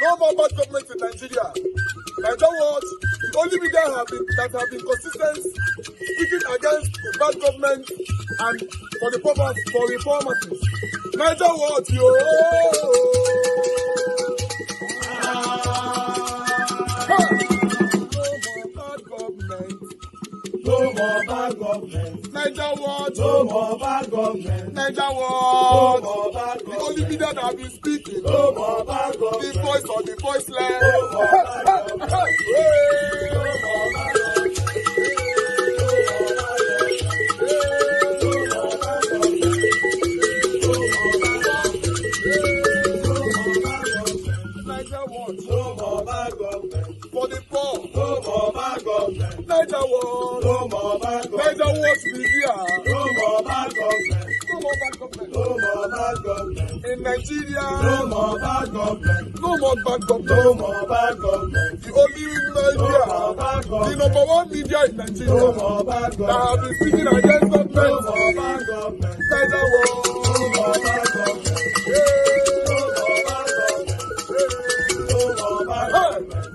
No more bad government in Nigeria. Like that was the only media that have been consistent speaking against the bad government and for the purpose for reformers. Niger what yo. No more bad government. Niger what? No more bad government. Niger what? No more bad government. The only media that have been speaking. No more bad government. The voice of the voiceless. No more bad government. No more bad government. Niger what? No more bad government. For the poor. No more bad government. Niger what? No more bad government. Niger what media. No more bad government. No more bad government. No more bad government. In Nigeria. No more bad government. No more bad government. No more bad government. The only media. No more bad government. The number one media in Nigeria. No more bad government. That have been speaking against government. No more bad government. Niger what? No more bad government.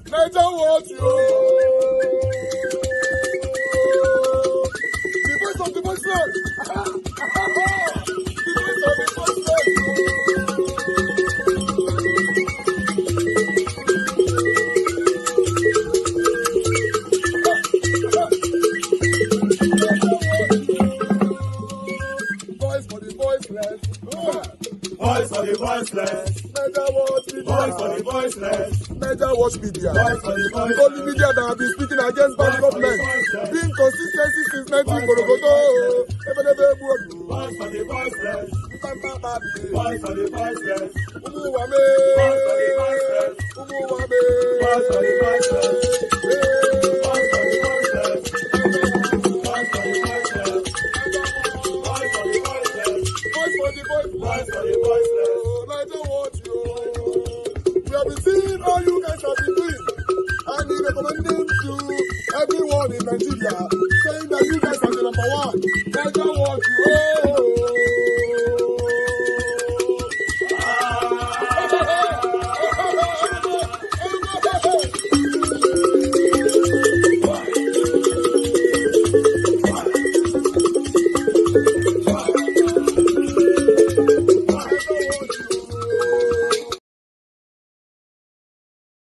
Niger what you? The voice of the voiceless. The voice of the voiceless. Voice for the voiceless. Voice for the voiceless. Niger what media. Voice for the voiceless. Niger watch media. Voice for the voiceless. The only media that have been speaking against bad government. Being consistency since 19 Borogodo. Voice for the voiceless. Voice for the voiceless. Umuwame. Voice for the voiceless. Umuwame. Voice for the voiceless. Voice for the voiceless. Voice for the voiceless. Voice for the voiceless. Voice for the voiceless. Voice for the voiceless. Niger what you? We have been seeing all you guys have been doing. And we recommending to everyone in Nigeria, saying that you guys are the number one. Niger what you?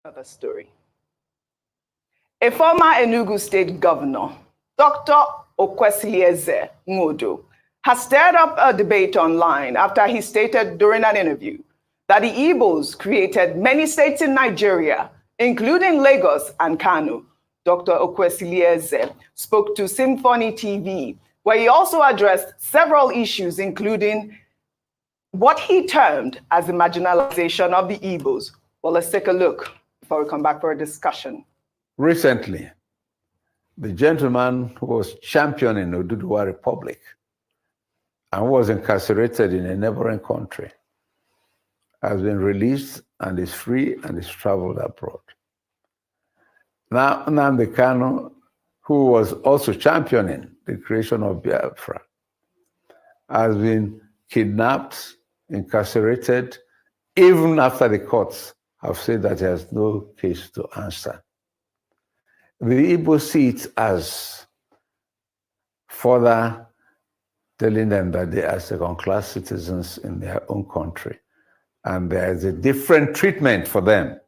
Another story. A former Enugu State Governor, Dr. Okwesilieze Nwodo, has stirred up a debate online after he stated during an interview that the Igbos created many states in Nigeria, including Lagos and Kano. Dr. Okwesilieze spoke to Symphony TV, where he also addressed several issues, including what he termed as the marginalization of the Igbos. Well, let's take a look before we come back for a discussion. Recently, the gentleman who was championing the Oduduwa Republic and was incarcerated in a neighboring country has been released and is free and is traveled abroad. Now, Nnamdi Kanu, who was also championing the creation of Biafra, has been kidnapped, incarcerated, even after the courts have said that he has no case to answer. The Igbo see it as further telling them that they are second-class citizens in their own country, and there is a different treatment for them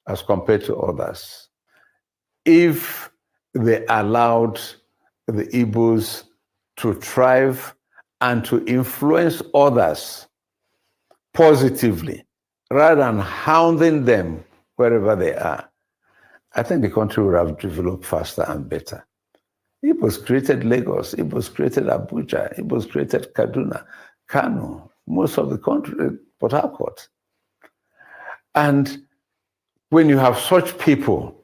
as compared to others. If they allowed the Igbos to thrive and to influence others positively, rather than hounding them wherever they are, I think the country would have developed faster and better. Igbos created Lagos, Igbos created Abuja, Igbos created Kaduna, Kano, most of the country, Port Harcourt. And when you have such people,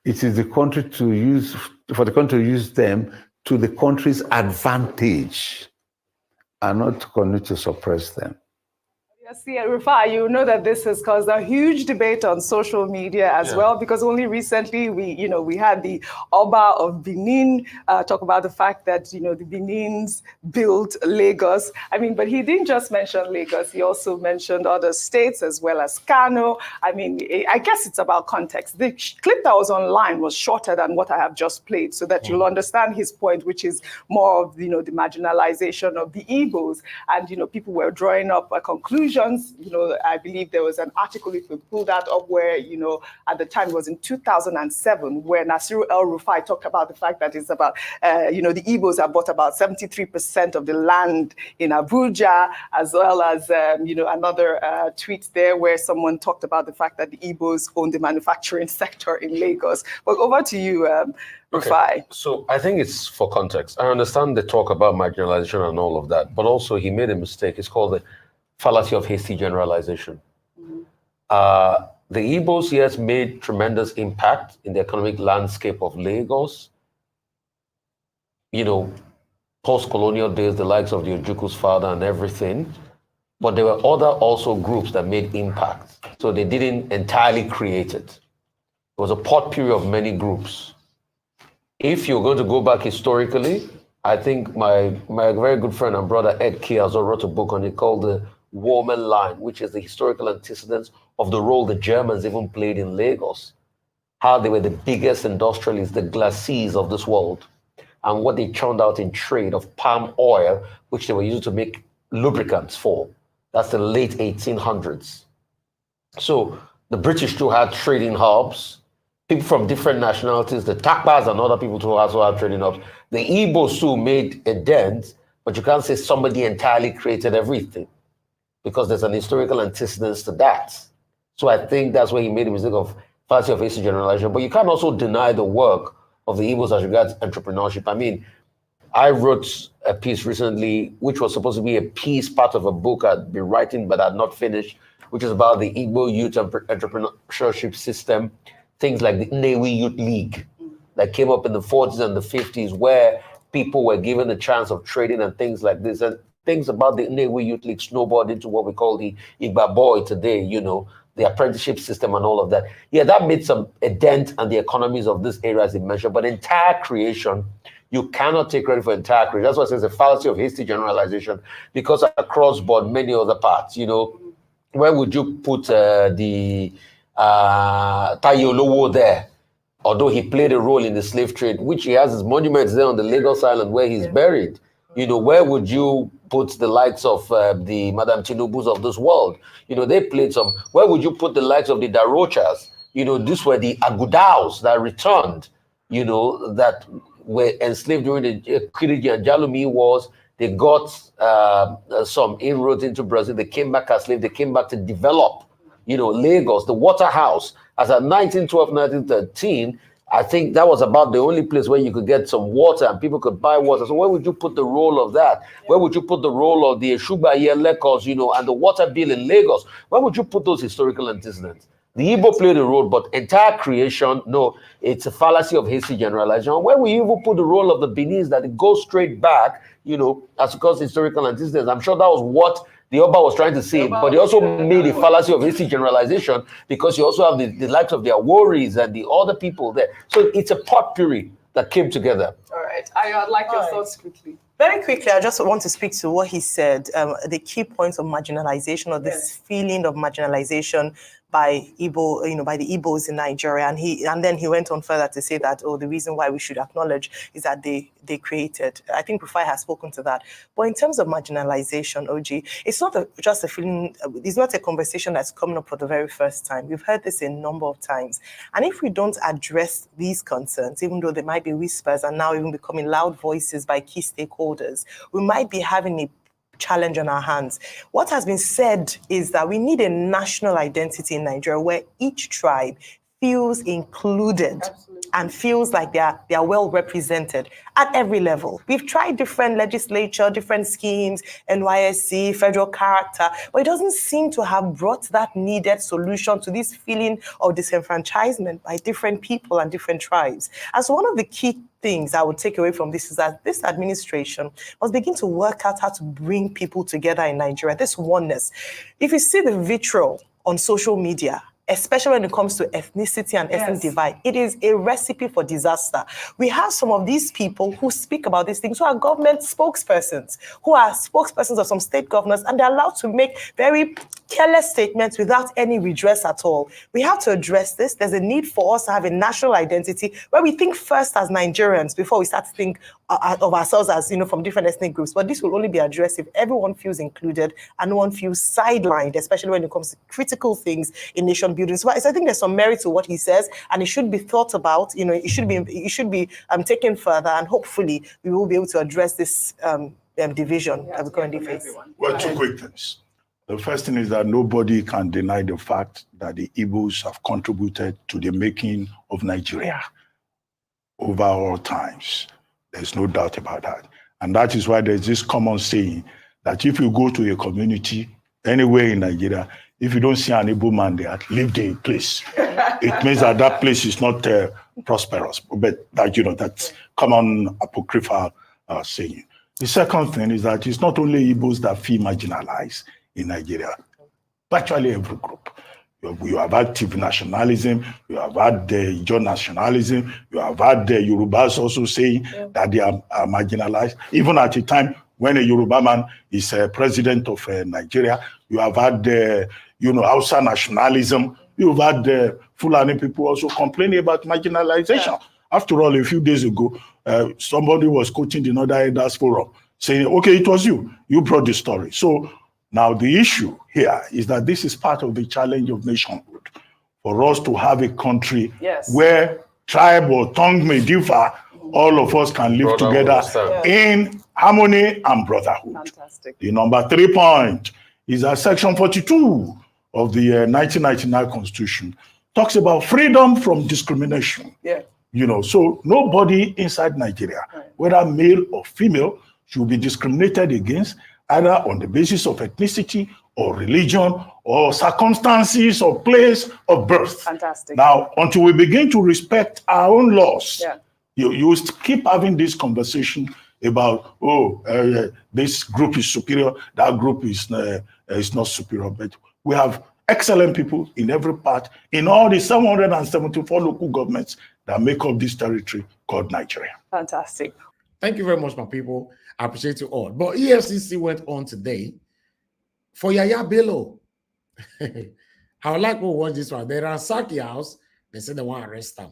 it is the country to use, for the country to use them to the country's advantage and not to continue to suppress them. Yes, yeah, Rufai, you know that this has caused a huge debate on social media as well, because only recently we had the Oba of Benin talk about the fact that, the Benins built Lagos. I mean, but he didn't just mention Lagos, he also mentioned other states as well as Kano. I mean, I guess it's about context. The clip that was online was shorter than what I have just played, so that you'll understand his point, which is more of, the marginalization of the Igbos. And, people were drawing up a conclusion. I believe there was an article, if we pull that up, where, at the time it was in 2007, where Nasiru El-Rufai talked about the fact that it's about, the Igbos have bought about 73% of the land in Abuja, as well as, another tweet there where someone talked about the fact that the Igbos own the manufacturing sector in Lagos. But over to you, Rufai. Okay. So I think it's for context. I understand the talk about marginalization and all of that, but also he made a mistake. It's called the fallacy of hasty generalization. The Igbos, yes, made tremendous impact in the economic landscape of Lagos. Post-colonial days, the likes of the Ojukwu's father and everything. But there were other also groups that made impact. So they didn't entirely create it. It was a potpourri of many groups. If you're going to go back historically, I think my very good friend and brother Ed Kiazo wrote a book on it called The Woman Line, which is the historical antecedents of the role the Germans even played in Lagos, how they were the biggest industrialists, the glacis of this world, and what they churned out in trade of palm oil, which they were used to make lubricants for. That's the late 1800s. So the British too had trading hubs. People from different nationalities, the Takbas and other people too also had trading hubs. The Igbos too made a dent, but you can't say somebody entirely created everything, because there's an historical antecedence to that. So I think that's where he made the mistake of fallacy of hasty generalization. But you can't also deny the work of the Igbos as regards entrepreneurship. I mean, I wrote a piece recently, which was supposed to be a piece, part of a book I'd been writing, but I'd not finished, which is about the Igbo youth entrepreneurship system, things like the Nnewi Youth League that came up in the 40s and the 50s, where people were given the chance of trading and things like this. And things about the Nnewi Youth League snowballed into what we call the Igba Boy today, the apprenticeship system and all of that. Yeah, that made a dent on the economies of this area, as it mentioned, but entire creation, you cannot take credit for entire creation. That's why it says a fallacy of hasty generalization, because across board, many other parts, where would you put the Tayolowo there? Although he played a role in the slave trade, which he has his monuments there on the Lagos Island where he's buried. Where would you put the likes of the Madame Tinubus of this world? They played some. Where would you put the likes of the Darochas? These were the Agudaos that returned, that were enslaved during the Kiriji and Jalumi wars. They got some inroads into Brazil. They came back as slaves. They came back to develop, Lagos, the Waterhouse. As at 1912, 1913, I think that was about the only place where you could get some water and people could buy water. So where would you put the role of that? Where would you put the role of the Eshubaye Lekos, and the water bill in Lagos? Where would you put those historical antecedents? The Igbo played a role, but entire creation, no, it's a fallacy of hasty generalization. Where will you even put the role of the Benin's, that it goes straight back, as regards historical antecedents? I'm sure that was what the Oba was trying to say, but he also made a fallacy of hasty generalization, because you also have the likes of their Aworis and the other people there. So it's a potpourri that came together. All right. I'd like your thoughts quickly. Very quickly, I just want to speak to what he said, the key points of marginalization, or this feeling of marginalization by Igbo, by the Igbos in Nigeria. And then he went on further to say that, the reason why we should acknowledge is that they created. I think Rufai has spoken to that. But in terms of marginalization, OG, it's not just a feeling, it's not a conversation that's coming up for the very first time. We've heard this a number of times. And if we don't address these concerns, even though they might be whispers and now even becoming loud voices by key stakeholders, we might be having a challenge on our hands. What has been said is that we need a national identity in Nigeria where each tribe feels included. Absolutely. and feels like they are well represented at every level. We've tried different legislature, different schemes, NYSC, federal character, but it doesn't seem to have brought that needed solution to this feeling of disenfranchisement by different people and different tribes. And so one of the key things I would take away from this is that this administration must begin to work out how to bring people together in Nigeria, this oneness. If you see the vitriol on social media, especially when it comes to ethnicity and ethnic divide, it is a recipe for disaster. We have some of these people who speak about these things, who are government spokespersons, who are spokespersons of some state governors, and they're allowed to make very careless statements without any redress at all. We have to address this. There's a need for us to have a national identity where we think first as Nigerians before we start to think of ourselves as, from different ethnic groups. But this will only be addressed if everyone feels included and no one feels sidelined, especially when it comes to critical things in nation building. So I think there's some merit to what he says, and it should be thought about. It should be taken further, and hopefully we will be able to address this division that we currently face. Well, two quick things. The first thing is that nobody can deny the fact that the Igbos have contributed to the making of Nigeria over all times. There's no doubt about that. And that is why there's this common saying that if you go to a community anywhere in Nigeria, if you don't see an Igbo man there, leave the place. It means that that place is not prosperous. But that's common apocryphal saying. The second thing is that it's not only Igbos that feel marginalized in Nigeria, virtually every group. You have active nationalism, you have had the Ijaw nationalism, you have had the Yorubas also saying that they are marginalized. Even at a time when a Yoruba man is president of Nigeria, you have had the Hausa nationalism, you've had the Fulani people also complaining about marginalization. Yeah. After all, a few days ago, somebody was quoting the Northern Elders Forum saying, okay, it was you brought the story. So now the issue here is that this is part of the challenge of nationhood, for us to have a country where tribe or tongue may differ, all of us can live together in harmony and brotherhood. Fantastic. The number 3 point is that Section 42 of the 1999 Constitution talks about freedom from discrimination. Yeah. So nobody inside Nigeria, whether male or female, should be discriminated against either on the basis of ethnicity or religion or circumstances or place of birth. Fantastic. Now, until we begin to respect our own laws, you keep having this conversation about, this group is superior, that group is not superior. But we have excellent people in every part, in all the 774 local governments that make up this territory called Nigeria. Fantastic. Thank you very much, my people. I appreciate you all. But EFCC went on today for Yaya Bello. I would like to watch this one. They ransacked the house. They said they want to arrest him.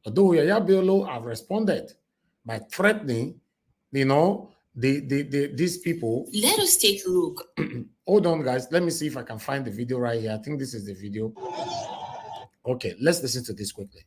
Although Yaya Bello have responded by threatening, these people. Let us take a look. Hold on, guys. Let me see if I can find the video right here. I think this is the video. Okay, let's listen to this quickly.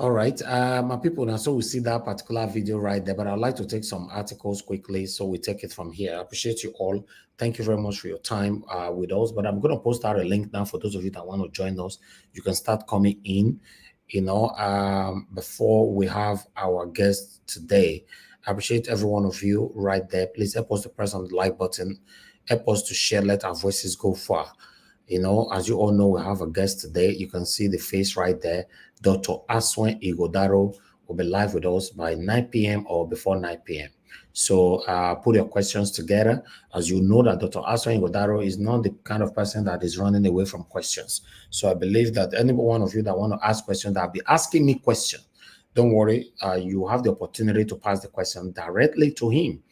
All right, my people, now so we see that particular video right there, but I'd like to take some articles quickly, so we take it from here. I appreciate you all. Thank you very much for your time with us, but I'm going to post out a link now for those of you that want to join us. You can start coming in, before we have our guest today. I appreciate every one of you right there. Please help us to press on the like button, help us to share, let our voices go far. As you all know, we have a guest today. You can see the face right there. Dr. Asue Ighodalo will be live with us by 9 p.m. or before 9 p.m. So put your questions together. As you know that Dr. Asue Ighodalo is not the kind of person that is running away from questions. So I believe that any one of you that want to ask questions, that will be asking me questions, don't worry. You have the opportunity to pass the question directly to him.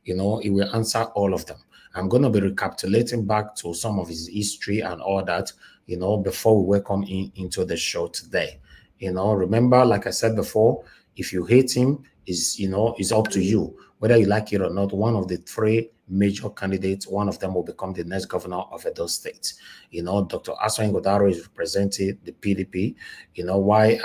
He will answer all of them. I'm going to be recapitulating back to some of his history and all that, before we welcome him into the show today. Remember, like I said before, if you hate him, it's up to you. Whether you like it or not, one of the three major candidates, one of them will become the next governor of Edo State. Dr. Asue Ighodalo is representing the PDP, why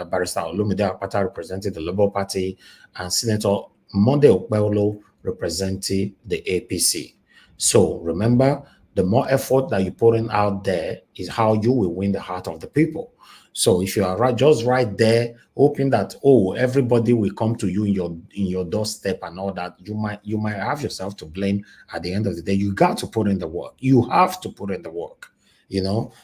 Barrister Olumide Akpata represented the Labour Party, and Senator Monday Okpebholo representing the APC. So remember, the more effort that you put in out there is how you will win the heart of the people. So if you are just right there, hoping that everybody will come to you in your doorstep and all that, you might have yourself to blame at the end of the day. You got to put in the work. You have to put in the work.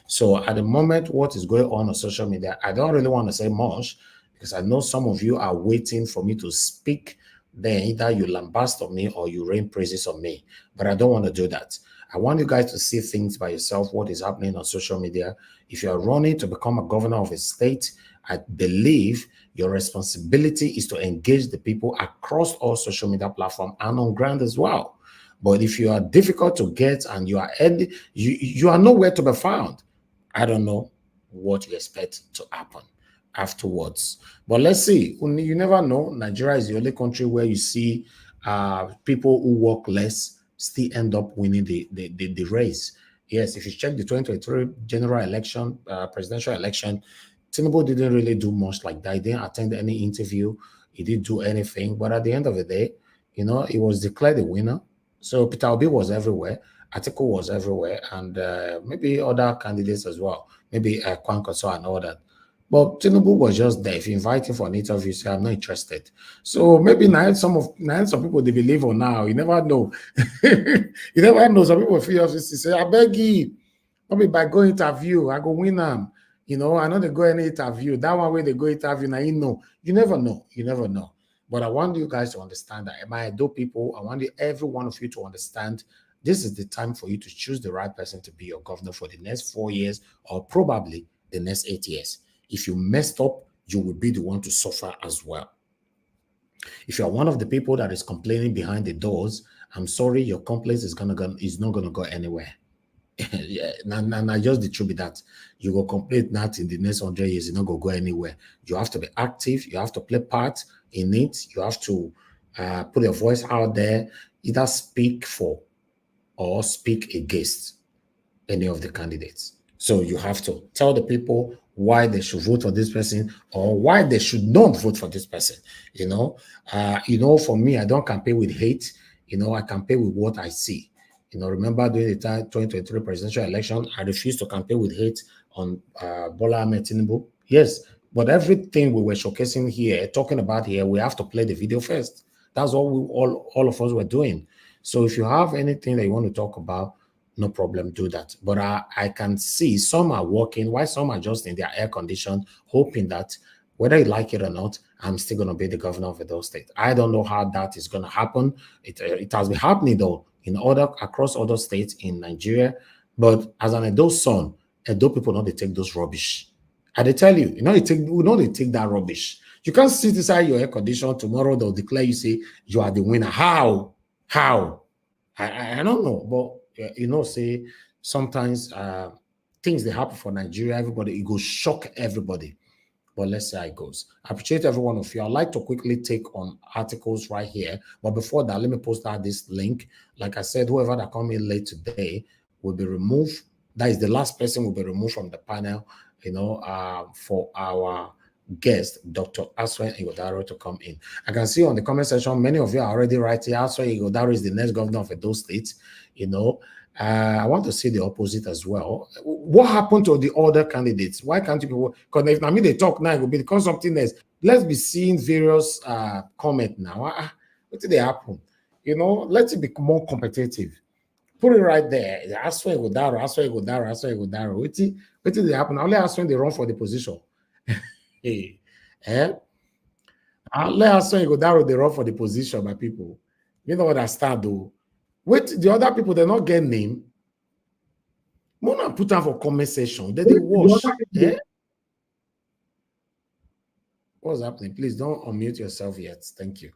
So at the moment, what is going on social media, I don't really want to say much because I know some of you are waiting for me to speak. Then either you lambast on me or you rain praises on me. But I don't want to do that. I want you guys to see things by yourself, what is happening on social media. If you are running to become a governor of a state, I believe your responsibility is to engage the people across all social media platforms and on ground as well. But if you are difficult to get and you are nowhere to be found, I don't know what you expect to happen afterwards. But let's see. You never know. Nigeria is the only country where you see people who work less still end up winning the race. Yes, if you check the 2023 general election, presidential election, Tinubu didn't really do much like that. He didn't attend any interview. He didn't do anything. But at the end of the day, he was declared the winner. So Peter Obi was everywhere. Atiku was everywhere. And maybe other candidates as well. Maybe Kwankwaso and all that. But Tinubu was just there. If you invite him for an interview, say, I'm not interested. So maybe now some people they believe or now. You never know. You never know. Some people feel say, I beg you. Maybe by going interview, I go win them. I know they go any interview. That one way they go interview, now you never know. You never know. But I want you guys to understand that. My Edo people, I want every one of you to understand this is the time for you to choose the right person to be your governor for the next 4 years or probably the next 8 years. If you messed up, you will be the one to suffer as well. If you are one of the people that is complaining behind the doors, I'm sorry, your complaint is not gonna go anywhere. Yeah, now just the truth be that you go complain that in the next 100 years, it's not gonna go anywhere. You have to be active. You have to play part in it. You have to put your voice out there, either speak for or speak against any of the candidates. So you have to tell the people why they should vote for this person or why they should not vote for this person. For me, I don't campaign with hate. I campaign with what I see. Remember during the 2023 presidential election, I refused to campaign with hate on Bola Ahmed Tinubu. Yes, but everything we were showcasing here, talking about here, we have to play the video first. That's all of us were doing. So if you have anything that you want to talk about, no problem, do that. But I can see some are working, while some are just in their air condition, hoping that whether you like it or not, I'm still going to be the governor of Edo State. I don't know how that is going to happen. It has been happening though across other states in Nigeria. But as an Edo son, Edo people know they take those rubbish. And they tell you, they take that rubbish. You can't sit inside your air condition. Tomorrow they'll declare you, say you are the winner. How? I don't know, but say sometimes things that happen for Nigeria, everybody, it goes shock everybody. But let's see how it goes. I appreciate every one of you. I'd like to quickly take on articles right here. But before that, let me post out this link. Like I said, whoever that come in late today will be removed. That is the last person will be removed from the panel, for our guest, Dr. Asue Ighodalo, to come in. I can see on the comment section, many of you are already writing, Asue Ighodalo is the next governor of Edo State. You know, I want to see the opposite as well. What happened to the other candidates? Why can't you people? Because if I mean they talk now, it will be because something else. Let's be seeing various comment now. What did they happen? You know, let it be more competitive. Put it right there. Asue Ighodalo, Asue Ighodalo, Asue Ighodalo. What did they happen? Only Asue they run for the position. Hey, let Asue Ighodalo they run for the position, my people. You don't understand though. Wait, the other people they not get name. Mona put them for comment section. They wash. What's happening? Please don't unmute yourself yet. Thank you.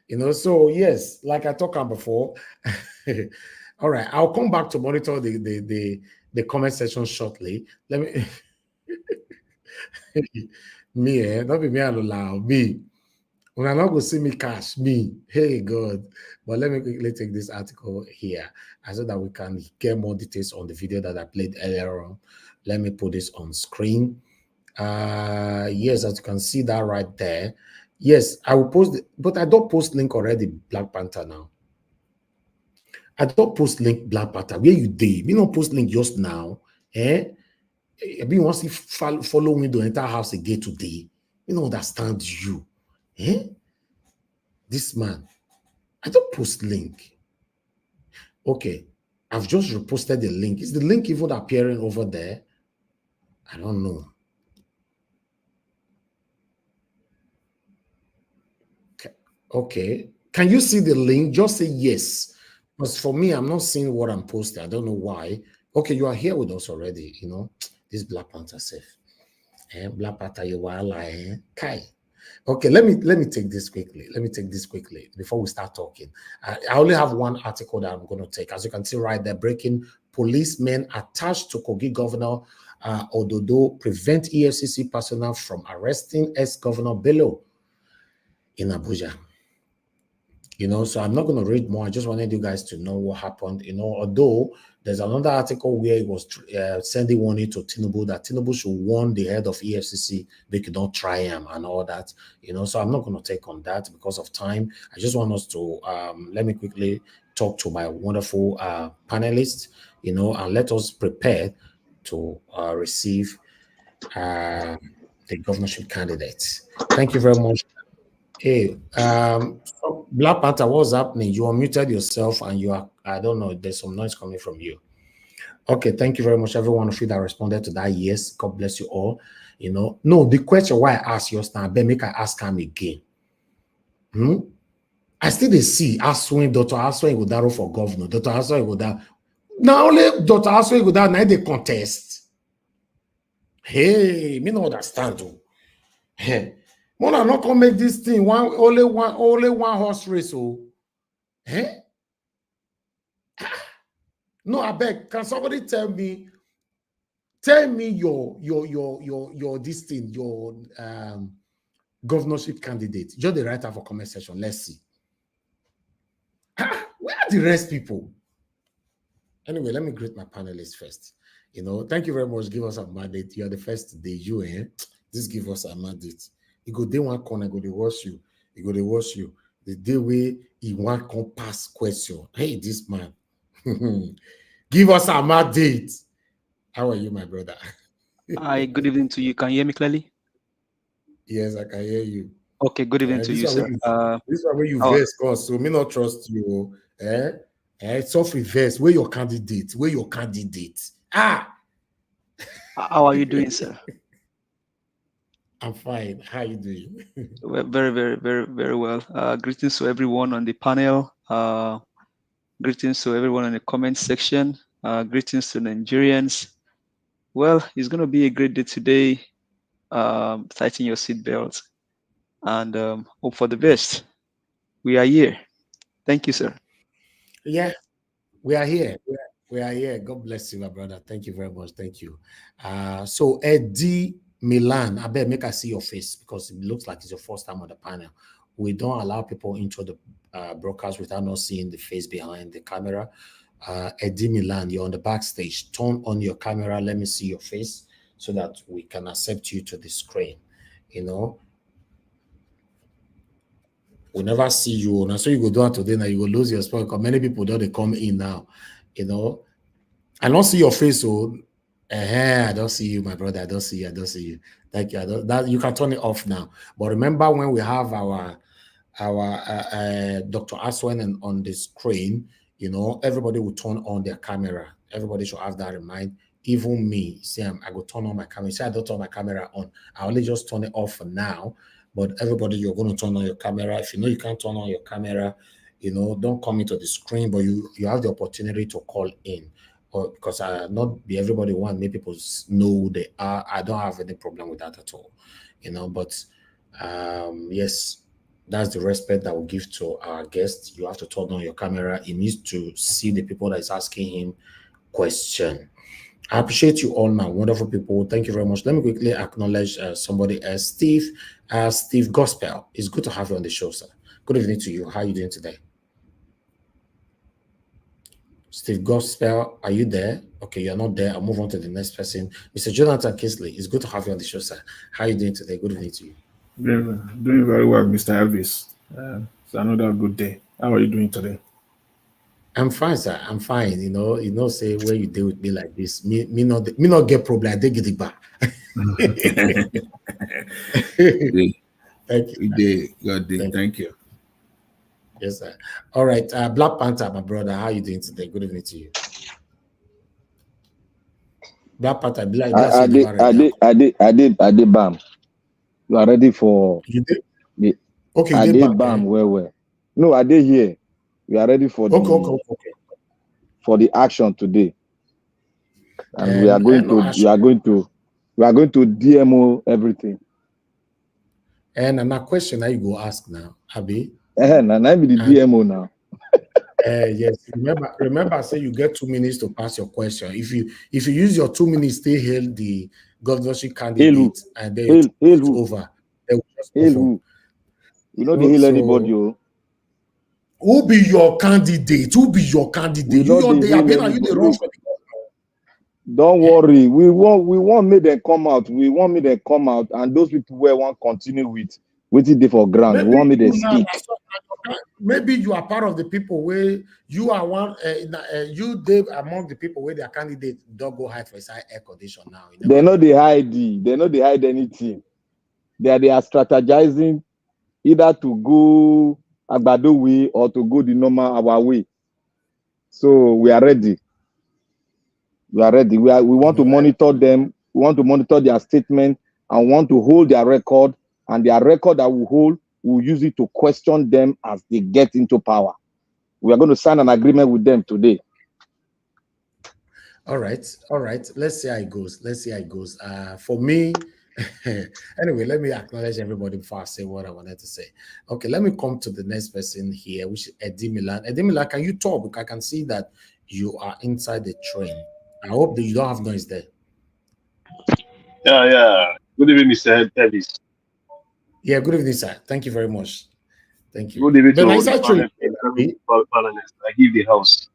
You know, so yes, like I talked about before. All right, I'll come back to monitor the comment section shortly. Let me me, don't be me alone. Me. When I'm not going to see me cash, me. Hey God. But let me quickly take this article here so that we can get more details on the video that I played earlier on. Let me put this on screen. Yes, as you can see that right there. Yes, I will post it, but I don't post link already, Black Panther now. I don't post link Black Panther. Where you did? Me not post link just now. I mean, once you follow me the entire house again today, you don't understand you. This man, I don't post link. Okay, I've just reposted the link. Is the link even appearing over there? I don't know. Okay, can you see the link? Just say yes. Because for me, I'm not seeing what I'm posting. I don't know why. Okay, you are here with us already. You know, this Black Panther safe. Black Panther, you are like Kai. Okay, let me take this quickly. Let me take this quickly before we start talking. I only have one article that I'm going to take. As you can see right there, breaking: policemen attached to Kogi Governor Ododo prevent EFCC personnel from arresting ex-governor Bello in Abuja. You know, so I'm not going to read more. I just wanted you guys to know what happened. You know, although there's another article where it was sending warning to Tinubu that Tinubu should warn the head of EFCC they could not try him and all that. You know, so I'm not going to take on that because of time. I just want us to let me quickly talk to my wonderful panelists. You know, and let us prepare to receive the governorship candidates. Thank you very much. Hey, Black Panther, what's happening? You unmuted yourself and you are, I don't know, there's some noise coming from you. Okay, thank you very much, everyone of you that responded to that. Yes, God bless you all. You know, no, the question why I asked yours now, Ben, make I ask him again. I still see Asue, Dr. Asue Ighodalo for governor, Dr. Asue Ighodalo. Now only Dr. Asue Ighodalo now they contest. Hey, me not understand though. Hey. Mona not gonna make this thing only one horse race. Oh, no, I beg. Can somebody tell me your this thing, your governorship candidate? Just the writer for comment section. Let's see. Where are the rest people? Anyway, let me greet my panelists first. You know, thank you very much. Give us a mandate. You are the first today. You just give us a mandate. You go day one corner, go they watch you. You go they watch you. The day way you want come pass question. Hey, this man. Give us a mandate. How are you, my brother? Hi, good evening to you. Can you hear me clearly? Yes, I can hear you. Okay, good evening to you, sir. This is where you verse, cause so me not trust you. It's off reverse. Where your candidate? Where your candidate? How are you doing, sir? I'm fine. How are you doing? Well, very well. Greetings to everyone on the panel. Greetings to everyone in the comment section. Greetings to Nigerians. Well, it's going to be a great day today. Tighten your seatbelts and hope for the best. We are here. Thank you, sir. Yeah, we are here. We are here. God bless you, my brother. Thank you very much. Thank you. So Eddie Milan, I bet make I see your face because it looks like it's your first time on the panel. We don't allow people into the broadcast without not seeing the face behind the camera. Eddie Milan, you're on the backstage. Turn on your camera. Let me see your face so that we can accept you to the screen. you know. We never see you. Now, so you go down today, now you will lose your spot because many people don't they come in now, you know. I don't see your face, so I don't see you, my brother. I don't see you. I don't see you. Thank you. That you can turn it off now. But remember when we have our Dr. Aswe on the screen, you know, everybody will turn on their camera. Everybody should have that in mind. Even me, see, I go turn on my camera. See, I don't turn my camera on. I only just turn it off for now. But everybody, you're going to turn on your camera. If you know you can't turn on your camera, you know, don't come into the screen, but you have the opportunity to call in. Or because not be everybody want make people know who they are. I don't have any problem with that at all, you know. But yes, that's the respect that we give to our guests. You have to turn on your camera. He needs to see the people that is asking him question. I appreciate you all, my wonderful people. Thank you very much. Let me quickly acknowledge somebody as Steve. Steve Gospel. It's good to have you on the show, sir. Good evening to you. How are you doing today? Steve Gospel, are you there? Okay, you're not there. I'll move on to the next person. Mr. Jonathan Kisley, it's good to have you on the show, sir. How are you doing today? Good evening to you. Doing very well, Mr. Elvis. It's another good day. How are you doing today? I'm fine, sir. I'm fine. You know, say where you deal with me like this, me not get problem. I did get it back. Thank you. Thank you. Yes, sir. All right. Black Panther, my brother, how are you doing today? Good evening to you. Black Panther, I did BAM. You are ready for you did? Okay, I did BAM well. No, I did here. We are ready for for the action today. And we are going to DMO everything. And a question I go ask now, Abi. And I be the DMO now. Yes. Remember, I say you get 2 minutes to pass your question. If you use your 2 minutes, they hail the governorship candidate, and then it's over. Who? You know, they hail anybody. Who be your candidate? Who be your candidate? You the run for the Don't worry. We want me them come out. We want me them come out, and those people where want continue with waiting there for ground. We want me to speak. Maybe you are part of the people where you are one. You Dave among the people where their candidate don't go hide for his air condition now. They know they hide. They know they hide anything. They are strategizing either to go Agbado way or to go the normal our way. So we are ready. We are ready. We want to monitor them. We want to monitor their statement and want to hold their record. And their record that we hold, we'll use it to question them as they get into power. We are going to sign an agreement with them today. All right. Let's see how it goes. For me, anyway, let me acknowledge everybody before I say what I wanted to say. Okay, let me come to the next person here, which is Eddie Milan. Eddie Milan, can you talk? Because I can see that you are inside the train. I hope that you don't have noise there. Yeah. Good evening, Mr. Elvis. Yeah, good evening, sir. Thank you very much. Thank you. Good evening to all panelists. I give the house.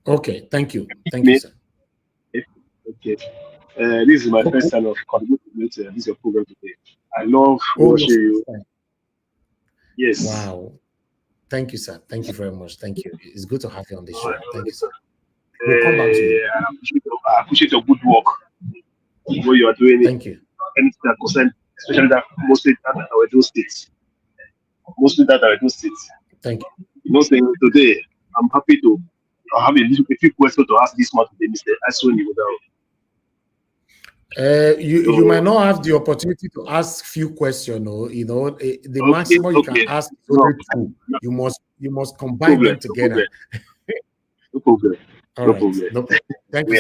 Okay, thank you. Thank you, sir. Okay. This is my first time of contributing to this your program today. I love watching you. Yes. Wow. Thank you, sir. Thank you very much. Thank you. It's good to have you on the show. Thank you, sir. We'll come back to you. I appreciate your good work. What you are doing. Thank you. Anything that concerns, especially that mostly that our two states. Thank you. You know, saying today, I'm happy to have a few questions to ask this man today, Mr. Asue Ighodalo. You might not have the opportunity to ask few questions, the maximum you can ask is only 2. You must combine them together. No problem. No problem. Thank you. Thank you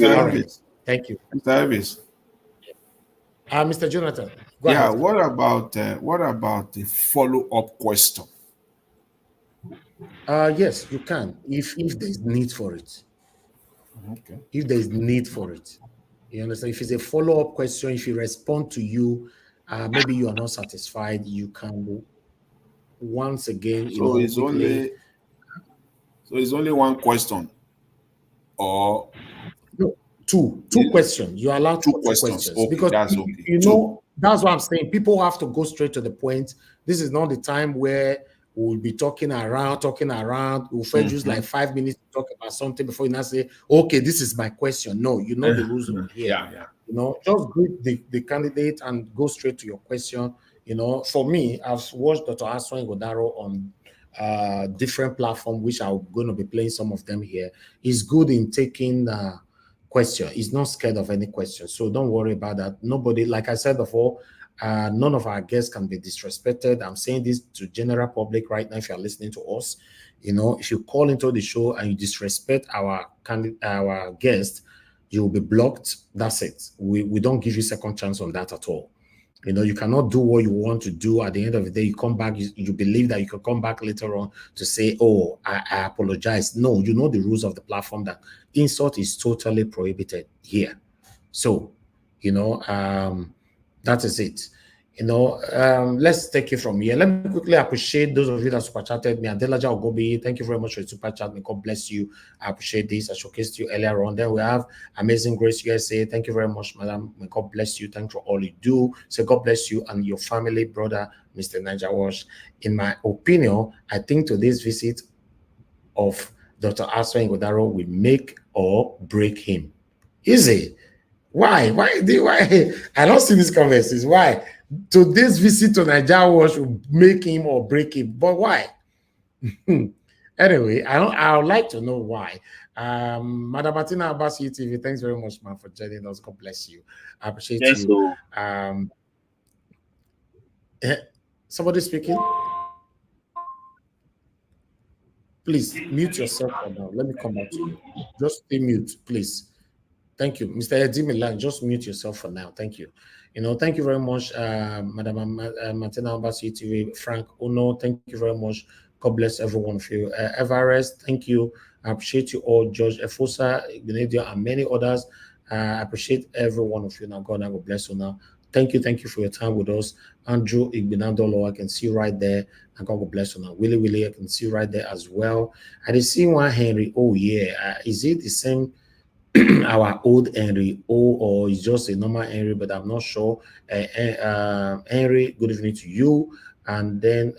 very much. Thank you, Mr. Elvis. Mr. Jonathan. Go ahead. What about the follow-up question? Yes, you can if there's need for it. Okay. If there is need for it, you understand. If it's a follow-up question, if you respond to you, maybe you are not satisfied, you can once again. So it's only one question. or No, two yeah, questions. You're allowed two for two questions? questions Okay, because that's okay. you Two. know that's what I'm saying. People have to go straight to the point. This is not the time where we'll be talking around. We'll first use like 5 minutes to talk about something before you now say, okay, this is my question. No, you know the rules here. Yeah. You know, just greet the candidate and go straight to your question. You know, for me, I've watched Dr. Asue Ighodalo on different platforms, which I'm going to be playing some of them here. He's good in taking question. He's not scared of any question. So don't worry about that. Nobody, like I said before, none of our guests can be disrespected. I'm saying this to general public right now. If you're listening to us, you know, if you call into the show and you disrespect our guest, you'll be blocked. That's it. We don't give you second chance on that at all. You know, you cannot do what you want to do. At the end of the day, you come back, you believe that you can come back later on to say, oh, I apologize. No, you know the rules of the platform that insult is totally prohibited here. So, you know, that is it. You know, let's take it from here. Let me quickly appreciate those of you that super chatted me. Adelaja Ogobi, thank you very much for your super chat. May God bless you. I appreciate this. I showcased you earlier on. Then we have Amazing Grace USA. Thank you very much, madam. May God bless you. Thanks for all you do. So God bless you and your family, brother, Mr. Niger Wash. In my opinion, I think today's visit of Dr. Asue Ighodalo will make or break him. Is it? Why? Why? I don't see these conversations. Why? Today's visit to Niger Wash will make him or break him. But why? Anyway, I would like to know why. Madam Martina Abbas TV, thanks very much, man, for joining us. God bless you. I appreciate Yes, you. so Somebody speaking? Please mute yourself for now. Let me come back to you. Just stay mute, please. Thank you. Mr. Edimilan, just mute yourself for now. Thank you. You know, thank you very much, Madam Martina Abbasi TV, Frank Ono. Thank you very much. God bless every one of you. Everest, thank you. I appreciate you all. George Efosa, Ignadio, and many others. I appreciate every one of you. Now, God bless you now. Thank you for your time with us. Andrew Ighodalo, I can see right there. And God bless you now. Willie, I can see right there as well. I did see one Henry. Oh, yeah. Is it the same? Our old Henry or it's just a normal Henry, but I'm not sure. Henry, good evening to you. And then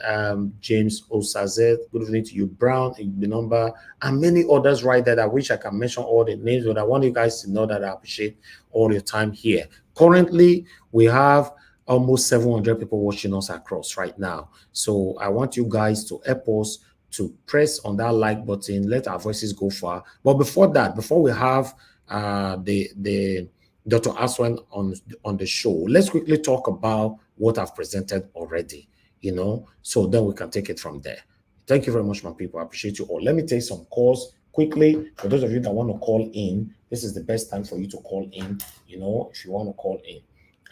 James Osazet, good evening to you. Brown, the number, and many others right there. I wish I can mention all the names, but I want you guys to know that I appreciate all your time here. Currently, we have almost 700 people watching us across right now. So I want you guys to help us to press on that like button, let our voices go far. But before that, before we have the Dr. Asue on the show, let's quickly talk about what I've presented already, you know, so then we can take it from there. Thank you very much, my people. I appreciate you all. Let me take some calls quickly. For those of you that want to call in, this is the best time for you to call in, you know, if you want to call in.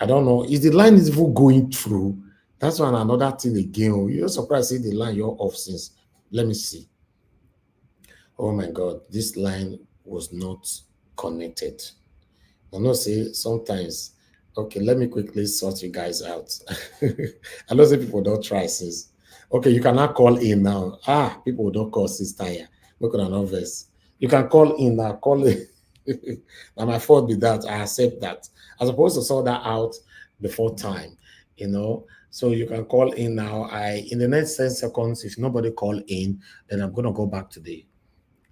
I don't know, is the line is even going through? That's one another thing again. You're surprised to see the line you're off since. Let me see. Oh my God, this line was not connected. I know, say sometimes. Okay, let me quickly sort you guys out. I know say people don't try since. Okay, you cannot call in now. People don't call sister here. Look at an verse. You can call in now. Call in. Now my fault be that. I accept that. I'm supposed to sort that out before time, you know. So you can call in now. In the next 10 seconds, if nobody call in, then I'm gonna go back to the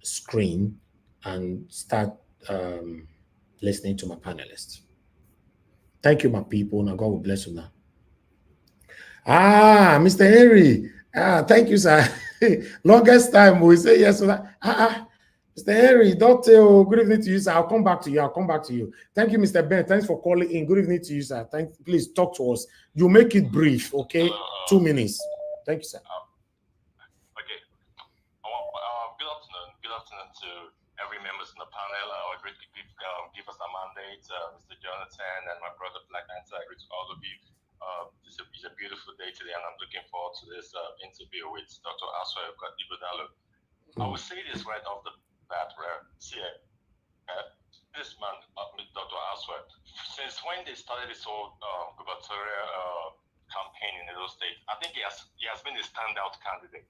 screen and start listening to my panelists. Thank you, my people. Now God will bless you now. Mr. Henry. Thank you, sir. Longest time we say yes. Mr. Henry, don't tell. Good evening to you, sir. I'll come back to you. Thank you, Mr. Ben. Thanks for calling in. Good evening to you, sir. Please talk to us. You make it brief, okay? 2 minutes. Thank you, sir. Okay. Good afternoon to every members in the panel. I would really give us a mandate, Mr. Jonathan and my brother Black Panther. I greet all of you. It's a beautiful day today, and I'm looking forward to this interview with Dr. Asue Ighodalo. I will say this right off the bat, this man, Dr. Asue, since when they started this whole gubernatorial campaign in Edo State, I think he has been a standout candidate.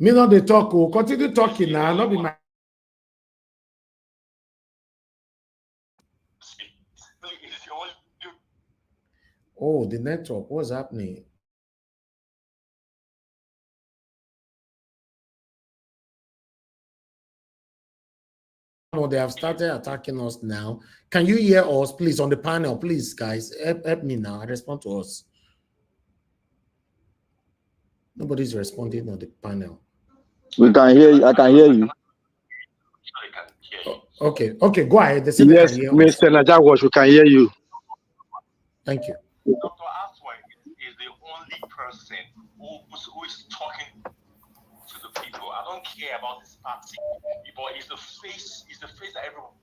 Me not the talk. Oh, continue talking now. Not be my. Oh, the network. What's happening? Oh, they have started attacking us now. Can you hear us, please, on the panel? Please, guys, help me now. Respond to us. Nobody's responding on the panel. We can hear you. I can hear you. Okay, go ahead. Yes, Mr. Najawash, we can hear you. Thank you. Dr. Asue is the only person who is talking to the people. I don't care about his party, but he's the face that everyone.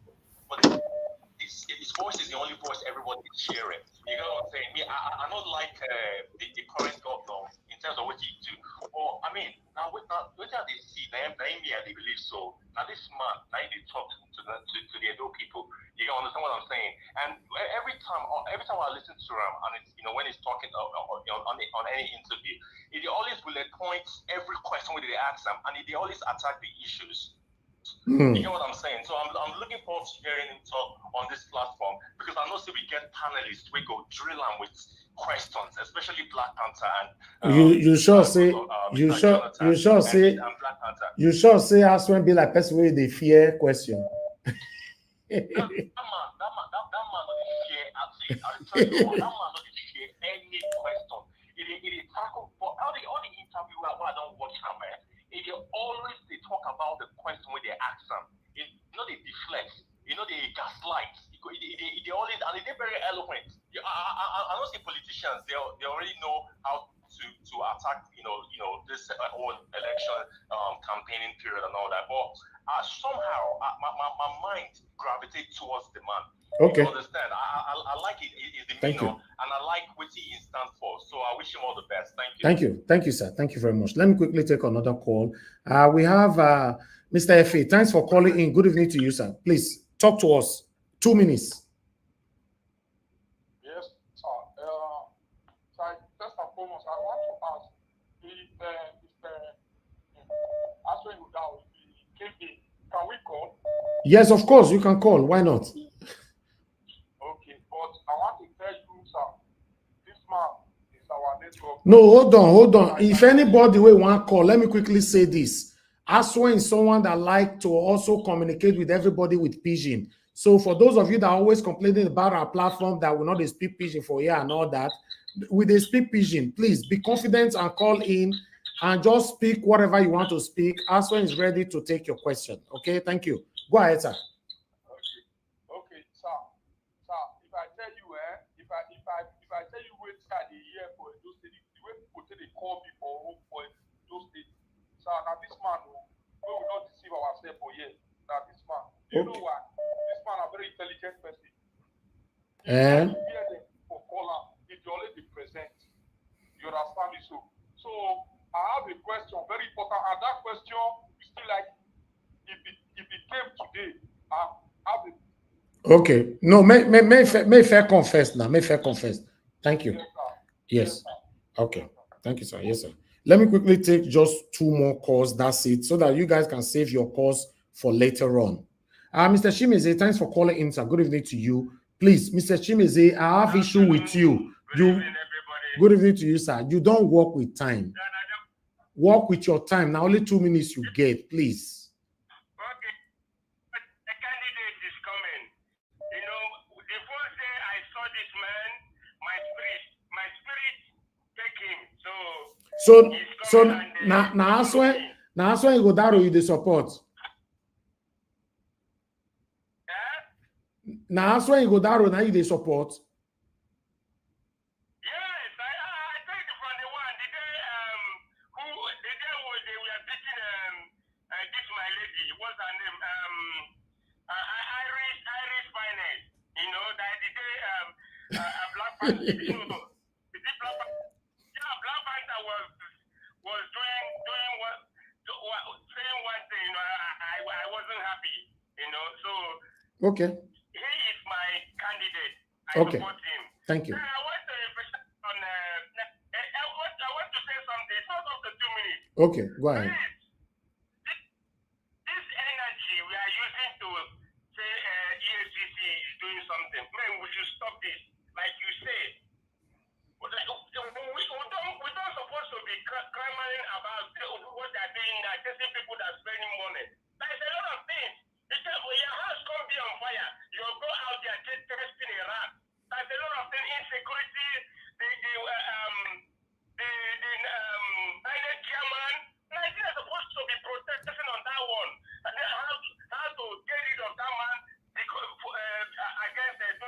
His voice is the only voice everyone is hearing. You know what I'm saying? Me, I don't like the current governor in terms of what he do. Well, I mean, now what they see, they believe so. Now this man, now they talk to the Edo people. You understand what I'm saying? And every time I listen to him, and it's, when he's talking on any interview, he always will point every question where they ask him, and they always attack the issues. You get what I'm saying? So I'm looking forward to hearing him talk on this platform, because I know we get panelists we go drill him with questions, especially Black Panther and you sure say Aswe be like person with the fear question. That man not fear. I tell you what, that man not fear any question. It tackle for all the interview where I don't watch him, man. They always talk about the question where they ask them. They deflect. They gaslight. They always, and they're very eloquent. I don't see politicians. They already know how to attack. This whole election campaigning period and all that. But somehow my mind gravitates towards the man. Okay. You understand? I like it. Thank you. And I like what he stands for. So I wish him all the best. Thank you, sir. Thank you very much. Let me quickly take another call. We have Mr. F.A. Thanks for calling in. Good evening to you, sir. Please talk to us. 2 minutes. Yes, sir. First and foremost, I want to ask if Asue Ighodalo came in, can we call? Yes, of course, you can call. Why not? Okay, but I want to tell you, sir, this man is our network. No, hold on. If anybody will want to call, let me quickly say this. Aswe is someone that like to also communicate with everybody with pidgin. So for those of you that are always complaining about our platform that will not speak pidgin for you and all that, with a speak pidgin, please be confident and call in and just speak whatever you want to speak. Aswe is ready to take your question. Okay, thank you. Go ahead, sir. Okay, sir. Sir, if I tell you, if I tell you which side the year for those states, the way people say they call me for home for those states, sir, now this man, we will not deceive ourselves for years. Now this man, you know why? This man a very intelligent person. You hear them for caller, if you already present. You understand me? So I have a question, very important, and that question is still like, if it came today, I have a. Okay. No, may fair confess now. May fair confess. Thank you. Yes. Okay. Thank you, sir. Yes, sir. Let me quickly take just 2 more calls. That's it, so that you guys can save your calls for later on. Mr. Chimeze, thanks for calling in, sir. Good evening to you. Please, Mr. Chimeze, I have issue with you. Good evening to you, sir. You don't work with time. Work with your time. Now only 2 minutes you get, please. Okay. A candidate is coming. The first day I saw this man, my spirit take him. So now Aswe Ighodalo you the support. Now Aswe Ighodalo now you the support. Yes, I think from the one the day they were beating this my lady, what's her name? Irish finance. That the day Black Panther. Black Panther was doing what saying one thing. I wasn't happy. So Okay. he is my candidate. I Okay. support him. Thank you. I want to say something. It's not up to 2 minutes. Okay, go ahead. Please, be clamoring about what they're doing now, chasing people that are spending money. There's a lot of things. When your house can't be on fire, you'll go out there testing a rat. There's a lot of things, insecurity, the INEC chairman. Nigeria is supposed to be protesting on that one. And then how to get rid of that man against 2027.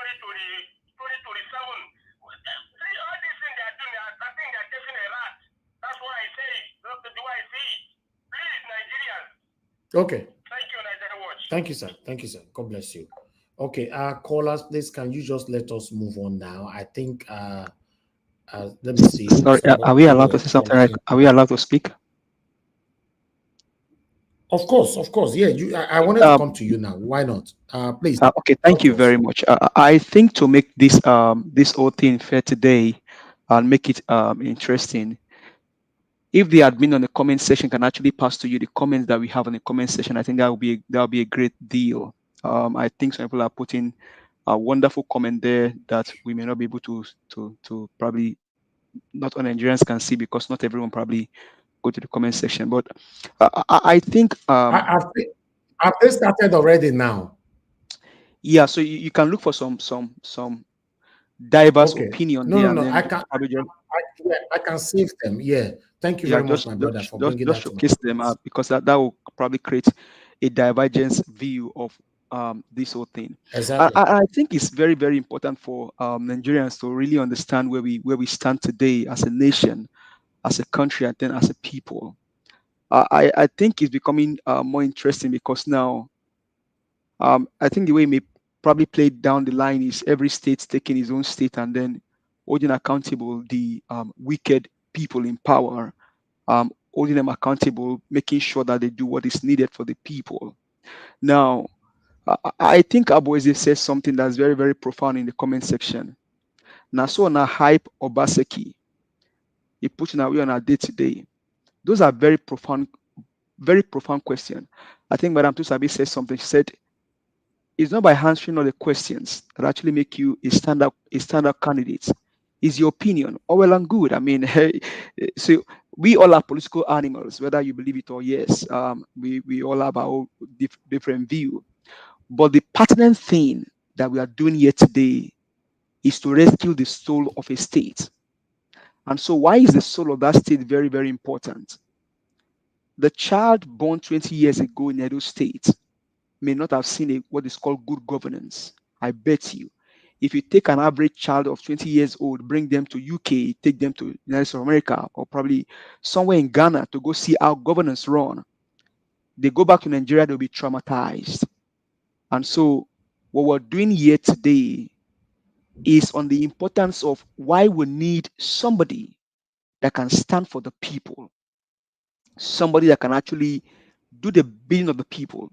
See, all these things they are doing, I think they're chasing a rat. That's why I say, look at the way I see it. Please, Nigerians. Okay. Thank you, Nigeria Watch. Thank you, sir. Thank you, sir. God bless you. Okay, callers, please, can you just let us move on now? I think, let me see. Sorry, are we allowed to say something? Are we allowed to speak? Of course. Yeah, I wanted to come to you now. Why not? Please. Okay, thank you very much. I think to make this this whole thing fair today and make it interesting, if the admin on the comment section can actually pass to you the comments that we have on the comment section, I think that would be a great deal. I think some people are putting a wonderful comment there that we may not be able to probably not all Nigerians can see because not everyone probably go to the comment section. But I think I've they started already now. Yeah, so you can look for some diverse opinion there. No. I can save them. Yeah. Thank you very much, my brother, for bringing that to me. Showcase them up because that will probably create a divergence view of this whole thing. Exactly. I think it's very, very important for Nigerians to really understand where we stand today as a nation, as a country, and then as a people. I think it's becoming more interesting because now I think the way it may probably play down the line is every state taking its own state and then holding accountable the wicked people in power, holding them accountable, making sure that they do what is needed for the people. Now, I think Aboeze says something that's very, very profound in the comment section. Now, so on a hype Obaseki, he put in away on our day today. Those are very profound questions. I think Madam Tusabi said something. She said, it's not by answering all the questions that actually make you a standout candidate. It's your opinion. All well and good. I mean, so we all are political animals, whether you believe it or yes. We all have our different view. But the pertinent thing that we are doing here today is to rescue the soul of a state. And so why is the soul of that state very, very important? The child born 20 years ago in Edo State may not have seen what is called good governance. I bet you, if you take an average child of 20 years old, bring them to UK, take them to United States of America, or probably somewhere in Ghana to go see how governance run, they go back to Nigeria, they'll be traumatized. And so what we're doing here today is on the importance of why we need somebody that can stand for the people, somebody that can actually do the bidding of the people.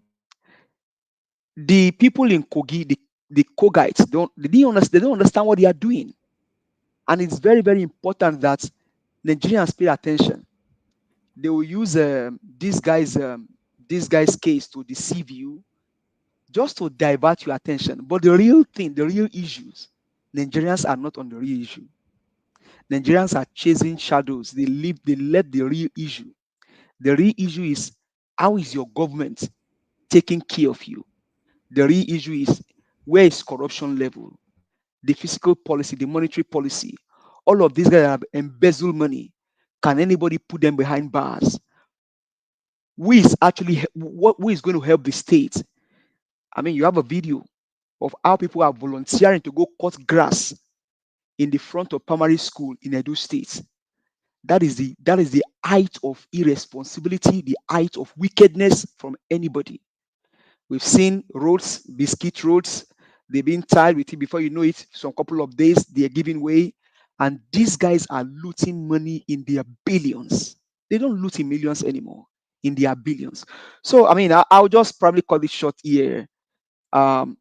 The people in Kogi, the Kogites, they don't understand what they are doing. And it's very, very important that Nigerians pay attention. They will use this guy's case to deceive you, just to divert your attention. But the real thing, the real issues, Nigerians are not on the real issue. Nigerians are chasing shadows. They let the real issue. The real issue is, how is your government taking care of you? The real issue is, where is corruption level? The fiscal policy, the monetary policy. All of these guys have embezzled money. Can anybody put them behind bars? Who is going to help the state? I mean, you have a video of how people are volunteering to go cut grass in the front of primary school in Edo State. That is the height of irresponsibility, the height of wickedness from anybody. We've seen roads, biscuit roads, they've been tied with it before you know it. Some couple of days, they're giving way. And these guys are looting money in their billions. They don't loot in millions anymore, in their billions. So, I mean, I'll just probably call it short here. I'm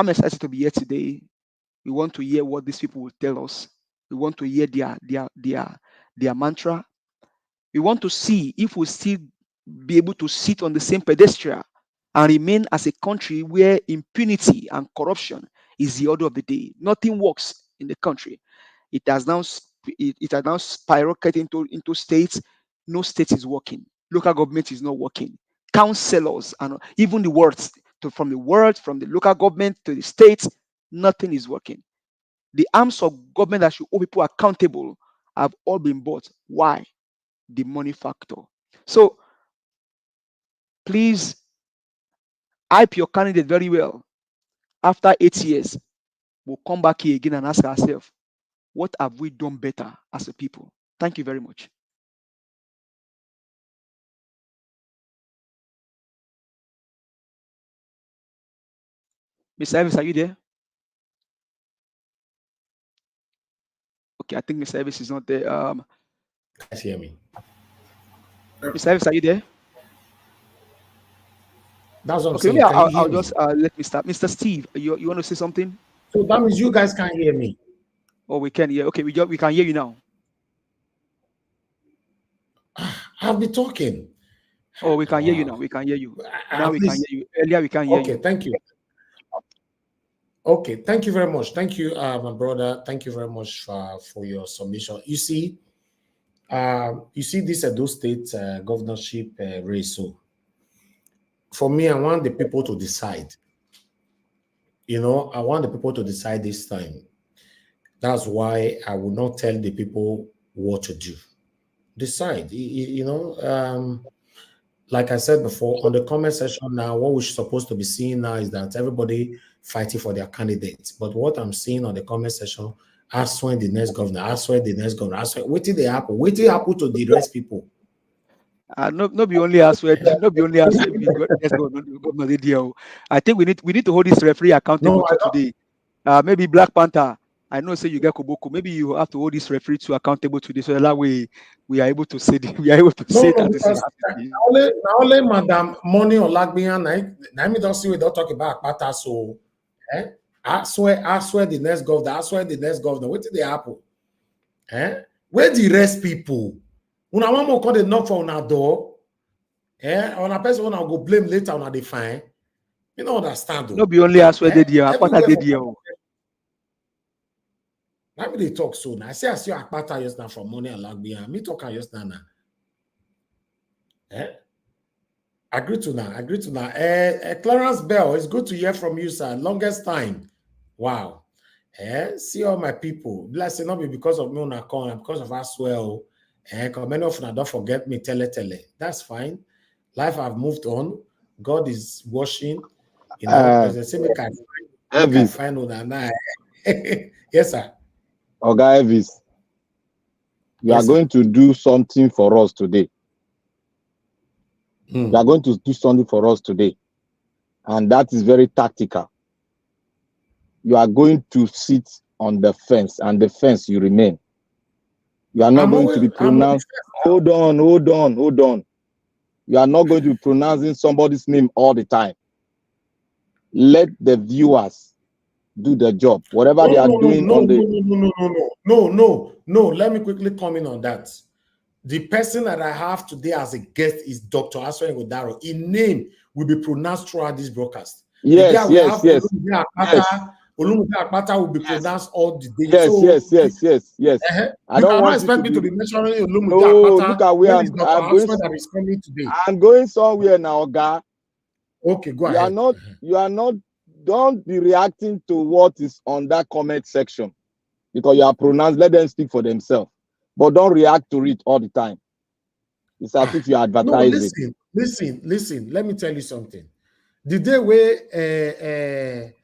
excited to be here today. We want to hear what these people will tell us. We want to hear their mantra. We want to see if we still be able to sit on the same pedestal and remain as a country where impunity and corruption is the order of the day. Nothing works in the country. It has now it has now skyrocketed into states. No state is working. Local government is not working. Councillors and even the wards, from the local government to the states, nothing is working. The arms of government that should hold people accountable have all been bought. Why? The money factor. So please hype your candidate very well. After 8 years, we'll come back here again and ask ourselves, what have we done better as a people? Thank you very much. Mr. Elvis, are you there? Okay, I think Mr. Elvis is not there. Guys, hear me. Mr. Elvis, are you there? That's what I'm Okay, saying. maybe I'll Can you just let me start. Mr. Steve, you want to say something? So that means you guys can't hear me. Oh, we can hear. Okay, we can hear you now. I'll be talking. Oh, we can hear you now. We can hear you. Now we can hear you. Earlier we can hear you. Okay, thank you. Okay, thank you very much. Thank you, my brother. Thank you very much for your submission. You see this Edo State governorship race. So for me, I want the people to decide. You know, I want the people to decide this time. That's why I will not tell the people what to do. Decide. You know, like I said before, on the comment section now, what we're supposed to be seeing now is that everybody fighting for their candidates. But what I'm seeing on the comment section, Asue the next governor, Asue the next governor, Asue, what did they happen? What did happen to the rest people? Not be only Asue, not be only Asue next governor. I think we need to hold this referee accountable today. Maybe Black Panther. I know say you get Koboko. Maybe you have to hold this referee to accountable today, so that way we are able to say that. Only Madam Money or Lagbian. I me don't see we don't talk about Pata. So, I swear the next governor. I swear the next governor. What did they happen? Where the rest people? When I want more call the knock for our door. On a person when I go blame later on the fine. You don't understand. No be only Asue did here. Pata did here. Let me they talk soon. I see Akpata just now for Money and Lagbia. Me talk just now. Agree to now. Clarence Bell, it's good to hear from you, sir. Longest time. Wow. See all my people. Blessed not be because of me on account, because of us well. Because many of them don't forget me. Tele. That's fine. Life have moved on. God is washing. You know, there's a same kind of find on. Yes, sir. Oga Elvis, you are going to do something for us today. You are going to do something for us today. And that is very tactical. You are going to sit on the fence, and the fence you remain. You are not going to be pronounced. Hold on. You are not going to be pronouncing somebody's name all the time. Let the viewers do the job. Whatever they are doing on the... No. Let me quickly comment on that. The person that I have today as a guest is Dr. Asue Ighodalo. His name will be pronounced throughout this broadcast. Yes. Olumude Akpata will be pronounced all the day. Yes. I don't want expect me to be mentioning Olumude Akpata. Look at where I'm going. That is coming today. I'm going somewhere now, Oga. Okay, go ahead. You are not. Don't be reacting to what is on that comment section because you are pronounced. Let them speak for themselves, but don't react to it all the time. It's as if you are advertising. No, listen. Let me tell you something. The day where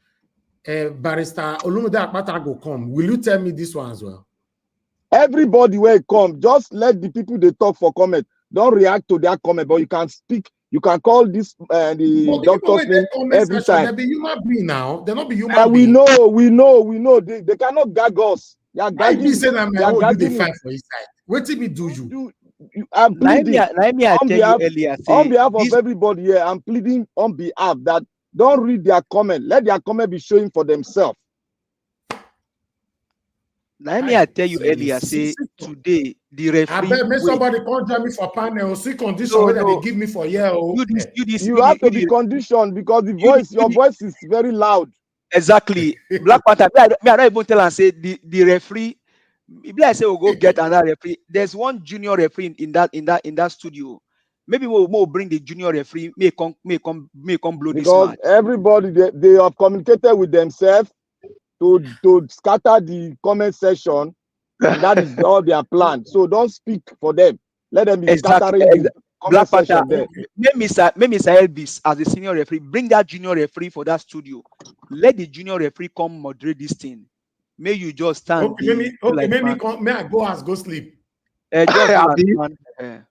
Barrister Olumude Akpata go come, will you tell me this one as well? Everybody will come. Just let the people they talk for comment. Don't react to their comment, but you can speak. You can call this the doctor's name every time. They be human being now. They're not be human being. We know. They cannot gag us. They are gagging. They are gagging me. For his side. What did we do you? I'm pleading on behalf of this... everybody here. I'm pleading on behalf that don't read their comment. Let their comment be showing for themselves. Let me tell you earlier, say today the referee. I bet somebody can't join me for panel. See condition that they give me for year. You have to be conditioned because your voice is very loud. Exactly. Black Panther. Me I don't even tell and say the referee If I say we'll go get another referee, there's one junior referee in that studio. Maybe we'll bring the junior referee, may come blow this Because match. everybody they have communicated with themselves to scatter the comment section, and that is all their plan. So don't speak for them. Let them be scattering the comment section there. Make Mr. Elvis as the senior referee, bring that junior referee for that studio. Let the junior referee come moderate this thing. May you just stand. May I go sleep?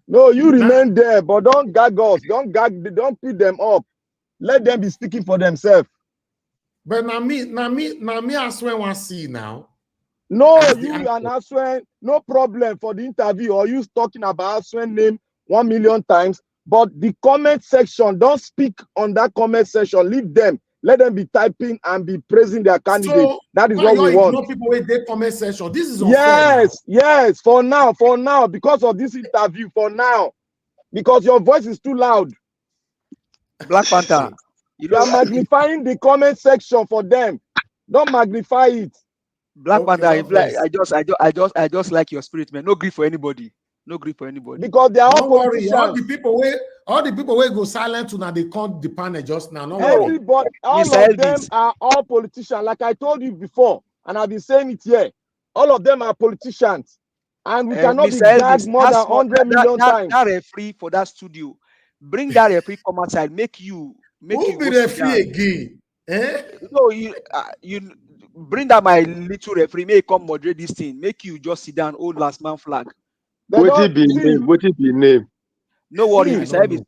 No, you remain there, but don't gag us. Don't put them up. Let them be speaking for themselves. But now me, Asue want to see now. No, you and Asue, no problem for the interview, or you talking about Asue name 1 million times. But the comment section, don't speak on that comment section. Leave them. Let them be typing and be praising their candidate. So, that is what we want. No people with their comment section. This is unfair. Yes. For now, because of this interview, for now, because your voice is too loud. Black Panther, you are magnifying the comment section for them. Don't magnify it. Black Panther, I just like your spirit, man. No grief for anybody. No grief for anybody. Because they are all politicians. All the people will go silent to now. They can't the panel just now. No everybody, all of them are all politicians. Like I told you before, and I've been saying it here. All of them are politicians, and we cannot be gagged more than 100 million times. That referee for that studio, bring that referee come outside. Make you be referee again. No, you bring that my little referee. May come moderate this thing. Make you just sit down. Old last man flag. What it be name? No worry, Mr. Elvis.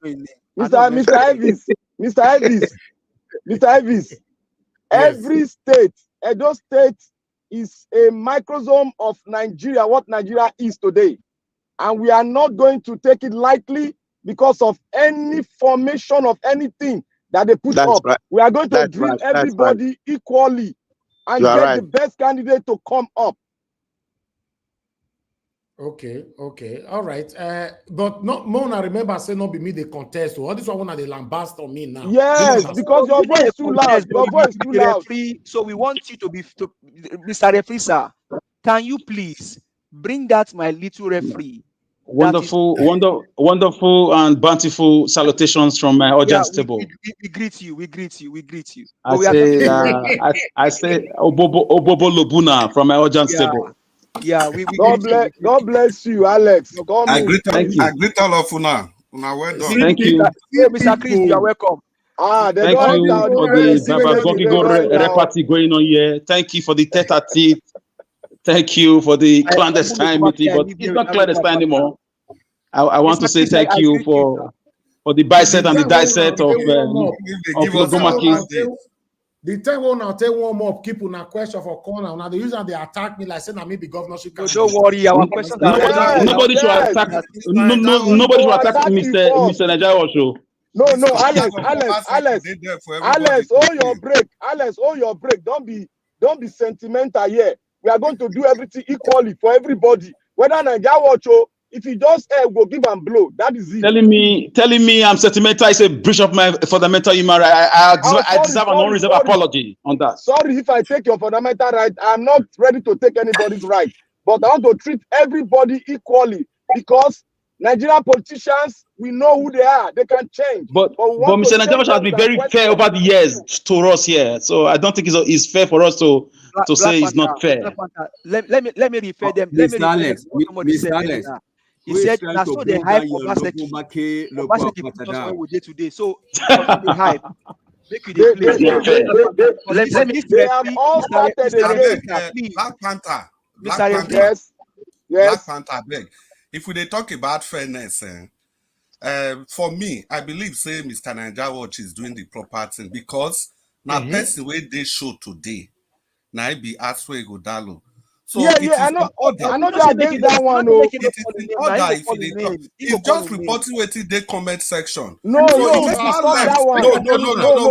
Mr. Elvis. Every state, Edo State is a microsome of Nigeria, what Nigeria is today. And we are not going to take it lightly because of any formation of anything that they put up. Right. We are going to drill everybody equally and get the best candidate to come up. Okay, all right. But not Mona, remember, say not be me the contest. So all this one they lambast on me now. Yes, because your voice is too loud. Your voice is too loud. So we want you to be Mr. Referee, sir. Can you please bring that my little referee? Wonderful and bountiful salutations from my audience table. We greet you. I say Obobo Lobuna from my audience table. Yeah, God bless you, Alex. I greet all of you now. Well done. Thank you. Mr. Chris, you are welcome. Thank you for the Baba Gogigo reparty going on here. Thank you for the tete-a-tete. Thank you for the clandestine meeting, but it's not clandestine anymore. I want to say thank you for the bicep and the dissect of Logomaki. The time when I tell one more people now question for corner, now they usually they attack me like saying I may be governorship. Don't worry, our questions. Nobody should attack. Nobody should attack Mr. Nigeria show. No, Alex, hold your break. Don't be sentimental here. We are going to do everything equally for everybody. Whether Nigeria watch or if you just go give and blow, that is it. Telling me I'm sentimental is a breach of my fundamental human right. I deserve an unreserved apology on that. Sorry if I take your fundamental right. I'm not ready to take anybody's right. But I want to treat everybody equally because Nigerian politicians, we know who they are. They can change. But Mr. Nigeria has been very fair over the years to us here. So I don't think it's fair for us to say it's not fair. Let me refer them. Mr. Alex. He said, "That's so the hype of Obaseki we did today." So the hype. They have all started again. Black Panther. Yes. Black Panther. Beg. If we talk about fairness, for me, I believe say Mr. Nigeria Watch is doing the proper thing because now person where they show today, now it be Asue Ighodalo. So I know against that one. No, it's just reporting what in the comment section. No,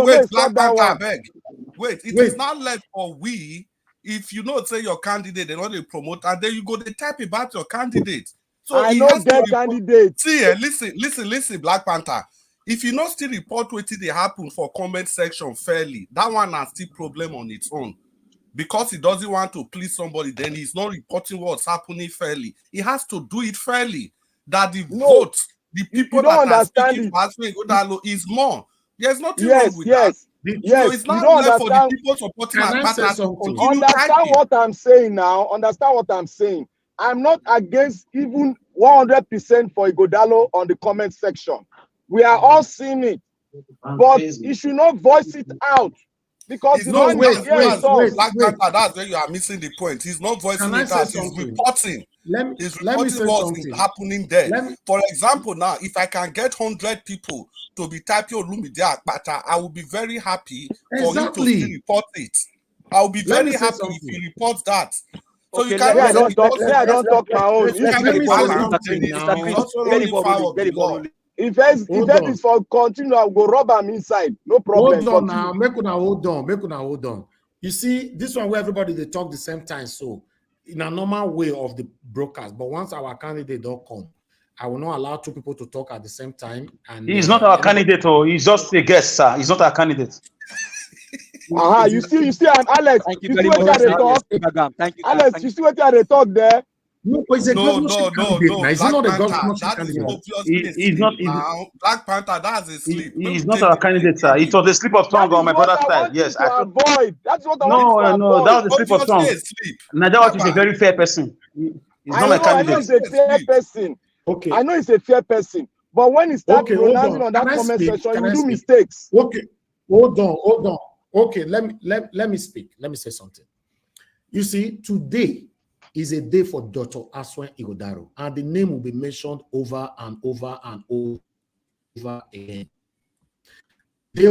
wait, Black Panther, beg. Wait, it is not left for we. If you know, say your candidate, they not they promote, and then you go they type about your candidate. So I know that candidate. See, listen, Black Panther. If you not still report what they happen for comment section fairly, that one has still problem on its own. because he doesn't want to please somebody, then he's not reporting what's happening fairly. He has to do it fairly. That the vote, the people that are speaking for Asue Ighodalo is more. There's nothing wrong with that. So it's not left for the people supporting Akpata to continue Understand what I'm saying now. Understand what I'm saying. I'm not against even 100% for Ighodalo on the comment section. We are all seeing it. But he should not voice it out. Because he's not wait, Black Panther, that's where you are missing the point. He's not voicing it out, he's reporting. He's reporting what's happening there. For example, now, if I can get 100 people to be typing Olumide Akpata, I will be very happy for him to still report it. I will be very happy if he reports that. So okay, you can I don't talk my own. If that is for continue, I'll go rob him inside. No problem. Hold on now. Make una hold on. You see, this one where everybody they talk the same time. So in a normal way of the broadcast, but once our candidate don't come, I will not allow two people to talk at the same time. And he's not our candidate, or he's just a guest, sir. He's not our candidate. You see, and Alex, thank you very much. Thank you, Alex, you see what they talk there? No. He's not a governorship candidate. He's not. Black Panther, that's a sleep. He's not our candidate, sir. It was a slip of tongue on my brother's side. Yes, I avoid. That's what I want to avoid. That was a slip of tongue. Najawa is a very fair person. He's not my candidate. I know he's a fair person. Okay. I know he's a fair person. But when he starts pronouncing on that comment section, you do mistakes. Okay. Hold on. Okay, let me speak. Let me say something. You see, today is a day for Dr. Asue Ighodalo, and the name will be mentioned over and over and over again. They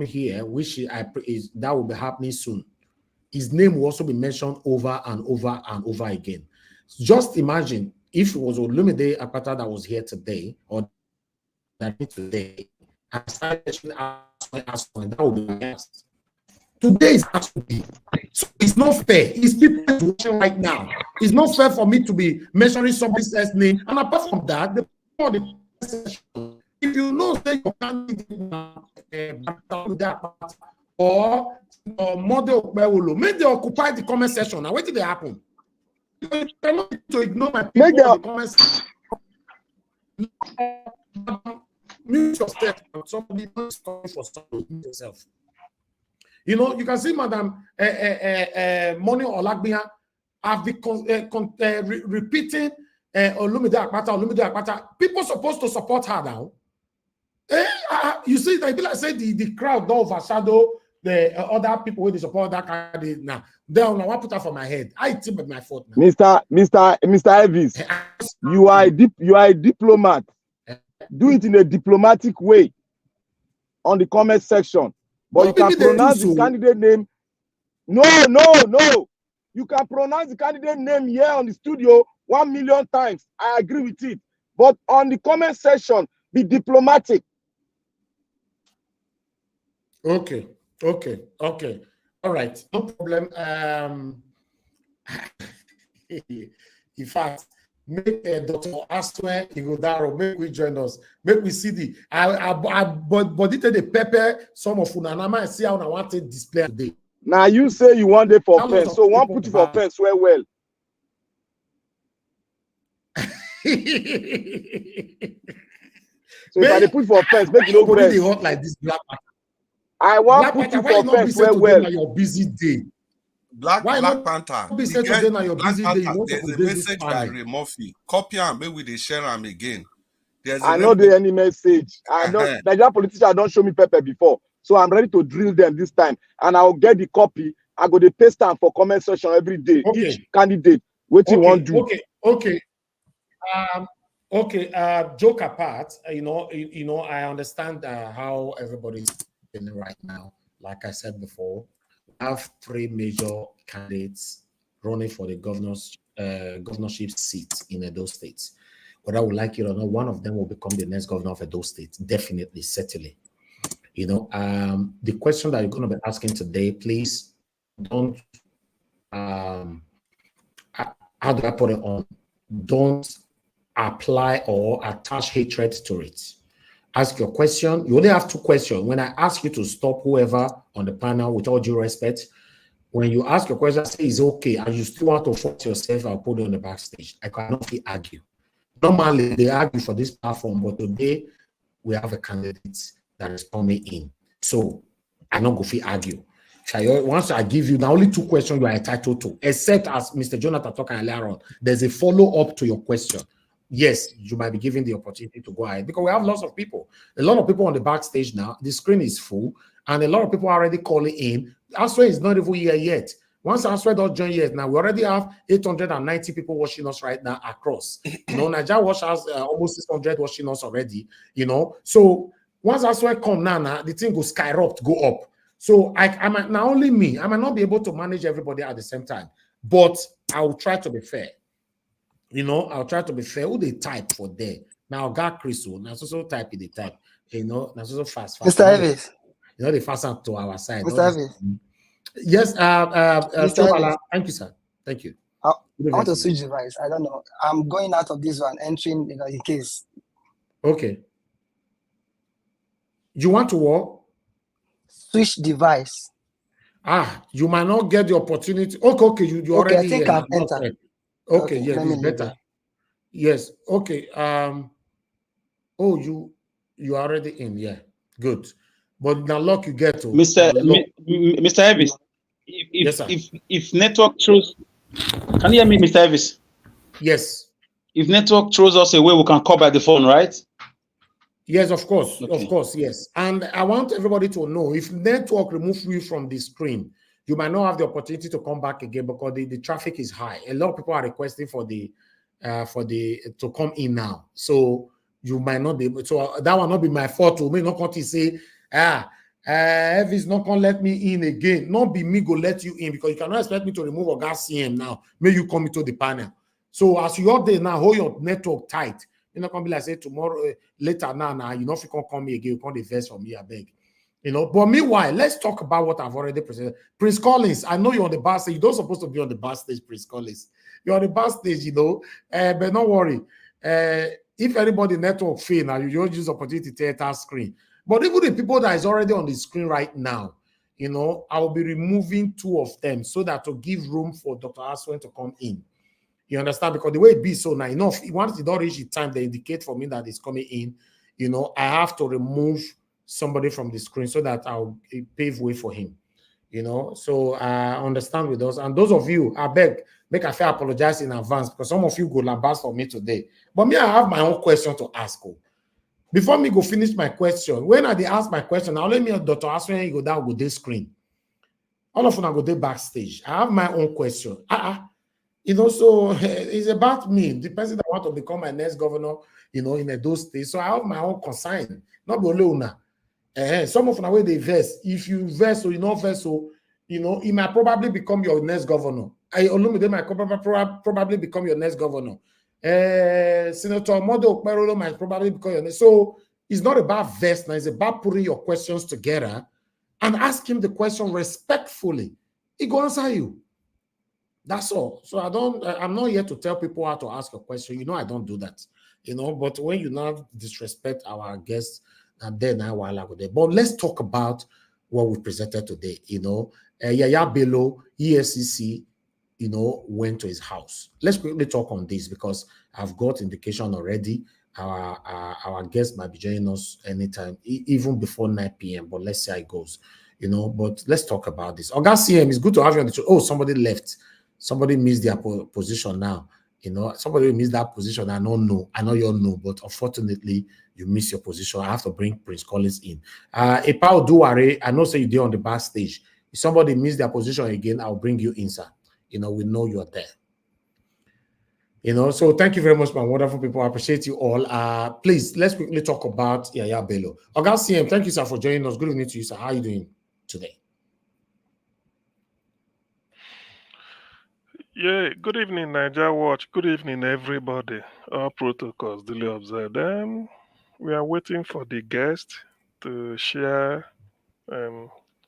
here, which that will be happening soon. His name will also be mentioned over and over and over again. Just imagine if it was Olumide Akpata that was here today, or that today, and started Asue, that would be next. Today is Asue. So it's not fair. It's people watching right now. It's not fair for me to be mentioning somebody's name. And apart from that, if you know that you can't or model may they occupy the comment section. Now, what did they happen? You cannot to ignore my people in the comments. Mute yourself. Somebody is coming for something. Mute yourself. You know, you can see Madam Moni Olagbiha have been repeating Olumide Akpata. People supposed to support her now. You see, like say the crowd don't overshadow the other people who they support that candidate now. Then I want to put that for my head. I tip at my foot now. Mr. Elvis, you are a diplomat. Do it in a diplomatic way on the comment section. But you can pronounce the candidate name. No. You can pronounce the candidate name here on the studio 1 million times. I agree with it. But on the comment section, be diplomatic. Okay. All right. No problem. In fact, make Dr. Asue Ighodalo, make we join us. Make we see the but the pepper some of Unanama and see how I want to display today. Now you say you want it for offense, so one put it for offense well. So if I put for offense, make it no really hot like this Black Panther. I want put it for offense well. Your busy day. Black Panther. There's a message by Ray Murphy. Copy and maybe they share them again. I know there any message. I know Nigerian politicians don't show me pepper before, so I'm ready to drill them this time, and I'll get the copy. I go to paste them for comment section every day. Okay. Each candidate, what you want to do. Joke apart, I understand how everybody's feeling right now. Like I said before, we have 3 major candidates running for the governorship seat in Edo State. Whether I would like it or not, one of them will become the next governor of Edo State. Definitely, certainly. The question that you're going to be asking today, please don't. How do I put it on? Don't apply or attach hatred to it. Ask your question. You only have 2 questions. When I ask you to stop whoever on the panel, with all due respect, When you ask your question, say it's okay, and you still want to force yourself and put it on the backstage, I cannot argue. Normally, they argue for this platform, but today we have a candidate that is coming in. So I not go to argue. Once I give you now only 2 questions you are entitled to, except as Mr. Jonathan talking earlier on, there's a follow-up to your question. Yes, you might be given the opportunity to go ahead because we have lots of people. A lot of people on the backstage now. The screen is full, and a lot of people are already calling in. Asue is not even here yet. Once Asue does join yet, now we already have 890 people watching us right now across. You know, Nigeria watch has almost 600 watching us already. You know, so once Asue come now, the thing will skyrocket, go up. So I might not only me, I might not be able to manage everybody at the same time, but I will try to be fair. You know, I'll try to be fair. Who they type for there? Now got Crystal. Now so type in the type. You know, now so fast. Mr. Elvis. You know, they fast up to our side. Mr. Elvis. Yes, Mr. Elvis. Thank you, sir. Thank you. I want to switch device. I don't know. I'm going out of this one, entering in case. Okay. You want to what? Switch device. You might not get the opportunity. Okay, you already. I think I've entered. Okay, yes, it's better. Yes. Okay. Oh, you already in? Yeah. Good. But now luck you get to Mr. Elvis. If network throws, can you hear me, Mr. Elvis? Yes. If network throws us away, we can call by the phone, right? Yes, of course. Okay. Of course, yes. And I want everybody to know if network removes you from the screen, you might not have the opportunity to come back again because the traffic is high. A lot of people are requesting for the to come in now. So you might not be able. So that will not be my fault. To me, not going to say, Elvis not going to let me in again. Not be me go let you in because you cannot expect me to remove a gas CM now. May you come into the panel. So as you're there now, hold your network tight. You're not going to be like say tomorrow later now. You know if you can't come here again, you can't invest from me. I beg. You know, but meanwhile, let's talk about what I've already presented. Prince Collins, I know you're on the bar stage. You don't supposed to be on the bar stage, Prince Collins. You're on the bar stage, you know. But don't worry. If anybody network fail now, you just use opportunity to enter screen. But even the people that is already on the screen right now, you know, I will be removing 2 of them so that to give room for Dr. Asue to come in. You understand? Because the way it be so now enough, once it don't reach the time they indicate for me that it's coming in, you know, I have to remove somebody from the screen so that I'll pave way for him. You know, so I understand with us. And those of you, I beg, make I apologize in advance because some of you go lambast for me today. But me, I have my own question to ask. Before me go finish my question, when I ask my question, now let me Dr. Asue Ighodalo go this screen. All of them go there backstage. I have my own question. You know, so it's about me, the person that want to become my next governor, you know, in those states. So I have my own concern, not Bolona. Some of the way they vest. If you vest or you not vest, so you know, he might probably become your next governor. Olumide might probably become your next governor. Senator Modo Okpero might probably become your next. So it's not about vest now, it's about putting your questions together and ask him the question respectfully. He go answer you. That's all. So I'm not here to tell people how to ask a question. You know, I don't do that. You know, but when you now disrespect our guests, and then I will go there. But let's talk about what we presented today. You know, Yaya Bello, EFCC, you know, went to his house. Let's quickly talk on this because I've got indication already. Our guests might be joining us anytime, even before 9 p.m. But let's see how it goes. You know, but let's talk about this. Oga CM, it's good to have you on the show. Oh, somebody left. Somebody missed their position now. You know, somebody missed that position. I don't know. I know you all know, but unfortunately, you miss your position. I have to bring Prince Collins in. Epao Duware, I know say you did on the backstage. If somebody missed their position again, I'll bring you in, sir. You know, we know you're there. You know, so thank you very much, my wonderful people. I appreciate you all. Please, let's quickly talk about Yaya Bello. Oga CM, thank you, sir, for joining us. Good evening to you, sir. How are you doing today? Yeah, good evening, Niger Watch. Good evening, everybody. All protocols duly observed. We are waiting for the guest to share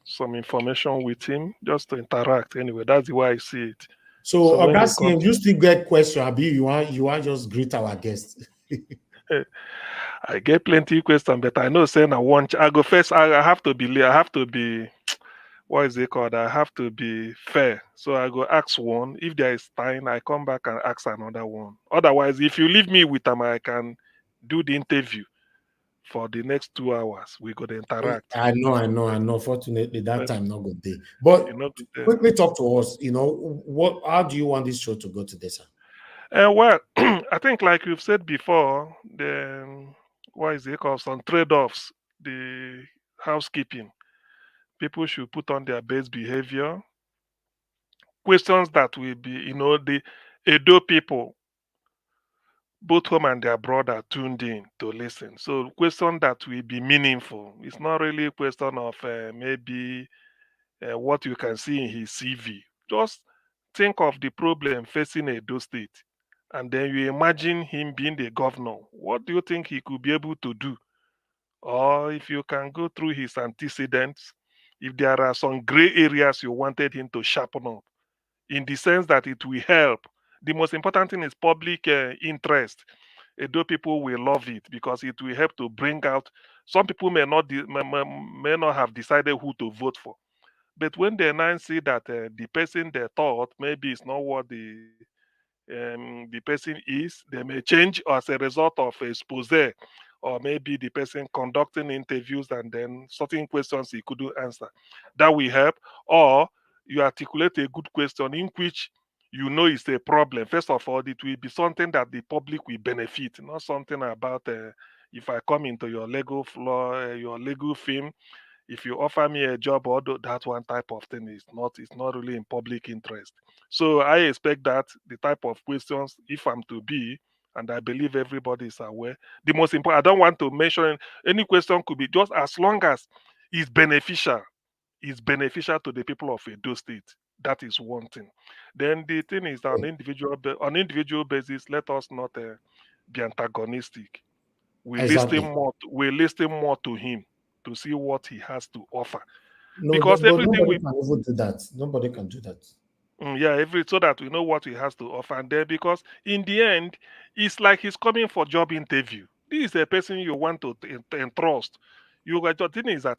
some information with him, just to interact. Anyway, that's the way I see it. So Oga CM, you still get question, Abi? You want just greet our guests. I get plenty of questions, but I know saying I go first. I have to be what is it called? I have to be fair. So I go ask one. If there is time, I come back and ask another one. Otherwise, if you leave me with them, I can do the interview for the next 2 hours. We could interact. I know. Fortunately, that But time not good day. But you know, quickly talk to us. How do you want this show to go today, sir? well, I think like you've said before, the what is it called? Some trade-offs. The housekeeping. People should put on their best behavior. Questions that will be, the Edo people, both home and their brother, tuned in to listen. So question that will be meaningful. It's not really a question of maybe what you can see in his CV. Just think of the problem facing Edo State, and then you imagine him being the governor. What do you think he could be able to do? Or if you can go through his antecedents, if there are some gray areas you wanted him to sharpen up, in the sense that it will help. The most important thing is public interest. Edo people will love it because it will help to bring out. Some people may not have decided who to vote for, but when they now see that the person they thought maybe is not what the person is, they may change as a result of expose, or maybe the person conducting interviews and then certain questions he couldn't answer. That will help. Or you articulate a good question in which you know it's a problem. First of all, it will be something that the public will benefit, not something about if I come into your Lego floor, your Lego film, if you offer me a job, or that one type of thing is not, it's not really in public interest. So I expect that the type of questions, if I'm to be, and I believe everybody is aware, the most important, I don't want to mention any question, could be just as long as it's beneficial to the people of Edo State. That is one thing. Then the thing is on individual basis, let us not be antagonistic. Exactly. We listen more to him to see what he has to offer. No, Because but everything nobody we can even do that. Nobody can do that. so that we know what he has to offer. And then because in the end, it's like he's coming for job interview. This is a person you want to entrust. You got the thing is that,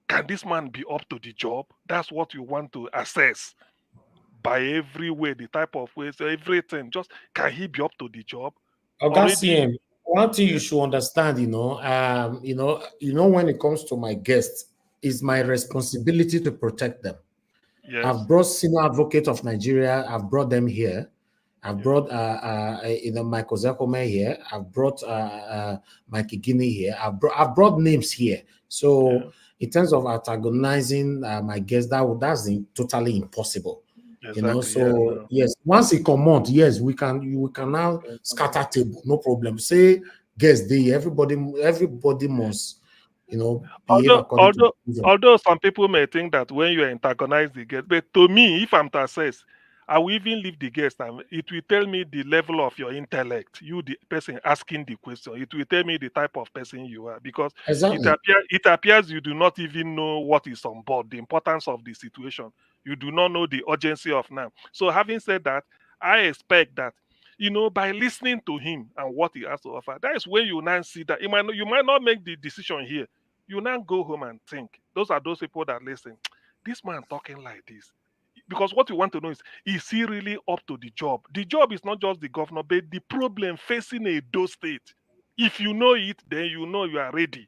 can this man be up to the job? That's what you want to assess by every way, the type of ways, everything. Just, can he be up to the job? Already, One thing you should understand, when it comes to my guests, it's my responsibility to protect them. yes. I've brought senior advocate of Nigeria. I've brought them here. I've brought Michael Zakome here. I've brought Mike Igini here. I've brought names here. So in terms of antagonizing my guests, that's totally impossible. Exactly, Yes, once it come out, yes, we can now scatter table, no problem. Say guest day, everybody must behave according to although some people may think that when you antagonize the guest, but to me, if I'm to assess, I will even leave the guest and it will tell me the level of your intellect, you the person asking the question. It will tell me the type of person you are, because exactly. it appears you do not even know what is on board, the importance of the situation. You do not know the urgency of now. So having said that, I expect that, by listening to him and what he has to offer, that is when you now see that you might not make the decision here. You now go home and think. Those are those people that listen. This man talking like this. Because what you want to know is he really up to the job? The job is not just the governor, but the problem facing Edo State. If you know it, then you know you are ready.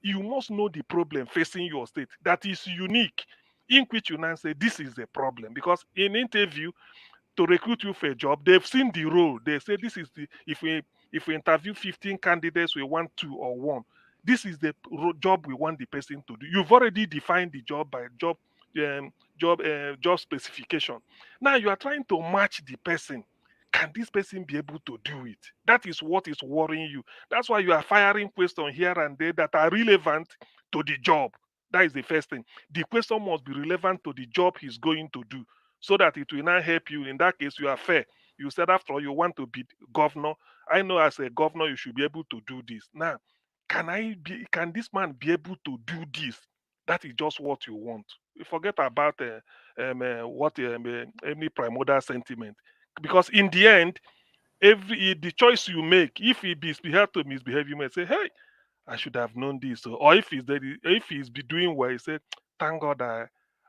You must know the problem facing your state that is unique, in which you now say this is the problem. Because in interview, to recruit you for a job, they've seen the role. They say this is the, if we interview 15 candidates, we want 2 or 1. This is the job we want the person to do. You've already defined the job by job specification. Now you are trying to match the person. Can this person be able to do it? That is what is worrying you. That's why you are firing questions here and there that are relevant to the job. That is the first thing. The question must be relevant to the job he's going to do, so that it will not help you. In that case, you are fair. You said, after all, you want to be governor. I know as a governor, you should be able to do this. Now, can this man be able to do this? That is just what you want. You forget about any primordial sentiment. Because in the end, the choice you make, if he misbehave to misbehave, you may say, hey, I should have known this. Or if he's be doing well, he say, thank God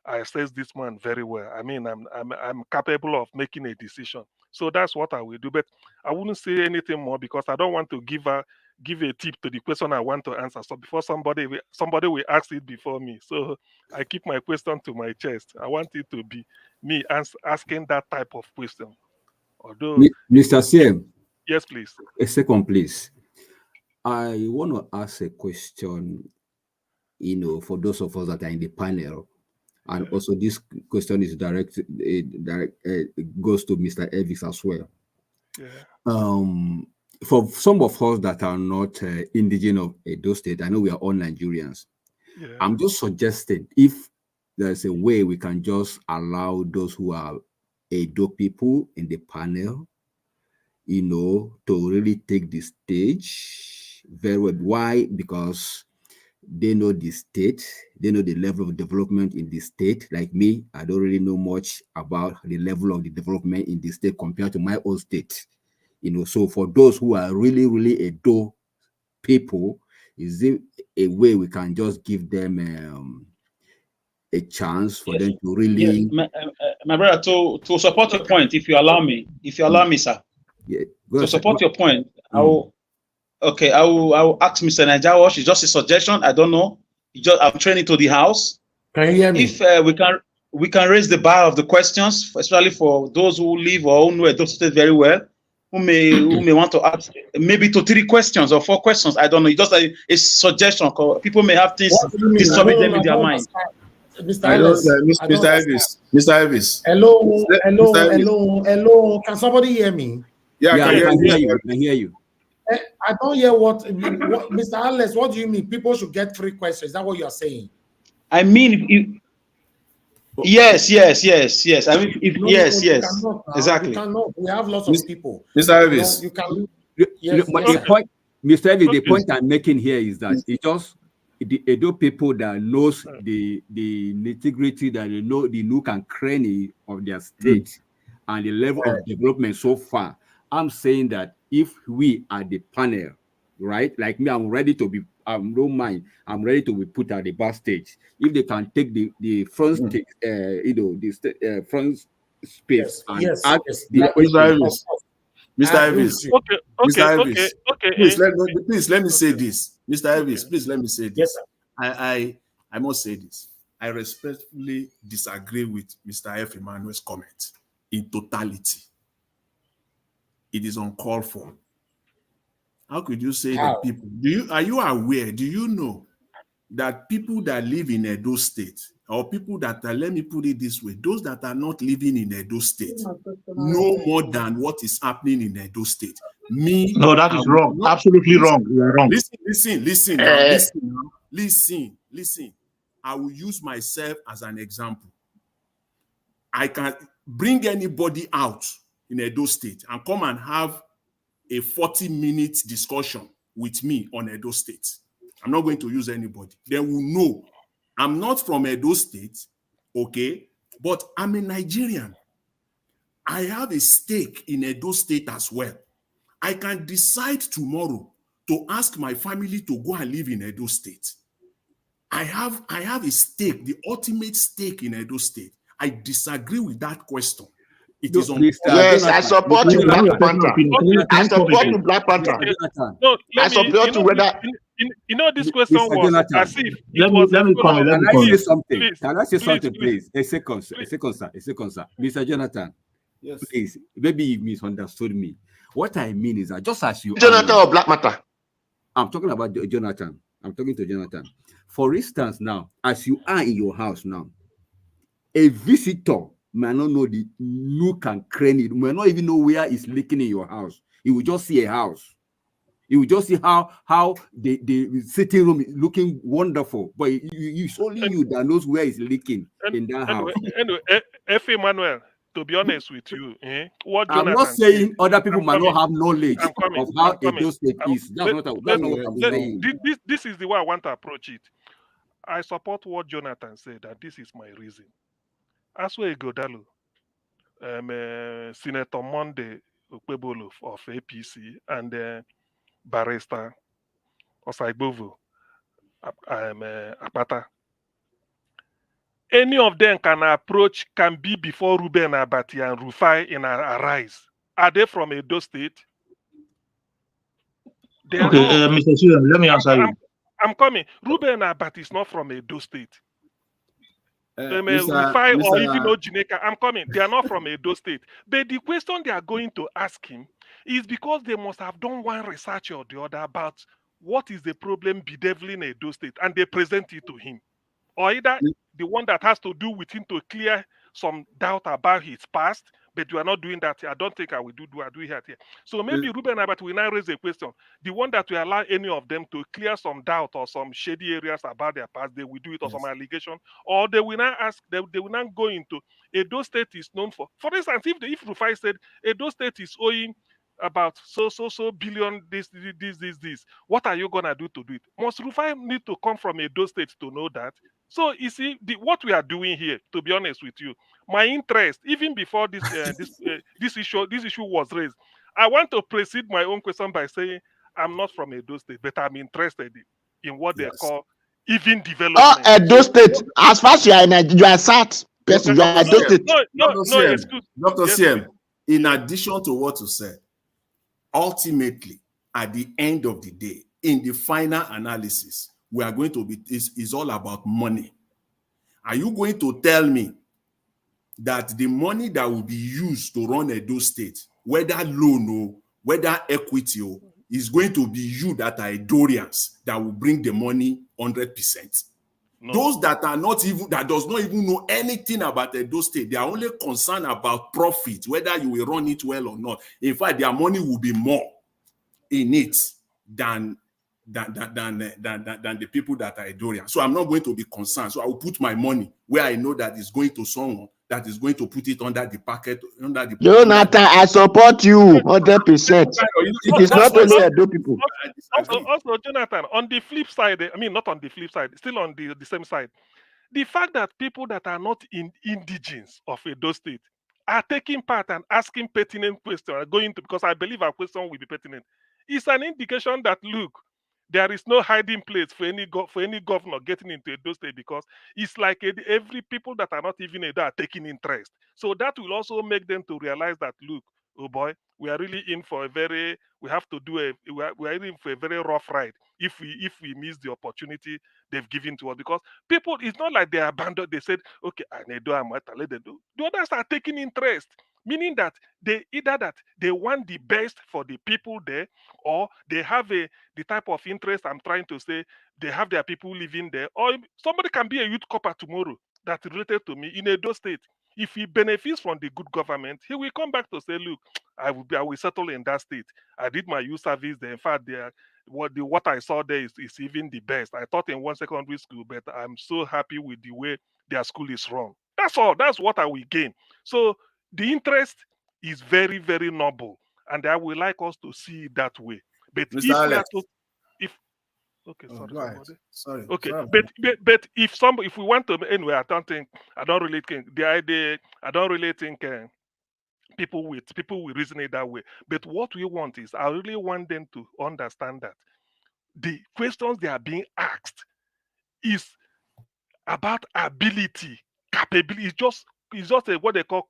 I assess this man very well. I mean, I'm capable of making a decision. So that's what I will do. But I wouldn't say anything more because I don't want to give a tip to the question I want to answer. So before somebody will ask it before me. So I keep my question to my chest. I want it to be me asking that type of question. Although, Mr. CM. Yes, please. A second, please. I want to ask a question, for those of us that are in the panel. And also this question is goes to Mr. Elvis as well. Yeah. For some of us that are not indigenous of Edo State, I know we are all Nigerians. Yeah. I'm just suggesting if there's a way we can just allow those who are Edo people in the panel, to really take the stage very well. Why? Because they know the state, they know the level of development in the state. Like me, I don't really know much about the level of the development in the state compared to my own state. So for those who are really, really Edo people, is it a way we can just give them a chance for them to really... My brother, to support your point, if you allow me, sir. Yeah. To support your point, I will ask Mr. Najawash. It's just a suggestion. I don't know. I'm training to the house. Can you hear me? If we can raise the bar of the questions, especially for those who live or who know Edo State very well, who may want to ask maybe 2 3 questions or 4 questions. I don't know. It's just a suggestion. People may have things disturbing them in their mind. Mr. Elvis. Mr. Elvis. Hello. Can somebody hear me? Yeah, I can hear you. I don't hear what Mr. Ellis, what do you mean? People should get 3 questions. Is that what you are saying? I mean, yes. I mean, yes. Exactly. You cannot. We have lots of people. Mr. Elvis. You can. The point, Mr. Elvis, the point I'm making here is that it's just the Edo people that knows the nitty-gritty, that they know the nook and cranny of their state and the level of development so far. I'm saying that if we are the panel, right? Like me, I'm ready to be. I don't mind. I'm ready to be put at the bar stage. If they can take the front stage, the front space and ask the question. Mr. Elvis. Okay. Please let me say this. Mr. Elvis, please let me say this. Yes, sir. I must say this. I respectfully disagree with Mr. F. Emmanuel's comment in totality. It is uncalled for. How could you say that people? Are you aware? Do you know that people that live in Edo State, or people that are, let me put it this way, those that are not living in Edo State know more than what is happening in Edo State? No, that is wrong. Absolutely wrong. You are wrong. Listen. I will use myself as an example. I can bring anybody out in Edo State and come and have a 40-minute discussion with me on Edo State. I'm not going to use anybody. They will know I'm not from Edo State, okay, but I'm a Nigerian. I have a stake in Edo State as well. I can decide tomorrow to ask my family to go and live in Edo State. I have a stake, the ultimate stake in Edo State. I disagree with that question. It is on. Yes, I support you, Black Panther. I support you, Black Panther. No, I support you whether. This question was as if let me comment. Can I say something? Please, Can I say something, please? A second, sir. Mr. Jonathan, yes. Please, maybe you misunderstood me. What I mean is that just as you Jonathan or Black Matter? I'm talking about Jonathan. I'm talking to Jonathan. For instance, now, as you are in your house now, a visitor may not know the nook and cranny, may not even know where it's leaking in your house. You will just see a house. You will just see how the sitting room is looking wonderful, but it's only you that knows where it's leaking in that house. Anyway, F. Emmanuel, to be honest with you, what I'm Jonathan not saying said, other people might not have knowledge of how Edo State is. That's not what I'm saying. This is the way I want to approach it. I support what Jonathan said, and this is my reason. Asue Ighodalo, Senator Monday Okpebolo of APC, and Barrister Osaigbovo Apata. any of them can be before Ruben Abati and Rufai in Arise. Are they from Edo State? They are Okay, not. Mr. Susan, let me answer you. I'm coming. Ruben Abati is not from Edo State. Rufai or even Ojineka, I'm coming. They are not from Edo State. But the question they are going to ask him is because they must have done one research or the other about what is the problem bedeviling Edo State, and they present it to him. Or either the one that has to do with him to clear some doubt about his past, but you are not doing that here. I don't think I will do it here. So maybe Ruben Abat will now raise a question. The one that will allow any of them to clear some doubt or some shady areas about their past, they will do it, or some allegation, or they will now ask, they will now go into Edo State is known for instance, if Rufai said Edo State is owing about so billion this, what are you gonna do to do it? Must Rufai need to come from Edo State to know that? So you see, what we are doing here, to be honest with you, my interest, even before this this issue was raised, I want to precede my own question by saying I'm not from Edo State, but I'm interested in what they call even development. Oh, Edo State. As far as you are in Nigeria, you are SAT person. You are Edo State. No, excuse. Dr. CM, in addition to what you said, ultimately, at the end of the day, in the final analysis, we are going to be, is all about money. Are you going to tell me that the money that will be used to run Edo State, whether loan or whether equity, is going to be you that are Edorians that will bring the money 100%? No. Those that are not even, that does not even know anything about Edo State, they are only concerned about profit, whether you will run it well or not. In fact, their money will be more in it than the people that are Edorian. So I'm not going to be concerned. So I will put my money where I know that is going to someone that is going to put it under the packet, under the. Jonathan, I support you 100%. It is not only Edo people. Also, Jonathan, on the flip side, I mean, not on the flip side, still on the same side, the fact that people that are not indigens of Edo State are taking part and asking pertinent questions, because I believe our question will be pertinent, is an indication that, look, there is no hiding place for any governor getting into Edo State, because it's like every people that are not even Edo are taking interest. So that will also make them to realize that, look, oh boy, we are really in for we are in for a very rough ride if we miss the opportunity they've given to us. Because people, it's not like they abandoned, they said, okay, I need to let them do. The others are taking interest, meaning that they want the best for the people there, or they have the type of interest I'm trying to say, they have their people living there, or somebody can be a youth copper tomorrow that's related to me in Edo State. If he benefits from the good government, he will come back to say, look, I will settle in that state. I did my youth service there. In fact, what I saw there is even the best. I taught in one secondary school, but I'm so happy with the way their school is run. That's all. That's what I will gain. So the interest is very, very noble, and I would like us to see it that way. But Mr. Alex. Okay, sorry. Okay, but if we want to, anyway, I don't really think people will reason it that way. But what we want is, I really want them to understand that the questions they are being asked is about ability, capability. It's just what they call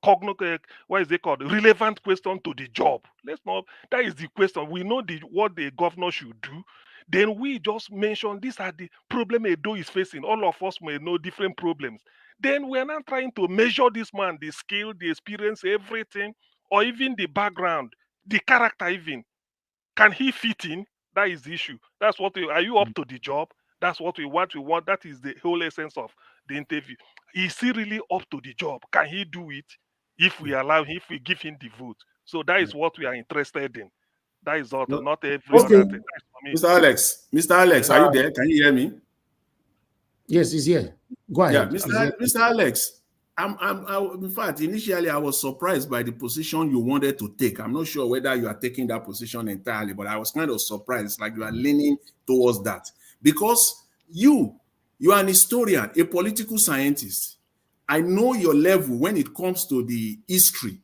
relevant question to the job. That is the question. We know what the governor should do. Then we just mention these are the problem Edo is facing. All of us may know different problems. Then we're not trying to measure this man, the skill, the experience, everything, or even the background, the character even. Can he fit in? That is the issue. That's what are you up to the job? That's what we want. That is the whole essence of the interview. Is he really up to the job? Can he do it? If we allow him, if we give him the vote. So that is what we are interested in. That is all, not every other thing. Mr. Alex, are you there? Can you hear me? Yes, he's here. Go ahead. Yeah, Mr. Alex, in fact, initially I was surprised by the position you wanted to take. I'm not sure whether you are taking that position entirely, but I was kind of surprised, like you are leaning towards that. Because you are an historian, a political scientist. I know your level when it comes to the history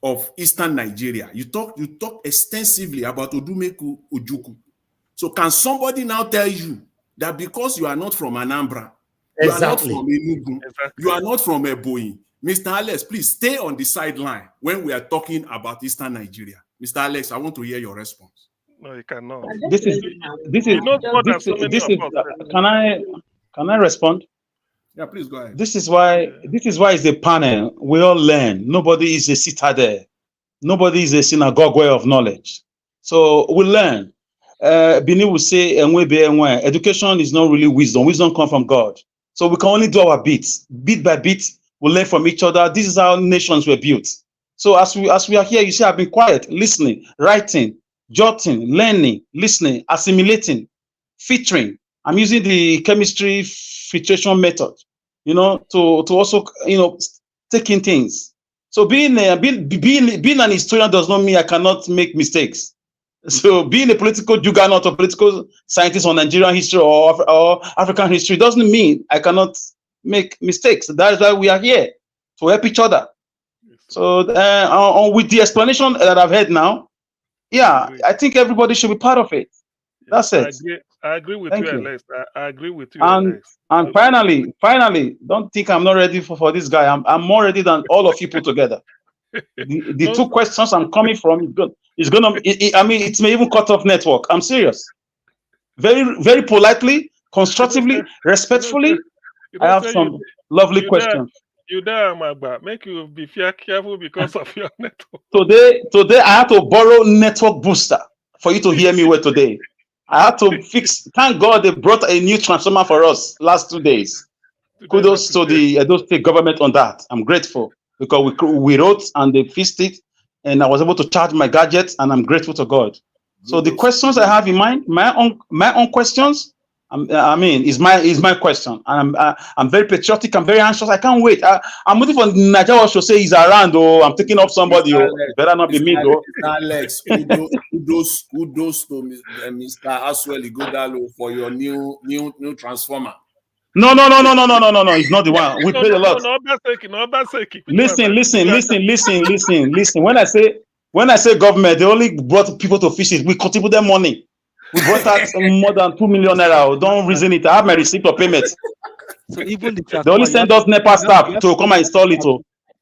of Eastern Nigeria. You talk extensively about Odumeku Ojukwu. So can somebody now tell you that because you are not from Anambra, You are not from Enugu. You are not from Ebonyi. Mr. Alex, please stay on the sideline when we are talking about Eastern Nigeria. Mr. Alex, I want to hear your response. No, you cannot. Can I respond? Yeah, please go ahead. This is why it's a panel. We all learn. Nobody is a citadel. Nobody is a synagogue of knowledge. So we learn. Bini will say, education is not really wisdom. Wisdom comes from God. So we can only do our bits. Bit by bit, we learn from each other. This is how nations were built. So as we are here, you see, I've been quiet, listening, writing, jotting, learning, listening, assimilating, filtering. I'm using the chemistry filtration method, to also, take in things. So being an historian does not mean I cannot make mistakes. So being a political juggernaut or political scientist on Nigerian history or African history doesn't mean I cannot make mistakes. That is why we are here, to help each other. So with the explanation that I've heard now, I think everybody should be part of it. That's it. I agree with you, Alex. I agree with you, Alex. And finally, don't think I'm not ready for this guy. I'm more ready than all of you put together. The two questions I'm coming from it may even cut off network. I'm serious. Very, very politely, constructively, respectfully. I have some lovely questions. You there, Magba. Make you be careful because of your network. Today I had to borrow network booster for you to hear me well today. I had to fix. Thank God they brought a new transformer for us last 2 days. Kudos to the Edo State government on that. I'm grateful because we wrote and they fixed it, and I was able to charge my gadgets, and I'm grateful to God. So the questions I have in mind, my own questions, is my question, and I'm very patriotic. I'm very anxious. I can't wait. I'm waiting for Nigeria to say he's around. Oh, I'm taking up somebody. Oh, it better not be me, though. Alex, kudos to Mr. Asue Ighodalo for your new transformer. No. It's not the one. We paid a lot. Listen. When I say government, they only brought people to fish it. We contribute their money. We brought out more than 2 million naira. Don't reason it. I have my receipt of payment. So even they only send us NEPA staff to come and install it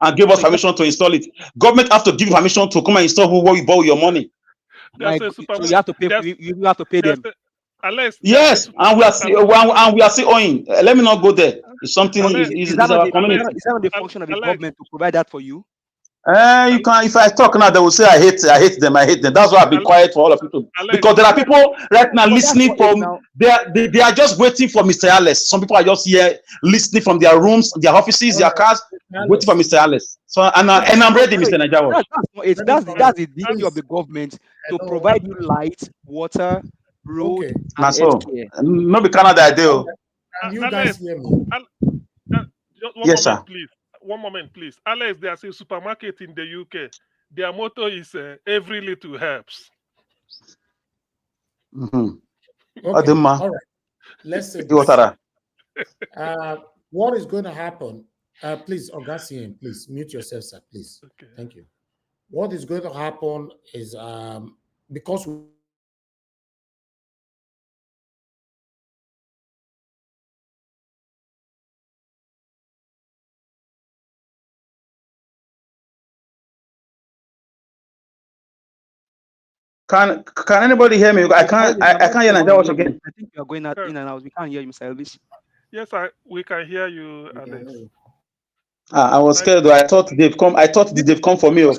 and give us permission to install it. Government have to give permission to come and install what you bought with your money. So you have to pay. You have to pay them. Yes, and we are still owing. Let me not go there. It's something. Is our community. Is that not the function of the government to provide that for you? You can. If I talk now, they will say I hate them. That's why I've been quiet for all of you because there are people right now listening from. They are just waiting for Mr. Alex. Some people are just here listening from their rooms, their offices, their cars, waiting for Mr. Alex. So and I'm ready, Mr. Najawa. That's the duty of the government to provide you light, water, road, and healthcare. No, be Canada idea. Can you guys hear me? Yes, sir. Please. 1 moment, please. Alex, there's a supermarket in the UK. Their motto is every little helps. Mm-hmm. Okay. All right. Let's say this. What is going to happen? Please, Augustine, please mute yourself, sir. Please. Okay. Thank you. What is going to happen is because Can anybody hear me? I can't hear Najawa again. I think you are going out in and out. We can't hear you, Mr. Elvis. Yes, we can hear you, Alex. I was scared though. I thought they've come for me. You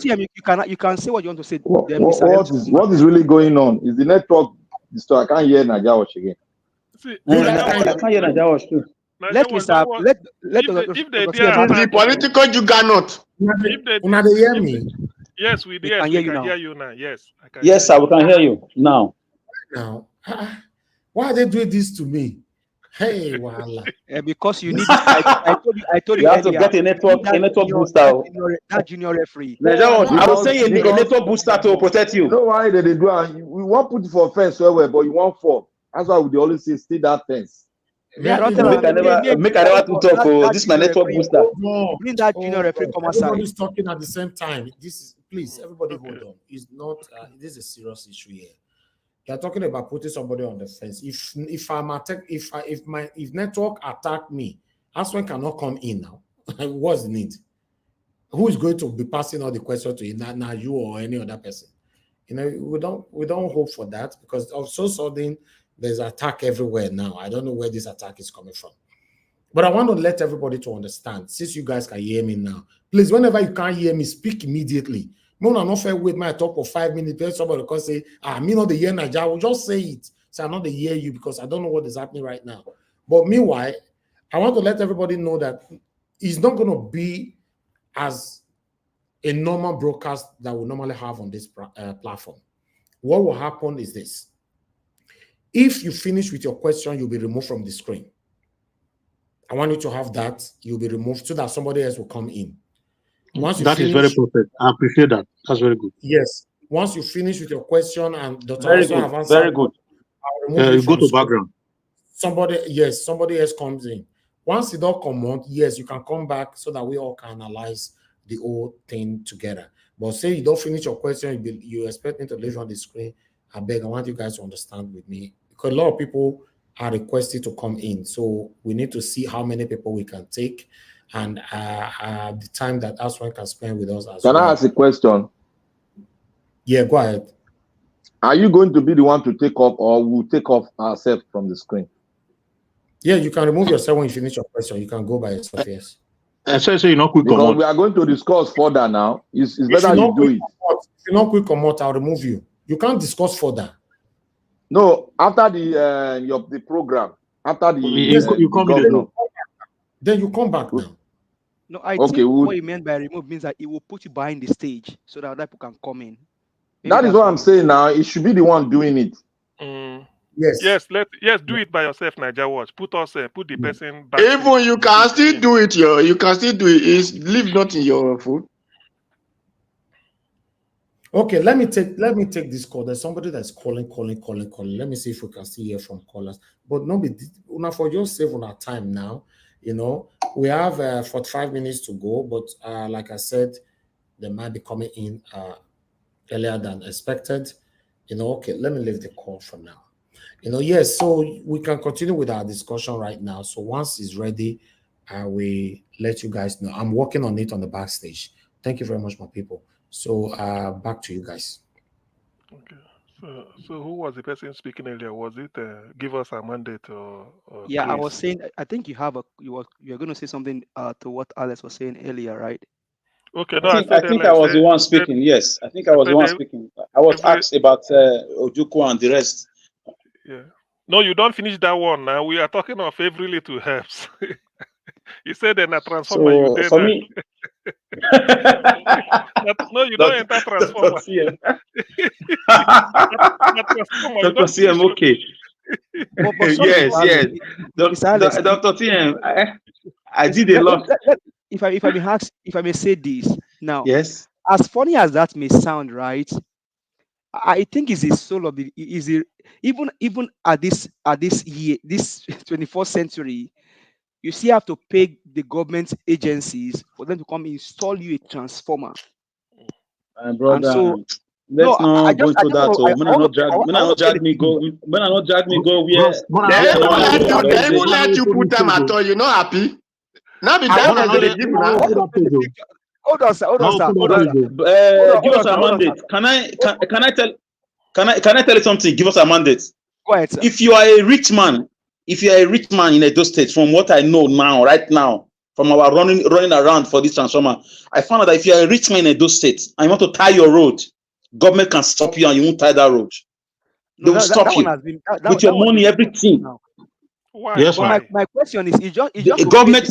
can say what you want to say. What is really going on? Is the network? So I can't hear Najawa again. See, I can't hear Najawa too. Let the political juggernaut. Una dey hear me? Yes, we can hear you now. Yes, I can. Yes, sir, we can hear you now. Now, why are they doing this to me? Hey, voila. Because you need. I told you. You have to get a network booster. That junior referee. I was saying you need a network booster to protect you. You know why they do? We want put it for fence well, but you want fall. That's why we always say stay that fence. Make I never talk. This is my network booster. Bring that junior referee come outside. Everybody's talking at the same time. Please, everybody hold on. It's not. This is a serious issue here. They're talking about putting somebody on the fence. If network attack me Asuen cannot come in now. What's the need? Who is going to be passing all the questions to you? Not you or any other person. You know, we don't hope for that, because of so sudden there's attack everywhere now. I don't know where this attack is coming from. But I want to let everybody to understand, since you guys can hear me now, please, whenever you can't hear me, speak immediately. No, not fair wait my talk for 5 minutes. Then somebody can say, me not the hear Nigeria. I will just say it. So I'm not the hear you, because I don't know what is happening right now. But meanwhile, I want to let everybody know that it's not going to be as a normal broadcast that we normally have on this platform. What will happen is this. If you finish with your question, you'll be removed from the screen. I want you to have that. You'll be removed so that somebody else will come in. Once you that finish, is very perfect. I appreciate that. That's very good. Yes. Once you finish with your question and Dr. Very also good. have answered, Very good. I'll remove you Go from to screen. background. Somebody else comes in. Once it all comes out, yes, you can come back so that we all can analyze the whole thing together. But say you don't finish your question, you expect me to leave on the screen. I beg, I want you guys to understand with me, because a lot of people are requested to come in. So we need to see how many people we can take, and the time that Aswan can spend with us as well. Can I well. ask a question? Yeah, go ahead. Are you going to be the one to take off, or we'll take off ourselves from the screen? Yeah, you can remove yourself when you finish your question. You can go by yourself, yes. So you're not quick. Because we are going to discuss further now. It's better you do it. If you're not quick come out, I'll remove you. You can't discuss further. No, after the program, after the governor. Then you come back now. No, I think what you meant by remove means that it will put you behind the stage so that other people can come in. Maybe that is what I'm saying now. It should be the one doing it. Yes. Yes, do it by yourself, Nigeria Watch. Put the person back. Even you can still do it, you can still do it. Is leave not in your food. Okay, let me take this call. There's somebody that's calling. Let me see if we can still hear from callers. But for just save on our time now, we have 45 minutes to go. But like I said, they might be coming in earlier than expected. Okay, let me leave the call for now. Yes, so we can continue with our discussion right now. So once it's ready, I will let you guys know. I'm working on it on the backstage. Thank you very much, my people. So back to you guys. Okay. So who was the person speaking earlier? Was it give us a mandate or yeah, Chris? I was saying, I think you're going to say something to what Alex was saying earlier, right? Okay, no, I think I was the one speaking. Yes, I think I was the one speaking. I was asked about Ojukwu and the rest. Yeah. No, you don't finish that one now. We are talking of every little helps. You said then a transformer. So You for me, no, you don't enter transformer. Dr. CM, okay. Yes. Dr. CM, I did a lot. If I may say this now, yes. As funny as that may sound, right? I think it's the soul of the even at this year, this 21st century, you still have to pay the government agencies for them to come install you a transformer. Brother, so, let's not go into that. When I not drag me go where they won't let you put them at all. You're not happy. Now the time they give Hold on, sir. Give us a mandate. Can I tell you something? Give us a mandate. Go ahead, sir. If you are a rich man in Edo State, from what I know now, right now, from our running around for this transformer, I found out that if you are a rich man in Edo State and you want to tie your road, government can stop you and you won't tie that road. They will stop you with your money, everything. Why? Yes, why? My question is government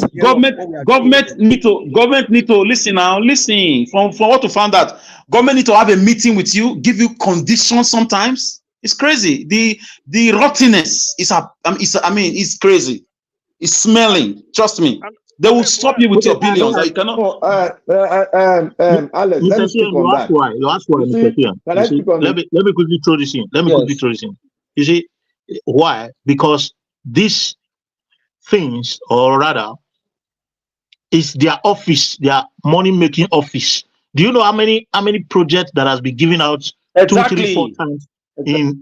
need to listen now. Listen from what to find out. Government need to have a meeting with you, give you conditions. Sometimes it's crazy. The rottenness is it's crazy. It's smelling. Trust me. They will stop you with your billions. You cannot. Alex, let me speak on that. You ask why, Mr. Kian. Let me quickly throw this in. You see why? Because these things, or rather, is their office, their money-making office. Do you know how many projects that has been given out 2, 3, 4 times in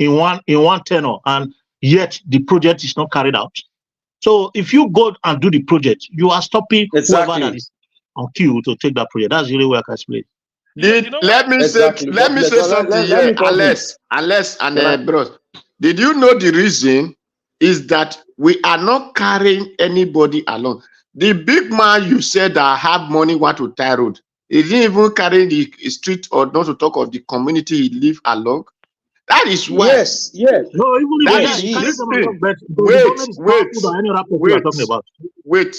one tenor, and yet the project is not carried out? So if you go and do the project, you are stopping Exactly. whoever that is on queue to take that project. That's really where I can explain. Let me say something here, Alex and bros. Did you know the reason is that we are not carrying anybody along? The big man you said that have money want to tie road, he didn't even carry the street, or not to talk of the community he live along. That is why. Yes. No, even that if is wait.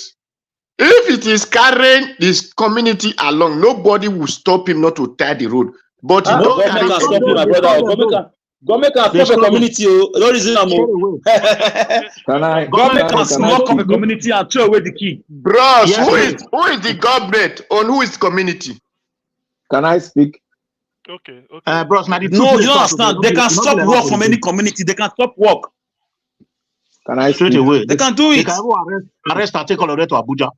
If it is carrying this community along, nobody will stop him not to tie the road. But he don't government can stop you, my brother. Government can stop a community. No reason government can lock up a community and throw away the key. Bros, yes, who is the government and who is the community? Can I speak? Okay. Bros, no, you don't understand. They can stop work from any community. They can stop work. Can I straight speak? away? They can do it. They can arrest and take all of them to Abuja.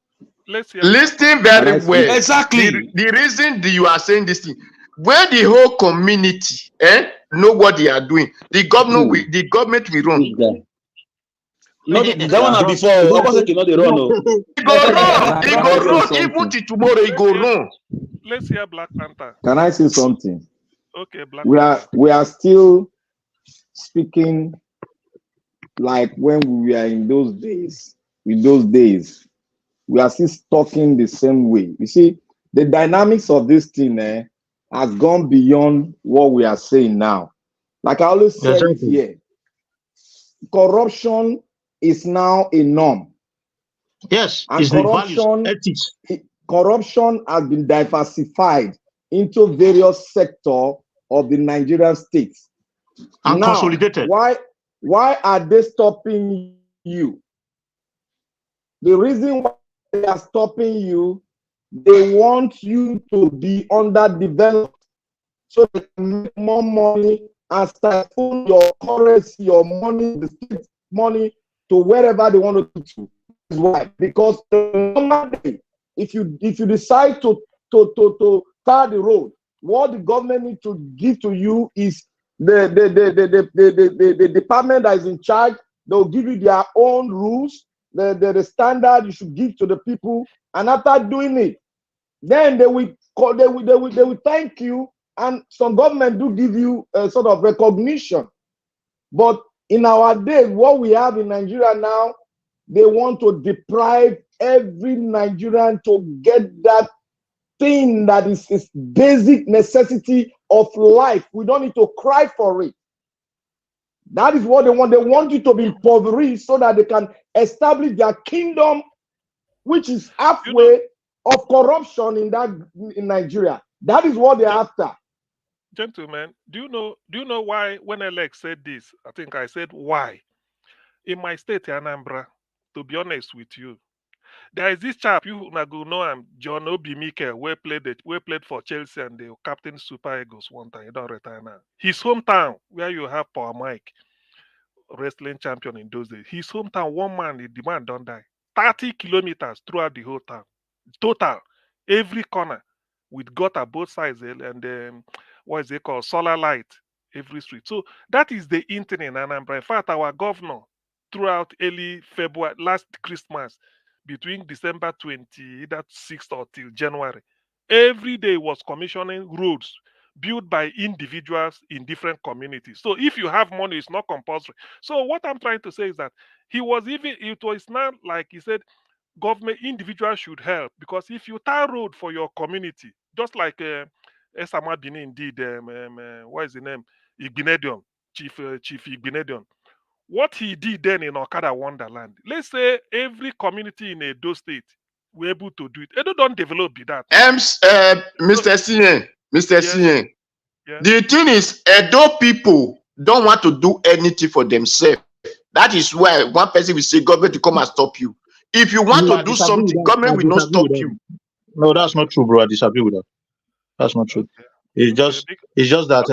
Listen very well. Exactly. The reason you are saying this thing, when the whole community know what they are doing, the government will run. No, that one before. Opposite not the run. He go run. Even till tomorrow, he go run. Let's hear Black Panther. Can I say something? Okay, Black we are still speaking like when we were in those days. We are still talking the same way. You see, the dynamics of this thing has gone beyond what we are saying now. Like I always say here, corruption is now a norm. Yes, and corruption has been diversified into various sectors of the Nigerian states. And now, consolidated. Why are they stopping you? The reason why they are stopping you, they want you to be underdeveloped so they can make more money and siphon your currency, your money, the state money to wherever they want to do. Why? Because normally, if you decide to tar the road, what the government needs to give to you is the department that is in charge. They'll give you their own rules, the standard you should give to the people, and after doing it, then they will thank you, and some government do give you a sort of recognition. But in our days, what we have in Nigeria now, they want to deprive every Nigerian to get that thing that is basic necessity of life. We don't need to cry for it. That is what they want. They want you to be impoverished so that they can establish their kingdom, which is halfway of corruption in Nigeria. That is what they're after. Gentlemen, do you know why when Alex said this? I think I said why. In my state, Anambra, to be honest with you, there is this chap you know him, John Obi Mikel, who played for Chelsea and the captain Super Eagles one time. He don't retire now. His hometown, where you have Power Mike, wrestling champion in those days. His hometown, one man, the man don't die. 30 kilometers throughout the whole town. Total, every corner, with gutter both sides and what is it called? Solar light every street. So that is the internet in Anambra. In fact, our governor, throughout early February, last Christmas, between December 26th or till January, every day was commissioning roads built by individuals in different communities. So if you have money, it's not compulsory. So what I'm trying to say is that it was not like he said, government, individuals should help, because if you tar road for your community, just like Esama Benin did, what is the name? Ighodalo, Chief Ighodalo. What he did then in Okada Wonderland, let's say every community in Edo State were able to do it. Edo don't develop that. Mr. Cien, the thing is, Edo people don't want to do anything for themselves. That is why one person will say government to come and stop you. If you want to do something, government will not stop you. No, that's not true, bro. I disagree with that. That's not true. It's just that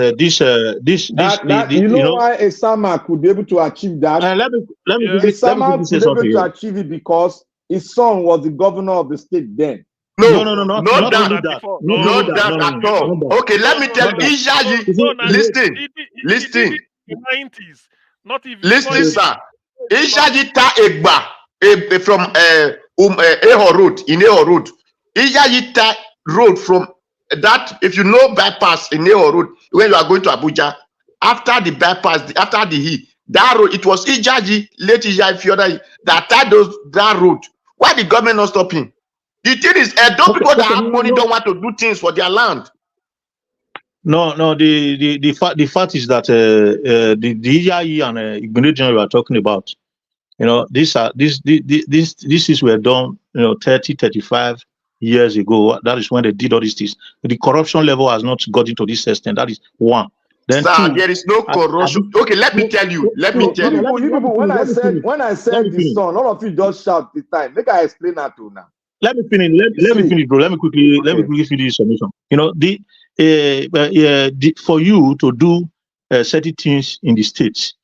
you know why Esama could be able to achieve that? Let me Esama could be able to achieve it because his son was the governor of the state then. No, not that at all. Okay, let me tell you, listen. In the 90s, not even. Listen, sir. Ishaji ta egba. from Eho Road, in Eho Road. Ijayita Road from that, if you know bypass in Eho Road, when you are going to Abuja, after the bypass, after the hill, that road, it was Ijaji, late Ijaji Fiona that tied that road. Why the government not stopping? The thing is, those people that have money don't want to do things for their land. No. The fact is that the EIE and Ighodalo we are talking about, these things were done, 30, 35 years ago. That is when they did all these things. The corruption level has not got into this extent. That is one. Then sir, two, there is no corruption. Okay, let me tell you. Let me tell you. You people, when I said the sun, all of you just shout this time. Make I explain that to now. Let me finish. Let me finish, bro. Let me quickly finish this submission. For you to do certain things in the states,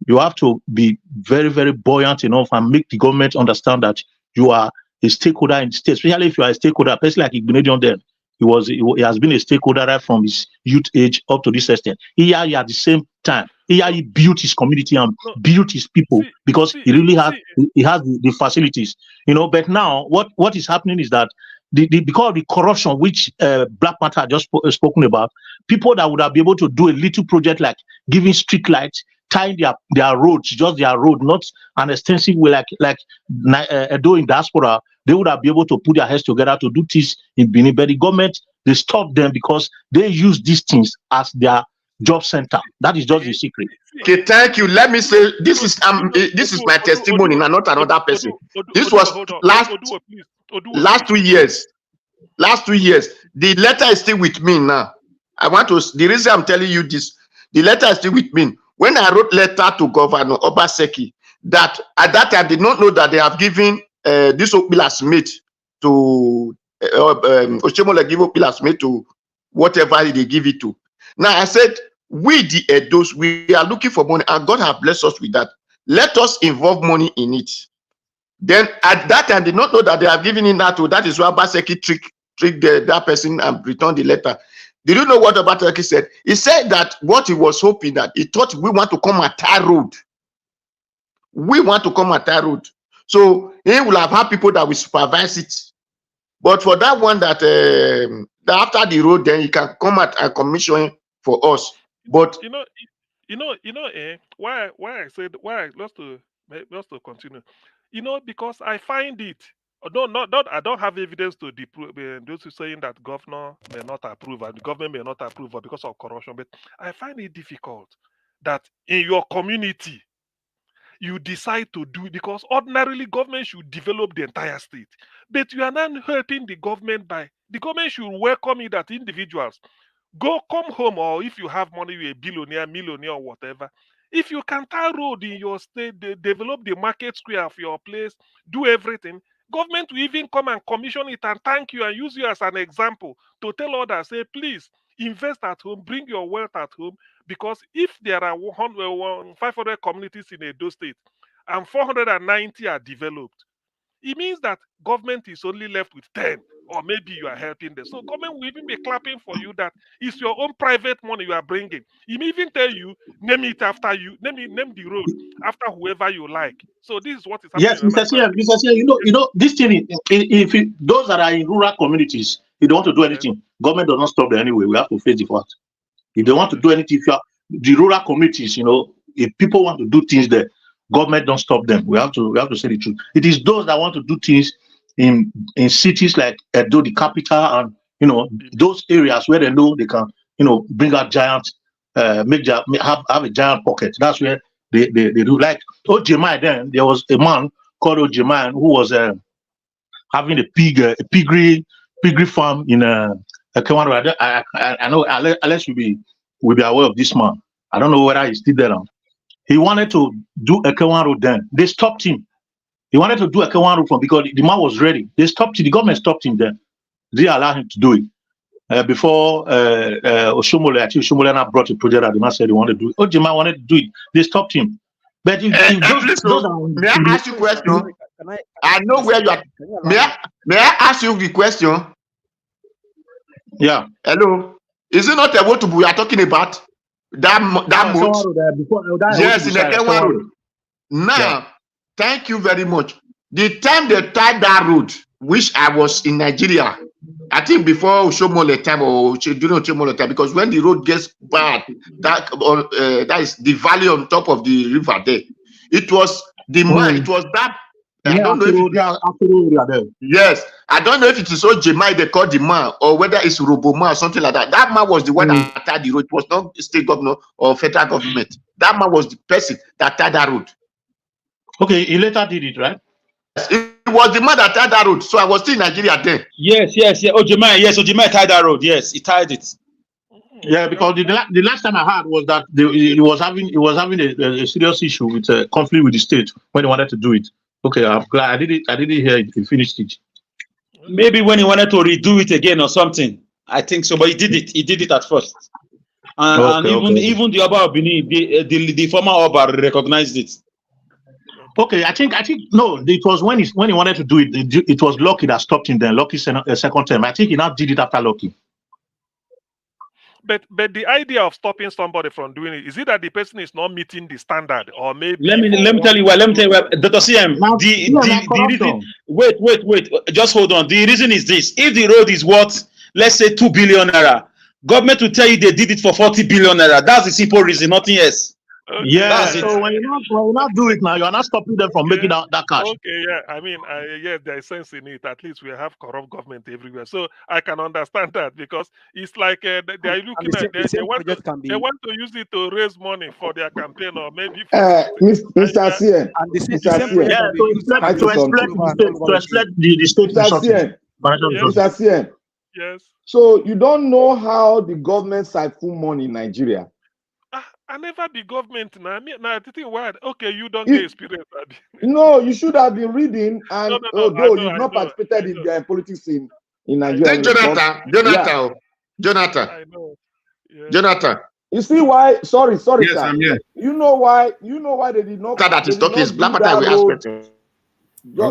you have to be very, very buoyant enough and make the government understand that you are a stakeholder in the state. Especially if you are a stakeholder, a person like Ighodalo then, he has been a stakeholder right from his youth age up to this extent. He at the same time, he built his community and built his people because he really has the facilities. But now what is happening is that because of the corruption which Black Panther just spoken about, people that would have been able to do a little project like giving street lights, tying their roads, just their road, not an extensive way like Edo in diaspora, they would have been able to put their heads together to do this in Benin. But the government, they stopped them because they use these things as their job center. That is just the secret. Okay, thank you. Let me say this is my testimony, not another person. This was last 2 years. Last 2 years. The letter is still with me now. The reason I'm telling you this, the letter is still with me. When I wrote letter to Governor Obaseki, that at that time I did not know that they have given this Opila's mate to Oshiomhole give Opila's mate to whatever they give it to. Now I said, we the Edos, we are looking for money, and God have blessed us with that. Let us involve money in it. Then at that time, I did not know that they have given in that to. That is why Obaseki tricked that person and returned the letter. Did you know what Obaseki said? He said that what he was hoping that he thought we want to come at Thai road. We want to come at Thai road. So he will have had people that will supervise it. But for that one that after the road, then he can come at a commission for us. But why I said let's to continue. Because I find it. I don't have evidence to disprove those who saying that governor may not approve and the government may not approve because of corruption. But I find it difficult that in your community you decide to do it, because ordinarily government should develop the entire state. But you are not hurting the government by the government should welcome it that individuals come home, or if you have money, you're a billionaire, millionaire, or whatever. If you can tie road in your state, develop the market square of your place, do everything. Government will even come and commission it and thank you and use you as an example to tell others, say, please invest at home, bring your wealth at home. Because if there are 500 communities in Edo State and 490 are developed, it means that government is only left with 10, or maybe you are helping them. So government will even be clapping for you that it's your own private money you are bringing. He may even tell you, name it after you, name the road after whoever you like. So this is what is happening. Yes, Mr. Sia, this thing, if those that are in rural communities, if they want to do anything, government does not stop them anyway. We have to face the fact. If they want to do anything, the rural communities, if people want to do things there, government don't stop them. We have to say the truth. It is those that want to do things in cities like Edo, the capital, and those areas where they know they can, bring out giant, have a giant pocket. That's where they do. Like Ojemai, then there was a man called Ojemai who was having a piggery farm in Ekewan. I know unless we be aware of this man. I don't know whether he's still there now. He wanted to do Ekewan Road then. They stopped him. He wanted to do Ekewan Road because the man was ready. They stopped him. The government stopped him then. They allowed him to do it. Before Oshiomhole, actually Oshiomhole now brought a project that the man said he wanted to do it. Ojema wanted to do it. They stopped him. But may I ask you a question? I know where you are. May I ask you the question? Yeah. Hello. Is it not a Wotubu we are talking about? That moat? Yes, in the Ekewan Road. Now, thank you very much. The time they tied that road, which I was in Nigeria, I think before Oshomole time or during Oshomole time, because when the road gets bad, that is the valley on top of the river there. It was the man, it was that. I don't know if yes, I don't know if it is Ojemai they call the man or whether it's Roboma or something like that. That man was the one that tied the road. It was not state governor or federal government. That man was the person that tied that road. Okay, he later did it, right? It was the man that tied that road. So I was still in Nigeria then. Yes. Ojemai tied that road. Yes, he tied it. Yeah, because the last time I heard was that he was having a serious issue with conflict with the state when he wanted to do it. Okay, I'm glad I didn't hear it. He finished it. Maybe when he wanted to redo it again or something. I think so, but he did it. He did it at first. And even the Oba of Benin, the former Oba recognized it. Okay, I think no, it was when he wanted to do it. It was Lucky that stopped him then. Lucky second time. I think he now did it after Lucky. But the idea of stopping somebody from doing it, is it that the person is not meeting the standard, or maybe? Let me tell you why. Dr. CM, the reason. Wait. Just hold on. The reason is this: if the road is worth, let's say, 2 billion naira, government will tell you they did it for 40 billion naira. That's the simple reason, nothing else. Okay. Yeah. So when you not do it now, you are not stopping them from making that cash. Okay. Yeah. I mean, yes, there is sense in it. At least we have corrupt government everywhere, so I can understand that, because it's like they are looking at they want to use it to raise money for their campaign, or maybe for Mr. CN. To explain the state resources. Mr. CN. Yes. So you don't know how the government siphon money in Nigeria. I never be government now. Now the thing why? Okay, you don't get experience. No, you should have been reading, and although you've not participated in the politics in Nigeria. Jonathan. I know. Yeah. Jonathan. You see why? Sorry, yes, sir. I'm here. You know why they did not. That is talking is Black Panther. We ask questions.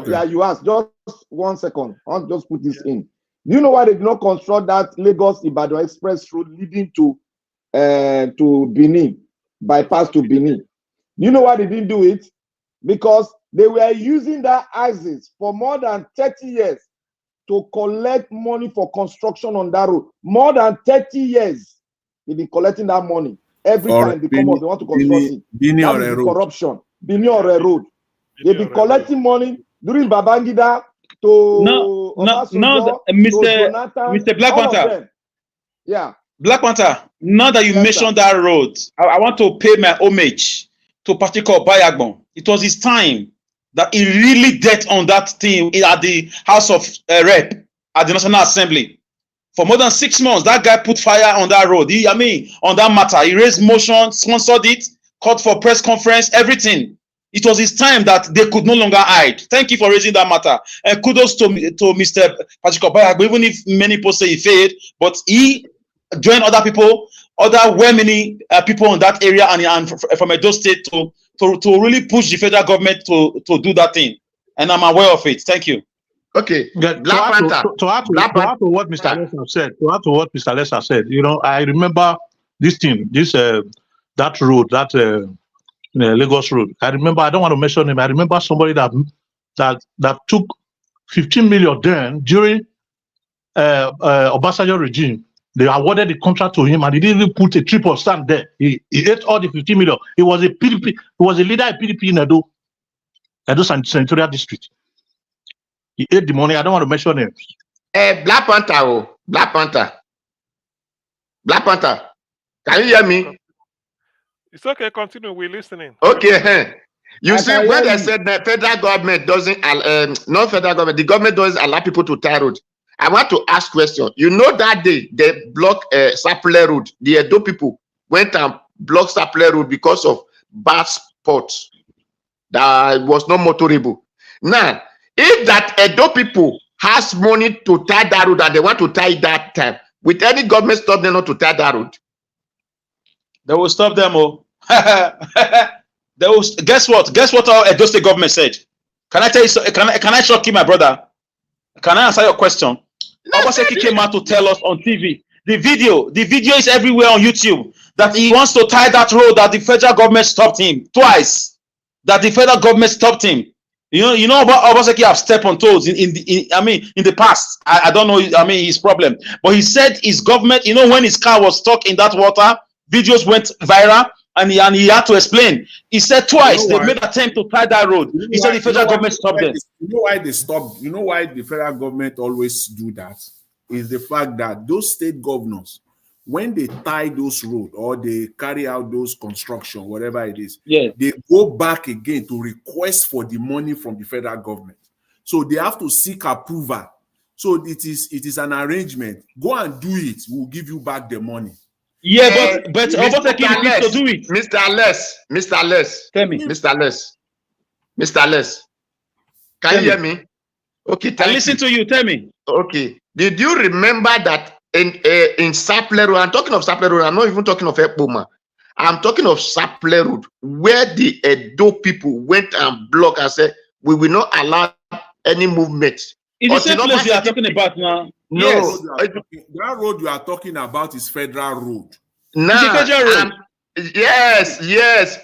Yeah, you asked. Just 1 second. I'll just put this in. Do you know why they did not construct that Lagos-Ibadan Express road leading to Benin, bypass to Benin? You know why they didn't do it? Because they were using that ISIS for more than 30 years to collect money for construction on that road. More than 30 years, they've been collecting that money. Every time they come up, they want to construct it. That is the corruption. Benin or a road. They've been collecting money during Babangida to Mr. Black Panther. Yeah. Black Panther, now that you mentioned that road, I want to pay my homage to Patrick Bayagbon. It was his time that he really dealt on that thing at the House of Rep at the National Assembly. For more than 6 months, that guy put fire on that road. On that matter, he raised motion, sponsored it, called for press conference, everything. It was his time that they could no longer hide. Thank you for raising that matter. And kudos to Mr. Patrick Bayagbon, even if many people say he failed, but he join other people, other well-meaning people in that area and from Edo State to really push the federal government to do that thing. And I'm aware of it. Thank you. Okay. To add to what Mr. Lester said, you know, I remember that road, Lagos road. I remember, I don't want to mention him. I remember somebody that took 15 million then during Obasanjo regime. They awarded the contract to him, and he didn't even put a triple stand there. He ate all the 15 million. He was a PDP. He was a leader in PDP in Edo Senatorial District. He ate the money. I don't want to mention names. Black Panther. Can you hear me? It's okay. Continue. We're listening. Okay. You see, when they said that federal government doesn't, non-federal government, the government doesn't allow people to tie road. I want to ask question. You know that day they blocked Sapele Road. The Edo people went and blocked Sapele Road because of bad spots that was not motorable. Now, if that Edo people has money to tie that road and they want to tie that time, with any government stop them not to tie that road? They will stop them. They will. Guess what? Guess what our Edo State government said? Can I tell you? Can I shock you, my brother? Can I answer your question? Obaseki came out to tell us on TV. The video is everywhere on YouTube that he wants to tie that road, that the federal government stopped him twice. That the federal government stopped him. You know about Obaseki have stepped on toes in the past. I don't know, his problem. But he said his government, when his car was stuck in that water, videos went viral, and he had to explain. He said twice they made an attempt to tie that road. He said the federal government stopped them. You know why they stopped? You know why the federal government always do that? Is the fact that those state governors, when they tie those roads or they carry out those construction, whatever it is, they go back again to request for the money from the federal government. So they have to seek approval. So it is an arrangement. Go and do it. We'll give you back the money. Yeah, but Obaseki refused to do it. Mr. Les, tell me. Mr. Les, can you hear me? Okay, I listen to you. Tell me. Okay. Did you remember that in Saple Road, I'm talking of Saple Road, I'm not even talking of Ekpoma. I'm talking of Saple Road, where the Edo people went and blocked and said, we will not allow any movement. Is the same place you are talking about now? No. Yes. That road you are talking about is federal road. Now, federal road. Yes.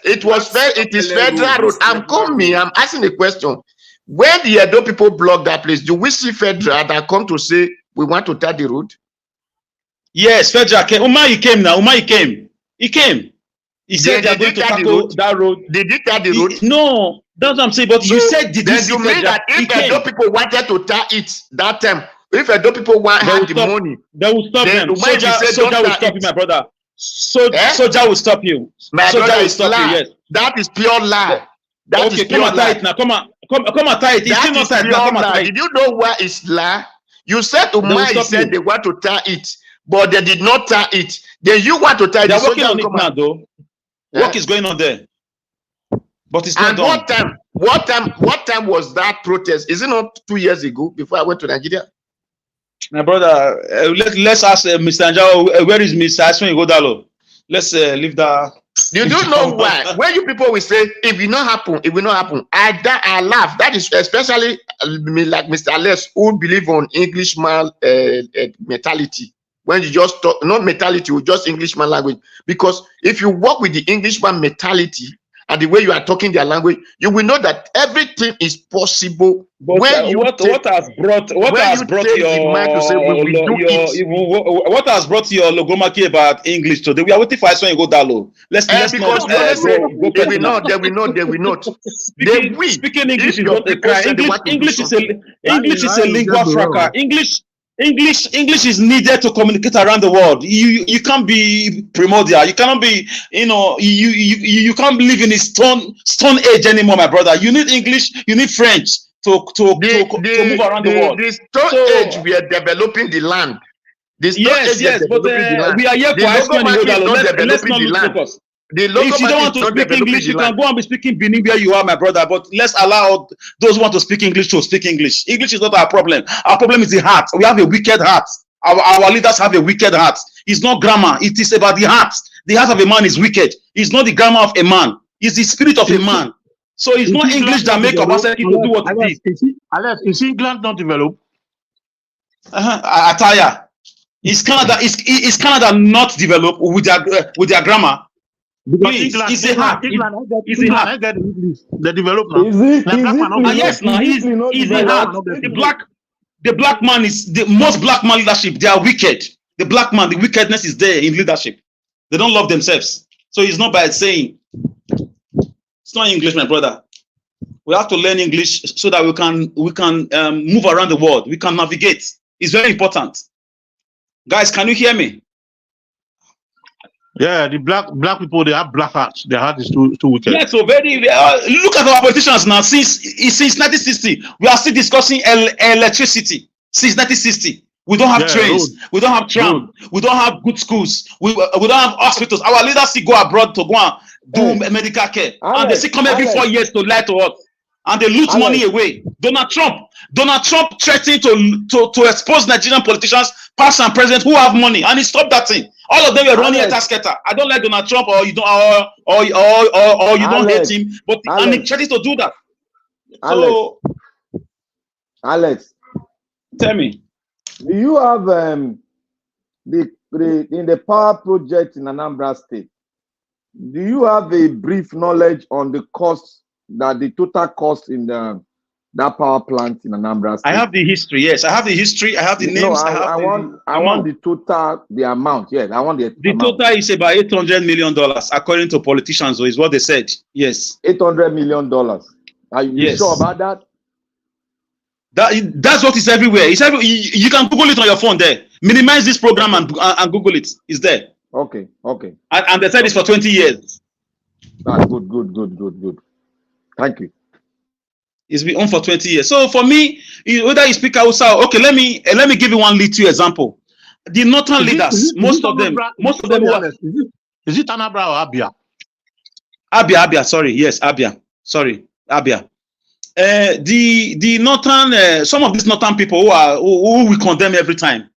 It is federal road. I'm asking a question. When the Edo people block that place, do we see federal that come to say we want to tie the road? Yes, federal came. He came now. He came. He said they are going to tackle that road. Did he tie the road? No, that's what I'm saying. But you said, did you see mean that if Edo people wanted to tie it that time, if Edo people had the money, they will stop them. Soldier will stop you, my brother. Soldier will stop you. Soldier will stop you. Yes, that is pure lie. That is pure lie. Now come and tie it. It's still not tight now. Come and tie it. Did you know why it's lie? You said Umar said they want to tie it, but they did not tie it. Then you want to tie it. They're working on it now, though. Work is going on there, but it's not done. What time was that protest? Is it not 2 years ago before I went to Nigeria? My brother, let's ask Mr. Anjao, where is Mr. Asue Ighodalo? Let's leave that. You don't know why. When you people will say, it will not happen, it will not happen. I laugh. That is especially like Mr. Les, who believe on Englishman mentality. When you just talk, not mentality, just Englishman language. Because if you work with the Englishman mentality and the way you are talking their language, you will know that everything is possible. But what has brought your logomaki about English today? We are waiting for Asue Ighodalo. Let's not. They will not. Speaking English is not a crime. English is a lingua franca. English is needed to communicate around the world. You can't be primordial. You cannot be, you can't live in a stone age anymore, my brother. You need English. You need French to move around the world. The stone age, we are developing the land. Yes, but we are here for Asue Ighodalo. Let's not lose focus. If you don't want to speak English, you can go and be speaking Benin where you are, my brother. But let's allow those who want to speak English to speak English. English is not our problem. Our problem is the heart. We have a wicked heart. Our leaders have a wicked heart. It's not grammar. It is about the heart. The heart of a man is wicked. It's not the grammar of a man. It's the spirit of a man. So it's not English that makes Obaseki to do what it is. Is England not developed? Attire. Is Canada not developed with their grammar? Please, it's a heart. It's a heart. The development. Yes, now he's a heart. The black man is the most black man leadership. They are wicked. The black man, the wickedness is there in leadership. They don't love themselves. So it's not by saying. It's not English, my brother. We have to learn English so that we can move around the world. We can navigate. It's very important. Guys, can you hear me? Yeah, the black people, they have black hearts. Their heart is too wicked. Yeah, so very look at our politicians now. Since 1960, we are still discussing electricity. Since 1960, we don't have trains, we don't have tram, we don't have good schools, we don't have hospitals. Our leaders still go abroad to go and do medical care, and they still come every 4 years to lie to us, and they loot money away. Donald Trump threatened to expose Nigerian politicians, past and present, who have money, and he stopped that thing. All of them were running a tasketer. I don't like Donald Trump, or you don't, or you don't hate him, but and he threatened to do that. So, Alex, tell me, do you have in the power project in Anambra State? Do you have a brief knowledge on the cost, that the total cost in the that power plant in Anambra State? I have the history. Yes, I have the history. I have the names. No, I want the total, the amount. Yes, I want the amount. Total is about $800 million, according to politicians, is what they said. Yes. $800 million. Are you Yes. sure about that? That's what is everywhere. It's you can Google it on your phone there. Minimize this program and Google it. It's there. Okay. And they said it's for 20 years. Ah, good. Thank you. It's been on for 20 years. So for me, whether you speak Hausa, okay, let me give you one little example. The northern leaders, most of them. Is it Anambra or Abia? Abia, sorry. Yes, Abia. Sorry, Abia. The northern, some of these northern people who we condemn every time,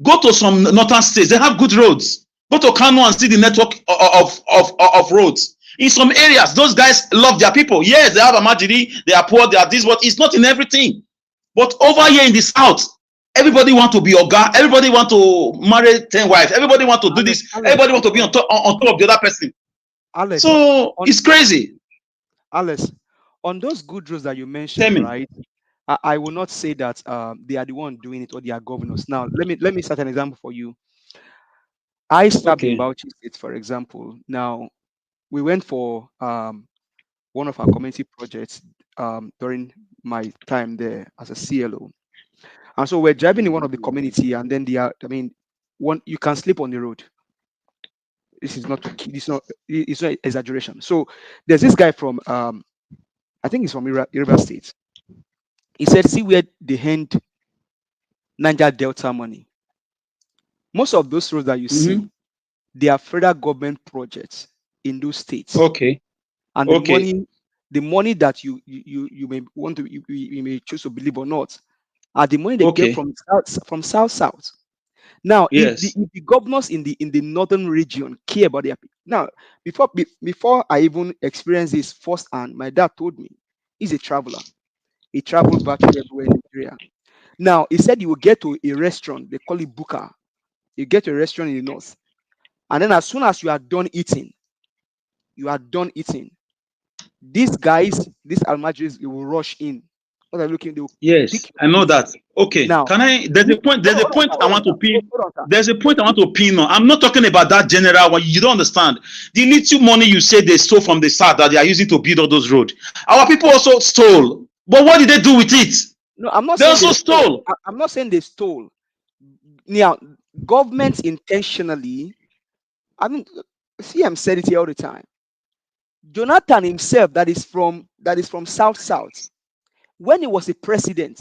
go to some northern states. They have good roads. Go to Kano and see the network of roads. In some areas, those guys love their people. Yes, they have a majority, they are poor, they are this, but it's not in everything. But over here in the south, everybody want to be Oga, everybody want to marry 10 wives, everybody want to do this, everybody want to be on top of the other person. Alex, so it's crazy. Alex, on those good roads that you mentioned, right? I will not say that they are the one doing it or they are governors. Now, let me set an example for you. I served in Bauchi State, for example. Now, we went for one of our community projects during my time there as a CLO. And so we're driving in one of the community, and then you can sleep on the road. It's not exaggeration. So there's this guy from I think he's from River State. He said, see where they hand Niger Delta money. Most of those roads that you see, they are federal government projects in those states. Okay. And the money that you may want to you may choose to believe or not, are the money they get from south. Now, if the governors in the northern region care about their people. Now, before I even experienced this firsthand, my dad told me he's a traveler. He traveled back everywhere in Nigeria. Now, he said you will get to a restaurant, they call it Buka. You get to a restaurant in the north. And then as soon as you are done eating, these guys, these almajiris, they will rush in. What are looking? Yes, I know that. Okay. Now, can I? There's a point I want to pin. There's a point I want to pin on. I'm not talking about that general one. You don't understand. The little money you say they stole from the south that they are using to build all those roads. Our people also stole. But what did they do with it? No, I'm not. They also stole. I'm not saying they stole. Now, governments intentionally. I mean, CM said it here all the time. Jonathan himself, that is from South. When he was a president,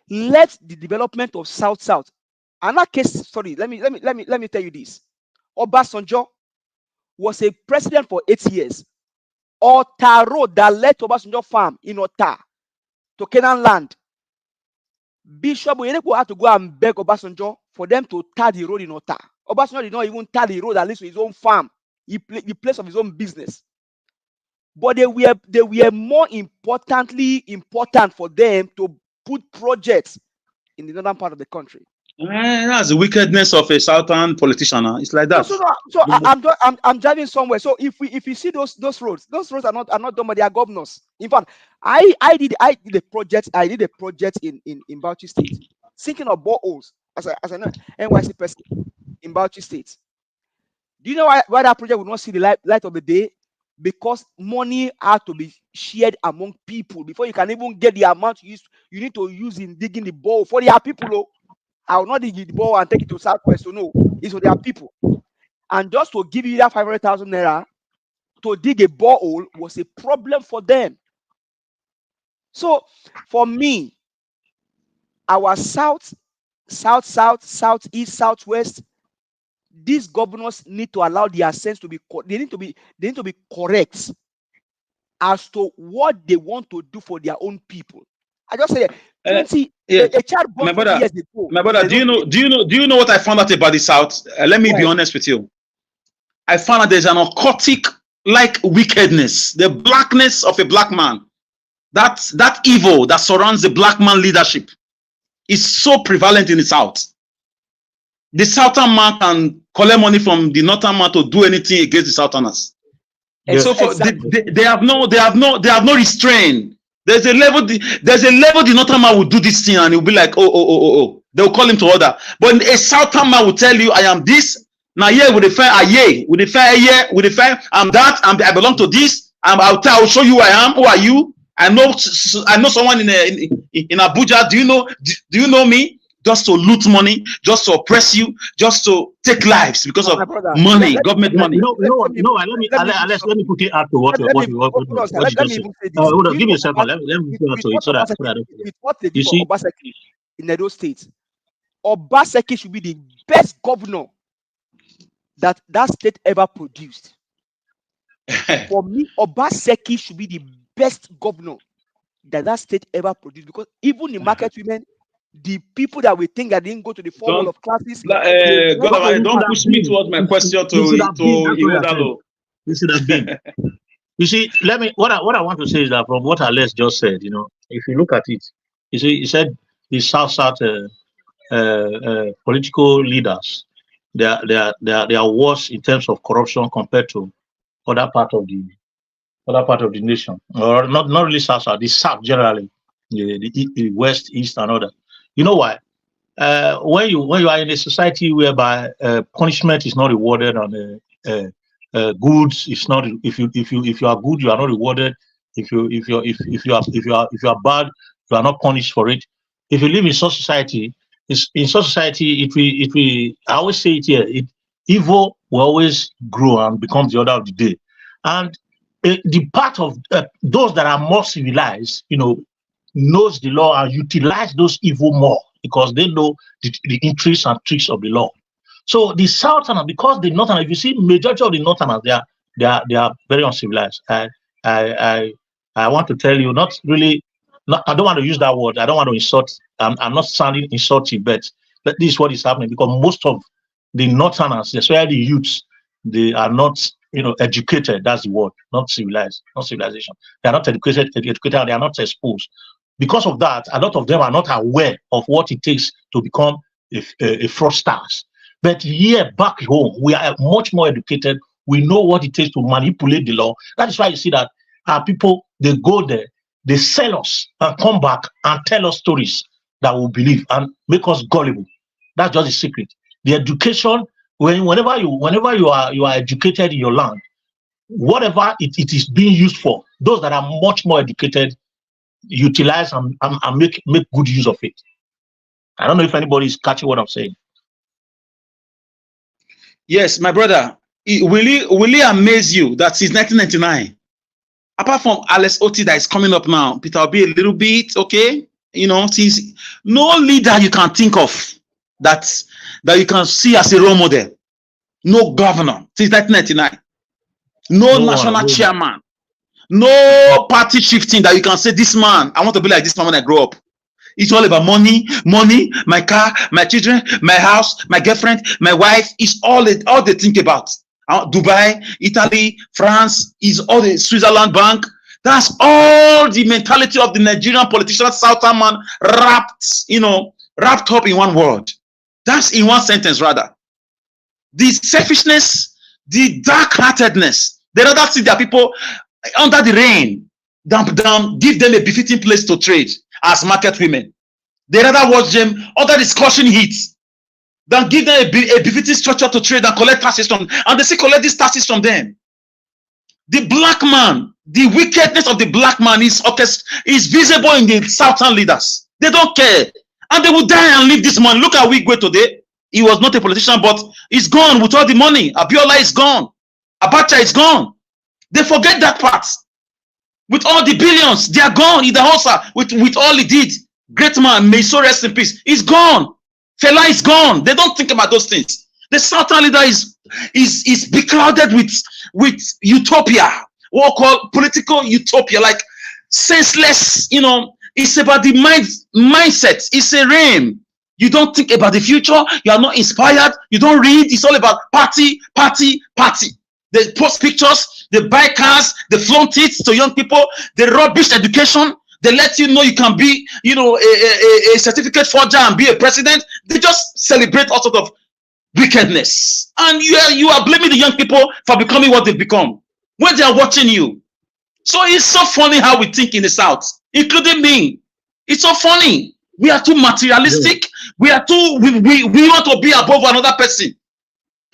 led the development of South. Another case, sorry, let me tell you this. Obasanjo was a president for 8 years. Ota Road that led to Obasanjo farm in Ota to Canaan land. Bishop Oyedepo had to go and beg Obasanjo for them to tar the road in Ota. Obasanjo did not even tar the road, at least with his own farm, the place of his own business. But they were more important for them to put projects in the northern part of the country. That's the wickedness of a southern politician. It's like that. So I'm driving somewhere. So if you see those roads are not done by their governors. In fact, I did a project in Bauchi State, sinking of boreholes as an NYC person in Bauchi State. Do you know why that project would not see the light of the day? Because money had to be shared among people before you can even get the amount you need to use in digging the bore for their people. I will not dig the bore and take it to Southwest. So no, it's for their people. And just to give you that 500,000 naira to dig a borehole was a problem for them. So for me, our south, southeast, southwest, these governors need to allow their sense to be they need to be correct as to what they want to do for their own people. I just say a child born 20 years ago. My brother, do you know what I found out about the South? Let me be honest with you. I found out there's an occultic like wickedness, the blackness of a black man. That evil that surrounds the black man leadership is so prevalent in the South. The Southern man can collect money from the Northern man to do anything against the Southerners. And so they have no restraint. There's a level the northern man will do this thing and he'll be like, oh. They'll call him to order. But a southern man will tell you, I am this. Now here with the fair, with the fair, I'm that, I belong to this. I'll show you who I am. Who are you? I know someone in Abuja. Do you know me? Just to loot money, just to oppress you, just to take lives because of money, government money. No. Let me quickly add to what you just said. Hold on, give me a second. Let me go to it so that what they do for Obaseki in Edo State, Obaseki should be the best governor that state ever produced. For me, Obaseki should be the best governor that state ever produced, because even the market women, the people that we think that didn't go to the formal of classes. Don't push me towards my question to Ighodalo. This should have been. You see, what I want to say is that from what Alex just said, if you look at it, you see, he said the South political leaders, they are worse in terms of corruption compared to other part of the nation, or not really South, the South generally, the West, East, and other. You know why? When you are in a society whereby punishment is not rewarded and goods is not, if you are good, you are not rewarded. If you are bad, you are not punished for it. If you live in such society, I always say it here, evil will always grow and become the order of the day. And the part of those that are more civilized, knows the law and utilize those evil more because they know the interests and tricks of the law. So the Southerners, because the Northerners, if you see majority of the Northerners, they are very uncivilized. I want to tell you, I don't want to use that word. I don't want to insult. I'm not sounding insulting, but this is what is happening because most of the Northerners, especially the youths, they are not, educated. That's the word, not civilized, not civilization. They are not educated. They are not exposed. Because of that, a lot of them are not aware of what it takes to become a fraudster. But here back home, we are much more educated. We know what it takes to manipulate the law. That is why you see that our people, they go there, they sell us and come back and tell us stories that we believe and make us gullible. That's just the secret. The education, whenever you are educated in your land, whatever it is being used for, those that are much more educated utilize and make good use of it. I don't know if anybody is catching what I'm saying. Yes, my brother. Will it amaze you that since 1999, apart from Alex Oti that is coming up now, Peter will be a little bit, okay? Since no leader you can think of that you can see as a role model, no governor since 1999, no national chairman, no party shifting that you can say, this man, I want to be like this man when I grow up. It's all about money, my car, my children, my house, my girlfriend, my wife. It's all they think about. Dubai, Italy, France, is all the Switzerland bank. That's all the mentality of the Nigerian politician, Southern man, wrapped up in one word. That's in one sentence, rather. The selfishness, the dark-heartedness. They rather see their people under the rain than give them a befitting place to trade as market women. They rather watch them under the scorching heat than give them a befitting structure to trade and collect taxes from, and they still collect these taxes from them. The black man, the wickedness of the black man is visible in the Southern leaders. They don't care. And they will die and leave this money. Look at Wigwe today. He was not a politician, but he's gone with all the money. Abiola is gone. Abacha is gone. They forget that part. With all the billions, they are gone. Idahosa, with all he did. Great man, may so rest in peace. He's gone. Fela is gone. They don't think about those things. The Southern leader is beclouded with utopia, what we call political utopia, like senseless, it's about the mindset. It's a realm. You don't think about the future. You are not inspired. You don't read. It's all about party. They post pictures. They buy cars. They flaunt it to young people. They rubbish education. They let you know you can be, a certificate forger and be a president. They just celebrate all sort of wickedness. And you are blaming the young people for becoming what they've become when they are watching you. So it's so funny how we think in the South, including me. It's so funny. We are too materialistic. We are too, we want to be above another person.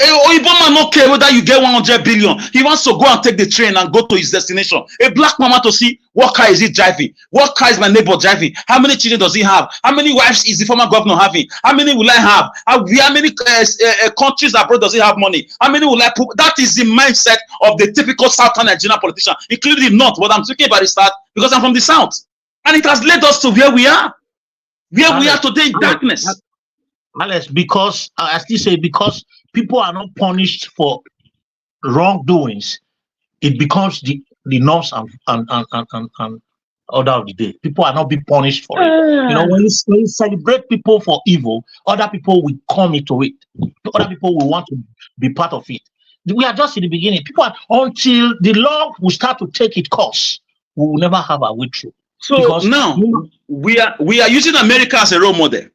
Oyibo man not care whether you get 100 billion. He wants to go and take the train and go to his destination. A black mama to see what car is he driving? What car is my neighbor driving? How many children does he have? How many wives is the former governor having? How many will I have? How many countries abroad does he have money? How many will I put? That is the mindset of the typical Southern Nigerian politician, including the North. What I'm speaking about is that because I'm from the South. And it has led us to where we are. Where we are today in darkness. Alex, because I still say because people are not punished for wrongdoings, it becomes the norms and order of the day. People are not being punished for it. You know, when you celebrate people for evil, other people will come into it. Other people will want to be part of it. We are just in the beginning. People are, until the law will start to take its course, we will never have a way through. So because now we are using America as a role model.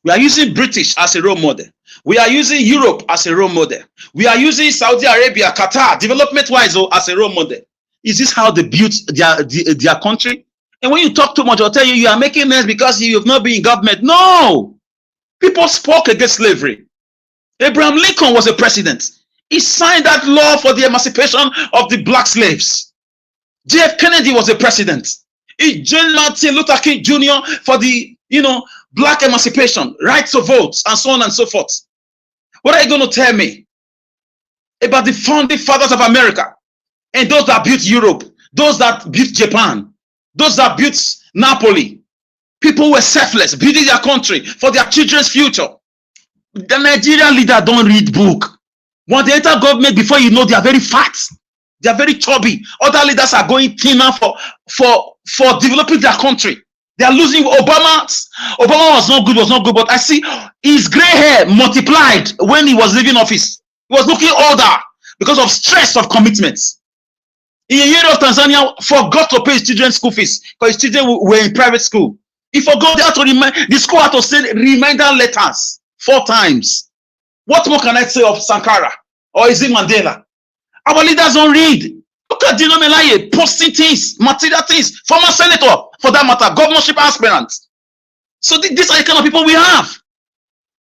We are using British as a role model. We are using Europe as a role model. We are using Saudi Arabia, Qatar, development-wise as a role model. Is this how they built their country? And when you talk too much, I'll tell you, you are making mess because you have not been in government. No! People spoke against slavery. Abraham Lincoln was a president. He signed that law for the emancipation of the black slaves. J.F. Kennedy was a president. John Martin Luther King Jr. for the, black emancipation, right to vote, and so on and so forth. What are you going to tell me about the founding fathers of America and those that built Europe, those that built Japan, those that built Napoli? People were selfless, building their country for their children's future. The Nigerian leader don't read book. When they enter government, before you know, they are very fat. They are very chubby. Other leaders are going thinner for developing their country. They are losing. Obama was not good, but I see his gray hair multiplied when he was leaving office. He was looking older because of stress of commitments. In a year of Tanzania, forgot to pay his children's school fees because his children were in private school. He forgot, they had to the school had to send reminder letters 4 times. What more can I say of Sankara or is it Mandela? Our leaders don't read. Look at Dino Melaye posting things, material things, former senator, for that matter, governorship aspirants. So these are the kind of people we have.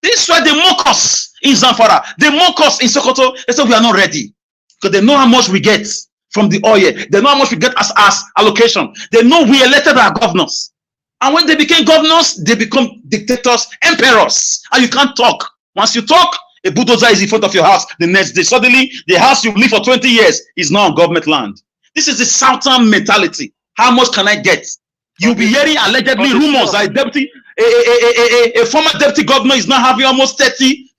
This is why they mock us in Zamfara. They mock us in Sokoto. They say we are not ready. Because they know how much we get from the oil. They know how much we get as allocation. They know we elected our governors. And when they became governors, they become dictators, emperors. And you can't talk. Once you talk, a bulldozer is in front of your house. The next day, suddenly, the house you've lived for 20 years is now on government land. This is the Southern mentality. How much can I get? You'll be hearing allegedly rumors that a former deputy governor is now having almost 30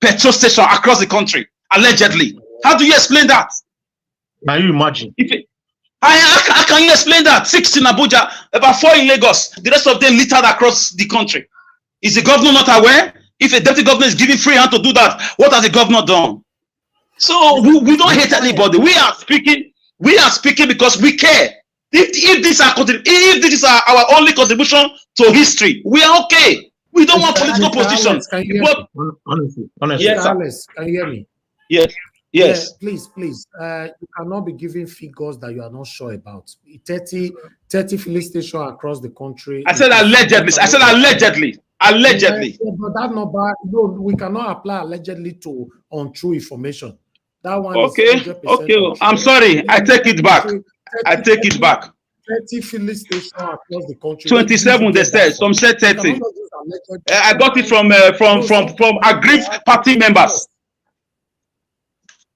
petrol stations across the country. Allegedly. How do you explain that? Can you imagine? How can you explain that? 6 in Abuja, about 4 in Lagos, the rest of them littered across the country. Is the governor not aware? If a deputy governor is giving free hand to do that, what has the governor done? So we don't hate anybody. We are speaking because we care. If this is our only contribution to history, we are okay. We don't want political position. Honestly, yes, Alex, can you hear me? Yes. Yeah, please. You cannot be giving figures that you are not sure about. 30 filling stations across the country. I said allegedly. Allegedly. Yeah, but that number, no, we cannot apply allegedly to untrue information. That one okay. is 100% Okay. I'm sorry. I take it back. 30 filling stations across the country. 27, they said. Some said 30. I got it from aggrieved party members.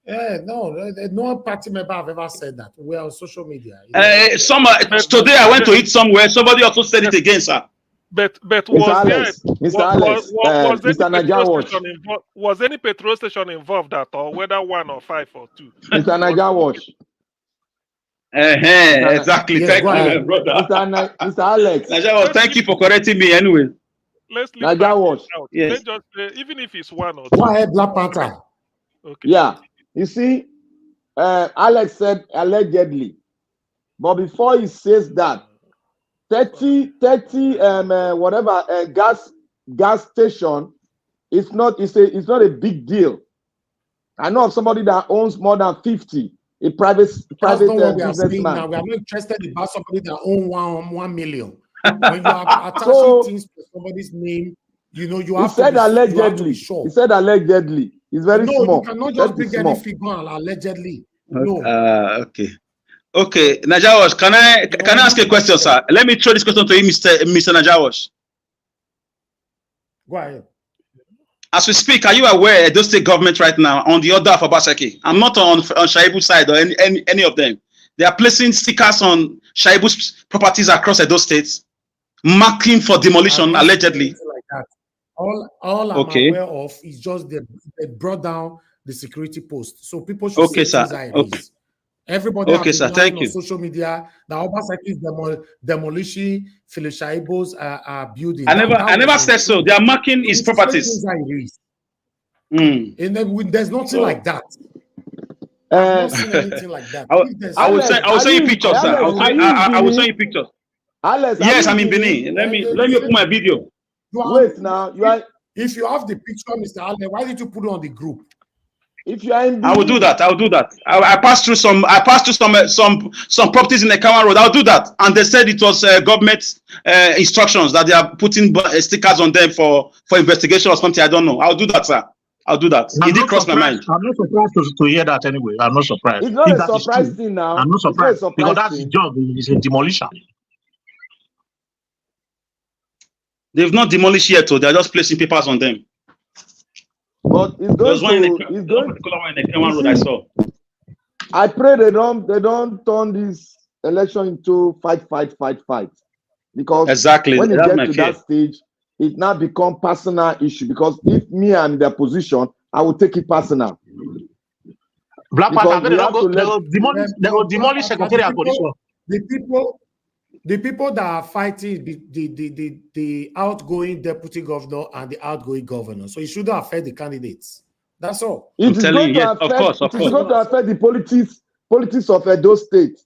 Yeah, no party member have ever said that. We are on social media. Today I went to eat somewhere. Somebody also said it again, sir. But was any petrol station involved at all, whether 1 or 5 or 2? Mr. Naija Watch. Exactly. Yes, thank you, brother. Mr. Alex. Naija Watch, thank you for correcting me anyway. Let's leave Naija Watch. Yes. Let's just say, even if it's 1 or 2. Go ahead, Black Panther. Okay. Yeah. You see, Alex said allegedly. But before he says that, 30 gas station it's not a big deal. I know of somebody that owns more than 50. a private That's not what we are saying businessman. now. We are not interested about somebody that owns 1 million. When you are attaching things to somebody's name, you know, you have to be allegedly. sure. He said allegedly. It's very small. You cannot just bring any figure and allegedly. No. Okay. Okay, Najawash, can I ask a question, sir? Let me throw this question to you, Mr. Najawash. Go ahead. As we speak, are you aware Edo State government right now on the order of Obaseki? I'm not on Shaibu's side or any of them. They are placing stickers on Shaibu's properties across Edo State, marking for demolition allegedly. Like that. All I'm aware of is just they brought down the security post, so people should see things like this. Everybody has been lying on social media that Obaseki is demolishing Philip Shaibu's building. I never said so. They are marking his properties. There's nothing like that. I've not seen anything like that. I will send you pictures, sir. I will send you pictures. Alex, yes, I'm in Benin. Let me open my video. Wait now. If you have the picture, Mr. Alex, why did you put it on the group? If you are in Benin, I will do that. I passed through some properties in the Kawan Road. I'll do that. And they said it was government instructions that they are putting stickers on them for investigation or something. I don't know. I'll do that, sir. I'll do that. It did cross my mind. I'm not surprised to hear that anyway. I'm not surprised. It's not a surprise thing now. I'm not surprised because that's his job. It's a demolition. They've not demolished yet, so they're just placing papers on them. But it's going to. I saw. I pray they don't turn this election into fight. Because exactly when it gets to that stage, it now become personal issue. Because if me I'm in their position, I will take it personal. Black Panther, they will demolish Secretariat. The people that are fighting the outgoing deputy governor and the outgoing governor. So it shouldn't affect the candidates. That's all. It is going to affect the politics of Edo State.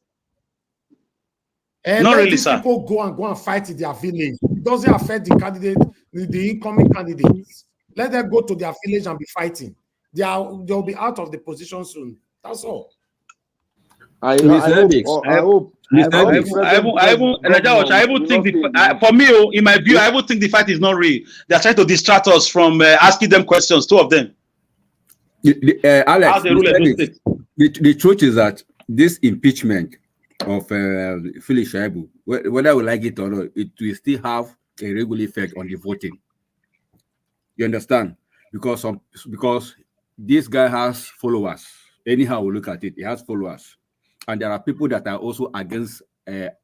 And not really, sir. People go and fight in their village. It doesn't affect the candidate, the incoming candidates. Let them go to their village and be fighting. They'll be out of the position soon. That's all. I hope. I even think for me, in my view, I even think the fight is not real. They are trying to distract us from asking them questions. Two of them. Alex, the truth is that this impeachment of Philip Shaibu, whether we like it or not, it will still have a regular effect on the voting. You understand? Because this guy has followers. Anyhow we look at it, he has followers. And there are people that are also against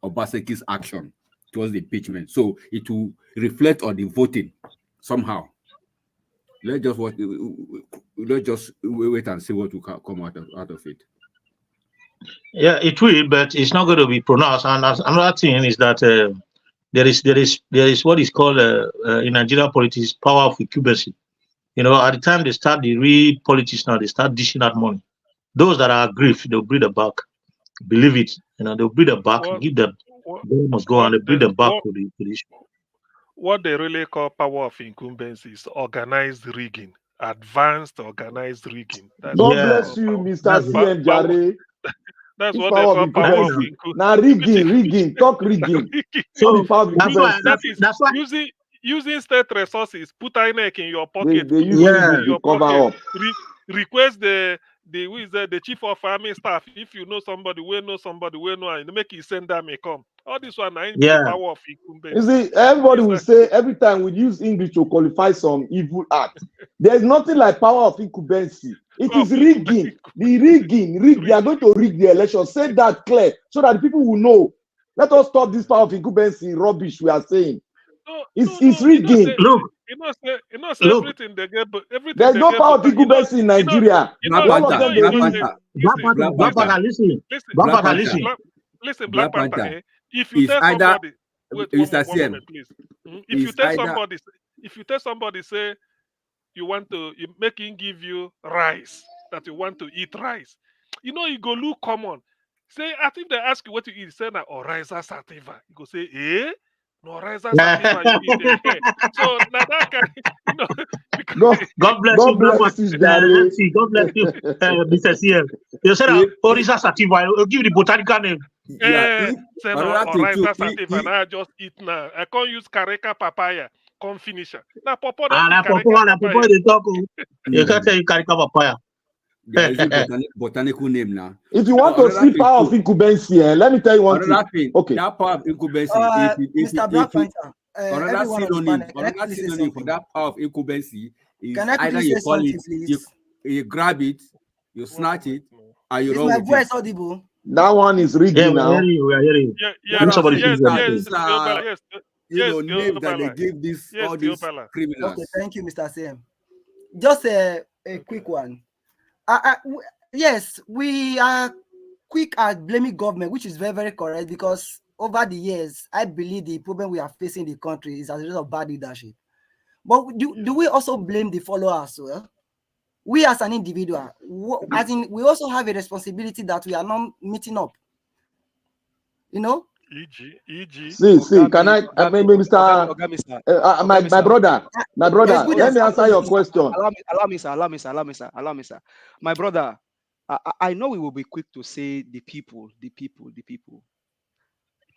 Obaseki's action towards the impeachment. So it will reflect on the voting somehow. Let's just wait and see what will come out of it. Yeah, it will, but it's not going to be pronounced. And another thing is that there is what is called in Nigerian politics power of incumbency. You know, at the time they start the real politics now, they start dishing out money. Those that are aggrieved, they'll bring them back. Believe it, you know, they'll bring them back. Give them. They must go and they bring them back to the issue. What they really call power of incumbency is organized rigging, advanced organized rigging. God bless you, Mr. CM Jare. That's what they call power of incumbency. Now rigging, talk rigging. So that's why using state resources, put INEC in your pocket. They use in your pocket. Request the chief of army staff. If you know somebody, we know, and make you send them a come. All this one, the power of incumbency. You see, everybody will say every time we use English to qualify some evil act. There's nothing like power of incumbency. It is rigging. The rigging. They are going to rig the election. Say that clear so that the people will know. Let us stop this power of incumbency rubbish we are saying. It's rigging. Look. Everything they get, everything. There's no power of incumbency in Nigeria. Listen, Black Panther. If you tell somebody, wait one moment, please. If you tell somebody, say you want to make him give you rice, that you want to eat rice, you know, you go look common. Say, I think they ask you what you eat, say na or rice sativa. You go say, No, Reza Sativa, you eat it. So now that can, you know, God bless you very much. Let's see. God bless you, Mr. CM. You said Orisa Sativa. I'll give you the botanical name. say no, Reza Sativa. Now I just eat now. I can't use Kareka papaya. Can't finish it. Now Popo don't eat Kareka papaya. They talk. You can't tell you Kareka papaya. There is a botanical name now. If you want to see power of incumbency, let me tell you one thing. Okay. That power of incumbency. Mr. Black Panther, Another synonym for that power of incumbency is either you call it, you grab it, you snatch it, and you run with it. Audible? That one is rigging now. We are hearing. Yes, name that they give this all these criminals. Okay, thank you, Mr. Sam. Just a quick one. Yes, we are quick at blaming government, which is very, very correct, because over the years, I believe the problem we are facing in the country is as a result of bad leadership. But do we also blame the followers as well? We as an individual, as in, we also have a responsibility that we are not meeting up. You know? E.g. See, can I, Mr. My brother, let me answer your question. Allow me, sir. My brother, I know we will be quick to say the people.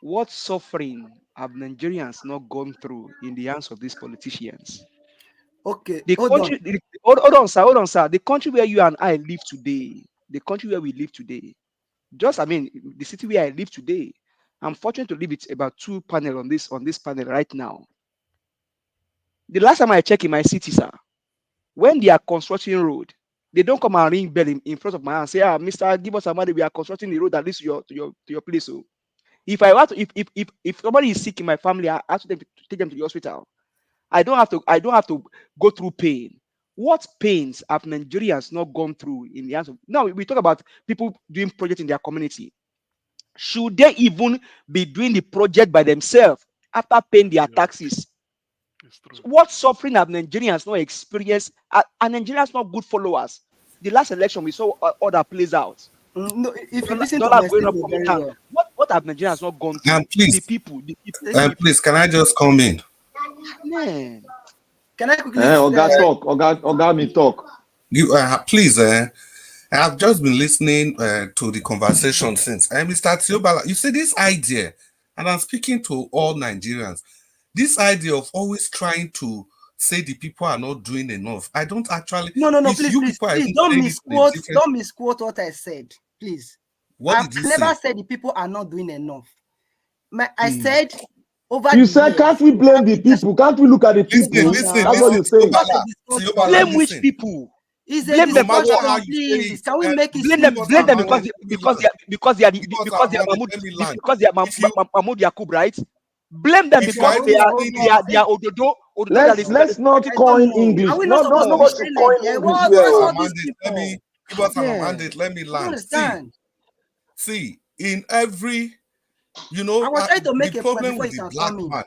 What suffering have Nigerians not gone through in the hands of these politicians? Okay, hold on, sir. The country where you and I live today, the city where I live today, I'm fortunate to live with about 2 panels on this panel right now. The last time I checked in my city, sir, when they are constructing road, they don't come and ring bell in front of my house, say, Mr. Give us some money, we are constructing the road that leads to your place. So if somebody is sick in my family, I ask them to take them to the hospital. I don't have to go through pain. What pains have Nigerians not gone through in the hands of? Now we talk about people doing projects in their community. Should they even be doing the project by themselves after paying their taxes? So what suffering have Nigerians not experienced? Are Nigerians not good followers? The last election, we saw other plays out. No, if you listen to my statement very well. What have Nigerians not gone through? Please, the people. Please, can I just come in? Man. Can I quickly Oga me talk. You please, I've just been listening to the conversation since. Mr. Tiobala, you see this idea, and I'm speaking to all Nigerians, this idea of always trying to say the people are not doing enough. I don't actually. No, please, don't misquote what I said, please. What did you say? I never said the people are not doing enough. I said over. You said, can't we blame the people? Can't we look at the people? Listen, that's what you say. Blame which people? Blame them, please. Can we make it? Blame them because they are Mahmoud Yakub, right? Blame them because they are Ododo. Let's not coin English. Nobody should coin English. Give us a mandate. Let me land. See, in every, I was trying to make the a problem with the black man.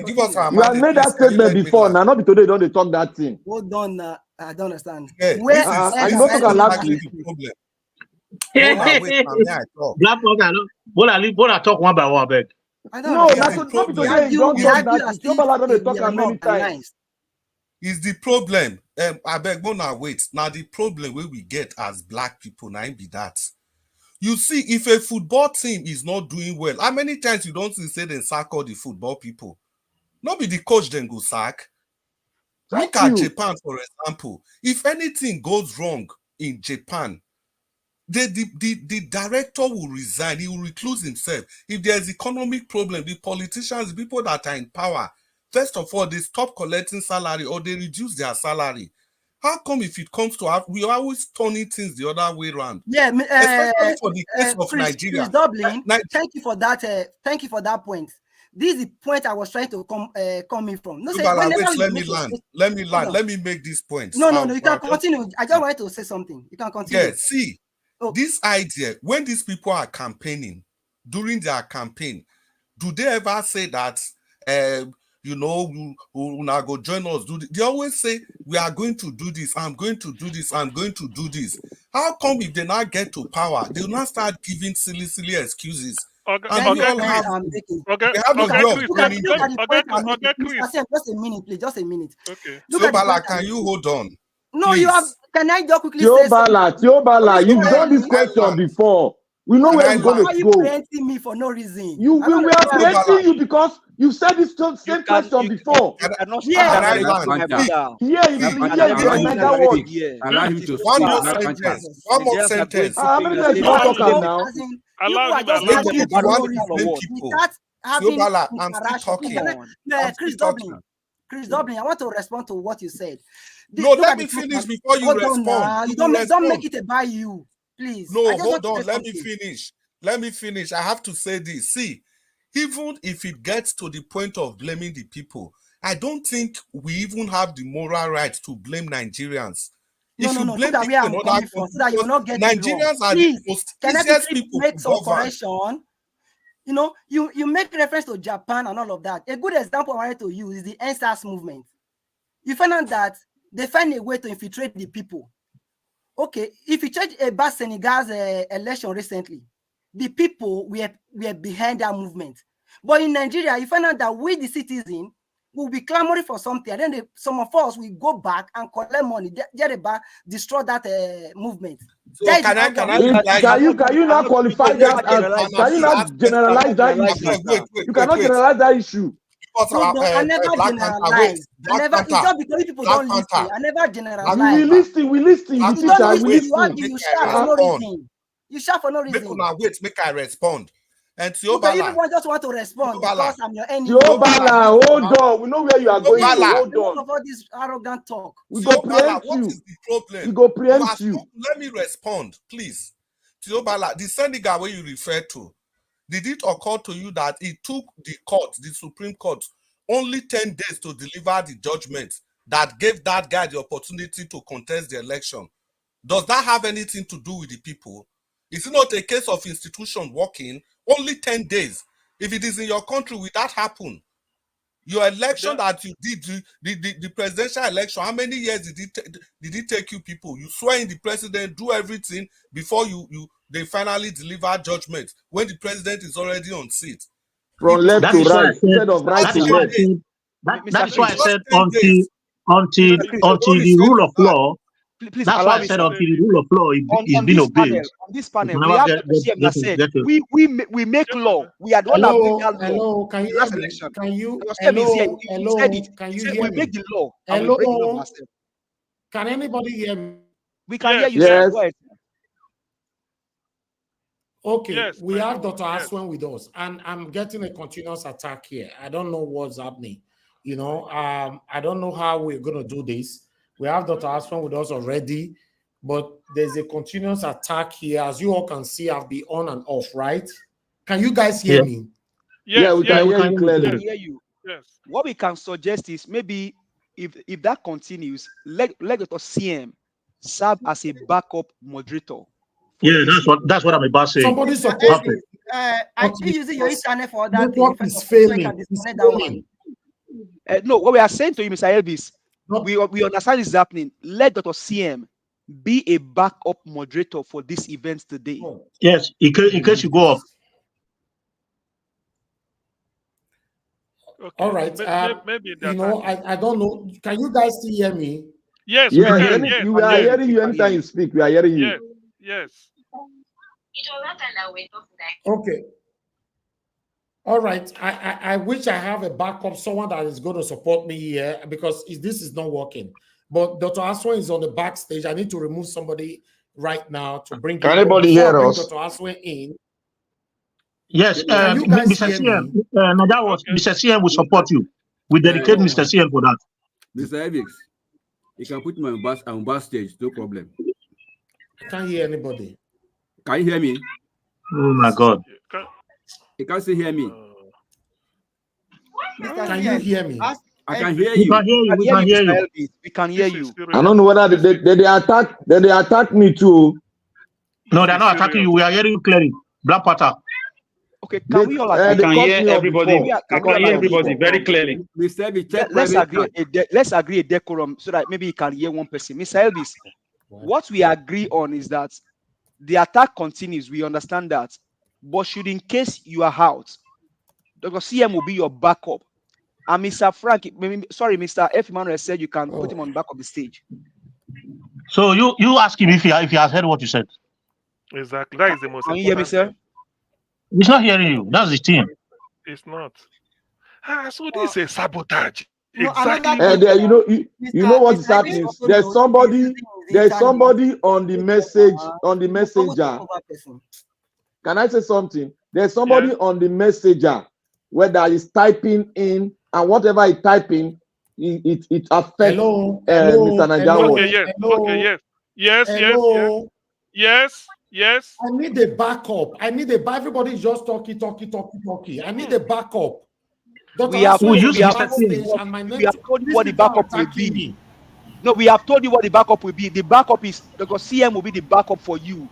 Give us a mandate. You have made that statement before. Now, not today. Don't they talk that thing? Hold on. I don't understand. Yeah, I don't talk a lot. Black man, what I talk one by one, beg. No, that's not today. Don't talk that. Don't talk many times. Is the problem? I beg, wait. Now the problem where we get as black people, now be that. You see, if a football team is not doing well, how many times you don't say they sack all the football people? Not be the coach then go sack. Look at Japan, for example. If anything goes wrong in Japan, the director will resign. He will recluse himself. If there's economic problem, the politicians, the people that are in power, first of all, they stop collecting salary or they reduce their salary. How come if it comes to we always turning things the other way around? Yeah, especially for the case of Nigeria. Chris Dublin, thank you for that. Thank you for that point. This is the point I was trying to come in from. Let me land. Let me make this point. No, you can continue. I just wanted to say something. You can continue. Yeah, see, this idea, when these people are campaigning, during their campaign, do they ever say that, who now go join us? They always say, we are going to do this, I'm going to do this, I'm going to do this. How come if they not get to power, they will not start giving silly excuses? Okay, And we all have, we have Look the at, way of look at, training look them. at the point I'm making. Mr. Sam, just a minute, please. Just a minute. Okay. Look at the Tiobala, point I'm can you making. hold on? No, you have. Please. Can I just quickly say Tiobala, something? Tiobala, you've done this me? question before. We know Can where I it's going Why are to you go. preempting me for no reason? We are preempting you because you said this same question before. You cannot Yeah. speak Can I directly to land? my brother. Here in Niger Watch. Allow him to speak. One more Black Panther. sentence. One more sentence. How many times you want to talk am now? Allow him. Make you the one reason people. Tiobala, I'm still talking. Chris Dublin. Chris Dublin, I want to respond to what you said. No, let me finish before you respond. You don't make it about you, please. No, hold on. Let me finish. Let me finish. I have to say this. See, even if it gets to the point of blaming the people, I don't think we even have the moral right to blame Nigerians. If you blame people in other countries, so that you will not get Nigerians are the most easiest people make to some govern. correction. You know, you make reference to Japan and all of that. A good example I wanted to use is the NSAS movement. You find out that they find a way to infiltrate the people. Okay, if you check about Senegal's election recently, the people were behind that movement. But in Nigeria, you find out that we, the citizen, will be clamoring for something, and then some of us will go back and collect money, destroy that movement. So can you not qualify that as, can you not generalize that issue? You cannot generalize that issue. I never generalize. It's just because people don't listen. I never generalize. We listen. You don't listen. You shout for no reason. You shout for no reason. Make I respond. And Tiobala, everyone just want to respond because I'm your enemy. Tiobala, hold on. We know where you are going. Hold on. Of all this arrogant talk. We go preempt you. What is the problem? We go preempt you. Let me respond, please. Tiobala, the Senegal where you refer to, did it occur to you that it took the court, the Supreme Court, only 10 days to deliver the judgment that gave that guy the opportunity to contest the election? Does that have anything to do with the people? Is it not a case of institution working? Only 10 days. If it is in your country, will that happen? Your election that you did, the presidential election, how many years did it take you people? You swear in the president, do everything before they finally deliver judgment when the president is already on seat. From left to right, instead of right to left. That's why I said until the rule of law. Please that's why I said until the rule of law is being obeyed. On this panel, we have to said we make law. We are the one that bring that law. Can you hear me? Can you? Can you hear we me? make the law. Hello. Can anybody hear me? We can hear you. Yes. Go ahead. Okay, we have Dr. Aswen with us, and I'm getting a continuous attack here. I don't know what's happening. You know, I don't know how we're going to do this. We have Dr. Aswen with us already, but there's a continuous attack here. As you all can see, I've been on and off, right? Can you guys hear me? Yes, we can hear you clearly. We can hear you. Yes. What we can suggest is maybe if that continues, let Dr. CM serve as a backup moderator. Yeah, that's what I'm about to say. Somebody support me. I keep using your internet for that network thing. is failing. No, what we are saying to you, Mr. Elvis, we understand this is happening. Let Dr. CM be a backup moderator for this event today. Yes, in case you go off. Okay. All right. Maybe you know, I don't know. Can you guys still hear me? Yes, we are hearing you anytime you speak. We are hearing you. Yes. Okay. All right. I wish I have a backup, someone that is going to support me here, because this is not working. But Dr. Aswen is on the backstage. I need to remove somebody right now to bring. Can anybody hear us? Dr. Aswen in. Yes, Mr. CM, Mr. CM will support you. We dedicate Mr. CM for that. Mr. Evix, you can put me on backstage, no problem. I can't hear anybody. Can you hear me? Oh my God. You can't still hear me. Can you hear me? I can hear you. We can hear you. We can hear you. I don't know whether they attack me too. No, they're not attacking you. We are hearing you clearly. Black Panther. Okay, can we all agree? I can hear everybody. I can hear everybody very clearly. Mr. Elvis, let's agree a decorum so that maybe you can hear one person. Mr. Elvis, what we agree on is that the attack continues. We understand that. But should in case you are out, Dr. CM will be your backup. And Mr. Frank, sorry, Mr. F. Emmanuel said you can put him on the back of the stage. So you ask him if he has heard what you said. Exactly. That is the most Can you hear me, sir? He's not hearing you. That's the thing. It's not. So this is sabotage. No, Exactly. And you know what is happening? There's somebody on the message on the messenger. Can I say something? There's somebody on the messenger where that is typing in, and whatever he's typing, it affects Mr. Naija. Okay, yes. Okay, yes. I need a backup. Everybody is just talking. I need a backup. We have told you what the backup will be. No, we have told you what the backup will be. The backup is because CM will be the backup for you.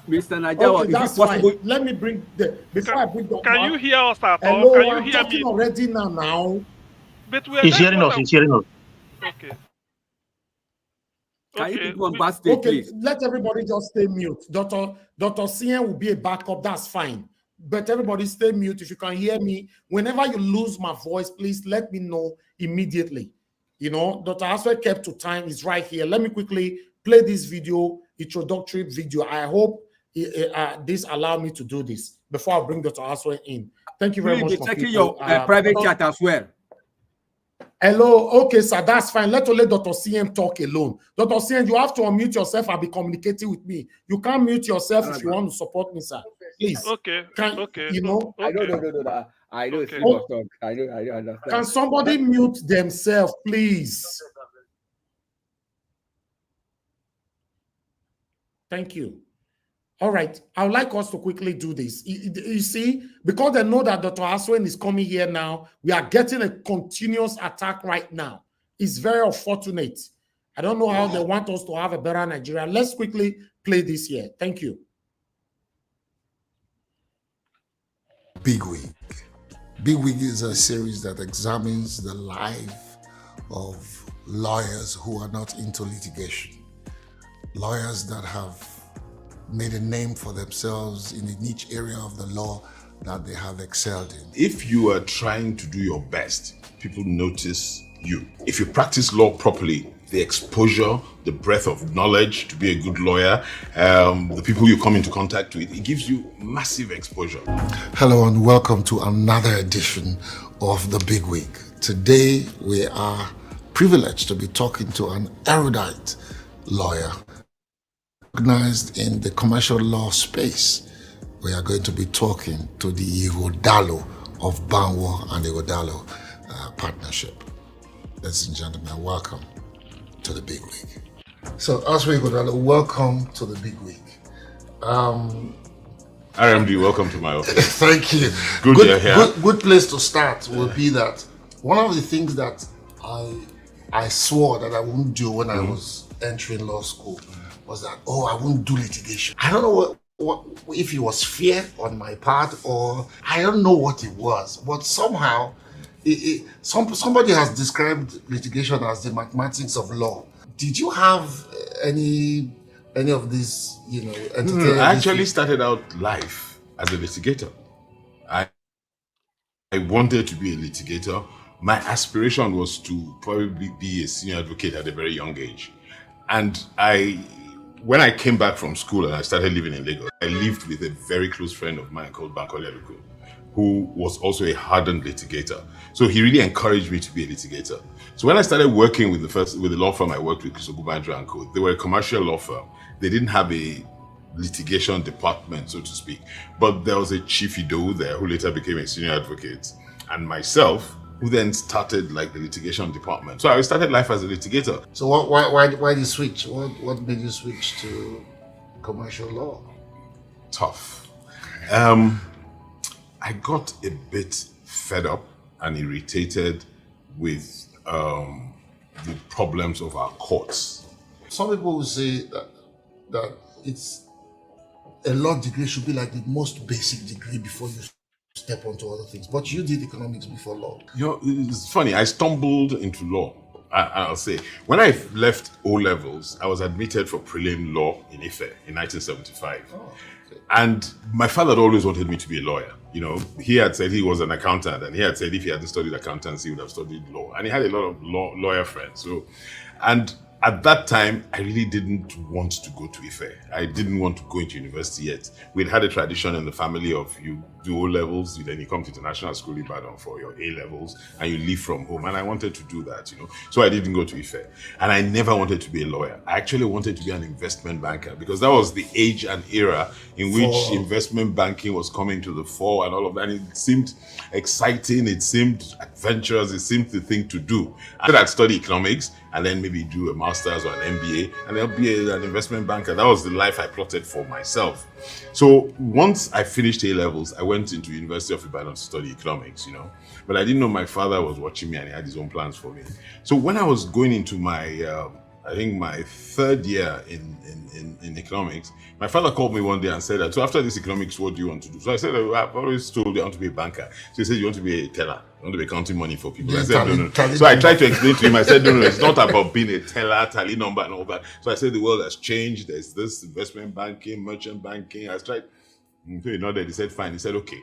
Mr. Naija, okay, that's fine. Let me bring before I bring the. Can you hear us at all? Hello, Can you I'm hear talking me already now? But we are He's hearing us. He's hearing us. Okay. Can you people on backstage, please? Let everybody just stay mute. Dr. CN will be a backup. That's fine. But everybody stay mute. If you can hear me, whenever you lose my voice, please let me know immediately. You know, Dr. Asue kept to time. Is right here. Let me quickly play this video, introductory video. I hope this allow me to do this before I bring Dr. Asue in. Thank you very much. Checking your private chat as well. Hello, okay, sir, that's fine. Let Dr. CM talk alone. Dr. CM, you have to unmute yourself and be communicating with me. You can't mute yourself if you want to support me, sir. Please. Okay. You know? I know. I know. Okay. I understand. Can somebody mute themselves, please? Thank you. All right, I would like us to quickly do this. You see, because they know that Dr. Asuen is coming here now, we are getting a continuous attack right now. It's very unfortunate. I don't know how they want us to have a better Nigeria. Let's quickly play this here. Thank you. Big Wig. Big Wig is a series that examines the life of lawyers who are not into litigation. Lawyers that have made a name for themselves in a niche area of the law that they have excelled in. If you are trying to do your best, people notice you. If you practice law properly, the exposure, the breadth of knowledge to be a good lawyer, the people you come into contact with, it gives you massive exposure. Hello and welcome to another edition of The Big Wig. Today we are privileged to be talking to an erudite lawyer recognized in the commercial law space. We are going to be talking to the Ighodalo of Banwo and Ighodalo partnership. Ladies and gentlemen, welcome to the Big Wig. So, Asue Ighodalo, welcome to the Big Wig. RMD, welcome to my office. Thank you. Good you're here. Good place to start will be that one of the things that I swore that I wouldn't do when I was entering law school was that, I wouldn't do litigation. I don't know what if it was fear on my part or I don't know what it was, but somehow somebody has described litigation as the mathematics of law. Did you have any of these, I actually started out life as a litigator. I wanted to be a litigator. My aspiration was to probably be a senior advocate at a very young age. And when I came back from school and I started living in Lagos, I lived with a very close friend of mine called Bankole Aluko, who was also a hardened litigator. So he really encouraged me to be a litigator. So when I started working with the law firm I worked with, Kusogubanjo & Co., they were a commercial law firm. They didn't have a litigation department, so to speak. But there was a chief Ido there who later became a senior advocate, and myself, who then started like the litigation department. So I started life as a litigator. So why did you switch? What made you switch to commercial law? Tough. I got a bit fed up and irritated with the problems of our courts. Some people will say that it's a law degree should be like the most basic degree before you step onto other things. But you did economics before law. It's funny, I stumbled into law. I'll say, when I left O-levels, I was admitted for prelim law in Ife in 1975. And my father had always wanted me to be a lawyer. You know, he had said he was an accountant, and he had said if he hadn't studied accountancy, he would have studied law. And he had a lot of lawyer friends. So, and at that time, I really didn't want to go to Ife. I didn't want to go into university yet. We'd had a tradition in the family of you do O levels, then you come to international school in Ibadan for your A levels, and you leave from home. And I wanted to do that, you know. So I didn't go to Ife. And I never wanted to be a lawyer. I actually wanted to be an investment banker because that was the age and era in which investment banking was coming to the fore and all of that. And it seemed exciting, it seemed adventurous, it seemed the thing to do. And I'd study economics and then maybe do a master's or an MBA and then be an investment banker. That was the life I plotted for myself. So once I finished A levels, I went into University of Ibadan to study economics, you know. But I didn't know my father was watching me and he had his own plans for me. So when I was going into my, I think my third year in economics, my father called me one day and said that, so after this economics, what do you want to do? So I said, I've always told you I want to be a banker. So he said, you want to be a teller? You want to be counting money for people? I said, no. So I tried to explain to him. I said, no, it's not about being a teller, tally number and all that. So I said, the world has changed. There's this investment banking, merchant banking. I tried. So he nodded. He said, fine. He said, okay,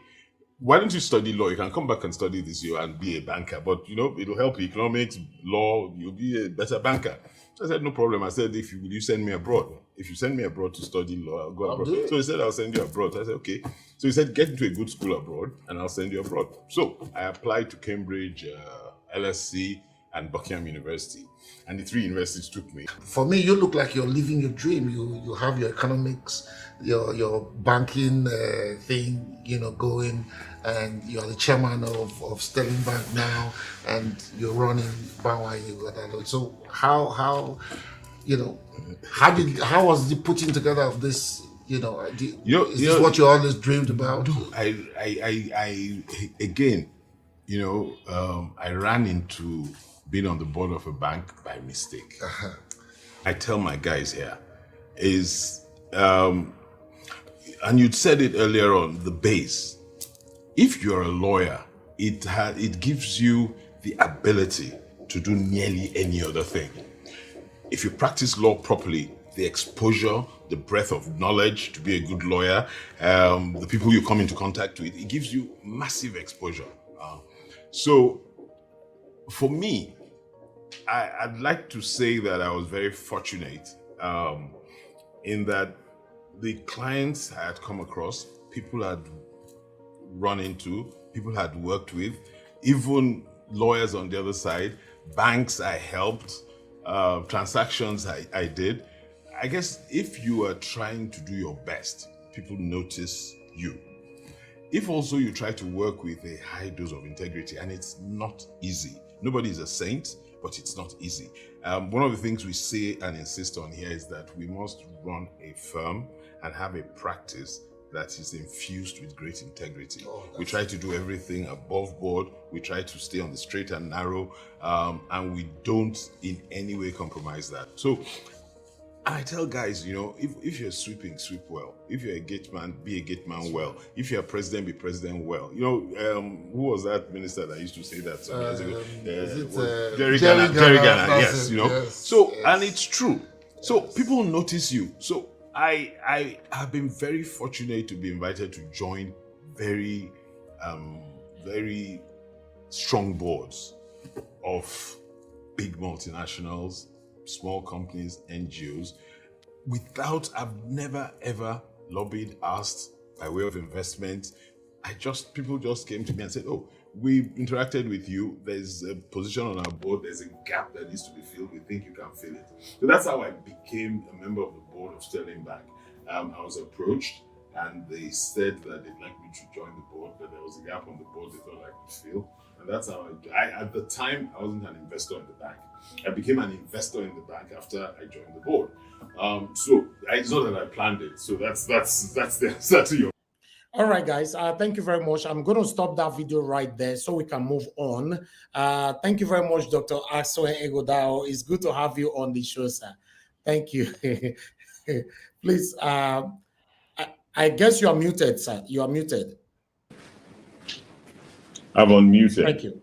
why don't you study law? You can come back and study this year and be a banker. But, you know, it'll help you. Economics, law, you'll be a better banker. So I said, no problem. I said, will you send me abroad? If you send me abroad to study law, I'll go abroad. So he said, I'll send you abroad. So I said, okay. So he said, get into a good school abroad and I'll send you abroad. So I applied to Cambridge, LSC, and Buckingham University. And the three universities took me. For me, you look like you're living your dream. You have your economics, your banking thing, you know, going, and you're the chairman of Sterling Bank now, and you're running Asue Ighodalo. So how was the putting together of this? You know, is this what you always dreamed about? I again, you know, I ran into being on the board of a bank by mistake. I tell my guys here is, and you'd said it earlier on, the base. If you're a lawyer, it gives you the ability to do nearly any other thing. If you practice law properly, the exposure, the breadth of knowledge to be a good lawyer, the people you come into contact with, it gives you massive exposure. So for me, I'd like to say that I was very fortunate in that the clients I had come across, people had run into, people had worked with, even lawyers on the other side, banks I helped, transactions I did. I guess if you are trying to do your best, people notice you. If also you try to work with a high dose of integrity, and it's not easy. Nobody is a saint, but it's not easy. One of the things we say and insist on here is that we must run a firm and have a practice that is infused with great integrity. We try to do everything above board. We try to stay on the straight and narrow, and we don't in any way compromise that. So I tell guys, you know, if you're sweeping, sweep well. If you're a gate man, be a gate man well. If you're a president, be president well. You know, who was that minister that used to say that some years ago? Jerry Ghana, yes, you know. Yes, so, yes. And it's true. So people notice you. So I have been very fortunate to be invited to join very, very strong boards of big multinationals, small companies, NGOs, I've never ever lobbied, asked by way of investment. People just came to me and said, oh, we interacted with you. There's a position on our board. There's a gap that needs to be filled. We think you can fill it. So that's how I became a member of the board of Sterling Bank. I was approached and they said that they'd like me to join the board, that there was a gap on the board they thought I could fill. And that's how at the time, I wasn't an investor in the bank. I became an investor in the bank after I joined the board. So it's not that I planned it. So that's the answer to your. All right, guys. Thank you very much. I'm going to stop that video right there so we can move on. Thank you very much, Dr. Asue Ighodalo. It's good to have you on the show, sir. Thank you. Please, I guess you are muted, sir. You are muted. I'm unmuted. Thank you.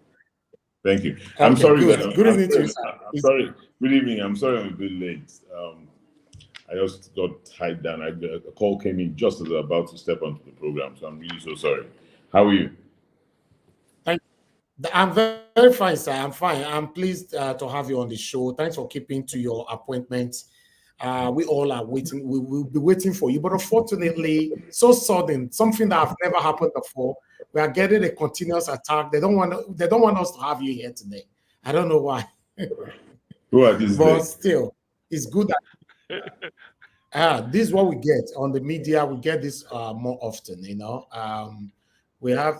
Thank you. I'm sorry. Good evening to you, sir. I'm sorry. Good evening. I'm sorry I'm a bit late. I just got tied down. A call came in just as I was about to step onto the program, so I'm really so sorry. How are you? I'm very fine, sir. I'm fine. I'm pleased to have you on the show. Thanks for keeping to your appointment. We all are waiting. We will be waiting for you. But unfortunately, so sudden, something that have never happened before. We are getting a continuous attack. They don't want us to have you here today. I don't know why. Who are these but days? Still, it's good that this is what we get on the media. We get this more often, we have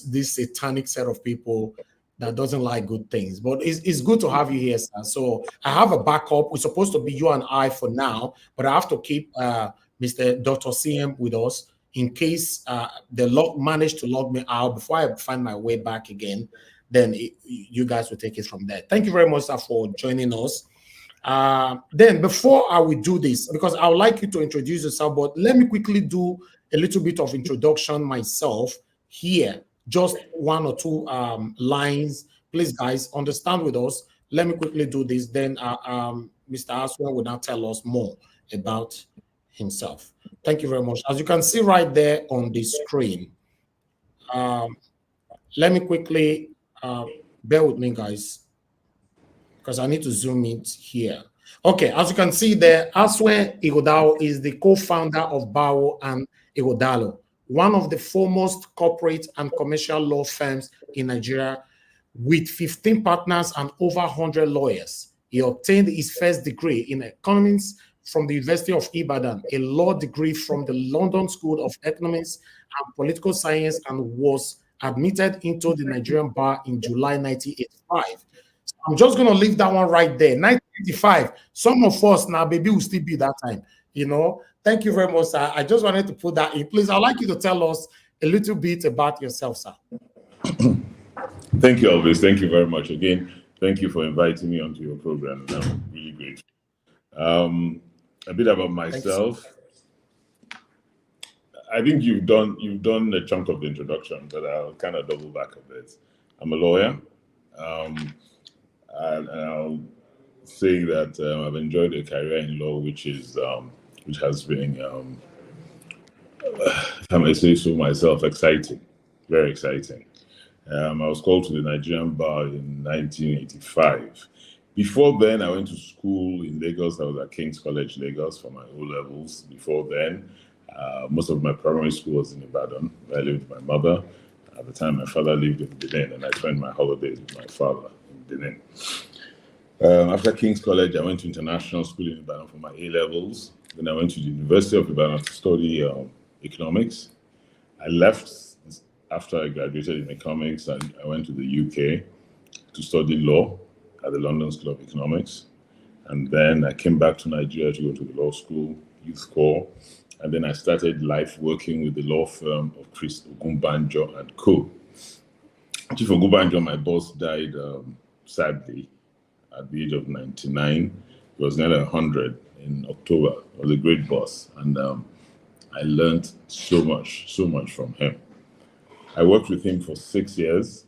this satanic set of people that doesn't like good things, but it's good to have you here, sir. So I have a backup. We're supposed to be you and I for now, but I have to keep Mr. Dr. CM with us in case they manage to log me out before I find my way back again. Then you guys will take it from there. Thank you very much, sir, for joining us. Then before I will do this, because I would like you to introduce yourself, but let me quickly do a little bit of introduction myself here, just one or two lines. Please, guys, understand with us. Let me quickly do this. Then Mr. Asue will now tell us more about himself. Thank you very much. As you can see right there on the screen, let me quickly, bear with me, guys, because I need to zoom in here. Okay, as you can see there, Asue Ighodalo is the co-founder of Bawo and Ighodalo, one of the foremost corporate and commercial law firms in Nigeria, with 15 partners and over 100 lawyers. He obtained his first degree in economics from the University of Ibadan, a law degree from the London School of Economics and Political Science, and was admitted into the Nigerian bar in July 1985. I'm just going to leave that one right there. 1985. Some of us now, baby, will still be that time. Thank you very much, sir. I just wanted to put that in. Please, I'd like you to tell us a little bit about yourself, sir. Thank you, Elvis. Thank you very much. Again, thank you for inviting me onto your program. I'm really grateful. A bit about myself. I think you've done a chunk of the introduction, but I'll kind of double back a bit. I'm a lawyer. And I'll say that I've enjoyed a career in law, which has been, if I may say so myself, exciting, very exciting. I was called to the Nigerian bar in 1985. Before then, I went to school in Lagos. I was at King's College, Lagos, for my O-levels. Before then, most of my primary school was in Ibadan. I lived with my mother. At the time, my father lived in Benin, and I spent my holidays with my father in Benin. After King's College, I went to international school in Ibadan for my A-levels. Then I went to the University of Ibadan to study economics. I left after I graduated in economics, and I went to the UK to study law at the London School of Economics. And then I came back to Nigeria to go to the law school, Youth Corps. And then I started life working with the law firm of Chris Ogumbanjo and Co. Chief Ogumbanjo, my boss, died sadly at the age of 99. He was nearly 100 in October. He was a great boss. And I learned so much from him. I worked with him for 6 years.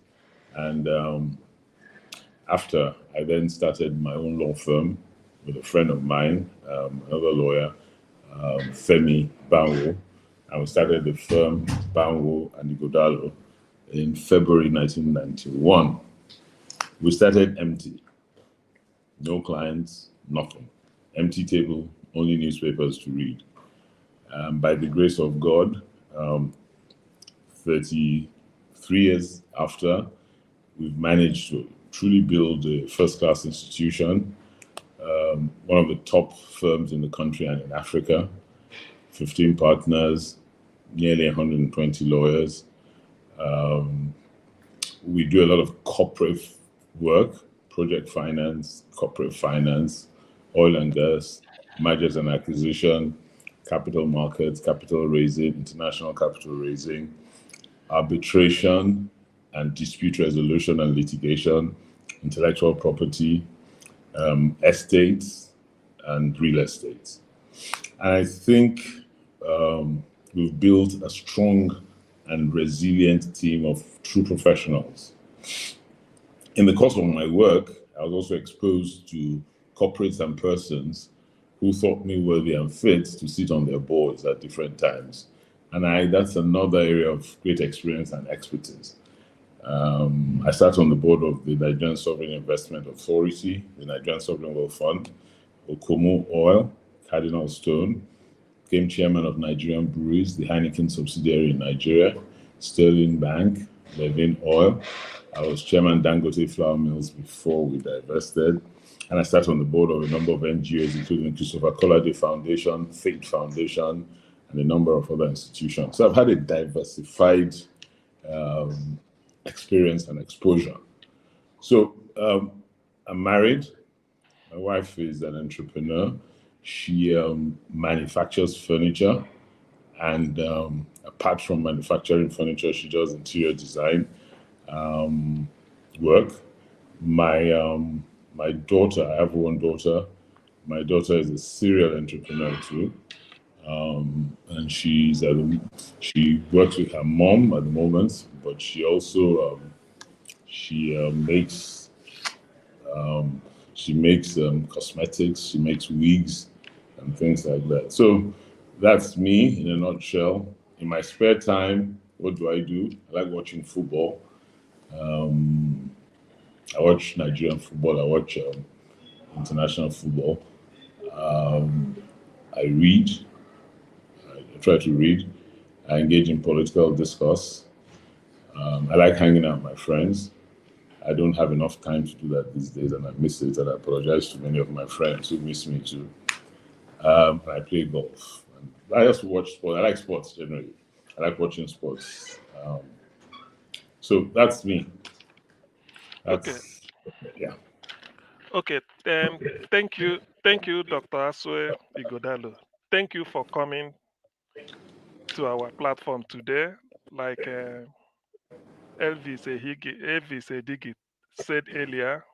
And after, I then started my own law firm with a friend of mine, another lawyer, Femi Banwo, and we started the firm Banwo and Ighodalo in February 1991. We started empty, no clients, nothing, empty table, only newspapers to read. By the grace of God, 33 years after, we've managed to truly build a first-class institution, one of the top firms in the country and in Africa, 15 partners, nearly 120 lawyers. We do a lot of corporate work, project finance, corporate finance, oil and gas, mergers and acquisition, capital markets, capital raising, international capital raising, arbitration and dispute resolution and litigation, intellectual property, estates, and real estate. And I think we've built a strong and resilient team of true professionals. In the course of my work, I was also exposed to corporates and persons who thought me worthy and fit to sit on their boards at different times. And that's another area of great experience and expertise. I sat on the board of the Nigerian Sovereign Investment Authority, the Nigerian Sovereign Wealth Fund, Okomo Oil, Cardinal Stone, became chairman of Nigerian Breweries, the Heineken subsidiary in Nigeria, Sterling Bank, Levin Oil. I was chairman Dangote Flour Mills before we divested. And I sat on the board of a number of NGOs, including Christopher Kolade Foundation, Fate Foundation, and a number of other institutions. So I've had a diversified experience and exposure. So I'm married. My wife is an entrepreneur. She manufactures furniture, and apart from manufacturing furniture, she does interior design work. My daughter, I have one daughter. My daughter is a serial entrepreneur too, and she works with her mom at the moment, but she also makes cosmetics, she makes wigs and things like that. So that's me in a nutshell. In my spare time, what do? I like watching football. I watch Nigerian football. I watch international football. I read. I try to read. I engage in political discourse. I like hanging out with my friends. I don't have enough time to do that these days, and I miss it, and I apologize to many of my friends who miss me too. I play golf. I also watch sports. I like sports generally. I like watching sports. So that's me. Okay. Yeah. Okay. Thank you, Dr. Asue Ighodalo. Thank you for coming to our platform today. Like Elvis Edigit said earlier,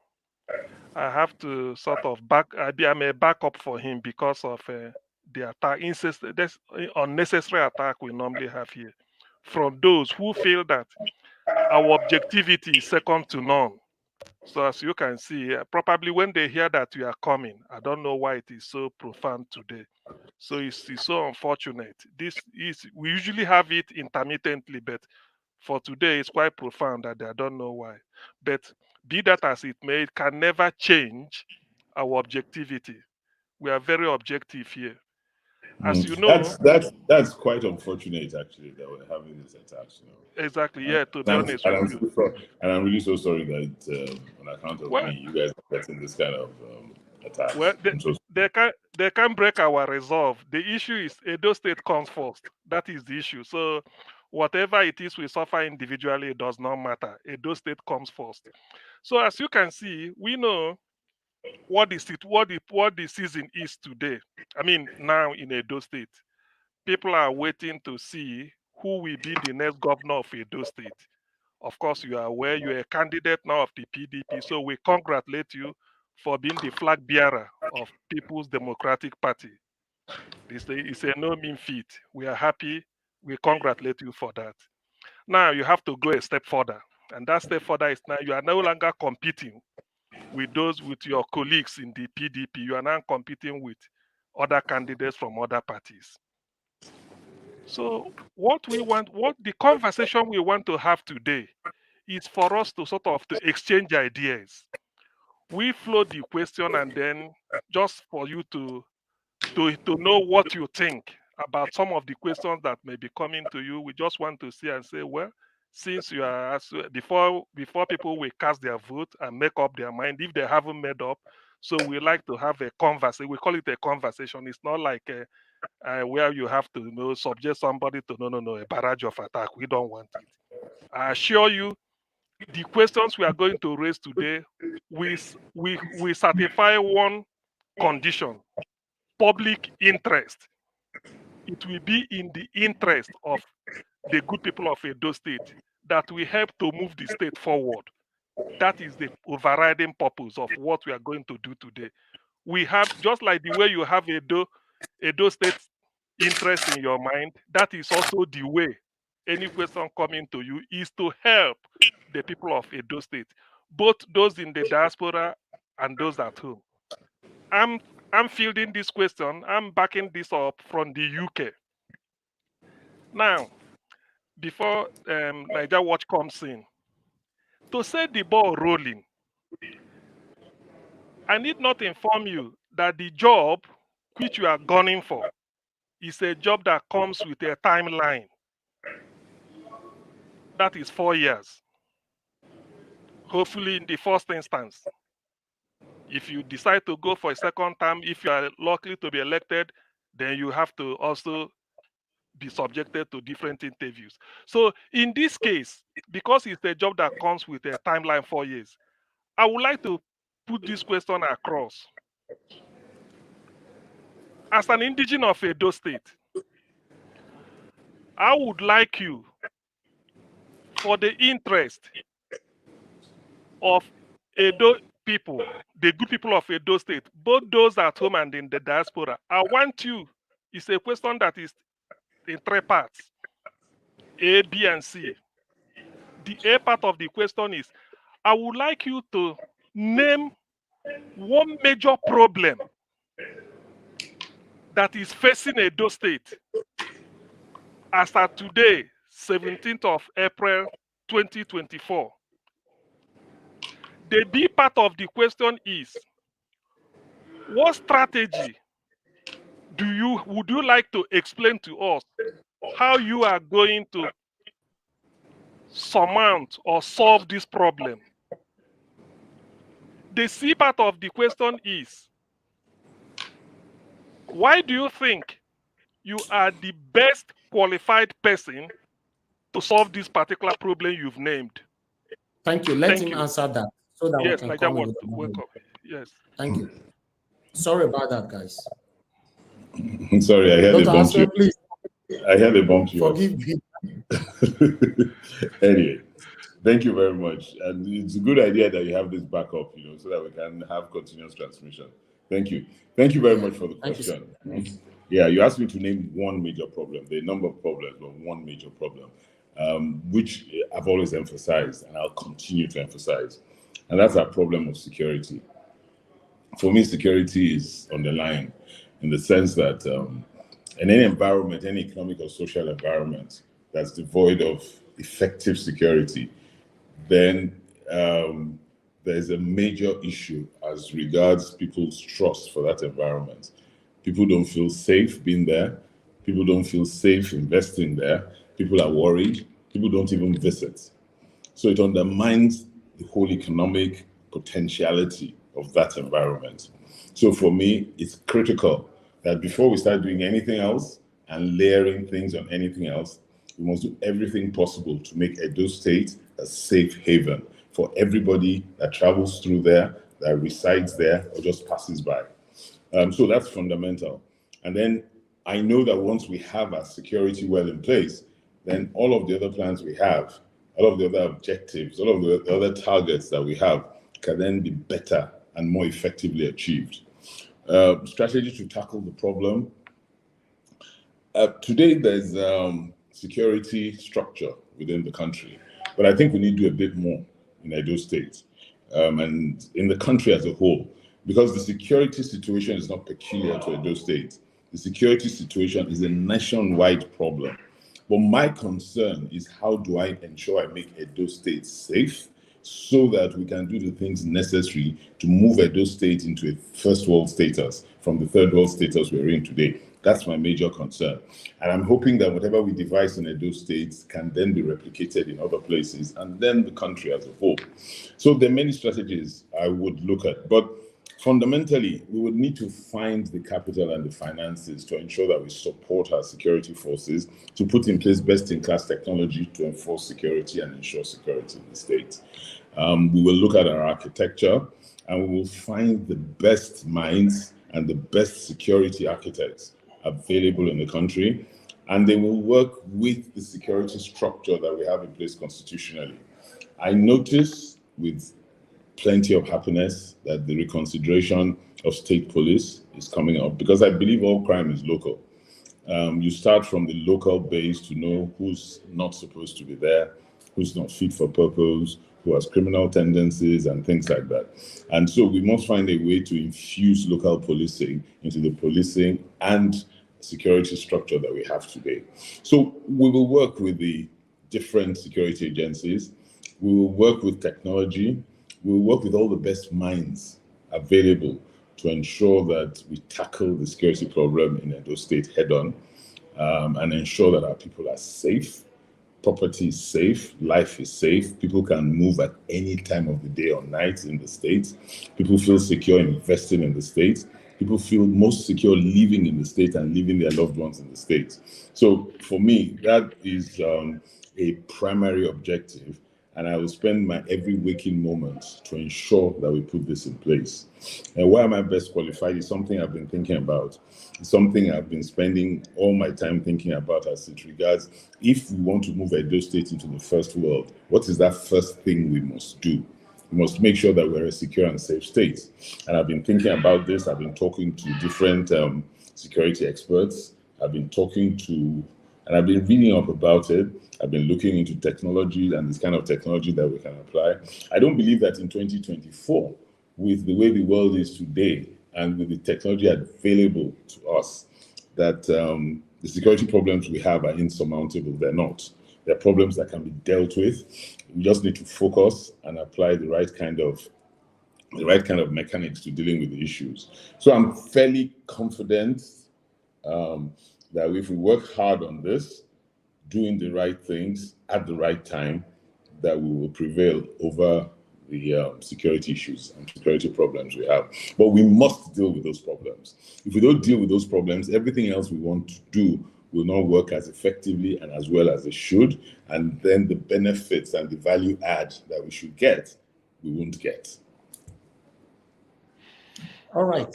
I have to sort of I'm a backup for him because of the attack, unnecessary attack we normally have here from those who feel that our objectivity is second to none. So as you can see, probably when they hear that we are coming, I don't know why it is so profound today. So it's so unfortunate. We usually have it intermittently, but for today it's quite profound that I don't know why. But be that as it may, it can never change our objectivity. We are very objective here. As you know, that's quite unfortunate actually that we're having these attacks. Exactly. Yeah. To be honest with you. And I'm really so sorry that on account of me, you guys are getting this kind of attacks. Well, they can break our resolve. The issue is Edo State comes first. That is the issue. So whatever it is we suffer individually, it does not matter. Edo State comes first. So as you can see, we know what the season is today. I mean, now in Edo State, people are waiting to see who will be the next governor of Edo State. Of course, you are aware you're a candidate now of the PDP, so we congratulate you for being the flag bearer of People's Democratic Party. It's a no mean feat. We are happy. We congratulate you for that. Now you have to go a step further, and that step further is now you are no longer competing with your colleagues in the PDP. You are now competing with other candidates from other parties. So what the conversation we want to have today is for us to sort of to exchange ideas. We float the question and then just for you to know what you think about some of the questions that may be coming to you. We just want to see and say, well, since you are before people will cast their vote and make up their mind if they haven't made up. So we like to have a conversation. We call it a conversation. It's not like where you have to subject somebody to a barrage of attack. We don't want it. I assure you, the questions we are going to raise today, we satisfy one condition: public interest. It will be in the interest of the good people of Edo State that we help to move the state forward. That is the overriding purpose of what we are going to do today. We have, just like the way you have Edo State interest in your mind, that is also the way any question coming to you is to help the people of Edo State, both those in the diaspora and those at home. I'm I'm fielding this question. I'm backing this up from the UK. Now, before Niger Watch comes in, to set the ball rolling, I need not inform you that the job which you are gunning for is a job that comes with a timeline. That is 4 years. Hopefully, in the first instance, if you decide to go for a second term, if you are likely to be elected, then you have to also be subjected to different interviews. So in this case, because it's a job that comes with a timeline 4 years, I would like to put this question across. As an indigenous of Edo State, I would like you, for the interest of Edo people, the good people of Edo State, both those at home and in the diaspora, I want you, it's a question that is in 3 parts, A, B, and C. The A part of the question is, I would like you to name one major problem that is facing Edo State as at today, 17th of April, 2024. The B part of the question is, what strategy would you like to explain to us how you are going to surmount or solve this problem? The C part of the question is, why do you think you are the best qualified person to solve this particular problem you've named? Thank you. Let him answer that so that yes, we can Niger come in. welcome. Yes. Thank you. Sorry about that, guys. I'm sorry, I had a bump you. Please. I had a bump you. Forgive me. Anyway, thank you very much. And it's a good idea that you have this backup, so that we can have continuous transmission. Thank you. Thank you very much for the question. Yeah, you asked me to name one major problem. There are a number of problems, but one major problem, which I've always emphasized and I'll continue to emphasize. And that's our problem of security. For me, security is on the line in the sense that in any environment, any economic or social environment that's devoid of effective security, then there's a major issue as regards people's trust for that environment. People don't feel safe being there. People don't feel safe investing there. People are worried. People don't even visit. So it undermines the whole economic potentiality of that environment. So for me, it's critical that before we start doing anything else and layering things on anything else, we must do everything possible to make Edo State a safe haven for everybody that travels through there, that resides there, or just passes by. So that's fundamental. And then I know that once we have our security well in place, then all of the other plans we have, all of the other objectives, all of the other targets that we have can then be better and more effectively achieved. Strategy to tackle the problem. Today, there's security structure within the country, but I think we need to do a bit more in Edo State and in the country as a whole, because the security situation is not peculiar to Edo State. The security situation is a nationwide problem. But my concern is, how do I ensure I make Edo State safe so that we can do the things necessary to move Edo State into a first world status from the third world status we're in today? That's my major concern. And I'm hoping that whatever we devise in Edo State can then be replicated in other places and then the country as a whole. So there are many strategies I would look at, but fundamentally, we would need to find the capital and the finances to ensure that we support our security forces, to put in place best-in-class technology to enforce security and ensure security in the state. We will look at our architecture, and we will find the best minds and the best security architects available in the country, and they will work with the security structure that we have in place constitutionally. I notice with plenty of happiness that the reconsideration of state police is coming up, because I believe all crime is local. You start from the local base to know who's not supposed to be there, who's not fit for purpose, who has criminal tendencies and things like that. And so we must find a way to infuse local policing into the policing and security structure that we have today. So we will work with the different security agencies. We will work with technology. We will work with all the best minds available to ensure that we tackle the security problem in Edo State head on, and ensure that our people are safe, property is safe, life is safe, people can move at any time of the day or night in the state, people feel secure investing in the state, people feel most secure living in the state and leaving their loved ones in the state. So for me, that is a primary objective, and I will spend my every waking moment to ensure that we put this in place. And why am I best qualified is something I've been thinking about. It's something I've been spending all my time thinking about as it regards, if we want to move Edo State into the first world, what is that first thing we must do? We must make sure that we're a secure and safe state. And I've been thinking about this. I've been talking to different security experts. I've been talking to, and I've been reading up about it. I've been looking into technology and this kind of technology that we can apply. I don't believe that in 2024, with the way the world is today and with the technology available to us, that the security problems we have are insurmountable. They're not. They're problems that can be dealt with. We just need to focus and apply the right kind of mechanics to dealing with the issues. So I'm fairly confident that if we work hard on this, doing the right things at the right time, that we will prevail over the security issues and security problems we have. But we must deal with those problems. If we don't deal with those problems, everything else we want to do will not work as effectively and as well as it should. And then the benefits and the value add that we should get, we won't get. All right.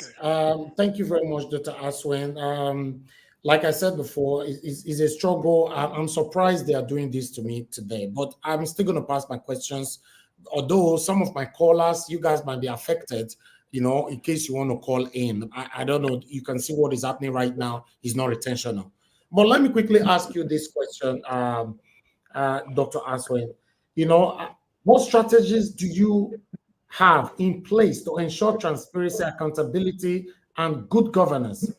Thank you very much, Dr. Asue. Like I said before, it's a struggle. I'm surprised they are doing this to me today, but I'm still going to pass my questions. Although some of my callers, you guys might be affected, in case you want to call in. I don't know. You can see what is happening right now. It's not intentional. But let me quickly ask you this question, Dr. Asue. What strategies do you have in place to ensure transparency, accountability, and good governance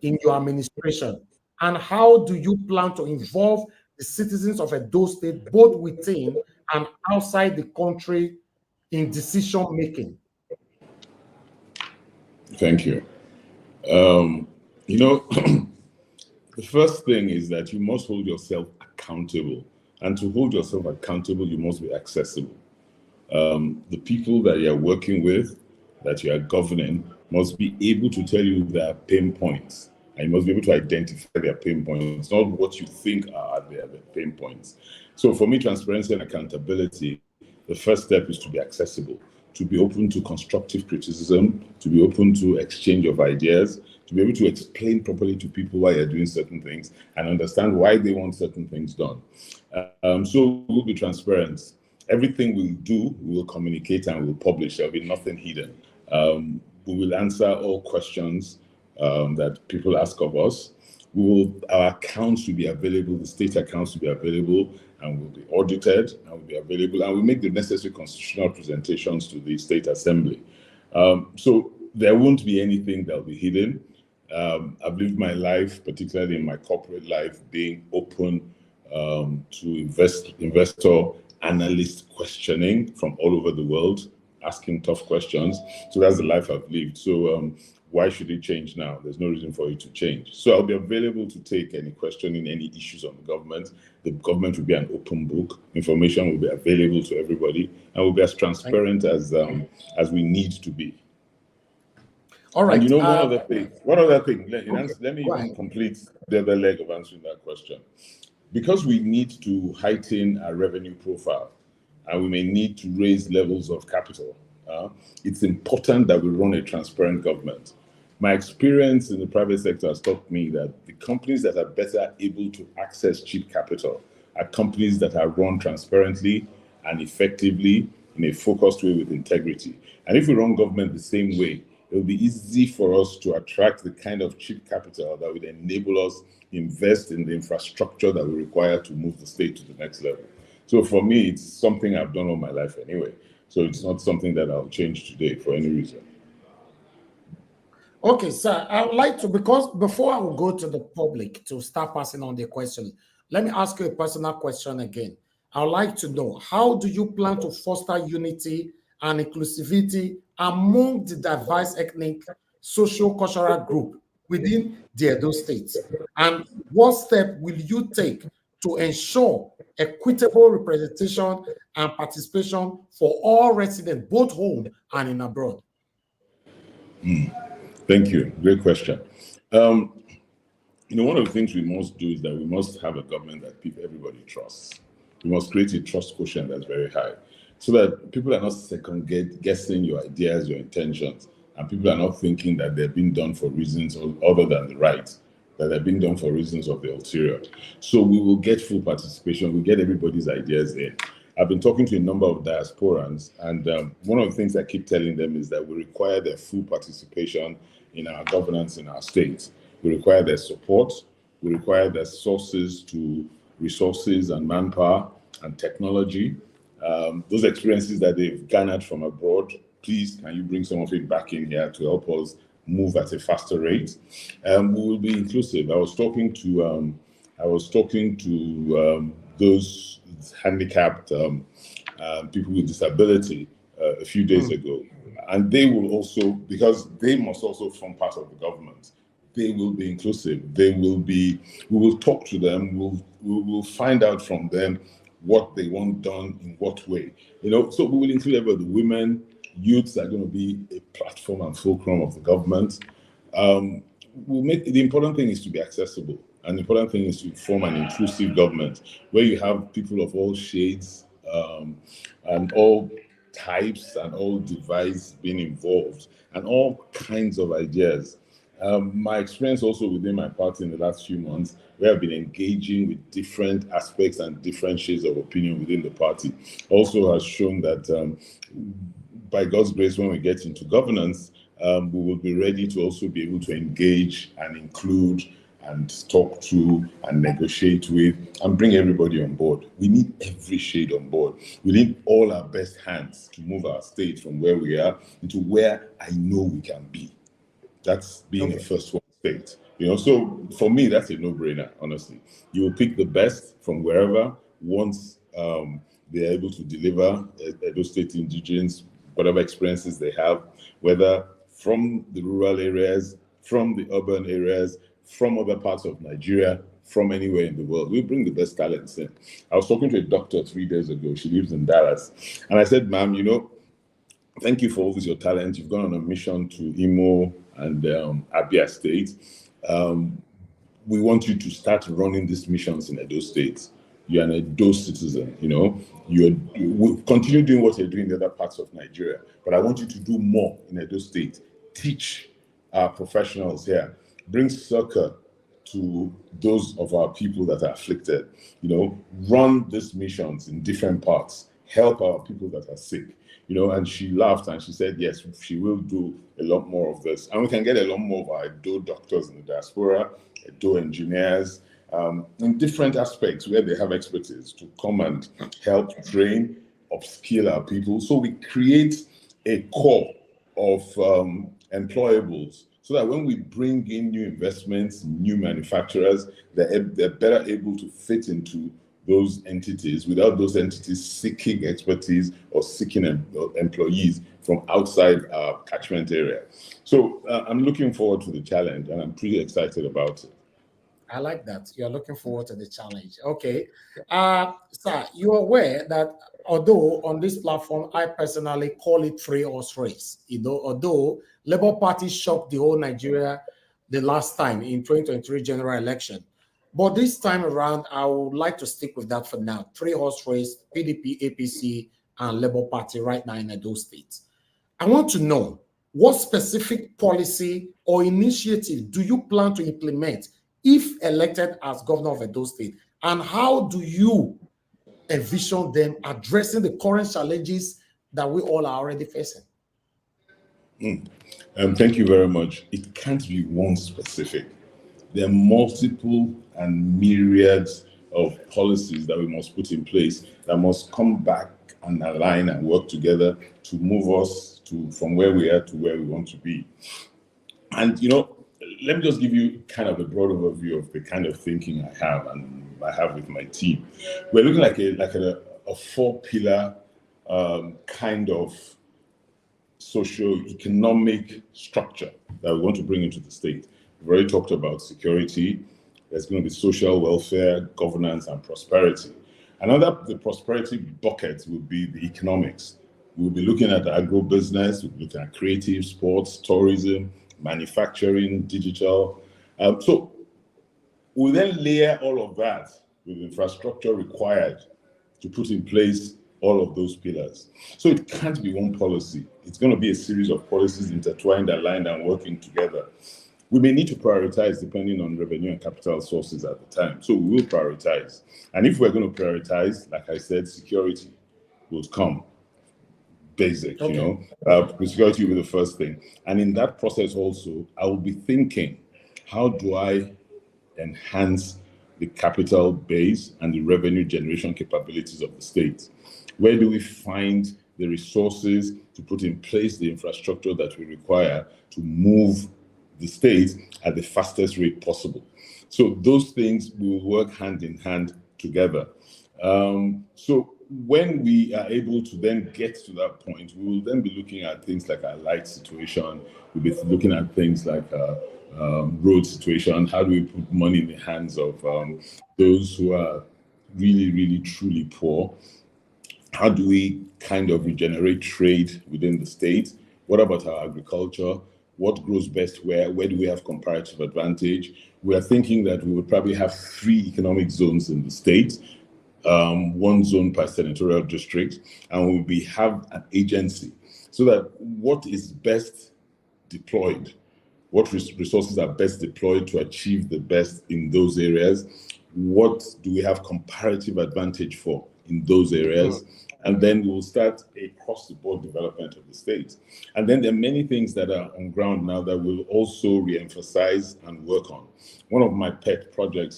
in your administration? And how do you plan to involve the citizens of Edo State, both within and outside the country, in decision making? Thank you. The first thing is that you must hold yourself accountable. And to hold yourself accountable, you must be accessible. The people that you're working with, that you are governing, must be able to tell you their pain points. And you must be able to identify their pain points, not what you think are their pain points. So for me, transparency and accountability, the first step is to be accessible, to be open to constructive criticism, to be open to exchange of ideas, to be able to explain properly to people why you're doing certain things and understand why they want certain things done. So we'll be transparent. Everything we'll do, we'll communicate and we'll publish. There'll be nothing hidden. We will answer all questions that people ask of us. Our accounts will be available, the state accounts will be available, and will be audited and will be available, and we make the necessary constitutional presentations to the State Assembly. So there won't be anything that will be hidden. I've lived my life, particularly in my corporate life, being open to investor analyst questioning from all over the world, asking tough questions. So that's the life I've lived. So why should it change now? There's no reason for it to change. So I'll be available to take any questioning, any issues on the government. The government will be an open book. Information will be available to everybody, and will be as transparent as we need to be. All right. And one other thing. Let me even complete the other leg of answering that question. Because we need to heighten our revenue profile, and we may need to raise levels of capital, it's important that we run a transparent government. My experience in the private sector has taught me that the companies that are better able to access cheap capital are companies that are run transparently and effectively in a focused way with integrity. And if we run government the same way, it will be easy for us to attract the kind of cheap capital that would enable us invest in the infrastructure that we require to move the state to the next level. So for me, it's something I've done all my life anyway. So it's not something that I'll change today for any reason. Okay, sir, I would like to, because before I will go to the public to start passing on the question, let me ask you a personal question again. I would like to know, how do you plan to foster unity and inclusivity among the diverse ethnic, social, cultural group within the Edo State? And what step will you take to ensure equitable representation and participation for all residents, both home and in abroad? Thank you. Great question. One of the things we must do is that we must have a government that everybody trusts. We must create a trust quotient that's very high, so that people are not second guessing your ideas, your intentions, and people are not thinking that they're being done for reasons other than the right, that they're being done for reasons of the ulterior. So we will get full participation. We get everybody's ideas in. I've been talking to a number of diasporans, and one of the things I keep telling them is that we require their full participation in our governance in our states. We require their support. We require their resources and manpower and technology. Those experiences that they've garnered from abroad, please, can you bring some of it back in here to help us move at a faster rate? We will be inclusive. I was talking to those handicapped people with disability a few days ago, and they will also, because they must also form part of the government. They will be inclusive. We will talk to them. We will find out from them what they want done in what way. So we will include everybody. The women, youths are going to be a platform and fulcrum of the government. The important thing is to be accessible. And the important thing is to form an inclusive government where you have people of all shades and all types and all divides being involved and all kinds of ideas. My experience also within my party in the last few months, we have been engaging with different aspects and different shades of opinion within the party, also has shown that by God's grace, when we get into governance, we will be ready to also be able to engage and include and talk to and negotiate with and bring everybody on board. We need every shade on board. We need all our best hands to move our state from where we are into where I know we can be. That's being a first world state. So for me, that's a no-brainer, honestly. You will pick the best from wherever once they're able to deliver Edo State indigenes, whatever experiences they have, whether from the rural areas, from the urban areas, from other parts of Nigeria, from anywhere in the world. We bring the best talents in. I was talking to a doctor 3 days ago. She lives in Dallas. And I said, ma'am, thank you for always your talent. You've gone on a mission to Imo and Abia State. We want you to start running these missions in Edo State. You're an Edo citizen, you continue doing what you're doing in the other parts of Nigeria. But I want you to do more in Edo State. Teach our professionals here. Bring succor to those of our people that are afflicted. Run these missions in different parts. Help our people that are sick. And she laughed and she said, yes, she will do a lot more of this. And we can get a lot more of our Edo doctors in the diaspora, Edo engineers, in different aspects where they have expertise to come and help train, upskill our people. So we create a core of employables so that when we bring in new investments, new manufacturers, they're better able to fit into those entities without those entities seeking expertise or seeking employees from outside our catchment area. So I'm looking forward to the challenge and I'm pretty excited about it. I like that. You're looking forward to the challenge. Okay. Sir, you're aware that although on this platform, I personally call it three-horse race, although Labour Party shocked the whole Nigeria the last time in 2023 general election. But this time around, I would like to stick with that for now. Three-horse race, PDP, APC, and Labour Party right now in Edo State. I want to know what specific policy or initiative do you plan to implement if elected as governor of Edo State? And how do you envision them addressing the current challenges that we all are already facing? Thank you very much. It can't be one specific. There are multiple and myriad of policies that we must put in place that must come back and align and work together to move us from where we are to where we want to be. And, let me just give you kind of a broad overview of the kind of thinking I have with my team. We're looking like a four-pillar kind of socio-economic structure that we want to bring into the state. We've already talked about security. There's going to be social welfare, governance, and prosperity. The prosperity bucket will be the economics. We'll be looking at agro-business, we'll be looking at creative, sports, tourism, manufacturing, digital. So we'll then layer all of that with infrastructure required to put in place all of those pillars. So it can't be one policy. It's going to be a series of policies intertwined, aligned, and working together. We may need to prioritize depending on revenue and capital sources at the time. So we will prioritize. And if we're going to prioritize, like I said, security will come. Basic, okay. Security will be the first thing. And in that process also, I will be thinking, how do I enhance the capital base and the revenue generation capabilities of the state? Where do we find the resources to put in place the infrastructure that we require to move the state at the fastest rate possible? So those things will work hand in hand together. So when we are able to then get to that point, we will then be looking at things like our light situation. We'll be looking at things like road situation. How do we put money in the hands of those who are really, really, truly poor? How do we kind of regenerate trade within the state? What about our agriculture? What grows best where? Where do we have comparative advantage? We are thinking that we would probably have 3 economic zones in the state, 1 zone per senatorial district, and we'll have an agency so that what is best deployed, what resources are best deployed to achieve the best in those areas, what do we have comparative advantage for in those areas, and then we'll start a cross-the-board development of the state. And then there are many things that are on ground now that we'll also re-emphasize and work on. One of my pet projects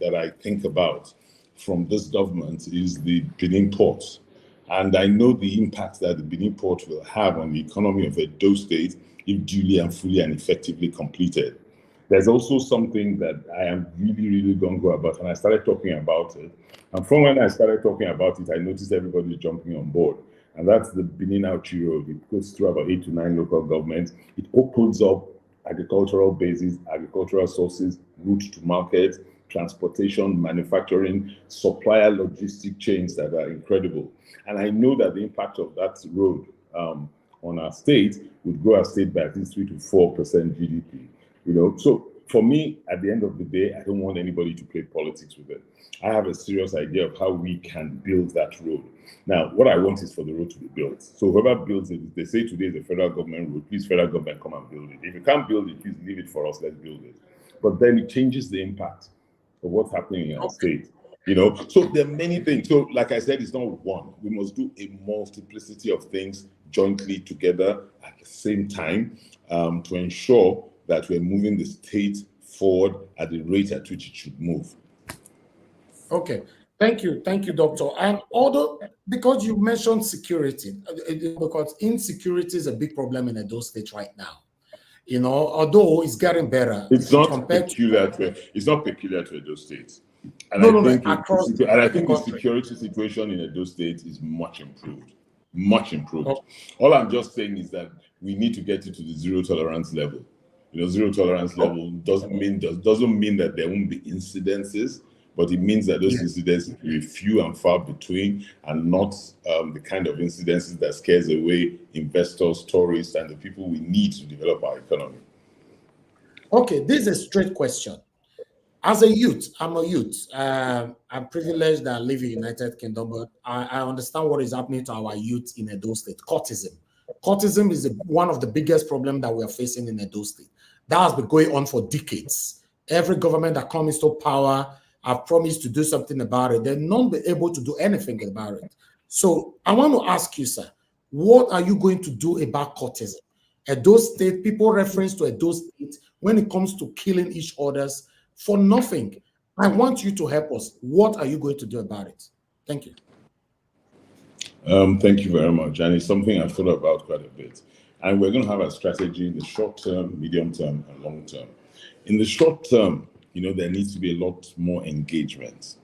that I think about from this government is the Benin port. And I know the impact that the Benin port will have on the economy of Edo State if duly and fully and effectively completed. There's also something that I am really, really gung-ho about, and I started talking about it. And from when I started talking about it, I noticed everybody jumping on board. And that's the Benin Auchi Road. It goes through about 8 to 9 local governments. It opens up agricultural bases, agricultural sources, route to market, transportation, manufacturing, supplier logistic chains that are incredible. And I know that the impact of that road on our state would grow our state by at least 3 to 4% GDP. So for me, at the end of the day, I don't want anybody to play politics with it. I have a serious idea of how we can build that road. Now, what I want is for the road to be built. So whoever builds it, if they say today is a federal government road, please, federal government, come and build it. If you can't build it, please leave it for us, let's build it. But then it changes the impact of what's happening in our state. So there are many things. So like I said, it's not one. We must do a multiplicity of things jointly together at the same time to ensure that we're moving the state forward at the rate at which it should move. Okay, thank you, Doctor. And although, because you mentioned security, because insecurity is a big problem in Edo State right now. Although it's getting better. It's not peculiar to Edo State. And I think the security situation in Edo State is much improved. Much improved. Okay. All I'm just saying is that we need to get it to the zero tolerance level. Zero tolerance level doesn't mean that there won't be incidences, but it means that those incidents will be few and far between, and not the kind of incidences that scares away investors, tourists, and the people we need to develop our economy. Okay, this is a straight question. As a youth, I'm a youth. I'm privileged that I live in the United Kingdom, but I understand what is happening to our youth in Edo State. Courtism. Courtism is one of the biggest problems that we are facing in Edo State. That has been going on for decades. Every government that comes to power have promised to do something about it. They're not been able to do anything about it. So I want to ask you, sir, what are you going to do about courtism? Edo State, people reference to Edo State when it comes to killing each other's for nothing. I want you to help us. What are you going to do about it? Thank you. Thank you very much. And it's something I've thought about quite a bit. And we're going to have a strategy in the short term, medium term, and long term. In the short term, there needs to be a lot more engagement.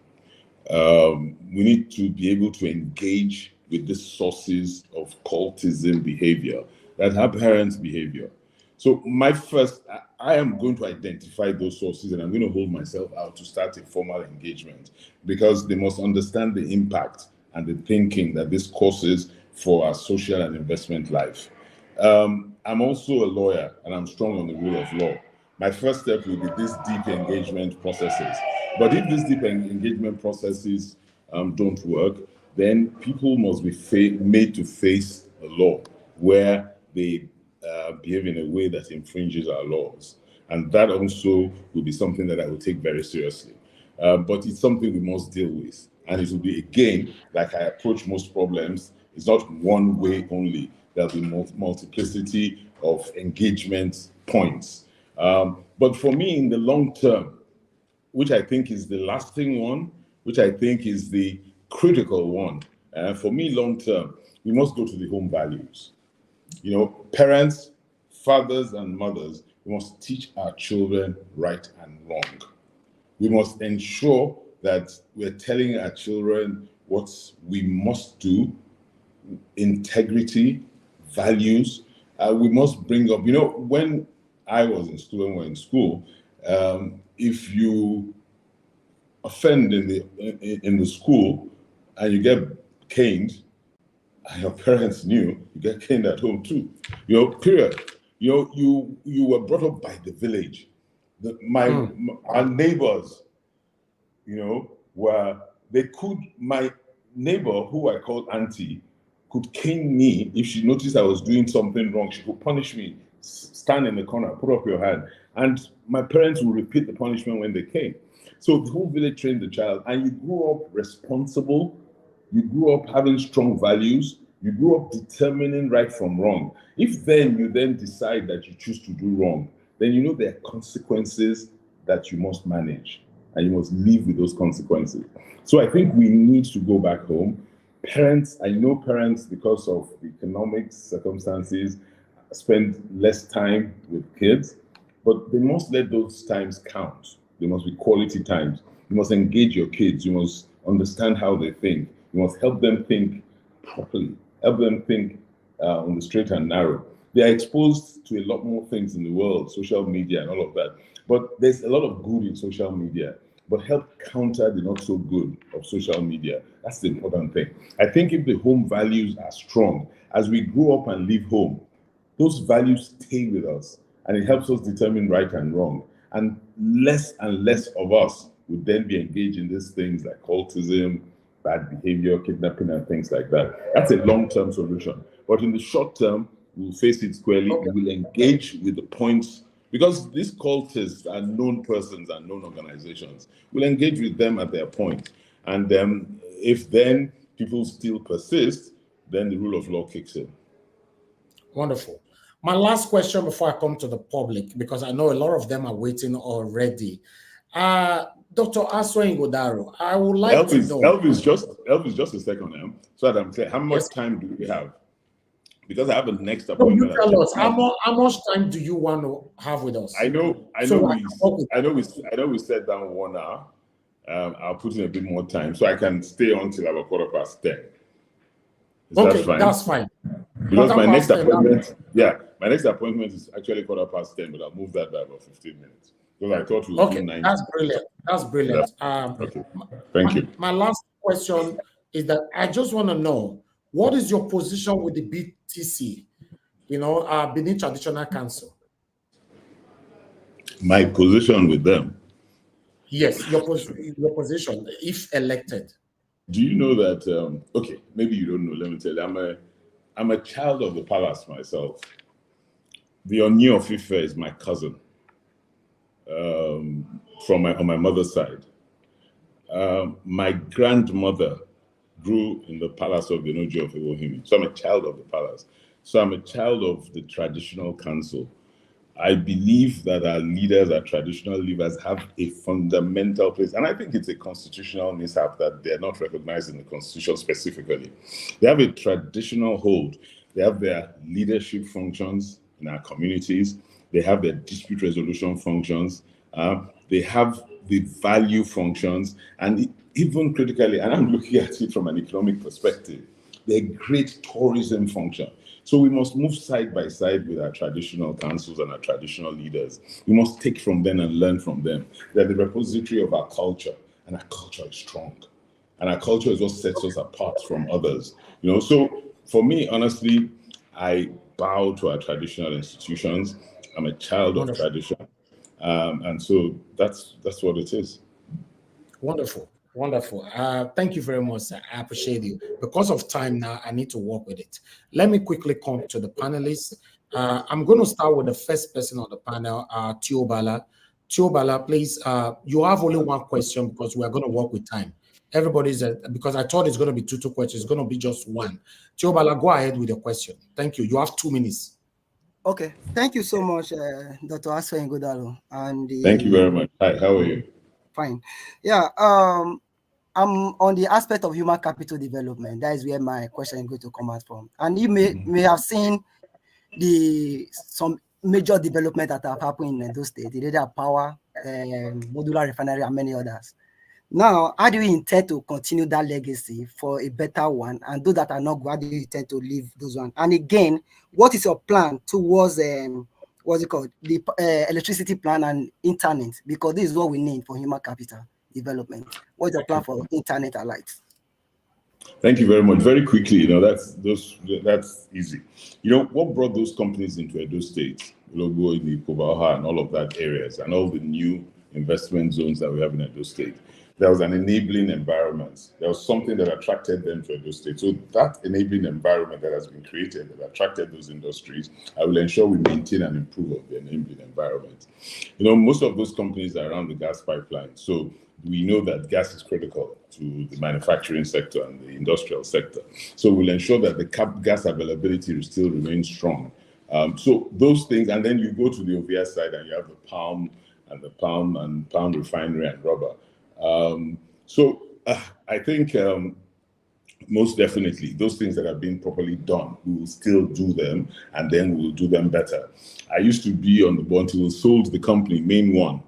We need to be able to engage with the sources of cultism behavior that have parents' behavior. So I am going to identify those sources, and I'm going to hold myself out to start a formal engagement, because they must understand the impact and the thinking that this causes for our social and investment life. I'm also a lawyer, and I'm strong on the rule of law. My first step will be these deep engagement processes. But if these deep engagement processes don't work, then people must be made to face the law where they behave in a way that infringes our laws. And that also will be something that I will take very seriously. But it's something we must deal with. And it will be, again, like I approach most problems, it's not one way only. There'll be multiplicity of engagement points. But for me, in the long term, which I think is the lasting one, which I think is the critical one, for me, long term, we must go to the home values. Parents, fathers, and mothers, we must teach our children right and wrong. We must ensure that we're telling our children what we must do, integrity, values. We must bring up, when I was in school, when we were in school, if you offend in the school and you get caned, and your parents knew, you get caned at home too. Period. You were brought up by the village. Our neighbors, my neighbor, who I called auntie, could cane me if she noticed I was doing something wrong. She could punish me. Stand in the corner, put up your hand. And my parents would repeat the punishment when they came. So the whole village trained the child, and you grew up responsible. You grew up having strong values. You grew up determining right from wrong. If then you decide that you choose to do wrong, then there are consequences that you must manage, and you must live with those consequences. So I think we need to go back home. Parents, I know parents, because of the economic circumstances, spend less time with kids, but they must let those times count. They must be quality times. You must engage your kids. You must understand how they think. You must help them think properly. Help them think on the straight and narrow. They are exposed to a lot more things in the world, social media and all of that. But there's a lot of good in social media, but help counter the not so good of social media. That's the important thing. I think if the home values are strong, as we grow up and leave home, those values stay with us, and it helps us determine right and wrong. And less of us would then be engaged in these things like cultism, bad behavior, kidnapping, and things like that. That's a long-term solution. But in the short term, we'll face it squarely. Okay. We will engage with the points, because these cultists are known persons and known organizations. We'll engage with them at their point. And if then people still persist, then the rule of law kicks in. Wonderful. My last question before I come to the public, because I know a lot of them are waiting already. Dr. Asue Ighodalo, I would like to know. Elvis, just a second, so that I'm clear. How much time do we have? Because I have a next appointment. You tell us, how much time do you want to have with us? I know we set down 1 hour. I'll put in a bit more time so I can stay on till about 10:15. Okay, that's fine. Because my next appointment is actually 10:15, but I'll move that by about 15 minutes. Because I thought we would do 9. That's brilliant. Okay. Thank you. My last question is that I just want to know, what is your position with the BTC, Benin Traditional Council? My position with them? Yes, your position, if elected. Do you know that, okay, maybe you don't know, let me tell you, I'm a child of the palace myself. The Oni of Ife is my cousin on my mother's side. My grandmother grew in the palace of the Noji of Iwohimi. So I'm a child of the palace. So I'm a child of the traditional council. I believe that our leaders, our traditional leaders, have a fundamental place. And I think it's a constitutional mishap that they're not recognized in the Constitution specifically. They have a traditional hold. They have their leadership functions in our communities. They have their dispute resolution functions. They have the value functions. And even critically, and I'm looking at it from an economic perspective, they're a great tourism function. So we must move side by side with our traditional councils and our traditional leaders. We must take from them and learn from them. They're the repository of our culture, and our culture is strong. And our culture is what sets us apart from others. So for me, honestly, I bow to our traditional institutions. I'm a child of tradition. And so that's what it is. Wonderful. Wonderful. Thank you very much, sir. I appreciate you. Because of time now, I need to work with it. Let me quickly come to the panelists. I'm going to start with the first person on the panel, Teobala. Teobala, please, you have only one question because we are going to work with time. Everybody's, because I thought it's going to be two questions. It's going to be just one. Teobala, go ahead with your question. Thank you. You have 2 minutes. Okay. Thank you so much, Dr. Asue Ighodalo. Thank you very much. Hi, how are you? Fine. Yeah. I'm on the aspect of human capital development. That is where my question is going to come out from. And you may have seen some major development that have happened in those states, the data power, modular refinery, and many others. Now, how do you intend to continue that legacy for a better one? And those that are not good, how do you intend to leave those ones? And again, what is your plan towards what's it called? The electricity plan and internet, because this is what we need for human capital development. What's your plan for internet and lights? Thank you very much. Very quickly, that's easy. What brought those companies into Edo State, Logo, Kobaha, and all of that areas, and all the new investment zones that we have in Edo State? There was an enabling environment. There was something that attracted them to Edo State. So that enabling environment that has been created that attracted those industries, I will ensure we maintain and improve on the enabling environment. Most of those companies are around the gas pipeline. So we know that gas is critical to the manufacturing sector and the industrial sector. So we'll ensure that the gas availability will still remain strong. So those things, and then you go to the OVS side and you have the palm refinery and rubber. I think most definitely those things that have been properly done, we will still do them, and then we'll do them better. I used to be on the board until we sold the company, Main One.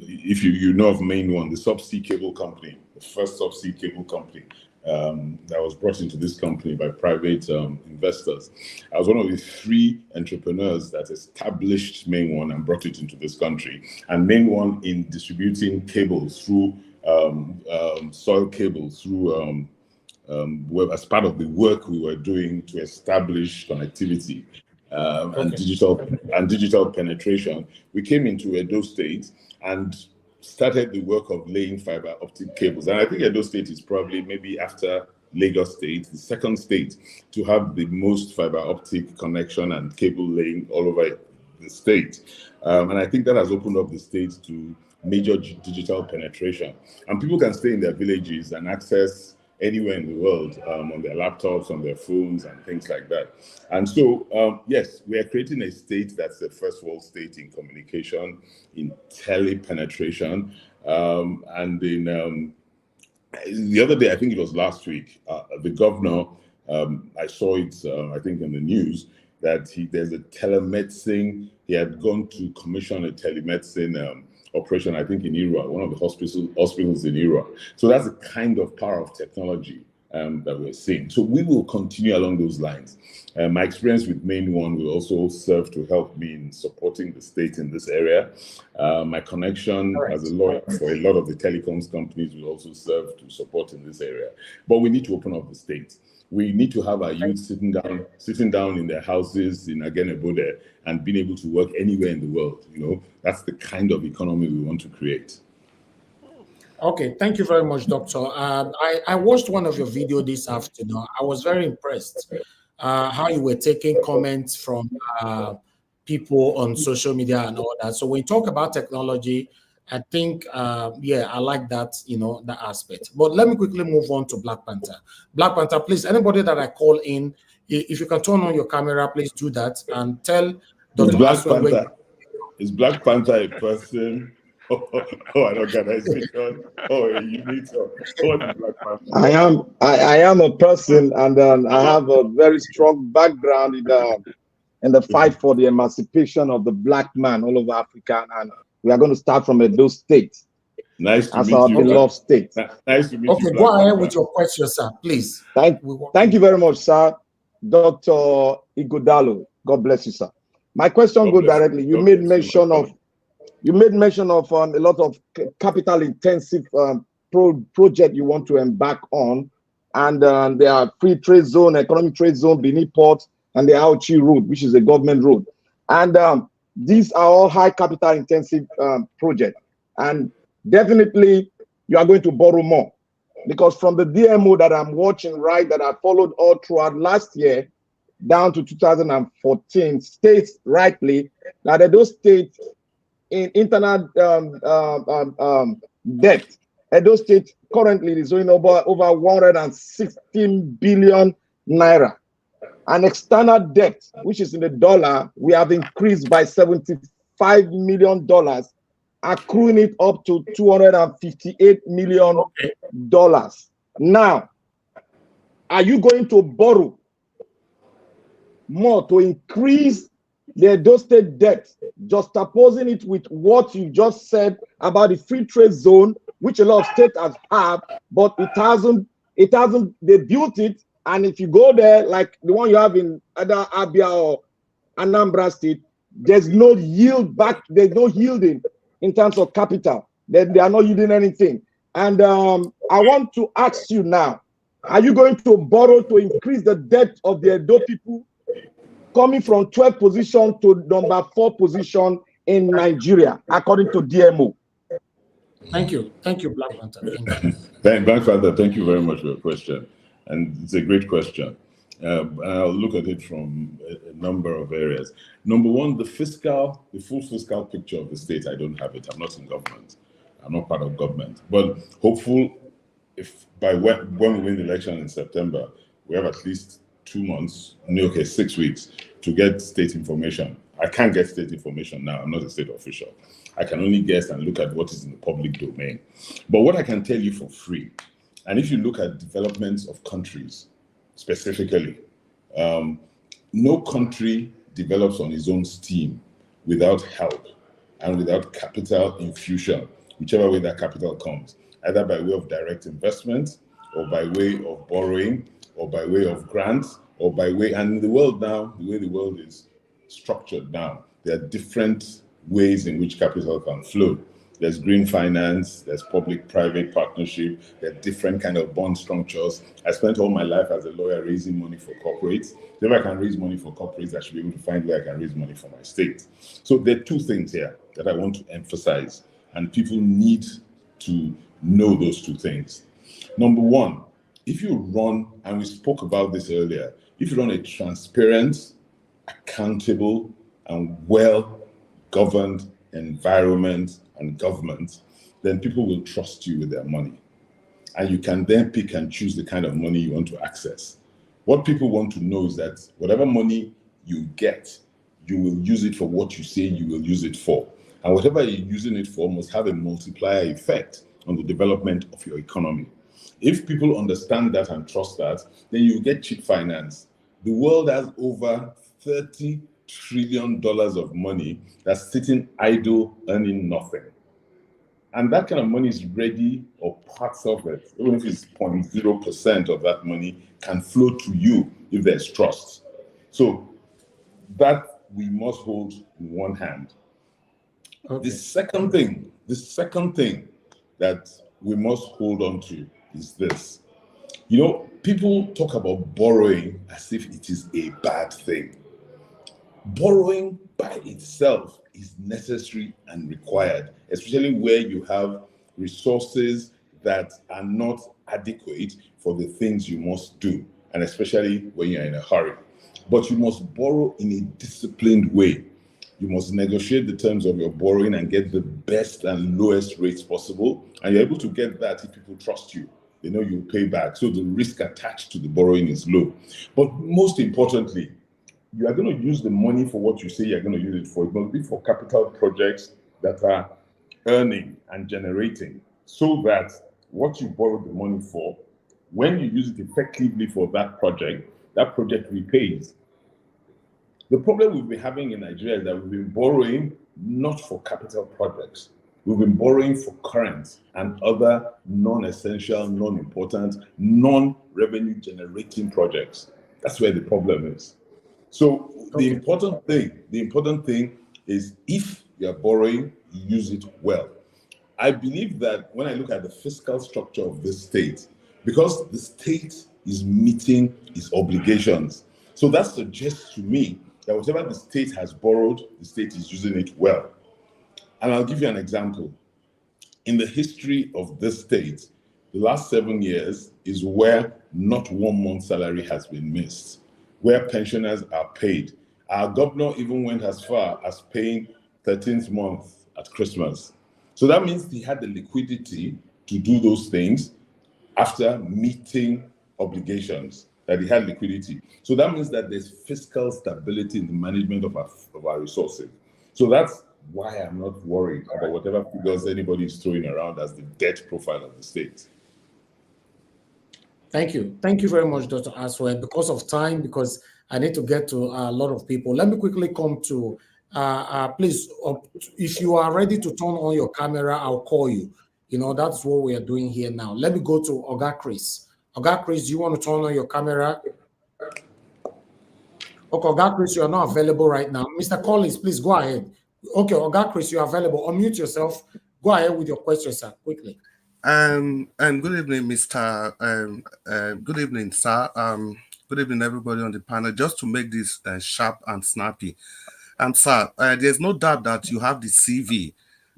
If you know of Main One, the subsea cable company, the first subsea cable company that was brought into this company by private investors. I was one of the 3 entrepreneurs that established Main One and brought it into this country. And Main One in distributing cables through soil cables through as part of the work we were doing to establish connectivity and digital penetration. We came into Edo State and started the work of laying fiber optic cables. And I think Edo State is probably, maybe after Lagos State, the second state to have the most fiber optic connection and cable laying all over the state. And I think that has opened up the state to major digital penetration. And people can stay in their villages and access anywhere in the world on their laptops, on their phones, and things like that. And so, yes, we are creating a state that's the first world state in communication, in tele-penetration, and in the other day, I think it was last week, the governor, I saw it, I think in the news, that there's a telemedicine. He had gone to commission a telemedicine operation, I think in Irua, one of the hospitals in Irua. So that's the kind of power of technology that we're seeing. So we will continue along those lines. My experience with Main One will also serve to help me in supporting the state in this area. My connection as a lawyer for a lot of the telecoms companies will also serve to support in this area. But we need to open up the state. We need to have our youth sitting down in their houses in Agenebode and being able to work anywhere in the world. That's the kind of economy we want to create. Okay, thank you very much, Doctor. I watched one of your videos this afternoon. I was very impressed how you were taking comments from people on social media and all that. So when you talk about technology, I think, yeah, I like that, that aspect. But let me quickly move on to Black Panther. Black Panther, please, anybody that I call in, if you can turn on your camera, please do that and tell Dr. Black Asue Panther. Is Black Panther a person? An organization? A unit? What is Black Panther? I am a person, and I have a very strong background in the fight for the emancipation of the black man all over Africa, and we are going to start from Edo State. Nice to as meet our you. beloved state. Nice to meet you. Okay, go ahead with your question, sir, please. Thank you very much, sir. Dr. Ighodalo. God bless you, sir. My question goes directly. You made mention of a lot of capital intensive project you want to embark on, and there are free trade zone, economic trade zone, Benin Port, and the Auchi Road, which is a government road. And these are all high capital intensive projects. And definitely you are going to borrow more, because from the DMO that I'm watching, right, that I followed all throughout last year down to 2014, states rightly that those states in internal debt, Edo State currently is owing over 116 billion naira. And external debt, which is in the dollar, we have increased by $75 million, accruing it up to $258 million. Now, are you going to borrow more to increase the Edo State debt, juxtaposing it with what you just said about the free trade zone, which a lot of states have, but it hasn't, they built it, and if you go there, like the one you have in either Abia or Anambra State, there's no yield back, there's no yielding in terms of capital. They are not yielding anything. And I want to ask you now, are you going to borrow to increase the debt of the Edo people, coming from 12th position to number 4 position in Nigeria, according to DMO? Thank you. Thank you, Black Panther. Black Panther, thank you very much for your question. And it's a great question. I'll look at it from a number of areas. Number one, the full fiscal picture of the state, I don't have it. I'm not in government. I'm not part of government. But hopeful, if by when we win the election in September, we have at least 2 months, 6 weeks to get state information. I can't get state information now. I'm not a state official. I can only guess and look at what is in the public domain. But what I can tell you for free, and if you look at developments of countries specifically, no country develops on its own steam without help and without capital infusion, whichever way that capital comes, either by way of direct investment or by way of borrowing or by way of grants or by way, and in the world now, the way the world is structured now, there are different ways in which capital can flow. There's green finance, there's public-private partnership, there are different kind of bond structures. I spent all my life as a lawyer raising money for corporates. If I can raise money for corporates, I should be able to find where I can raise money for my state. So there are 2 things here that I want to emphasize, and people need to know those 2 things. Number one, if you run, and we spoke about this earlier, if you run a transparent, accountable, and well-governed environment and government, then people will trust you with their money. And you can then pick and choose the kind of money you want to access. What people want to know is that whatever money you get, you will use it for what you say you will use it for. And whatever you're using it for must have a multiplier effect on the development of your economy. If people understand that and trust that, then you get cheap finance. The world has over $30 trillion of money that's sitting idle, earning nothing. And that kind of money is ready, or parts of it, even if it's 0.0% of that money, can flow to you if there's trust. So that we must hold in one hand. Okay. The second thing that we must hold on to is this. You know, people talk about borrowing as if it is a bad thing. Borrowing by itself is necessary and required, especially where you have resources that are not adequate for the things you must do, and especially when you're in a hurry. But you must borrow in a disciplined way. You must negotiate the terms of your borrowing and get the best and lowest rates possible. And you're able to get that if people trust you. They know you'll pay back. So the risk attached to the borrowing is low. But most importantly, you are going to use the money for what you say you're going to use it for. It must be for capital projects that are earning and generating, so that what you borrowed the money for, when you use it effectively for that project repays. The problem we've been having in Nigeria is that we've been borrowing not for capital projects. We've been borrowing for current and other non-essential, non-important, non-revenue generating projects. That's where the problem is. So the important thing is, if you're borrowing, you use it well. I believe that when I look at the fiscal structure of this state, because the state is meeting its obligations, so that suggests to me that whatever the state has borrowed, the state is using it well. And I'll give you an example. In the history of this state, the last 7 years is where not 1 month's salary has been missed, where pensioners are paid. Our governor even went as far as paying 13th month at Christmas. So that means he had the liquidity to do those things after meeting obligations, that he had liquidity. So that means that there's fiscal stability in the management of our resources. So that's why I'm not worried about whatever figures anybody is throwing around as the debt profile of the state. Thank you. Thank you very much, Dr. Asue. Because of time, because I need to get to a lot of people, let me quickly come to, please, if you are ready to turn on your camera, I'll call you. You know, that's what we are doing here now. Let me go to Oga Chris. Oga Chris, do you want to turn on your camera? Okay, Oga Chris, you are not available right now. Mr. Collins, please go ahead. Okay, Oga Chris, you are available. Unmute yourself. Go ahead with your question, sir, quickly. And good evening, Mr. Good evening, sir. Good evening, everybody on the panel. Just to make this sharp and snappy. And sir, there's no doubt that you have the CV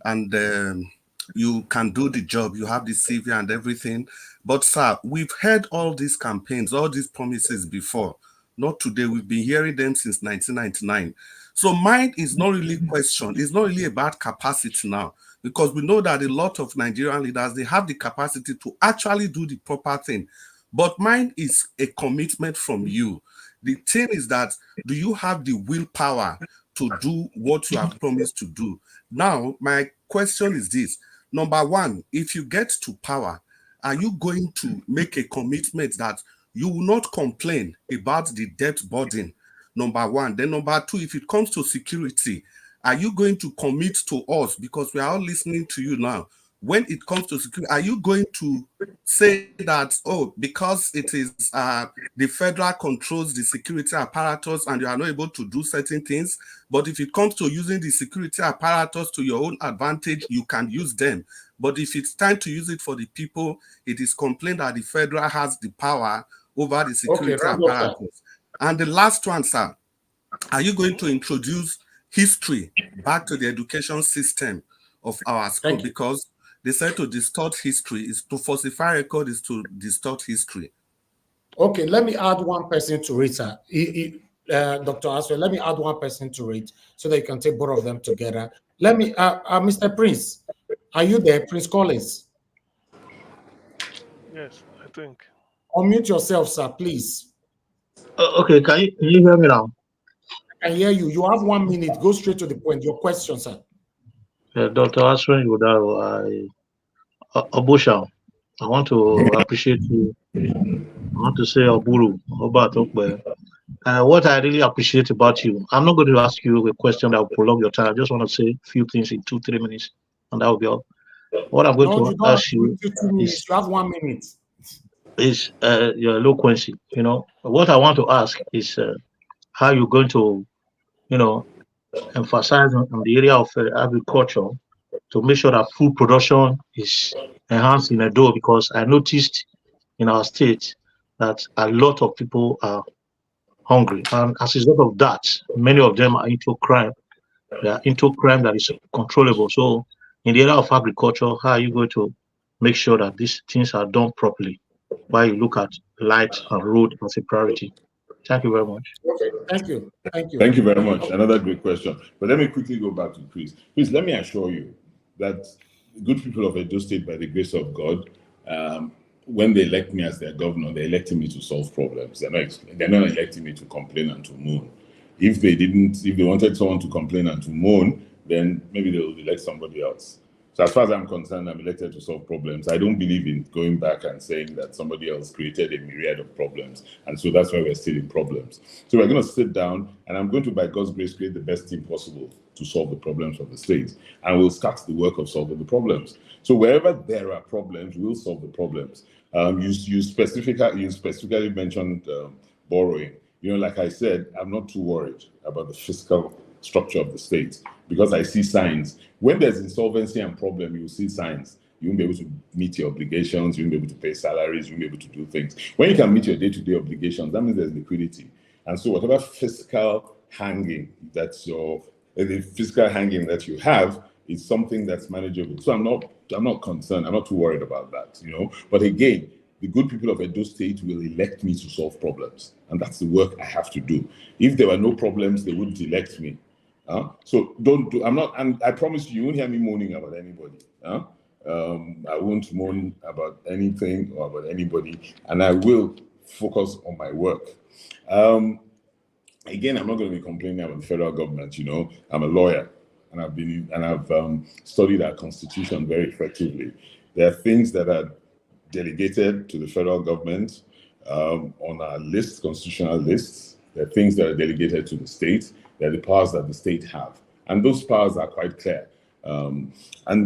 and you can do the job. You have the CV and everything. But sir, we've heard all these campaigns, all these promises before. Not today. We've been hearing them since 1999. So mine is not really questioned. It's not really about capacity now, because we know that a lot of Nigerian leaders, they have the capacity to actually do the proper thing. But mine is a commitment from you. The thing is that, do you have the willpower to do what you have promised to do? Now, my question is this. Number one, if you get to power, are you going to make a commitment that you will not complain about the debt burden? Number one. Then number two, if it comes to security, are you going to commit to us, because we are all listening to you now? When it comes to security, are you going to say that, oh, because it is the federal controls the security apparatus and you are not able to do certain things, but if it comes to using the security apparatus to your own advantage, you can use them. But if it's time to use it for the people, it is complained that the federal has the power over the security apparatus. And the last one, sir, are you going to introduce history back to the education system of our school? Because they said to distort history is to falsify record, is to distort history. Okay, let me add one person to it, sir. Dr. Asue, let me add one person to it so that you can take both of them together. Let me, Mr. Prince, are you there, Prince Collins? Yes, I think. Unmute yourself, sir, please. Okay, can you hear me now? I hear you. You have 1 minute. Go straight to the point. Your question, sir. Dr. Asue Ighodalo, Obusha, I want to appreciate you. I want to say Oburu, Obatokwe. What I really appreciate about you, I'm not going to ask you a question that will prolong your time. I just want to say a few things in 2-3 minutes, and that will be all. What I'm going to ask you is, you have 1 minute. Is your eloquence. You know, what I want to ask is how you're going to, you know, emphasize on the area of agriculture to make sure that food production is enhanced in Edo, because I noticed in our state that a lot of people are hungry, and as a result of that, many of them are into crime. They are into crime that is controllable. So in the area of agriculture, how are you going to make sure that these things are done properly while you look at light and road as a priority? Thank you very much. Okay, thank you. Thank you. Thank you very much. Another great question. But let me quickly go back to Chris. Please, let me assure you that good people of Edo State, by the grace of God, when they elect me as their governor, they're electing me to solve problems. They're not electing me to complain and to moan. If they wanted someone to complain and to moan, then maybe they'll elect somebody else. So as far as I'm concerned, I'm elected to solve problems. I don't believe in going back and saying that somebody else created a myriad of problems, and so that's why we're still in problems. So we're going to sit down, and I'm going to, by God's grace, create the best team possible to solve the problems of the state, and we'll start the work of solving the problems. So wherever there are problems, we'll solve the problems. You specifically mentioned borrowing. Like I said, I'm not too worried about the fiscal structure of the state because I see signs. When there's insolvency and problem, you see signs. You won't be able to meet your obligations. You won't be able to pay salaries. You won't be able to do things. When you can meet your day-to-day obligations, that means there's liquidity. And so whatever fiscal hanging the fiscal hanging that you have is something that's manageable. So I'm not concerned. I'm not too worried about that. But again, the good people of Edo State will elect me to solve problems, and that's the work I have to do. If there were no problems, they wouldn't elect me. So and I promise you won't hear me moaning about anybody. I won't moan about anything or about anybody, and I will focus on my work. Again, I'm not going to be complaining about the federal government. I'm a lawyer, and I've studied our constitution very effectively. There are things that are delegated to the federal government on our list, constitutional lists. There are things that are delegated to the state. There are the powers that the state have. And those powers are quite clear. And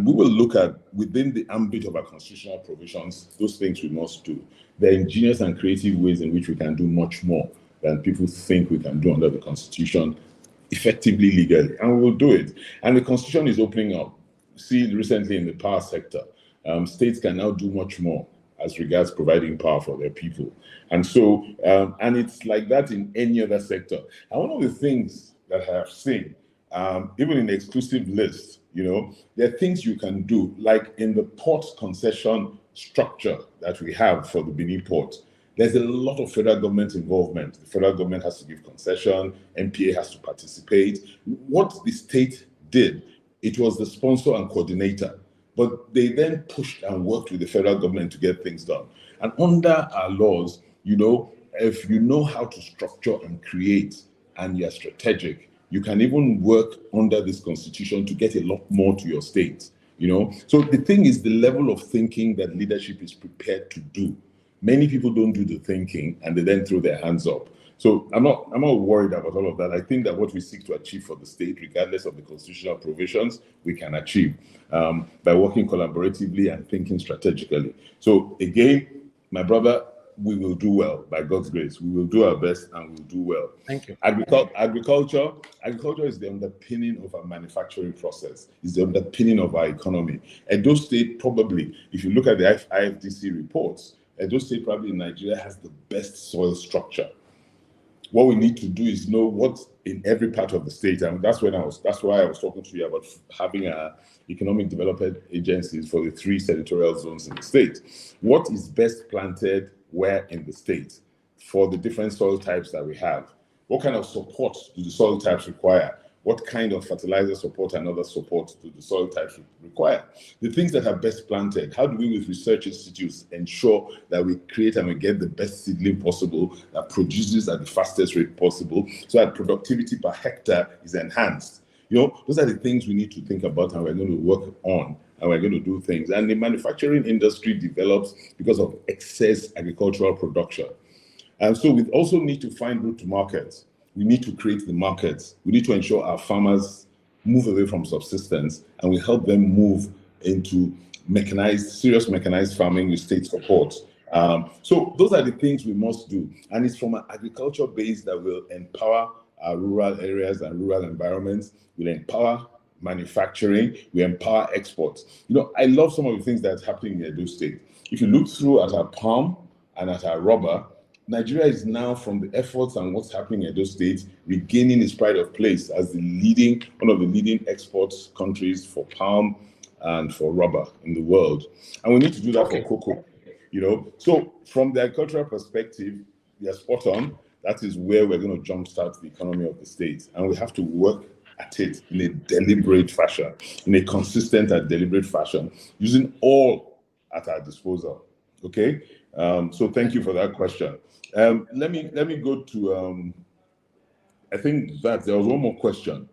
we will look at, within the ambit of our constitutional provisions, those things we must do. There are ingenious and creative ways in which we can do much more than people think we can do under the Constitution, effectively, legally. And we will do it. And the Constitution is opening up. See, recently in the power sector, states can now do much more as regards providing power for their people. And so, and it's like that in any other sector. And one of the things that I have seen, even in the exclusive list, there are things you can do, like in the port concession structure that we have for the Benin port. There's a lot of federal government involvement. The federal government has to give concession, MPA has to participate. What the state did, it was the sponsor and coordinator. But they then pushed and worked with the federal government to get things done. And under our laws, if you know how to structure and create and you're strategic, you can even work under this constitution to get a lot more to your state. So the thing is the level of thinking that leadership is prepared to do. Many people don't do the thinking and they then throw their hands up. So I'm not worried about all of that. I think that what we seek to achieve for the state, regardless of the constitutional provisions, we can achieve by working collaboratively and thinking strategically. So again, my brother, we will do well by God's grace. We will do our best and we'll do well. Thank you. Agriculture is the underpinning of our manufacturing process. It's the underpinning of our economy. Edo State probably, if you look at the IFDC reports, Edo State probably in Nigeria has the best soil structure. What we need to do is know what's in every part of the state, and that's why I was talking to you about having economic development agencies for the 3 senatorial zones in the state. What is best planted where in the state for the different soil types that we have? What kind of support do the soil types require? What kind of fertilizer support and other support do the soil types require? The things that are best planted, how do we with research institutes ensure that we create and we get the best seedling possible that produces at the fastest rate possible so that productivity per hectare is enhanced? Those are the things we need to think about and we're going to work on and we're going to do things. And the manufacturing industry develops because of excess agricultural production. And so we also need to find route to markets. We need to create the markets. We need to ensure our farmers move away from subsistence and we help them move into serious mechanized farming with state support. So those are the things we must do. And it's from an agriculture base that will empower our rural areas and rural environments, will empower manufacturing, we empower exports. I love some of the things that's happening in Edo State. If you look through at our palm and at our rubber, Nigeria is now, from the efforts and what's happening in Edo State, regaining its pride of place as one of the leading export countries for palm and for rubber in the world. And we need to do that for cocoa. So from the agricultural perspective, you're spot on. That is where we're going to jumpstart the economy of the state. And we have to work at it in a deliberate fashion, in a consistent and deliberate fashion, using all at our disposal. Okay? So thank you for that question. Let me go to I think that there was one more question.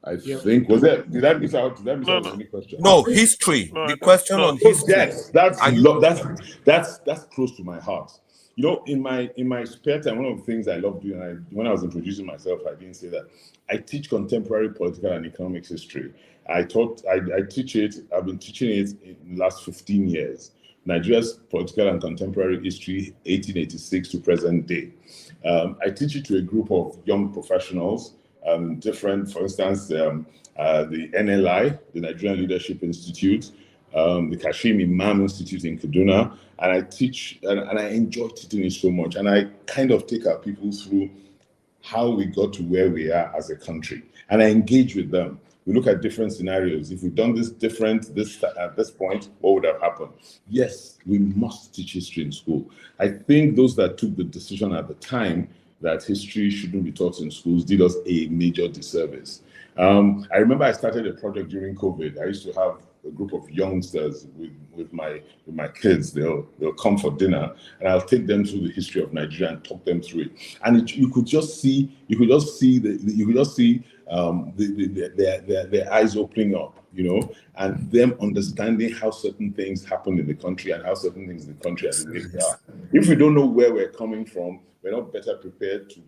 I think did I miss out any question? No, history. The question on history. Yes, that's close to my heart. You know, in my spare time, one of the things I love doing, when I was introducing myself, I didn't say that I teach contemporary political and economics history. I teach it. I've been teaching it in the last 15 years. Nigeria's political and contemporary history, 1886 to present day. I teach it to a group of young professionals, different, for instance, the NLI, the Nigerian Leadership Institute, the Kashim Imam Institute in Kaduna, and I teach, and I enjoy teaching it so much, and I kind of take our people through how we got to where we are as a country, and I engage with them. We look at different scenarios. If we've done this different at this point, what would have happened? Yes, we must teach history in school. I think those that took the decision at the time that history shouldn't be taught in schools did us a major disservice. I remember I started a project during COVID. I used to have a group of youngsters with my kids. They'll come for dinner, and I'll take them through the history of Nigeria and talk them through it. And you could just see their eyes opening up, you know, and them understanding how certain things happen in the country and how certain things in the country are the way they are. If we don't know where we're coming from, we're not better prepared to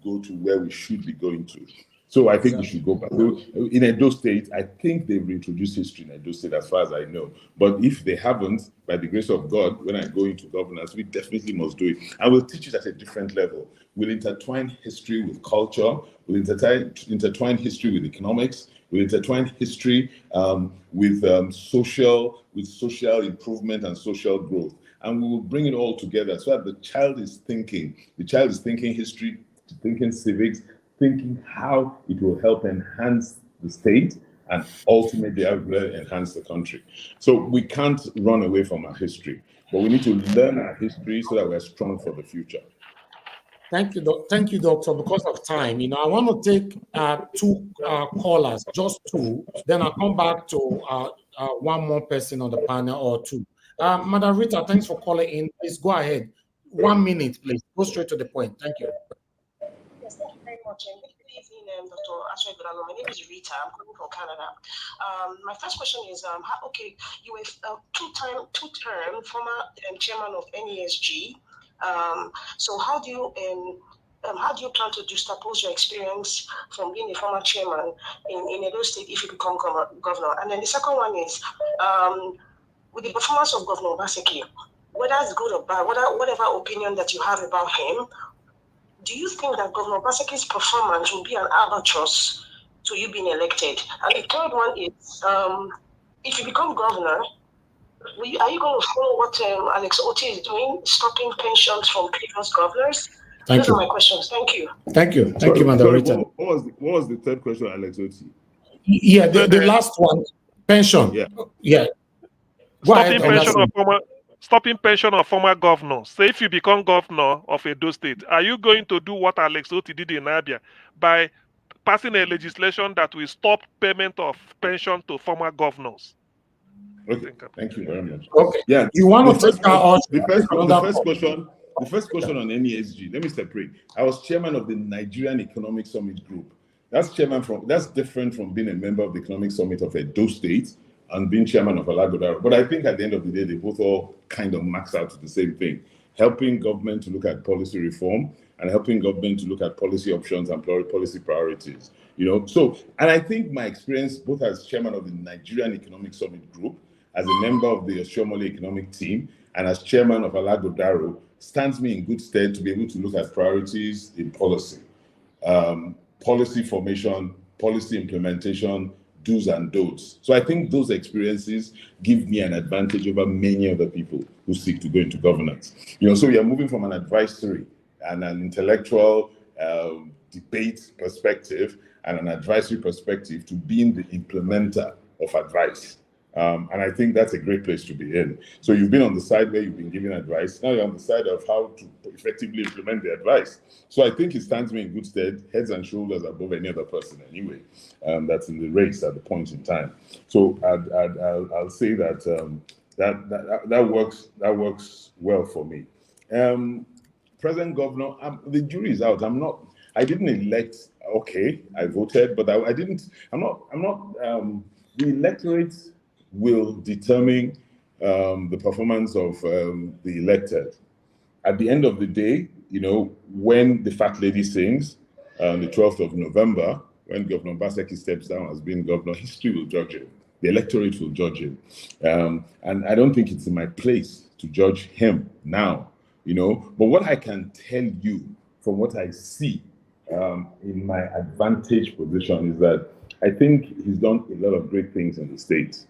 go to where we should be going to. So I think we should go back. In Edo State, I think they've reintroduced history in Edo State as far as I know. But if they haven't, by the grace of God, when I go into governance, we definitely must do it. I will teach it at a different level. We'll intertwine history with culture. We'll intertwine history with economics. We'll intertwine history with social improvement and social growth. And we will bring it all together so that the child is thinking history, thinking civics, thinking how it will help enhance the state and ultimately enhance the country. So we can't run away from our history, but we need to learn our history so that we're strong for the future. Thank you, Doctor. Because of time, you know, I want to take two callers, just two. Then I'll come back to one more person on the panel or two. Madam Rita, thanks for calling in. Please go ahead. 1 minute, please. Go straight to the point. Thank you. Yes, thank you very much. And good evening, Dr. Asue Ighodalo. My name is Rita. I'm calling from Canada. My first question is, okay, you were two-term former chairman of NESG. So how do you plan to juxtapose your experience from being a former chairman in Edo State if you become governor? And then the second one is, with the performance of Governor Obaseki, whether it's good or bad, whatever opinion that you have about him, do you think that Governor Obaseki's performance will be an albatross to you being elected? And the third one is, if you become governor, are you going to follow what Alex Otti is doing, stopping pensions from previous governors? Those are my questions. Thank you. Thank you, Madam Rita. What was the third question, Alex Otti? Yeah, the last one, pension. Yeah. Stopping pension of former governors. Say if you become governor of Edo State, are you going to do what Alex Otti did in Abia by passing a legislation that will stop payment of pension to former governors? Okay, thank you very much. Okay. Yeah, you want to take the first question on NESG. Let me separate. I was chairman of the Nigerian Economic Summit Group. That's different from being a member of the Economic Summit of Edo State and being chairman of Alagodaro. But I think at the end of the day, they both all kind of max out to the same thing, helping government to look at policy reform and helping government to look at policy options and policy priorities. You know, so, and I think my experience both as chairman of the Nigerian Economic Summit Group, as a member of the Oshiomhole Economic Team, and as chairman of Alagodaro stands me in good stead to be able to look at priorities in policy, policy formation, policy implementation, do's and don'ts. So I think those experiences give me an advantage over many other people who seek to go into governance. You know, so we are moving from an advisory and an intellectual debate perspective and an advisory perspective to being the implementer of advice. And I think that's a great place to be in. So you've been on the side where you've been giving advice. Now you're on the side of how to effectively implement the advice. So I think it stands me in good stead, heads and shoulders above any other person anyway, that's in the race at the point in time. So I'll say that that works well for me. Present governor, the jury is out. I'm I didn't elect. Okay, I voted, but I didn't. I'm not. The electorate will determine the performance of the elected. At the end of the day, you know, when the fat lady sings on the 12th of November, when Governor Obaseki steps down as being governor, history will judge him. The electorate will judge him. And I don't think it's in my place to judge him now, you know. But what I can tell you from what I see in my advantage position is that I think he's done a lot of great things in the state.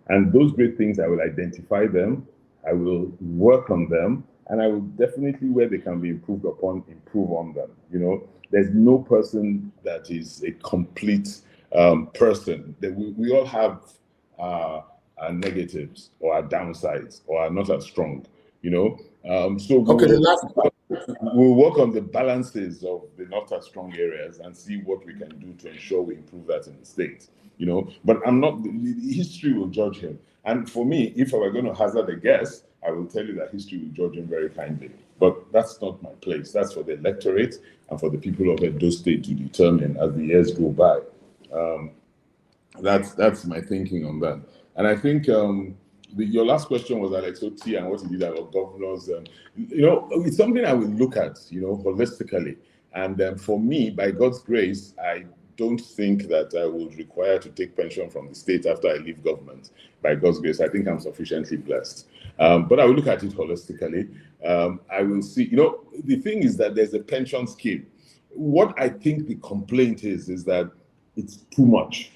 And those great things, I will identify them, I will work on them, and I will definitely, where they can be improved upon, improve on them. You know, there's no person that is a complete person. We all have our negatives or our downsides or are not as strong, you know. So we'll work on the balances of the not as strong areas and see what we can do to ensure we improve that in the state, you know. But I'm not, history will judge him. And for me, if I were going to hazard a guess, I will tell you that history will judge him very kindly. But that's not my place. That's for the electorate and for the people of Edo State to determine as the years go by. That's my thinking on that. And I think your last question was Alex Oti and what he did about governors. You know, it's something I will look at, you know, holistically. And for me, by God's grace, I don't think that I would require to take pension from the state after I leave government. By God's grace, I think I'm sufficiently blessed. But I will look at it holistically. I will see, you know, the thing is that there's a pension scheme. What I think the complaint is that it's too much.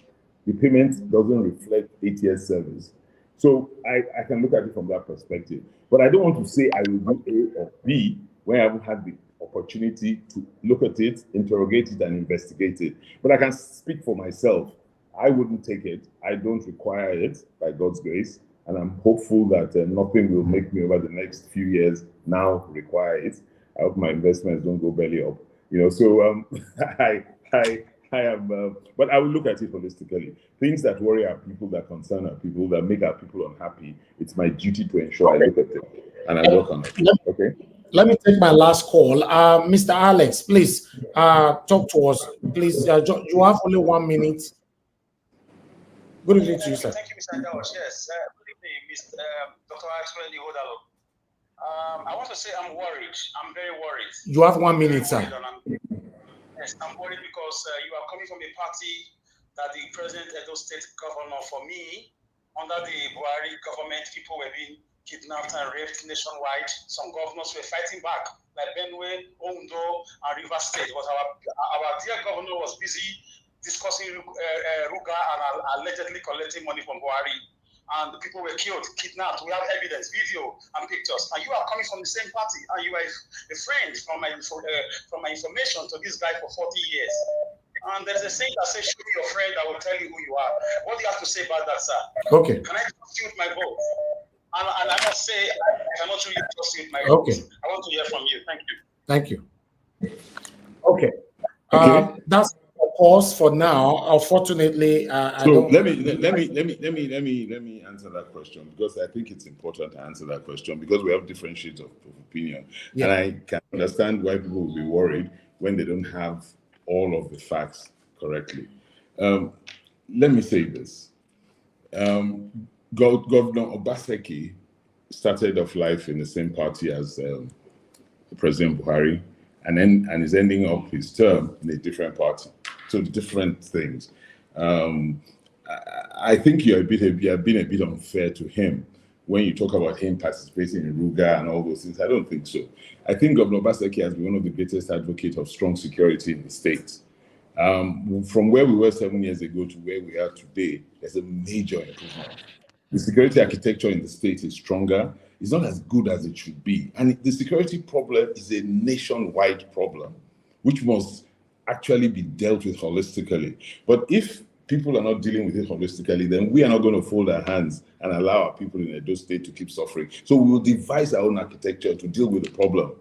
The payment doesn't reflect 8 years service. So I can look at it from that perspective. But I don't want to say I will do A or B when I haven't had the opportunity to look at it, interrogate it, and investigate it. But I can speak for myself. I wouldn't take it. I don't require it, by God's grace. And I'm hopeful that nothing will make me over the next few years now require it. I hope my investments don't go belly up. You know, so I am, but I will look at it holistically. Things that worry our people, that concern our people, that make our people unhappy, it's my duty to ensure I look at it and I work on it. Okay? Let me take my last call. Mr. Alex, please talk to us. Please, you have only 1 minute. Good evening to you, sir. Thank you, Mr. Dawash. Yes, good evening, Mr. Dr. Asue Ighodalo. I want to say I'm worried. I'm very worried. You have 1 minute, sir. Yes, I'm worried because you are coming from a party that the present Edo State governor, for me, under the Buhari government, people were being kidnapped and raped nationwide. Some governors were fighting back, like Benue, Ondo, and River State. But our dear governor was busy discussing Ruga and allegedly collecting money from Buhari. And the people were killed, kidnapped. We have evidence, video, and pictures. And you are coming from the same party, and you are a friend from my information to this guy for 40 years. And there's a saying that says, "Show me your friend, I will tell you who you are." What do you have to say about that, sir? Okay. Can I trust you with my vote? And I must say, I cannot really trust you with my vote. Okay. I want to hear from you. Thank you. Thank you. Okay. That's pause for now. Unfortunately, so let me answer that question, because I think it's important to answer that question, because we have different shades of opinion. Yeah. And I can understand why people will be worried when they don't have all of the facts correctly. Let me say this. Governor Obaseki started off life in the same party as President Buhari, and is ending up his term in a different party. So different things. I think you have been a bit unfair to him when you talk about him participating in Ruga and all those things. I don't think so. I think Governor Obaseki has been one of the greatest advocates of strong security in the state. From where we were 7 years ago to where we are today, there's a major improvement. The security architecture in the state is stronger. It's not as good as it should be. And the security problem is a nationwide problem, which must actually be dealt with holistically. But if people are not dealing with it holistically, then we are not going to fold our hands and allow our people in Edo State to keep suffering. So we will devise our own architecture to deal with the problem.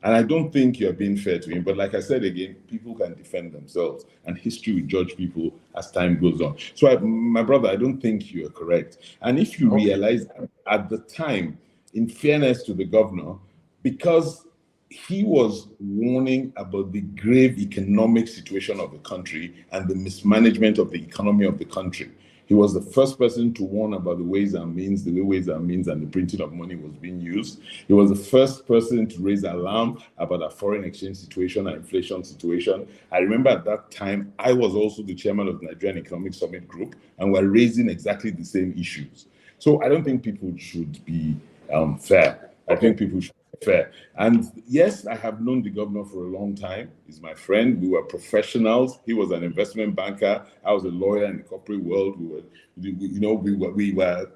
And I don't think you're being fair to him. But like I said again, people can defend themselves, and history will judge people as time goes on. So my brother, I don't think you are correct. And if you realize at the time, in fairness to the governor, because he was warning about the grave economic situation of the country and the mismanagement of the economy of the country. He was the first person to warn about the ways and means, the way ways and means and the printing of money was being used. He was the first person to raise alarm about a foreign exchange situation and inflation situation. I remember at that time, I was also the chairman of the Nigerian Economic Summit Group, and we're raising exactly the same issues. So I don't think people should be fair. I think people should be fair. And yes, I have known the governor for a long time. He's my friend. We were professionals. He was an investment banker. I was a lawyer in the corporate world. We were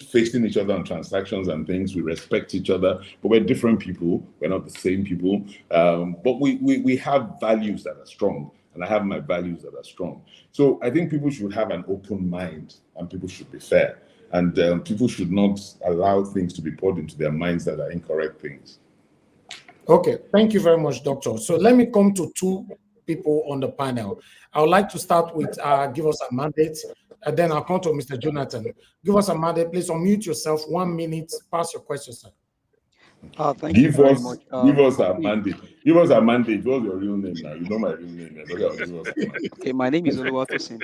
facing each other on transactions and things. We respect each other, but we're different people. We're not the same people. But we have values that are strong, and I have my values that are strong. So I think people should have an open mind, and people should be fair. And people should not allow things to be poured into their minds that are incorrect things. Okay, thank you very much, Doctor. So let me come to two people on the panel. I would like to start with give us a mandate, and then I'll come to Mr. Jonathan. Give us a mandate. Please unmute yourself. 1 minute. Pass your question, sir. Thank you very much. Give us a mandate. Give us a mandate. What's your real name now? You know my real name. Okay, my name is Oluwatosin.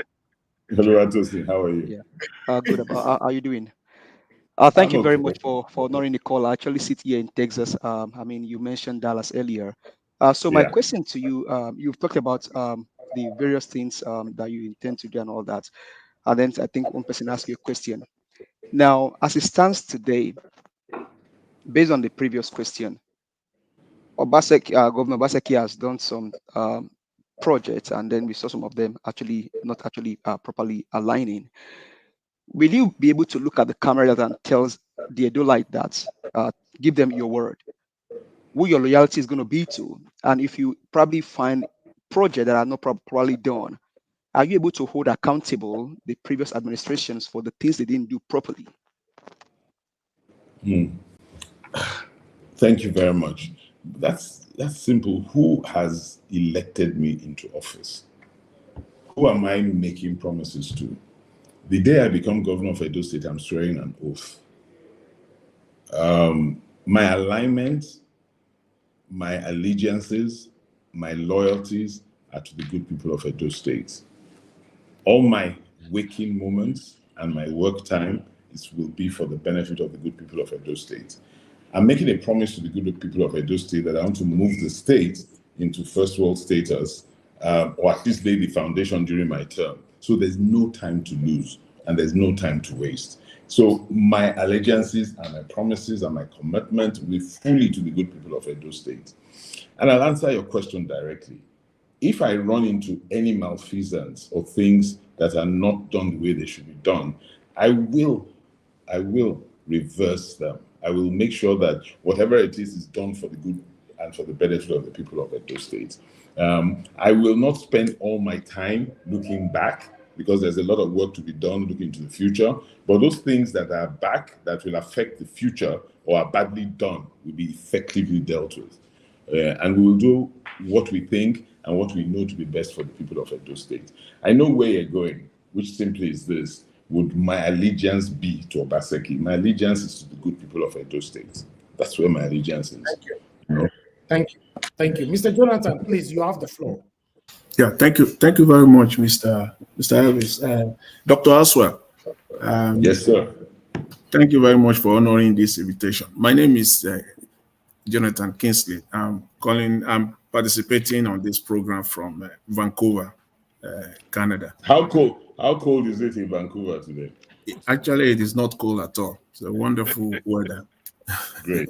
Oluwatosin, how are you? Yeah, good. How are you doing? Thank you very much for honoring the call. I actually sit here in Texas. I mean, you mentioned Dallas earlier. So my question to you, you've talked about the various things that you intend to do and all that. And then I think one person asked you a question. Now, as it stands today, based on the previous question, Governor Obaseki has done some projects, and then we saw some of them not properly aligning. Will you be able to look at the camera and tell the Edo-lite that, give them your word, who your loyalty is going to be to? And if you probably find projects that are not properly done, are you able to hold accountable the previous administrations for the things they didn't do properly? Thank you very much. That's simple. Who has elected me into office? Who am I making promises to? The day I become governor of Edo State, I'm swearing an oath. My alignments, my allegiances, my loyalties are to the good people of Edo State. All my waking moments and my work time will be for the benefit of the good people of Edo State. I'm making a promise to the good people of Edo State that I want to move the state into first world status, or at least lay the foundation during my term. So there's no time to lose and there's no time to waste. So my allegiances and my promises and my commitment will be fully to the good people of Edo State. And I'll answer your question directly. If I run into any malfeasance or things that are not done the way they should be done, I will reverse them. I will make sure that whatever it is done for the good and for the benefit of the people of Edo State. I will not spend all my time looking back, because there's a lot of work to be done looking to the future. But those things that are back that will affect the future or are badly done will be effectively dealt with. And we will do what we think and what we know to be best for the people of Edo State. I know where you're going, which simply is this. Would my allegiance be to Obaseki? My allegiance is to the good people of Edo State. That's where my allegiance is. Thank you. Thank you. Thank you. Mr. Jonathan, please, you have the floor. Yeah, thank you. Thank you very much, Mr. Elvis. Dr. Asue. Yes, sir. Thank you very much for honoring this invitation. My name is Jonathan Kingsley. I'm participating on this program from Vancouver, Canada. How cold is it in Vancouver today? Actually, it is not cold at all. It's a wonderful weather. Great.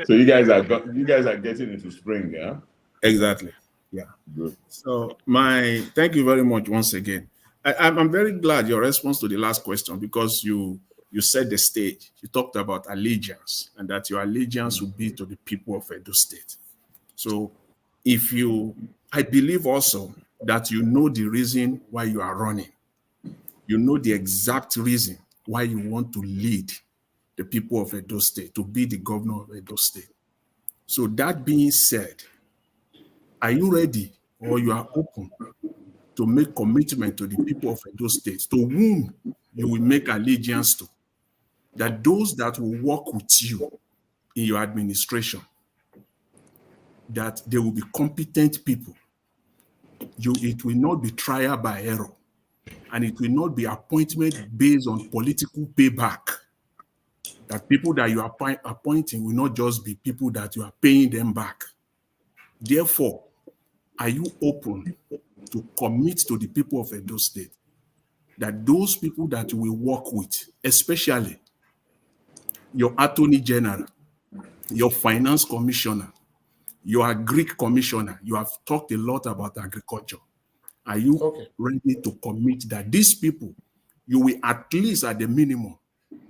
So you guys are getting into spring, yeah? Exactly. Yeah. Good. So thank you very much once again. I'm very glad your response to the last question, because you set the stage. You talked about allegiance, and that your allegiance will be to the people of Edo State. So I believe also that you know the reason why you are running. You know the exact reason why you want to lead the people of Edo State, to be the governor of Edo State. So that being said, are you ready, or you are open to make commitment to the people of Edo State, to whom you will make allegiance to, that those that will work with you in your administration that there will be competent people. It will not be trial by error, and it will not be appointment based on political payback. That people that you are appointing will not just be people that you are paying them back. Therefore, are you open to commit to the people of Edo State that those people that you will work with, especially your Attorney General, your Finance Commissioner, your Agric Commissioner, you have talked a lot about agriculture. Are you ready to commit that these people, you will at least at the minimum,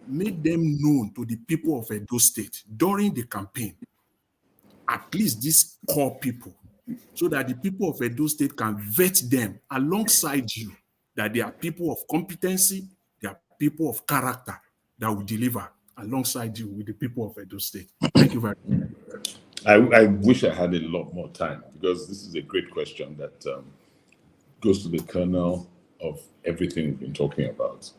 make them known to the people of Edo State during the campaign, at least these core people, so that the people of Edo State can vet them alongside you, that they are people of competency, they are people of character that will deliver alongside you with the people of Edo State. Thank you very much. I wish I had a lot more time, because this is a great question that goes to the kernel of everything we've been talking about.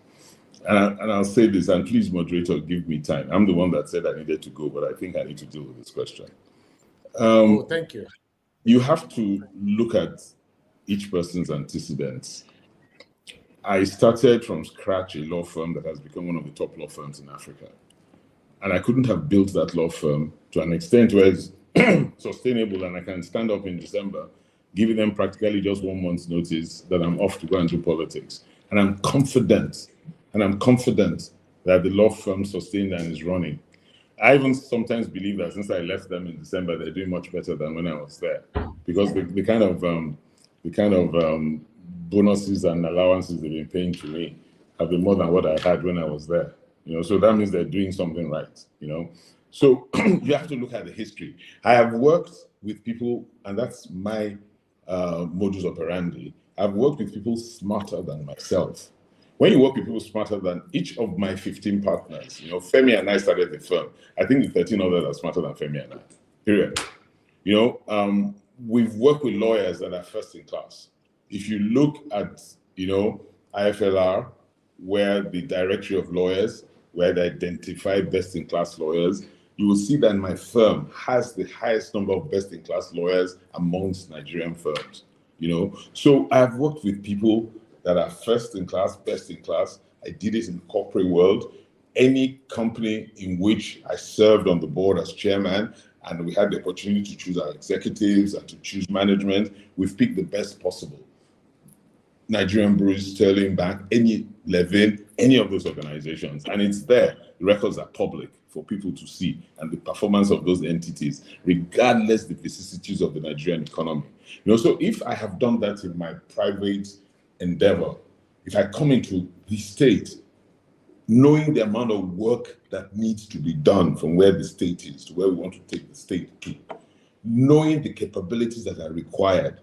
And I'll say this, and please, moderator, give me time. I'm the one that said I needed to go, but I think I need to deal with this question. Thank you. You have to look at each person's antecedents. I started from scratch a law firm that has become one of the top law firms in Africa. And I couldn't have built that law firm to an extent where it's sustainable and I can stand up in December, giving them practically just 1 month's notice that I'm off to go and do politics. And I'm confident that the law firm sustained and is running. I even sometimes believe that since I left them in December, they're doing much better than when I was there, because the kind of bonuses and allowances they've been paying to me have been more than what I had when I was there. So that means they're doing something right. So you have to look at the history. I have worked with people, and that's my modus operandi. I've worked with people smarter than myself. When you work with people smarter than each of my 15 partners, Femi and I started the firm. I think the 13 others are smarter than Femi and I, period. We've worked with lawyers that are first in class. If you look at, IFLR, where the directory of lawyers, where they identify best in class lawyers, you will see that my firm has the highest number of best in class lawyers amongst Nigerian firms. So I've worked with people that are first in class, best in class. I did it in the corporate world. Any company in which I served on the board as chairman, and we had the opportunity to choose our executives and to choose management, we've picked the best possible. Nigerian Breweries, Sterling Bank, any Levin, any of those organizations. And it's there. The records are public for people to see, and the performance of those entities, regardless the vicissitudes of the Nigerian economy. So if I have done that in my private endeavor, if I come into the state, knowing the amount of work that needs to be done from where the state is to where we want to take the state to, knowing the capabilities that are required,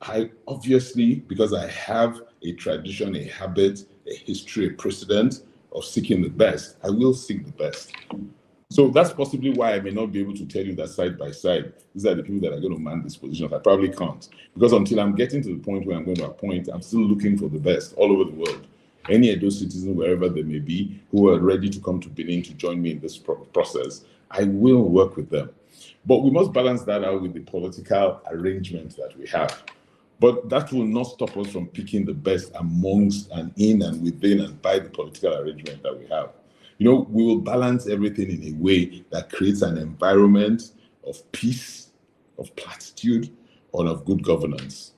I obviously, because I have a tradition, a habit, a history, a precedent of seeking the best, I will seek the best. So that's possibly why I may not be able to tell you that side by side, these are the people that are going to man this position. I probably can't, because until I'm getting to the point where I'm going to appoint, I'm still looking for the best all over the world. Any of those citizens, wherever they may be, who are ready to come to Benin to join me in this process, I will work with them. But we must balance that out with the political arrangement that we have. But that will not stop us from picking the best amongst and in and within and by the political arrangement that we have. We will balance everything in a way that creates an environment of peace, of platitude, and of good governance.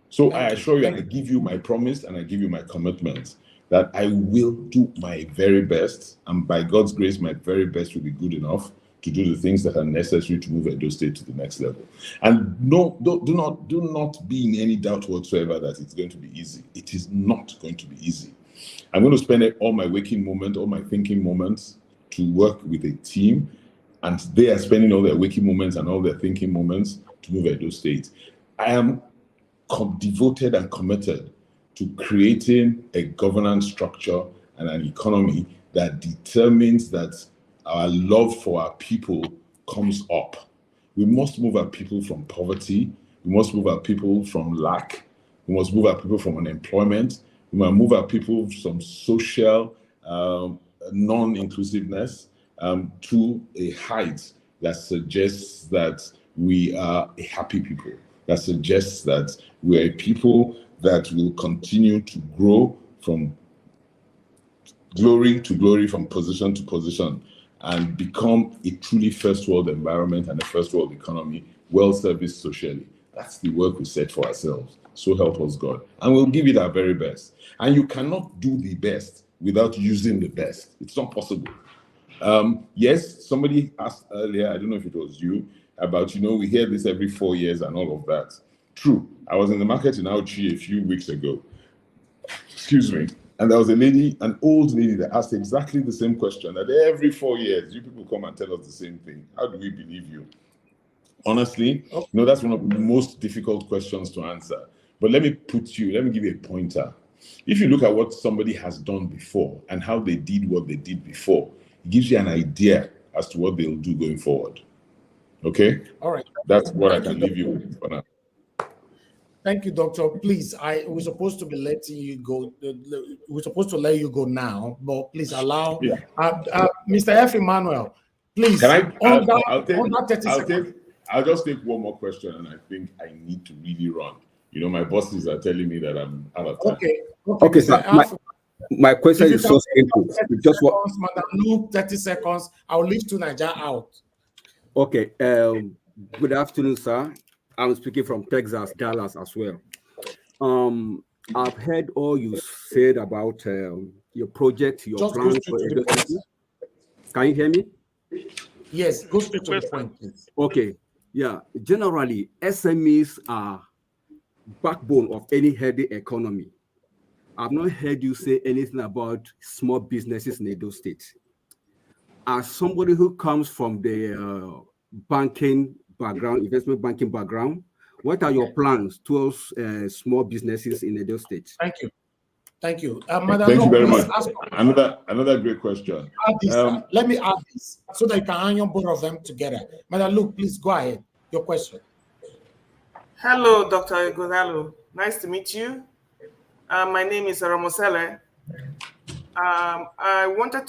So I assure you, and I give you my promise and I give you my commitment that I will do my very best, and by God's grace, my very best will be good enough to do the things that are necessary to move Edo State to the next level. And no, do not be in any doubt whatsoever that it's going to be easy. It is not going to be easy. I'm going to spend all my waking moments, all my thinking moments to work with a team, and they are spending all their waking moments and all their thinking moments to move Edo State. I am devoted and committed to creating a governance structure and an economy that determines that our love for our people comes up. We must move our people from poverty. We must move our people from lack. We must move our people from unemployment. We must move our people from social non-inclusiveness to a height that suggests that we are a happy people, that suggests that we are a people that will continue to grow from glory to glory, from position to position, and become a truly first world environment and a first world economy, well serviced socially. That's the work we set for ourselves. So help us God. And we'll give it our very best. And you cannot do the best without using the best. It's not possible. Yes, somebody asked earlier, I don't know if it was you, about, we hear this every 4 years and all of that. True. I was in the market in Auchi a few weeks ago. Excuse me. And there was a lady, an old lady, that asked exactly the same question, that every 4 years, you people come and tell us the same thing. How do we believe you? Honestly, that's one of the most difficult questions to answer. But let me give you a pointer. If you look at what somebody has done before and how they did what they did before, it gives you an idea as to what they'll do going forward. Okay? All right. That's what I can leave you with for now. Thank you, Doctor. Please, we're supposed to be letting you go. We're supposed to let you go now, but please allow Mr. F. Emmanuel. Please, I'll just take one more question, and I think I need to really run. My bosses are telling me that I'm out of time. Okay, sir. My question is so simple. Just what? Madam Luke, 30 seconds. I'll leave to Niger out. Okay. Good afternoon, sir. I'm speaking from Texas, Dallas as well. I've heard all you said about your project, your plans for education. Can you hear me? Yes, go straight to the point, please. Okay. Yeah. Generally, SMEs are backbone of any healthy economy. I've not heard you say anything about small businesses in Edo State. As somebody who comes from the banking background, investment banking background, what are your plans towards small businesses in Edo State? Thank you. Thank you. Thank you very much. Another great question. Let me add this so that you can hang on both of them together. Madam Luke, please go ahead. Your question. Hello, Dr. Ighodalo. Nice to meet you. My name is Ramosele. I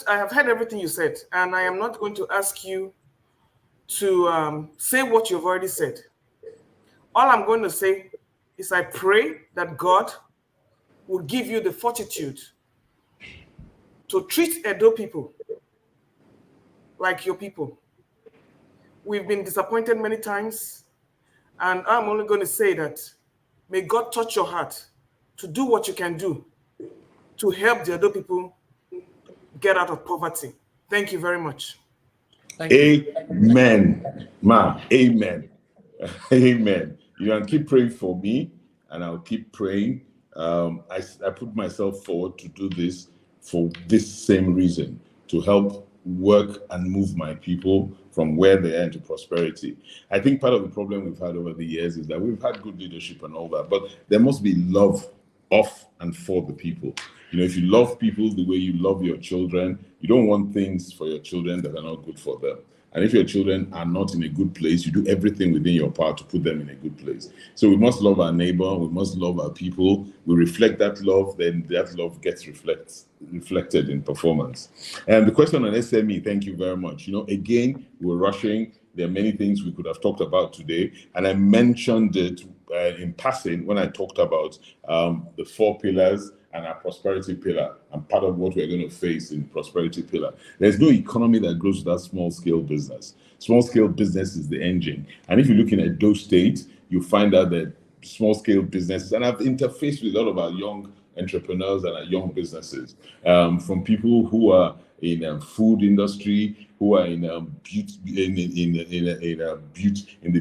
have heard everything you said, and I am not going to ask you to say what you've already said. All I'm going to say is I pray that God will give you the fortitude to treat Edo people like your people. We've been disappointed many times, and I'm only going to say that may God touch your heart to do what you can do to help the Edo people get out of poverty. Thank you very much. Amen. Ma, amen. Amen. You can keep praying for me, and I'll keep praying. I put myself forward to do this for this same reason, to help work and move my people from where they are into prosperity. I think part of the problem we've had over the years is that we've had good leadership and all that, but there must be love of and for the people. If you love people the way you love your children, you don't want things for your children that are not good for them. And if your children are not in a good place, you do everything within your power to put them in a good place. So we must love our neighbor, we must love our people. We reflect that love, then that love gets reflected in performance. And the question on SME, thank you very much. Again, we're rushing. There are many things we could have talked about today. And I mentioned it in passing when I talked about the 4 pillars and our prosperity pillar, and part of what we're going to face in prosperity pillar. There's no economy that grows without small-scale business. Small-scale business is the engine. And if you look in Edo State, you find out that small-scale businesses, and I've interfaced with a lot of our young entrepreneurs and our young businesses, from people who are in food industry, who are in the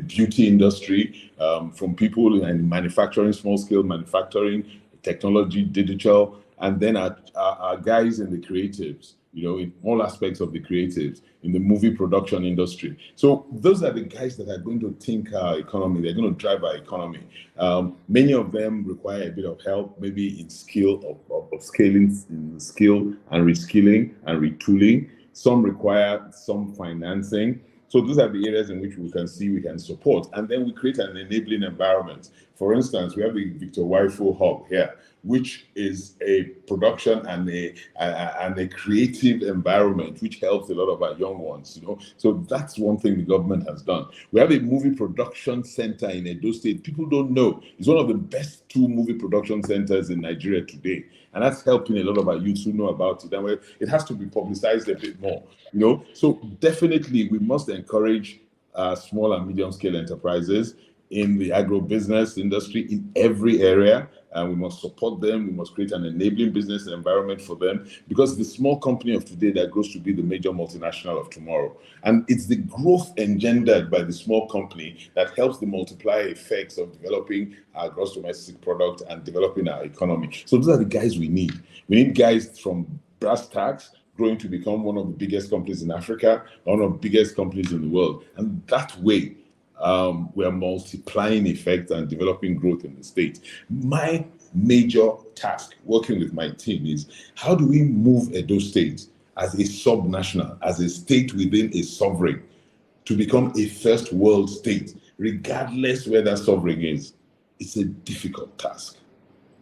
beauty industry, from people in manufacturing, small-scale manufacturing, technology, digital, and then our guys in the creatives, in all aspects of the creatives, in the movie production industry. So those are the guys that are going to think our economy, they're going to drive our economy. Many of them require a bit of help, maybe in skill, of scaling, in skill and reskilling and retooling. Some require some financing. So those are the areas in which we can see we can support. And then we create an enabling environment For instance, we have the Victor Waifo Hub here, which is a production and a creative environment which helps a lot of our young ones, So that's one thing the government has done. We have a movie production center in Edo State. People don't know. It's one of the best 2 movie production centers in Nigeria today. And that's helping a lot of our youth who know about it. And it has to be publicized a bit more, So definitely we must encourage small and medium scale enterprises in the agro-business industry in every area. And we must support them. We must create an enabling business environment for them, because the small company of today that grows to be the major multinational of tomorrow. And it's the growth engendered by the small company that helps the multiplier effects of developing our gross domestic product and developing our economy. So those are the guys we need. We need guys from brass tacks growing to become one of the biggest companies in Africa, one of the biggest companies in the world. And that way, we are multiplying effects and developing growth in the state. My major task working with my team is, how do we move Edo State as a subnational, as a state within a sovereign, to become a first world state, regardless where that sovereign is? It's a difficult task.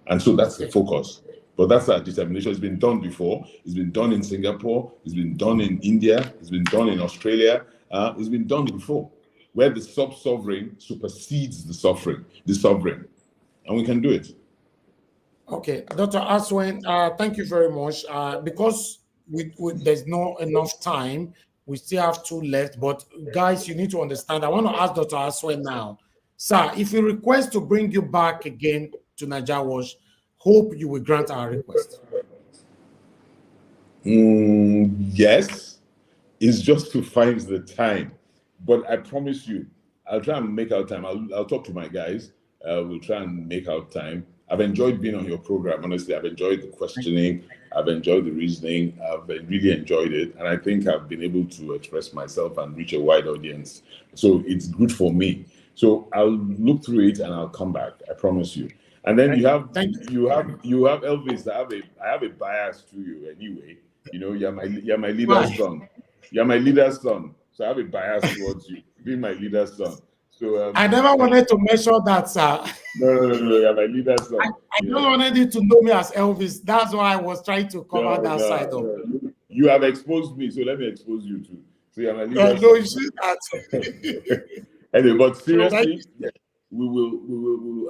And so that's the focus. But that's our determination. It's been done before. It's been done in Singapore. It's been done in India. It's been done in Australia. It's been done before, where the sub-sovereign supersedes the sovereign. And we can do it. Okay, Dr. Asue, thank you very much. Because there's not enough time, we still have 2 left. But guys, you need to understand, I want to ask Dr. Asue now. Sir, if we request to bring you back again to Naija Watch, hope you will grant our request. Yes, it's just to find the time. But I promise you, I'll try and make out time. I'll talk to my guys. We'll try and make out time. I've enjoyed being on your program. Honestly, I've enjoyed the questioning. I've enjoyed the reasoning. I've really enjoyed it. And I think I've been able to express myself and reach a wide audience. So it's good for me. So I'll look through it and I'll come back. I promise you. And then you have Elvis. I have a bias to you anyway. You're my leader's son. You're my leader's son. So I have a bias towards you, being my leader's son. So I never wanted to mention that, sir. No, you're my leader's son. I don't wanted you to know me as Elvis. That's why I was trying to cover that side of it. You have exposed me, so let me expose you too. So you're my leader's son. No, you should not. Anyway, but seriously, we will.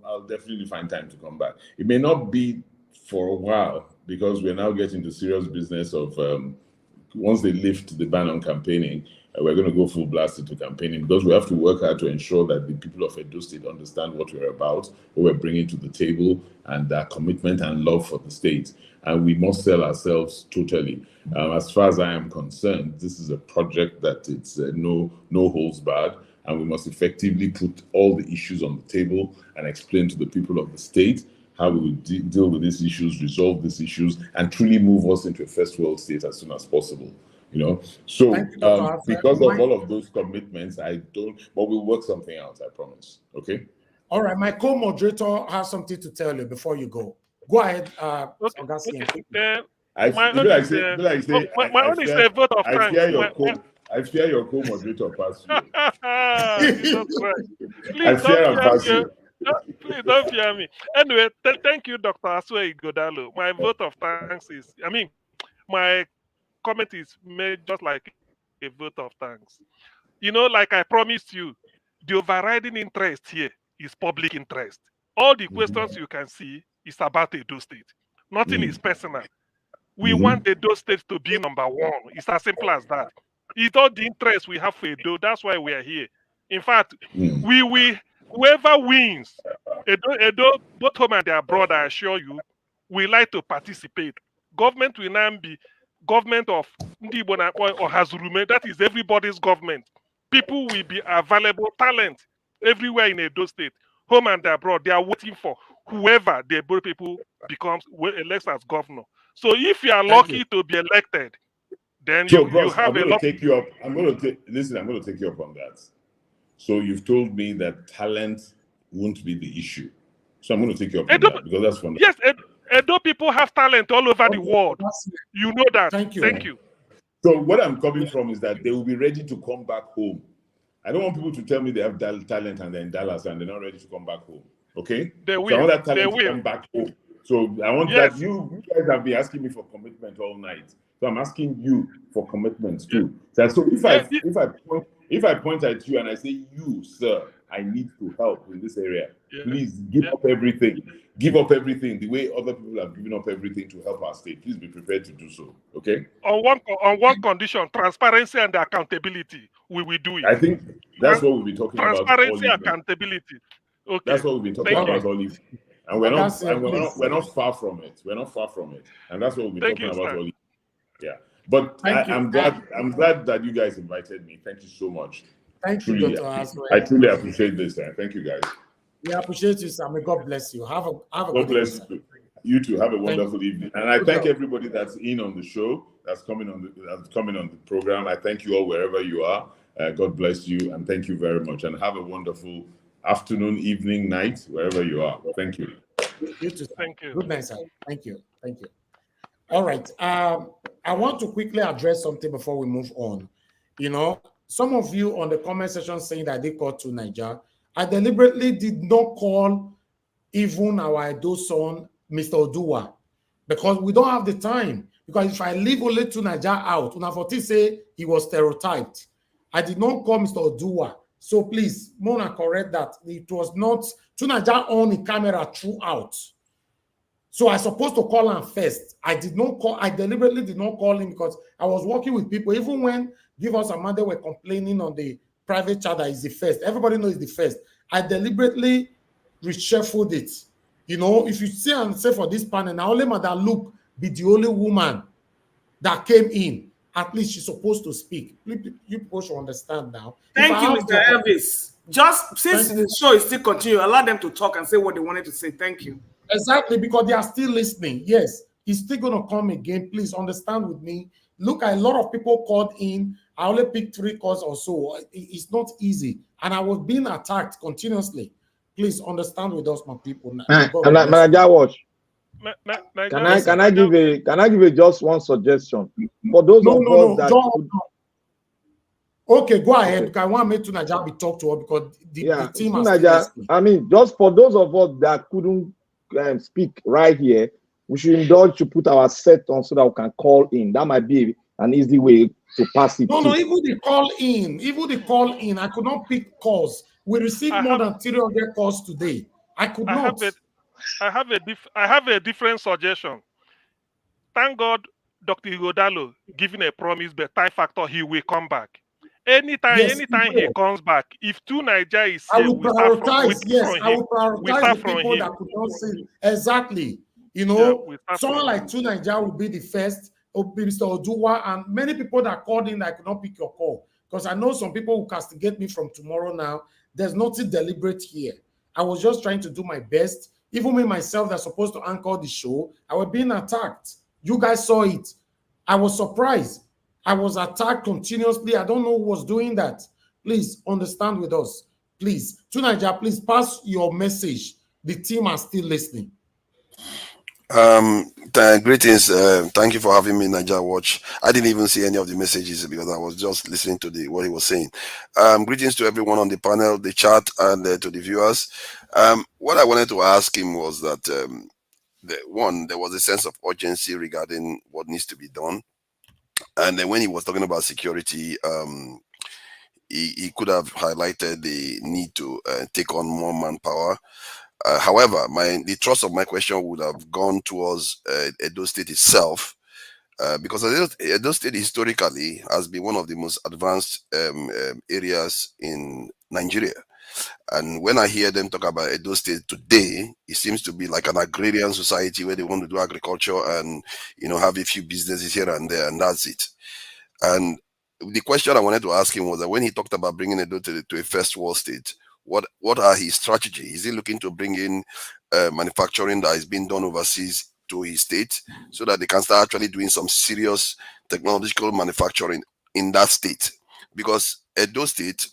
I'll definitely find time to come back. It may not be for a while, because we're now getting to serious business of once they lift the ban on campaigning, we're going to go full blast into campaigning, because we have to work hard to ensure that the people of Edo State understand what we're about, what we're bringing to the table, and our commitment and love for the state. And we must sell ourselves totally. As far as I am concerned, this is a project that it's no holds barred, and we must effectively put all the issues on the table and explain to the people of the state how we will deal with these issues, resolve these issues, and truly move us into a first world state as soon as possible. So because of all of those commitments, but we'll work something out, I promise. Okay. All right, my co-moderator has something to tell you before you go. Go ahead, Augustine. My own is a vote of thanks. I fear your co-moderator pass you. Please don't fear me. Anyway, thank you, Dr. Asue Ighodalo. My vote of thanks is, my comment is made just like a vote of thanks. Like I promised you, the overriding interest here is public interest. All the questions you can see is about Edo State. Nothing is personal. We want Edo State to be number 1. It's as simple as that. It's all the interest we have for Edo. That's why we are here. In fact, whoever wins, Edo, both home and abroad, I assure you, we like to participate. Government will now be government of Ndibona or Hazurume. That is everybody's government. People will be available, talent everywhere in Edo State, home and abroad. They are waiting for whoever the Edo people elects as governor. So if you are lucky to be elected, then you have a lot. Take you up. I'm going to take you up on that. So you've told me that talent won't be the issue. So I'm going to take you up on that, because that's fundamental. Yes, Edo people have talent all over the world. You know that. Thank you. So what I'm coming from is that they will be ready to come back home I don't want people to tell me they have talent and they're in Dallas and they're not ready to come back home. Okay? They So will. I want that They talent to will. come back home. So I want that you guys have been asking me for commitment all night. So I'm asking you for commitments too. So if I point at you and I say, you, sir, I need to help in this area, please give up everything. Give up everything the way other people have given up everything to help our state. Please be prepared to do so. Okay? On one condition, transparency and accountability. We will do it. I think that's what we'll be talking about all transparency, evening. accountability. Okay. That's what we'll be talking about all evening. And we're not far from it. We're not far from it. And that's what we'll be talking about all evening. Yeah. But I'm glad that you guys invited me. Thank you so much. Thank you, Dr. Asue. I truly appreciate this. Thank you, guys. We appreciate you, sir. May God bless you. Have a God good bless evening, you. You too. Have a wonderful evening. And I thank everybody that's in on the show, that's coming on the program. I thank you all wherever you are. God bless you, and thank you very much. And have a wonderful afternoon, evening, night, wherever you are. Thank you. You too. Thank you. Good night, sir. Thank you. Thank you. All right. I want to quickly address something before we move on. You know, some of you on the comment section saying that they called to Niger. I deliberately did not call even our Edo son, Mr. Oduwa, because we don't have the time. Because if I leave only to Niger out, Unafoti say he was stereotyped. I did not call Mr. Oduwa. So please, Mona, correct that. It was not to Niger on the camera throughout. So I supposed to call him first. I deliberately did not call him because I was working with people. Even when Give Us Amanda were complaining on the private chat that is the first. Everybody knows the first. I deliberately reshuffled it. You know, if you see and say for this panel, now only Madam Luke be the only woman that came in. At least she's supposed to speak. You people should understand now. Thank you, Mr. Elvis. Just since the show is still continuing, allow them to talk and say what they wanted to say. Thank you. Exactly, because they are still listening. Yes, he's still going to come again. Please understand with me. Look, a lot of people called in. I only picked 3 calls or so. It's not easy. And I was being attacked continuously. Please understand with us, my people. Manager Watch. Can I give a just one suggestion for those of us that okay, go ahead. Because I want me to Naija be talked to her because the team has Naija, I mean, just for those of us that couldn't speak right here, we should indulge to put our set on so that we can call in. That might be an easy way to pass it. No, even the call in, I could not pick calls. We received more than 300 calls today. I could not. I have a different suggestion. Thank God, Dr. Ighodalo giving a promise, but time factor, he will come back. Anytime he comes back, if 2 Niger is here, I will prioritize the people that could not see. Exactly. You know, someone like 2 Niger will be the first, Mr. Oduwa, and many people that called in, I could not pick your call. Because I know some people will castigate me from tomorrow now. There's nothing deliberate here. I was just trying to do my best. Even me myself that's supposed to anchor the show, I was being attacked. You guys saw it. I was surprised. I was attacked continuously. I don't know who was doing that. Please understand with us. Please. To Nigeria, please pass your message. The team are still listening. Greetings. Thank you for having me, Niger Watch. I didn't even see any of the messages because I was just listening to what he was saying. Greetings to everyone on the panel, the chat, and to the viewers. What I wanted to ask him was that, there was a sense of urgency regarding what needs to be done. And then when he was talking about security, he could have highlighted the need to take on more manpower. However, the thrust of my question would have gone towards Edo State itself, because Edo State historically has been one of the most advanced areas in Nigeria. And when I hear them talk about Edo State today, it seems to be like an agrarian society where they want to do agriculture and, have a few businesses here and there, and that's it. And the question I wanted to ask him was that when he talked about bringing Edo to a first world state, what are his strategies? Is he looking to bring in manufacturing that is being done overseas to his state so that they can start actually doing some serious technological manufacturing in that state? Because Edo State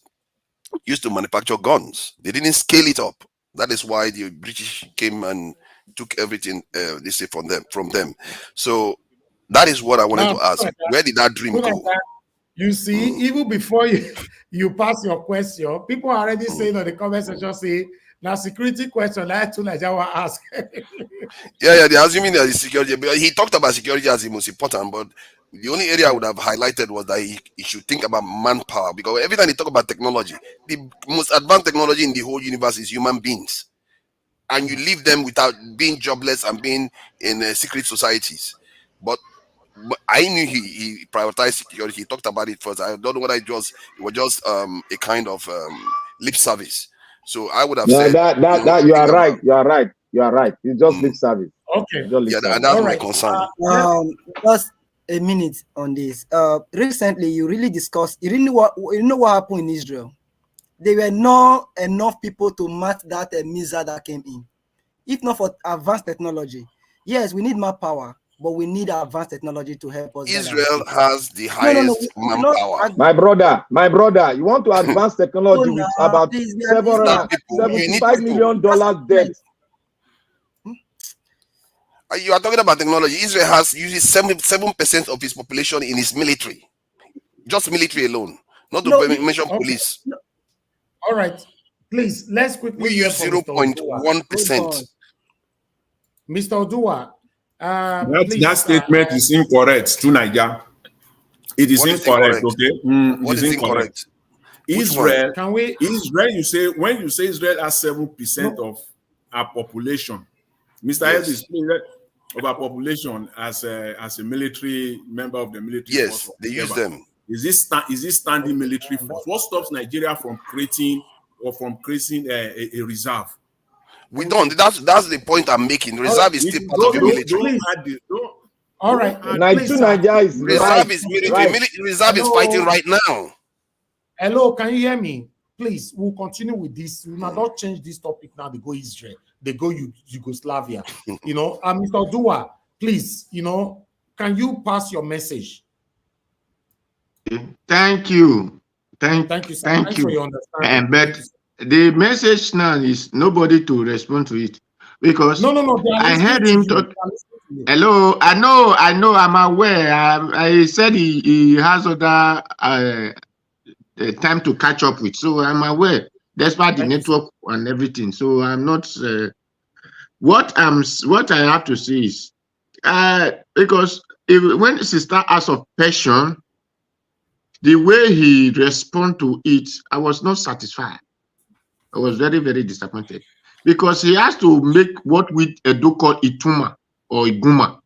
used to manufacture guns. They didn't scale it up. That is why the British came and took everything they say from them. So that is what I wanted to ask. Where did that dream go? You see, even before you pass your question, people are already saying on the comment section, say, now security question, like to Nigeria ask. Yeah, they're assuming that it's security. But he talked about security as the most important, but the only area I would have highlighted was that he should think about manpower, because every time they talk about technology, the most advanced technology in the whole universe is human beings. And you leave them without being jobless and being in secret societies. But I knew he prioritized security. He talked about it first. I don't know whether it was just a kind of lip service. So I would have No, said that you are right. You are right. You are right. It's just lip service. Okay. Yeah, and that's my concern. Just a minute on this. Recently, you really discussed. You know what happened in Israel. There were not enough people to match that missile that came in. If not for advanced technology, yes, we need more power, but we need advanced technology to help us. Israel has the highest manpower. My brother, you want to advance technology with about $75 million debt. You are talking about technology. Israel uses 7% of its population in its military, just military alone, not to mention police. All right, please let's quickly. We use 0.1%. Mr. Odua, that statement is incorrect to Nigeria. It is incorrect. Okay, what is incorrect? Israel. Israel. You say when you say Israel has 7% of our population, Mr. Ed is of our population as a military member of the military force. Yes, they use them. Is this standing military force? What stops Nigeria from creating a reserve? We don't. That's the point I'm making. Reserve is still part of the military. All right. Nigeria is reserve is military. Reserve is fighting right now. Hello, can you hear me? Please, we'll continue with this. We will not change this topic now. They go Israel. They go Yugoslavia. Mr. Odua, please, can you pass your message? Thank you. Thank you. Thanks for your understanding. But the message now is nobody to respond to it, because I heard him talk. Hello, I know, I'm aware. I said he has other time to catch up with, so I'm aware. Despite the network and everything, so I'm not. What I have to say is, because when Sister asks of passion, the way he respond to it, I was not satisfied. I was very, very disappointed, because he has to make what we do call ituma or iguma.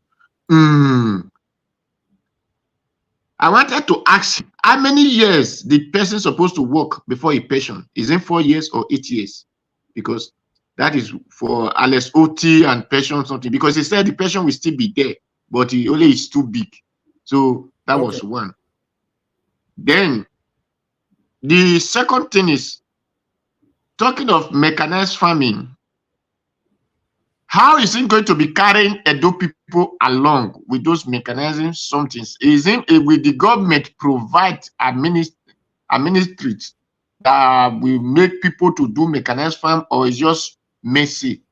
I wanted to ask how many years the person supposed to work before a pension? Is it 4 years or 8 years? Because that is for Alex OT and pension something. Because he said the pension will still be there, but he only is too big. So that was one. Then the second thing is, talking of mechanized farming, how is it going to be carrying Edo people along with those mechanizing somethings? Is it will the government provide a ministry that will make people to do mechanized farm, or is just messy?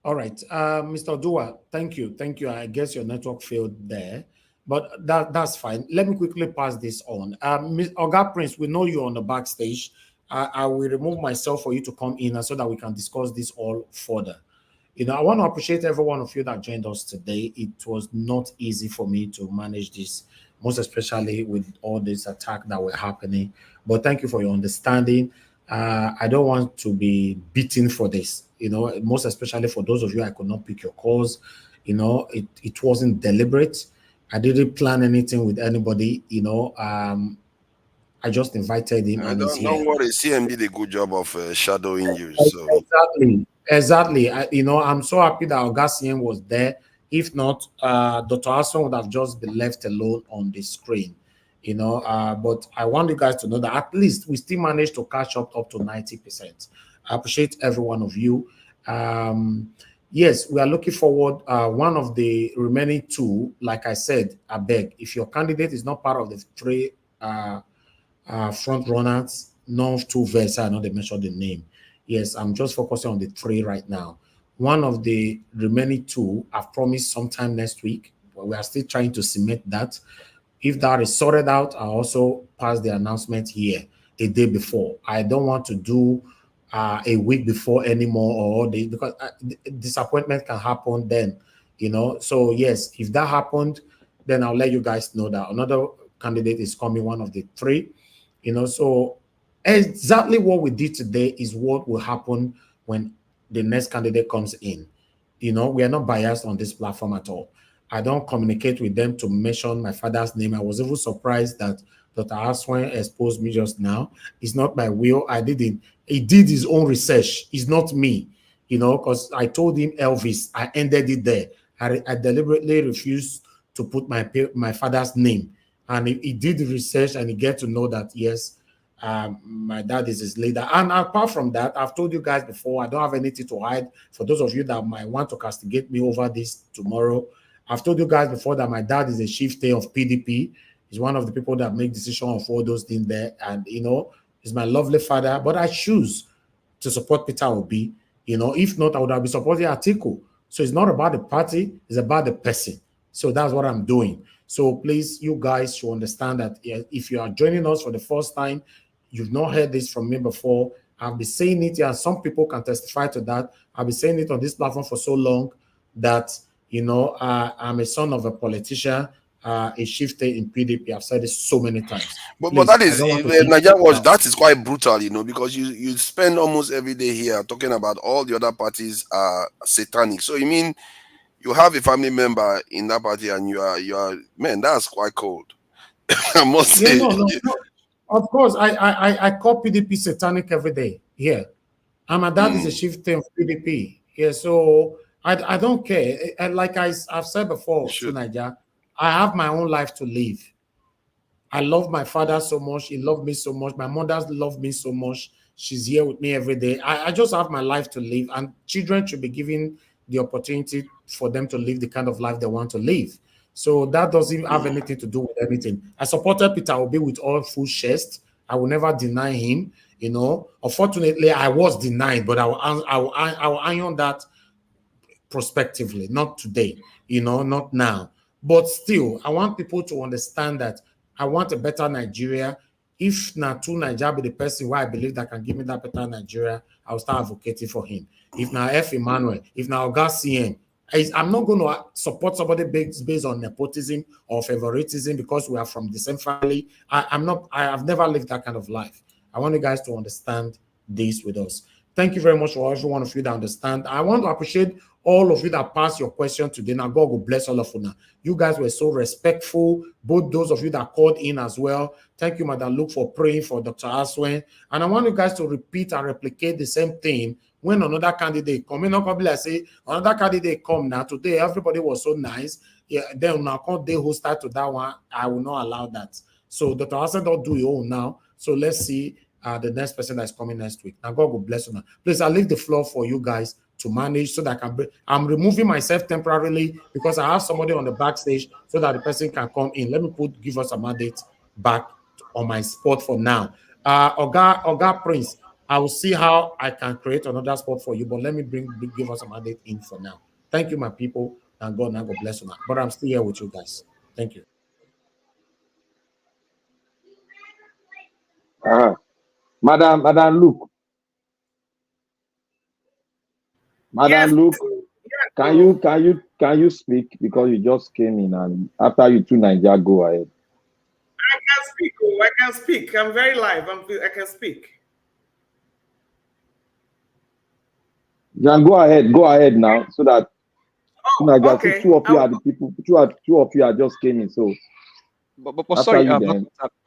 All right, Mr. Odua, thank you. I guess your network failed there, but that's fine. Let me quickly pass this on. Oga Prince, we know you're on the backstage. I will remove myself for you to come in so that we can discuss this all further. I want to appreciate every one of you that joined us today. It was not easy for me to manage this, most especially with all this attack that were happening. But thank you for your understanding. I don't want to be beaten for this, most especially for those of you I could not pick your calls. It wasn't deliberate. I didn't plan anything with anybody. I just invited him, and he's here. Don't worry, CM did a good job of shadowing you. So exactly. I'm so happy that Oga CM was there. If not, Dr. Hassan would have just been left alone on the screen. But I want you guys to know that at least we still managed to catch up to 90%. I appreciate every one of you. Yes, we are looking forward. One of the remaining two, like I said, I beg, if your candidate is not part of the three front runners, none of two versa, I know they mentioned the name. Yes, I'm just focusing on the three right now. One of the remaining two I've promised sometime next week, but we are still trying to cement that. If that is sorted out, I'll also pass the announcement here a day before. I don't want to do a week before anymore, or day, because disappointment can happen then, you know. So yes, if that happened, then I'll let you guys know that another candidate is coming, one of the three, you know. So exactly what we did today is what will happen when the next candidate comes in. You know, we are not biased on this platform at all. I don't communicate with them to mention my father's name. I was even surprised that Dr. Aswe exposed me just now. It's not my will. I didn't. He did his own research. It's not me, you know, because I told him Elvis. I ended it there. I deliberately refused to put my father's name. And he did the research and he get to know that, yes, my dad is his leader. And apart from that, I've told you guys before, I don't have anything to hide. For those of you that might want to castigate me over this tomorrow, I've told you guys before that my dad is a chieftain of PDP. He's one of the people that make decisions of all those things there. And, you know, he's my lovely father. But I choose to support Peter Obi. You know, if not, I would have been supporting Atiku. So it's not about the party, it's about the person. So that's what I'm doing. So please, you guys should understand that if you are joining us for the first time, you've not heard this from me before. I've been saying it, and some people can testify to that. I've been saying it on this platform for so long that, you know, I'm a son of a politician, a shifter in PDP. I've said this so many times. But Please, that I is don't want to Nigeria Watch. That is quite brutal, you know, because you spend almost every day here talking about all the other parties are satanic. So you mean you have a family member in that party, and you are man, that's quite cold. I must say. Yeah, no. Of course, I call PDP satanic every day. Yeah, and my dad is a chieftain of PDP. Yeah, so I don't care. And like I've said before to Nigeria, I have my own life to live. I love my father so much. He loved me so much. My mother loved me so much. She's here with me every day. I just have my life to live, and children should be given the opportunity for them to live the kind of life they want to live. So that doesn't have anything to do with anything. I supported Peter Obi with all full chest. I will never deny him. You know, unfortunately, I was denied, but I will iron that prospectively, not today, you know, not now. But still, I want people to understand that I want a better Nigeria. If Natu Nigeria be the person who I believe that can give me that better Nigeria, I'll start advocating for him. If now F. Emmanuel, if now Oga CM, I'm not going to support somebody based on nepotism or favoritism because we are from the same family. I've never lived that kind of life. I want you guys to understand this with us. Thank you very much for every one of you that understand. I want to appreciate all of you that passed your question today. Now, God will bless all of you now. You guys were so respectful, both those of you that called in as well. Thank you, Madam Luke, for praying for Dr. Aswe. And I want you guys to repeat and replicate the same thing when another candidate come. Not probably I say, another candidate come now. Today, everybody was so nice. Yeah, then now can't they hosted to that one? I will not allow that. So Dr. Aswe don't do your own now. So let's see the next person that's coming next week. Now, God will bless you now. Please, I'll leave the floor for you guys to manage so that I'm removing myself temporarily because I have somebody on the backstage so that the person can come in. Let me give us a mandate back on my spot for now. Oga Prince, I will see how I can create another spot for you, but let me give us a mandate in for now. Thank you, my people, and God bless you now. But I'm still here with you guys. Thank you. Madam Luke. Madam Luke, can you speak because you just came in and after you two Nigeria go ahead. I can speak. Oh, I can speak. I'm very live. I can speak. Jan, go ahead now so that okay. Two of you are the people. Two of you are just came in. So, but sorry,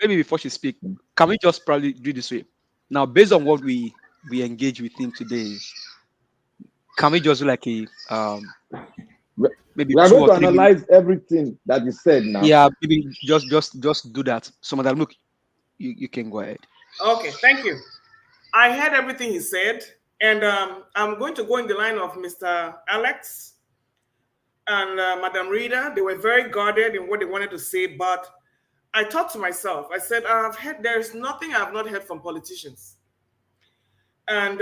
maybe before she speak, can we just probably do this way? Now, based on what we engage with him today, can we just do like a maybe we are going to analyze everything that you said now? Yeah, maybe just do that. So, Madam, look, you can go ahead. Okay, thank you. I heard everything he said, and I'm going to go in the line of Mr. Alex and Madam Rita. They were very guarded in what they wanted to say, but I thought to myself, I said, there's nothing I have not heard from politicians. And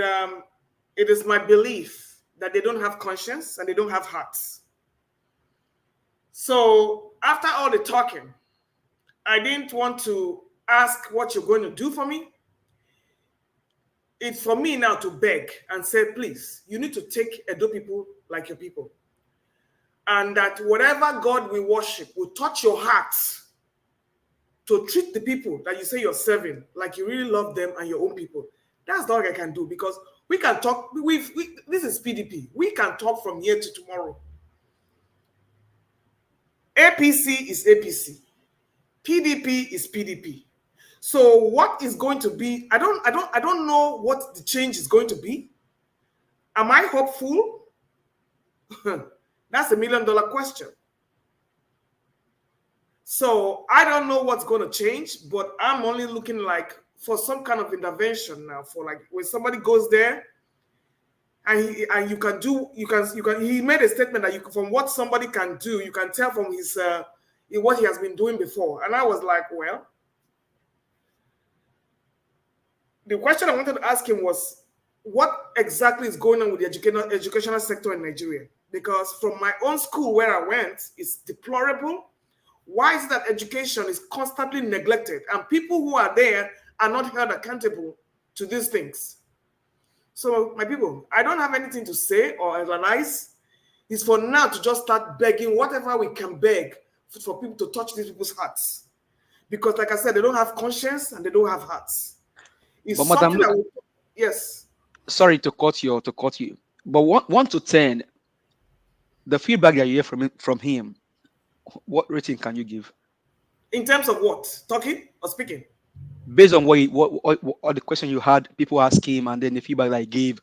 it is my belief that they don't have conscience and they don't have hearts. So after all the talking, I didn't want to ask what you're going to do for me. It's for me now to beg and say, please, you need to take Edo people like your people. And that whatever God we worship will touch your heart to treat the people that you say you're serving like you really love them and your own people. That's all I can do, because we can talk. This is PDP. We can talk from here to tomorrow. APC is APC. PDP is PDP. So what is going to be? I don't know what the change is going to be. Am I hopeful? That's $1 million question. So I don't know what's going to change, but I'm only looking like for some kind of intervention now. For like when somebody goes there, and he made a statement that from what somebody can do, you can tell from his what he has been doing before. And I was like, well, the question I wanted to ask him was, what exactly is going on with the educational sector in Nigeria? Because from my own school where I went, it's deplorable. Why is it that education is constantly neglected and people who are there are not held accountable to these things? So, my people, I don't have anything to say or analyze. It's for now to just start begging whatever we can beg for people to touch these people's hearts. Because, like I said, they don't have conscience and they don't have hearts. It's but Madam, yes. Sorry to cut you. But 1 to 10, the feedback that you hear from him, what rating can you give? In terms of what? Talking or speaking? Based on what the question you had, people ask him, and then the feedback that he gave,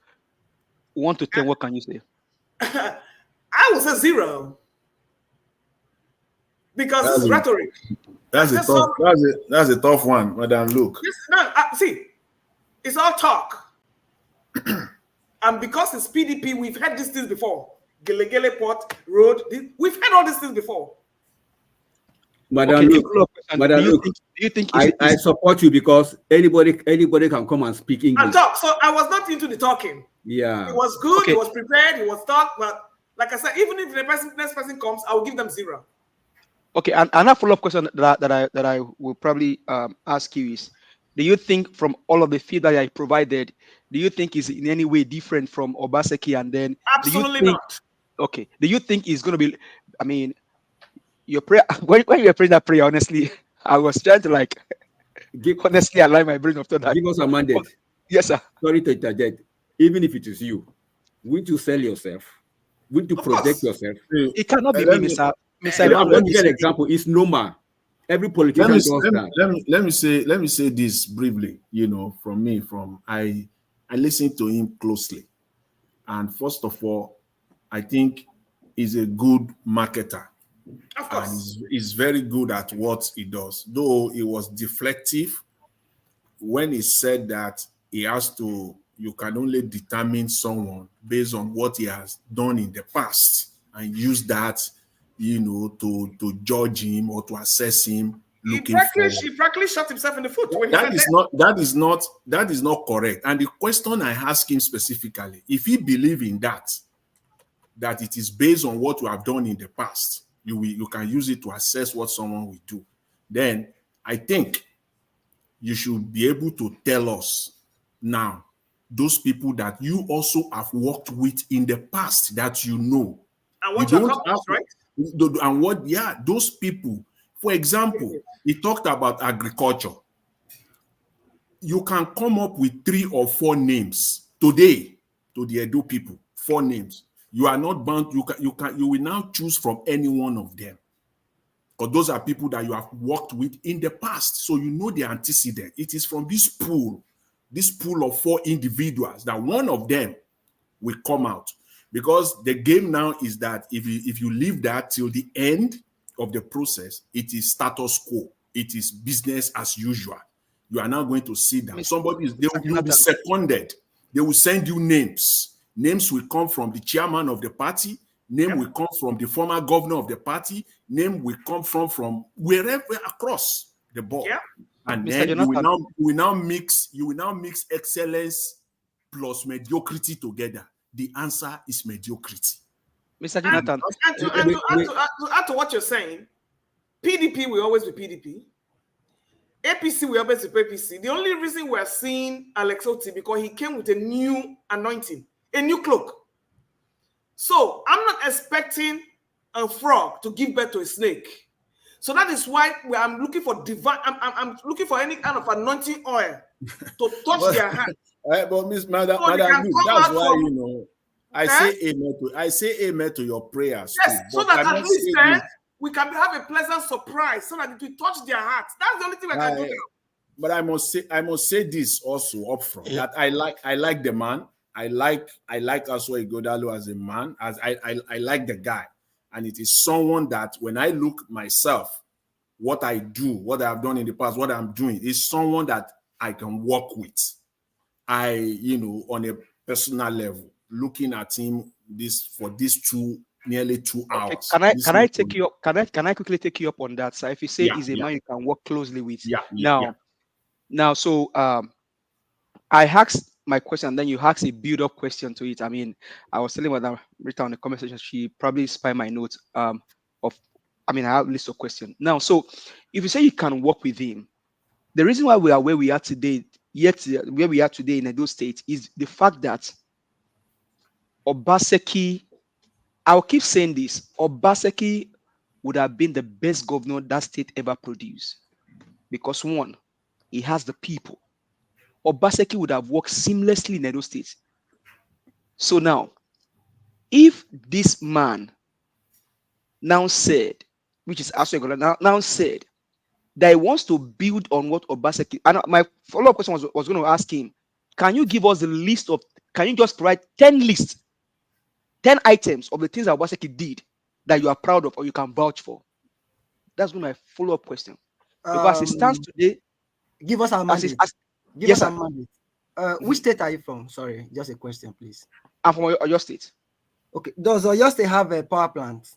1 to 10, what can you say? I would say 0. Because this is rhetoric. That's a tough one, Madam Luke. See, it's all talk. And because it's PDP, we've had these things before. Gele Port, Road, we've had all these things before. Madam Luke, do you think I support you, because anybody can come and speak English and talk. So I was not into the talking. Yeah, it was good. Okay. It was prepared. It was talk. But like I said, even if the next person comes, I will give them 0. Okay, and a follow-up question that I will probably ask you is: do you think from all of the feedback I provided, do you think is in any way different from Obaseki? And then absolutely not. Okay, do you think it's going to be? I mean, your prayer when you were praying that prayer, honestly, I was trying to honestly align my brain after that. Give us a mandate. Yes, sir. Sorry to interject. Even if it is you, wouldn't you sell yourself? Wouldn't you project yourself? It cannot be me, Mr. I'm going to give an example. It's normal. Every politician does that. Let me say this briefly. I listened to him closely, and first of all, I think he's a good marketer. Of course. And he's very good at what he does. Though he was deflective when he said that you can only determine someone based on what he has done in the past and use that, to judge him or to assess him. He practically shot himself in the foot. That is not correct. And the question I asked him specifically, if he believes in that it is based on what you have done in the past, you can use it to assess what someone will do, then I think you should be able to tell us now those people that you also have worked with in the past that and what you accomplished, right? And those people. For example, he talked about agriculture. You can come up with 3 or 4 names today to the Edo people. 4 names. You are not bound. You will now choose from any one of them, because those are people that you have worked with in the past, so you know the antecedent. It is from this pool of 4 individuals that one of them will come out, because the game now is that if you leave that till the end of the process, it is status quo. It is business as usual. You are now going to sit down. They will be seconded. They will send you names. Names will come from the chairman of the party. Name will come from the former governor of the party. Name will come from wherever across the board. Yeah. And then you will now mix excellence plus mediocrity together. the answer is mediocrity. Mr. Jonathan. And to add to what you're saying, PDP will always be PDP. APC will always be APC. The only reason we're seeing Alex Oti because he came with a new anointing, a new cloak. So I'm not expecting a frog to give birth to a snake. So that is why I'm looking for divine. I'm looking for any kind of anointing oil to touch their hand. But Miss Madam, so that's why I say amen to your prayers. Yes, so that at least then we can have a pleasant surprise, so that it will touch their hearts. That's the only thing I can do now. But I must say this also up front that I like the man. I like Asue Ighodalo as a man, as I like the guy. And it is someone that when I look myself, what I do, what I've done in the past, what I'm doing, is someone that I can work with. On a personal level, looking at him nearly 2 hours. Okay. Can I take you up? Can I quickly take you up on that? So if you say he's a man you can work closely with. Now, so I asked my question, and then you asked a build-up question to it. I mean, I was telling Madam Rita on the comment section, she probably spied my notes I have a list of questions. Now, so if you say you can work with him, the reason why we are where we are today, where we are today in Edo State, is the fact that Obaseki, I'll keep saying this, Obaseki would have been the best governor that state ever produced. Because one, he has the people. Obaseki would have worked seamlessly in Edo State. So now, if this man now said, which is Asue Ighodalo, now said that he wants to build on what Obaseki, and my follow-up question was going to ask him, can you give us a list of, can you just provide 10 items of the things that Obaseki did that you are proud of or you can vouch for? That's my follow-up question. Because it stands today. Give us our mandate. Give us our mandate. Which state are you from? Sorry, just a question, please. I'm from Oyo State. Okay. Does Oyo State have a power plant?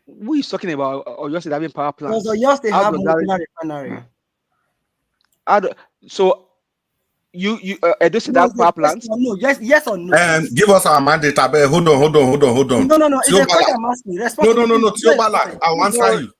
Who is talking about Oyo State having power plants? Does Oyo State have a refinery? So you Edo State have power plants? No, yes or no. Give us our mandate. Hold on. No. It's a question I'm asking. No. Tiobala, I'll answer you.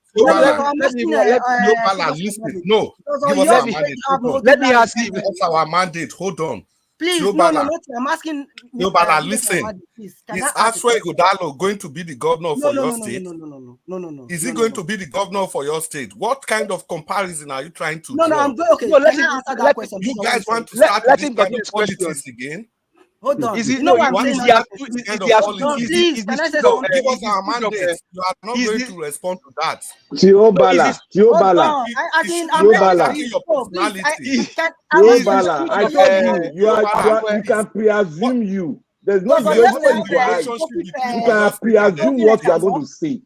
Listen. No, give us our mandate. Let me ask you. Give us our mandate. Hold on. Please, no, I'm asking. Listen. Is Asue Ighodalo going to be the governor for your state? No. Is he going to be the governor for your state? What kind of comparison are you trying to draw? No, I'm going. Okay, let me answer that question. You guys want to start this kind of politics again? Hold on. Is it no? Please, give us our mandate. You are not going to respond to that. Tiobala, I told you, you can presume you. There's no you can presume what you are going to say.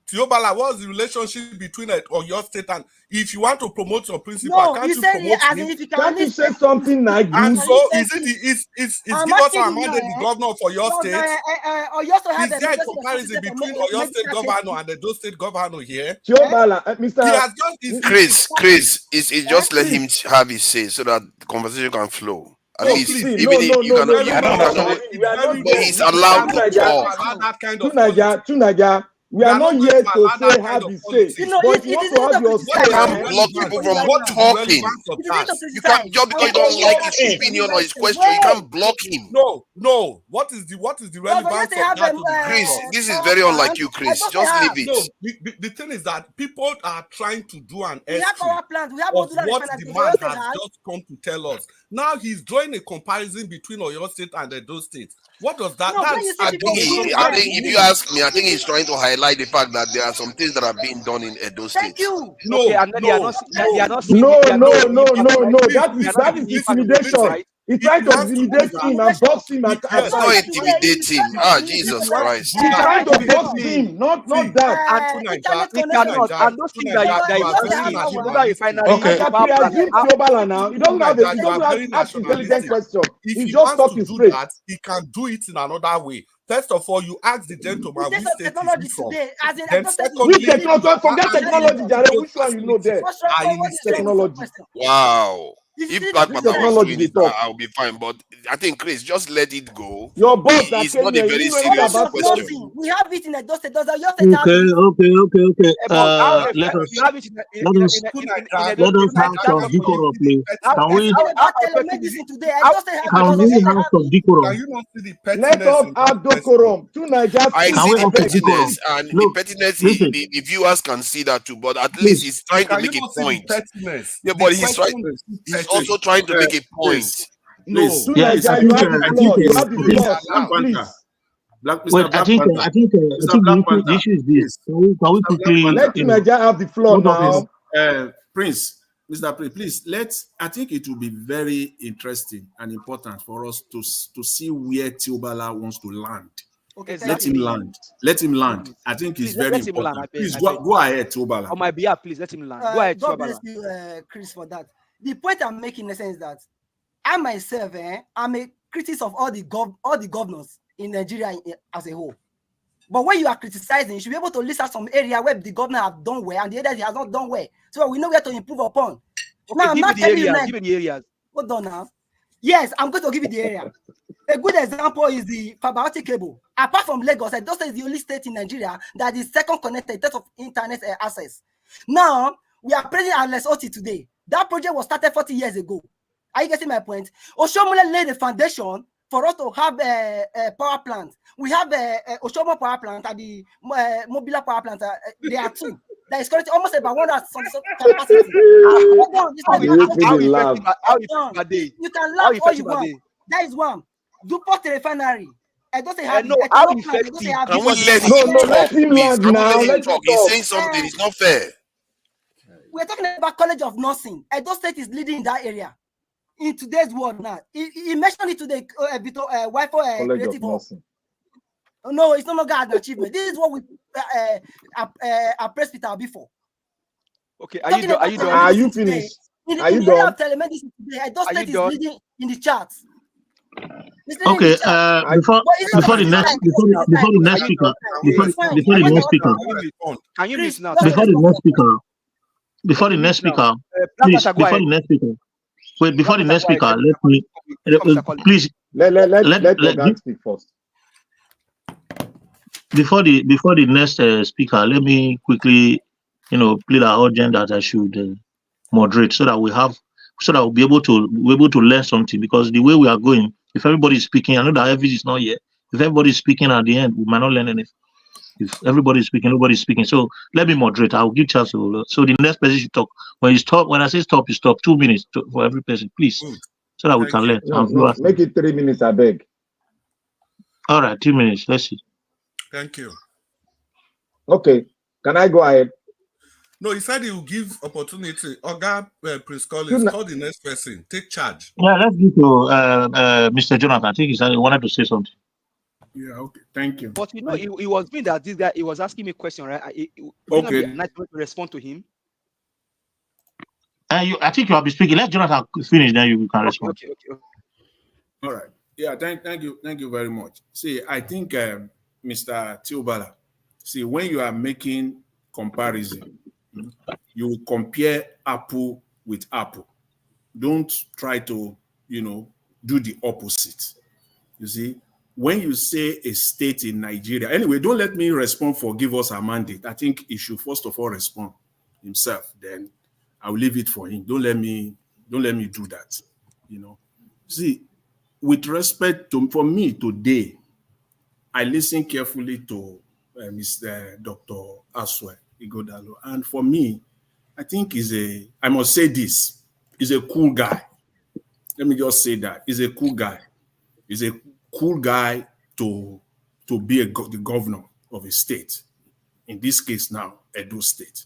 Tiobala, what's the relationship between your state and if you want to promote your principal, can't you promote him? Can't you say something like this? And so is give us our mandate the governor for your state? Is there a comparison between your state governor and the Edo State governor here? Tiobala, Chris, it's just let him have his say so that the conversation can flow. At least, he's allowed to talk. Tunaja, we are not here to say have you say, but you want to have your say. You can't block people from talking. You can't, just because you don't like his opinion or his question, you can't block him. No. What is the relevance of that? Chris, this is very unlike you, Chris. Just leave it. No, the thing is that people are trying to do an estimate of what the man has just come to tell us. Now he's drawing a comparison between Oyo State and Edo State. What does that mean? I think if you ask me, I think he's trying to highlight the fact that there are some things that are being done in Edo State. Thank you. No. That is intimidation. He tried to intimidate him and box him. It's not intimidating. Jesus Christ. He tried to box him, not that. And those things that you find out. Okay. He doesn't have to ask intelligent questions. He just talking straight. That, he can do it in another way. First of all, you ask the gentleman which state is he from. Then secondly, forget technology, Jare. Which one you know there? Technology. Wow. If Black Panther was doing it, I'll be fine. But I think, Chris, just let it go. Your boss that It's came not here, a very you know serious about question. Nothing. We have it in Edo State. Does your Okay. state have it? Let us You have it let us have some decorum, please. Can we About telemedicine today. Edo State have can we have some Can decorum? you not see the Let pettiness us in have that decorum. Two Nigerians. I Can see we the have some decorum? pettiness, and the Look, pettiness, listen, the viewers can see that too. But at least please. he's trying to Can you make a not see the point. pettiness? Yeah, The but he's trying. question is He's petty. also trying to make a point. No. Two Yeah, Nigerians, you have the floor. You have the floor. Black Please. wait, I think the issue is this. Can we quickly, Let Two Nigerians have the floor now. Prince, Mr. Prince, please, I think it will be very interesting and important for us to see where Tiobala wants to land. Okay, let him land. Let him land. I think it's very important. Land, please go ahead, Tiobala. On my behalf, please let him land. Go ahead, God bless you, Chris, for that. The point I'm making in the sense that I myself, I'm a critic of all the governors in Nigeria as a whole. But when you are criticizing, you should be able to list out some area where the governor have done well and the areas he has not done well, so we know where to improve upon. Okay, now, I'm not telling you, give me the areas. Hold on now. Yes, I'm going to give you the area. A good example is the fiber optic cable. Apart from Lagos, Edo State is the only state in Nigeria that is second connected in terms of internet access. Now, we are praising Alex Oti today. That project was started 40 years ago. Are you getting my point? Oshomole laid the foundation for us to have a power plant. We have Oshomo power plant and the Mobila power plant. There are two. That is currently almost about 1 at some capacity. Hold on. You can laugh all you want. That is one. Dupont refinery. I don't say have no, how effective? Can we let him talk? Let him land now. Let him talk. He's saying something. It's not fair. We're talking about College of Nursing. Edo State is leading in that area. In today's world now, he mentioned it today. Wi-Fi creative hub. No, it's no longer an achievement. This is what we pressed Peter before. Okay, are you done? Are you finished? In the area of telemedicine today, Edo State is leading in the charts. Okay, before the next speaker, let me please let speak first. Before the next speaker, let me quickly, plead our urgent that I should moderate so that we'll be able to learn something, because the way we are going, if everybody is speaking, I know that Elvis is not here. If everybody is speaking at the end, we might not learn anything. If everybody is speaking, nobody is speaking. So let me moderate. I'll give chance to. So the next person should talk. When I say stop, you stop. 2 minutes for every person, please, so that we can learn. No, make it 3 minutes, I beg. All right, 2 minutes. Let's see. Thank you. Okay, can I go ahead? No, he said he will give opportunity. Oga Prince Collins, call the next person. Take charge. Yeah, let's go to Mr. Jonathan. I think he wanted to say something. Yeah, okay. Thank you. But he was doing that. This guy, he was asking me a question, right? Okay. Nice to respond to him. I think you have been speaking. Let Jonathan finish, then you can respond. Okay. All right. Yeah. Thank you very much. See, I think Mr. Tiobala. See, when you are making comparison, you compare apple with apple. Don't try to, do the opposite. You see, when you say a state in Nigeria, anyway, don't let me respond for give us a mandate. I think he should first of all respond himself. Then I'll leave it for him. Don't let me do that. See, with respect to, for me today, I listened carefully to Mr. Dr. Asue Ighodalo, and for me, I think I must say this, he's a cool guy. Let me just say that. He's a cool guy. He's a cool guy to be the governor of a state. In this case now, Edo State.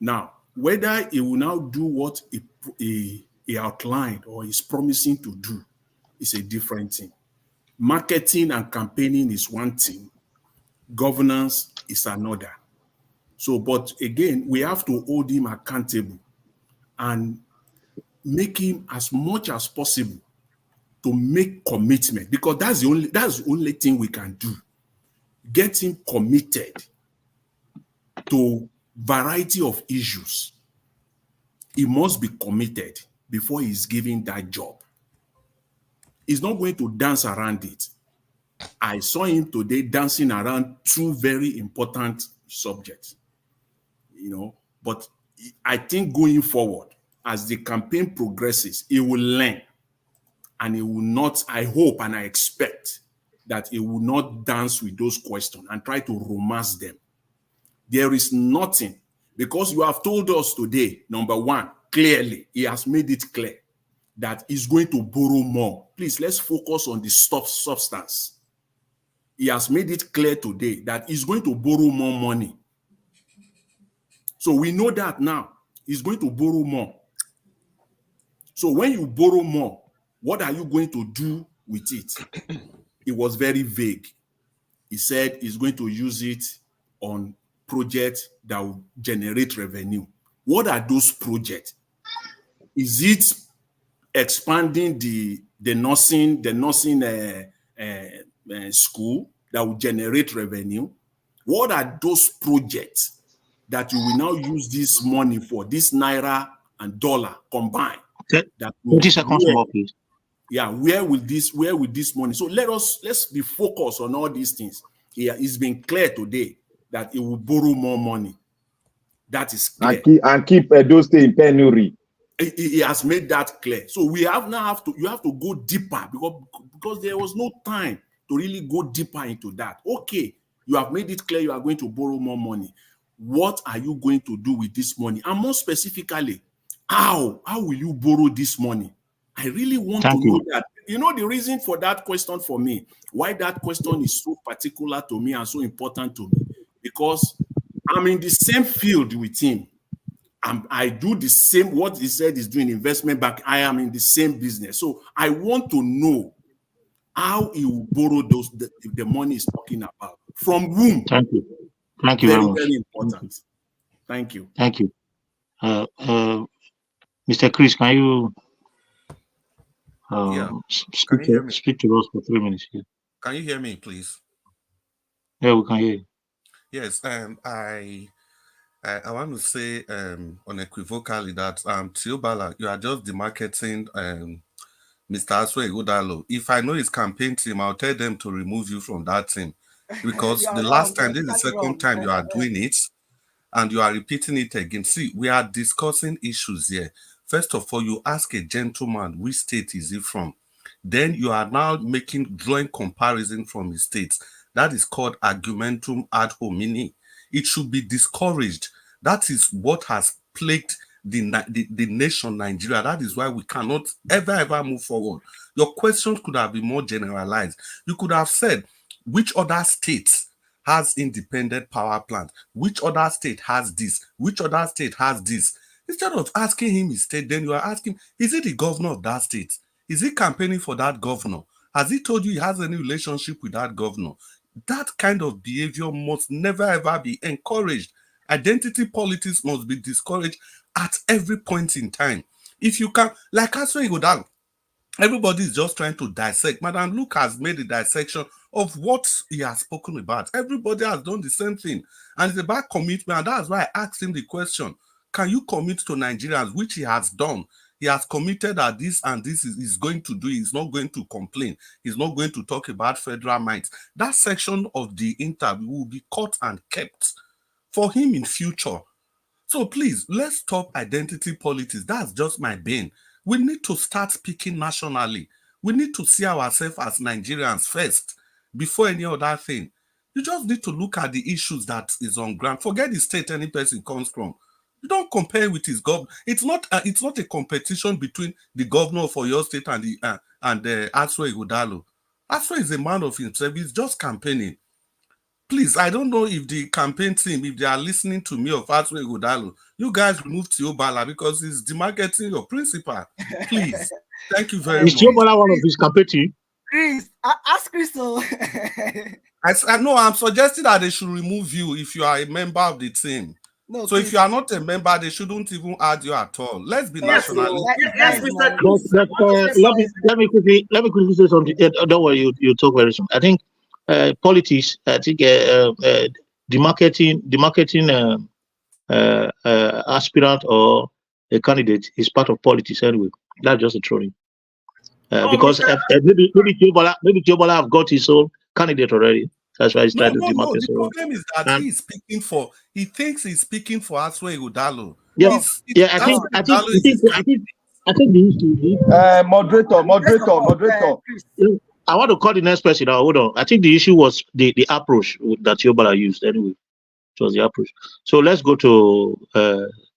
Now, whether he will now do what he outlined or is promising to do is a different thing. Marketing and campaigning is one thing. Governance is another. So, but again, we have to hold him accountable and make him as much as possible to make commitment, because that's the only thing we can do. Get him committed to variety of issues. He must be committed. before he's given that job. He's not going to dance around it. I saw him today dancing around two very important subjects, but I think going forward, as the campaign progresses, he will learn, and he will not, I hope and I expect that he will not dance with those questions and try to romance them. There is nothing, because you have told us today, number one, clearly, he has made it clear that he's going to borrow more. Please, let's focus on the substance. He has made it clear today that he's going to borrow more money. So we know that now. He's going to borrow more. So when you borrow more, what are you going to do with it? It was very vague. He said he's going to use it on projects that will generate revenue. What are those projects? Is it expanding the nursing school that will generate revenue? What are those projects that you will now use this money for, this naira and dollar combined? 20 seconds more, please. Yeah, where will this money? So let's be focused on all these things. It's been clear today that it will borrow more money. That is clear. And keep those things in penury. He has made that clear. So you have to go deeper, because there was no time to really go deeper into that. Okay, you have made it clear you are going to borrow more money. What are you going to do with this money? And more specifically, how will you borrow this money? I really want to know that. You know the reason for that question for me, why that question is so particular to me and so important to me, because I'm in the same field with him. I do the same, what he said is doing investment bank. I am in the same business. So I want to know how he will borrow the money he's talking about. From whom? Thank you. Thank you very much. Very important. Thank you. Thank you. Mr. Chris, can you speak to us for 3 minutes here? Can you hear me, please? Yeah, we can hear you. Yes, I want to say unequivocally that Teobala, you are just demarketing Mr. Asue Ighodalo. If I know his campaign team, I'll tell them to remove you from that team, because the last time, this is the second time you are doing it, and you are repeating it again. See, we are discussing issues here. First of all, you ask a gentleman which state is he from. Then you are now drawing comparison from his states. That is called argumentum ad hominem. It should be discouraged. That is what has plagued the nation Nigeria. That is why we cannot ever move forward. Your questions could have been more generalized. You could have said, which other states has independent power plant? Which other state has this? Which other state has this? Instead of asking him his state, then you are asking, is he the governor of that state? Is he campaigning for that governor? Has he told you he has any relationship with that governor? That kind of behavior must never ever be encouraged. Identity politics must be discouraged at every point in time. If you can, like Asue Ighodalo, everybody is just trying to dissect. Madam Luke has made a dissection of what he has spoken about. Everybody has done the same thing. And it's about commitment. And that's why I asked him the question, can you commit to Nigerians, which he has done? He has committed that this and this is going to do. He's not going to complain. He's not going to talk about federal might. That section of the interview will be caught and kept for him in future. So please, let's stop identity politics. That's just my bane. We need to start speaking nationally. We need to see ourselves as Nigerians first before any other thing. You just need to look at the issues that is on ground. Forget the state any person comes from. You don't compare with his governor. It's not a competition between the governor for your state and the Asue Ighodalo. Asue is a man of himself. He's just campaigning. Please, I don't know if the campaign team, if they are listening to me of Asue Ighodalo, you guys remove Teobala because he's demarketing your principal. Please. Thank you very much. Is Teobala one of his campaign team? Chris, ask Crystal. I know I'm suggesting that they should remove you if you are a member of the team. No, so if you are not a member, they shouldn't even add you at all. Let's be nationalistic. Let me quickly say something. Don't worry, you talk very soon. I think politics. I think the marketing aspirant or a candidate is part of politics anyway. That's just a trolling. Oh, Because maybe Tiobola have got his own candidate already. That's why he's trying to demark The himself. problem is that he thinks he's speaking for Asue Ighodalo. Yeah, I think the issue. Moderator. I want to call the next person now. Hold on. I think the issue was the approach that Tiobola used anyway. It was the approach. So let's go to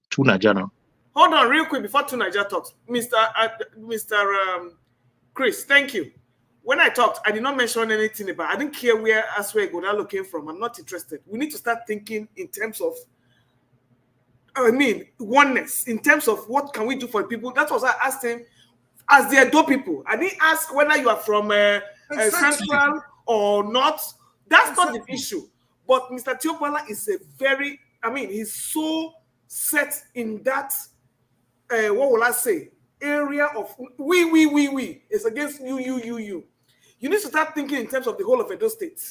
Tunaja now. Hold on real quick before Tunaja talks. Mr. Chris, thank you. When I talked, I did not mention anything about, I didn't care where Asue Ighodalo came from. I'm not interested. We need to start thinking in terms of, oneness, in terms of what can we do for people. That was I asked him as the Edo people. I didn't ask whether you are from Central or not. That's not the issue. But Mr. Tiobola is a very, he's so set in that, what will I say, area of we. It's against you. You need to start thinking in terms of the whole of Edo State.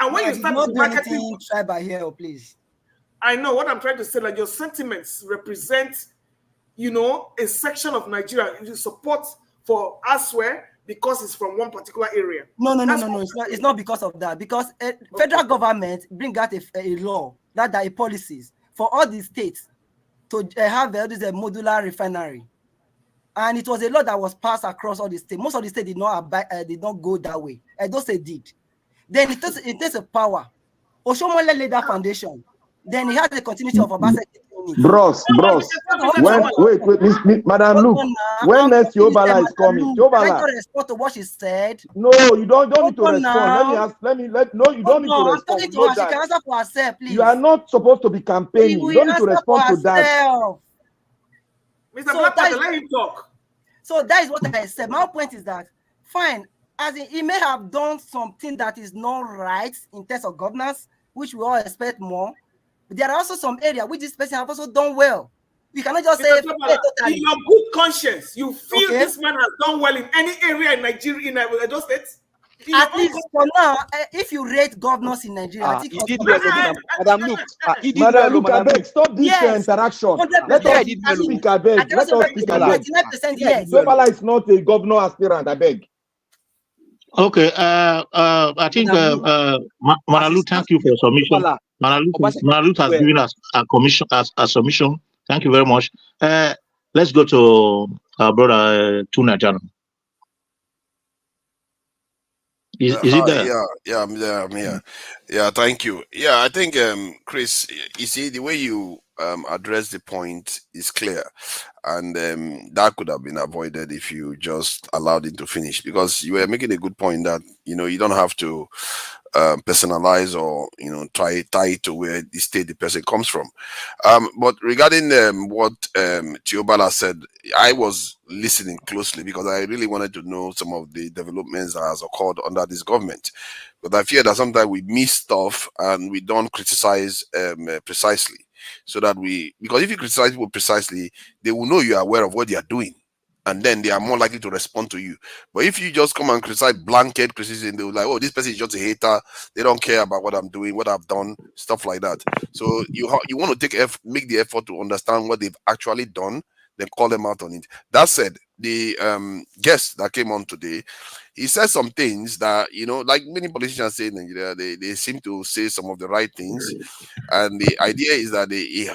And when you start marketing, try by here, please. I know what I'm trying to say. Like your sentiments represent, a section of Nigeria. You support for Asue because it's from one particular area. No. It's not because of that. Because federal government bring out a law that are policies for all the states to have this modular refinery. And it was a law that was passed across all the states. Most of the states did not go that way. Edo State did. Then it takes a power. Oshomole laid that foundation. Then he had the continuity of Obaseki. Bros. Wait, Madam Luke. When next Tiobola is coming? Tiobola. Let me respond to what she said. No, you don't need to respond. You don't need to respond. I'm talking to her. She can answer for herself, please. You are not supposed to be campaigning. You don't need to respond to that. Mr. Blackwater, let him talk. So that is what I said. My point is that, fine, as he may have done something that is not right in terms of governance, which we all expect more. But there are also some areas which this person has also done well. You cannot just say totally. In your good conscience, you feel this man has done well in any area in Nigeria, in Edo State? At least for now, if you rate governors in Nigeria, I think he did well, Madam Luke. Madam Luke, I beg, stop this interaction. Let us speak, I beg. Let us speak, I beg. Tiobola is not a governor aspirant, I beg. Okay, I think Manalu, thank you for your submission. Manalu has given us a submission. Thank you very much. Let's go to our brother Tunaja. Is it there? Yeah, I'm there. I'm here. Yeah, thank you. Yeah, I think, Chris, you see, the way you address the point is clear, and that could have been avoided if you just allowed it to finish, because you were making a good point that you don't have to personalize or tie it to where the state the person comes from. But regarding what Tiobola said, I was listening closely because I really wanted to know some of the developments that has occurred under this government. But I fear that sometimes we miss stuff and we don't criticize precisely. So that because if you criticize people precisely, they will know you are aware of what they are doing, and then they are more likely to respond to you. But if you just come and criticize blanket criticism, they'll like, oh, this person is just a hater. They don't care about what I'm doing, what I've done, stuff like that. So you want to make the effort to understand what they've actually done, then call them out on it. That said, the guest that came on today, he said some things that, like many politicians say in Nigeria, they seem to say some of the right things. And the idea is that the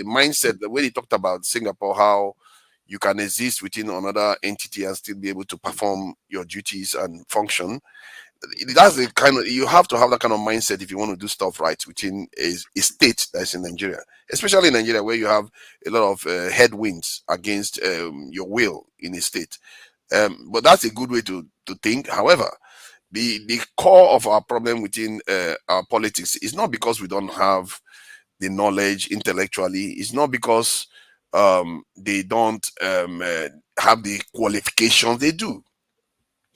mindset, the way he talked about Singapore, how you can exist within another entity and still be able to perform your duties and function. That's the kind of, you have to have that kind of mindset if you want to do stuff right within a state that's in Nigeria, especially in Nigeria where you have a lot of headwinds against your will in a state. But that's a good way to think. However, the core of our problem within our politics is not because we don't have the knowledge intellectually. It's not because they don't have the qualifications. They do.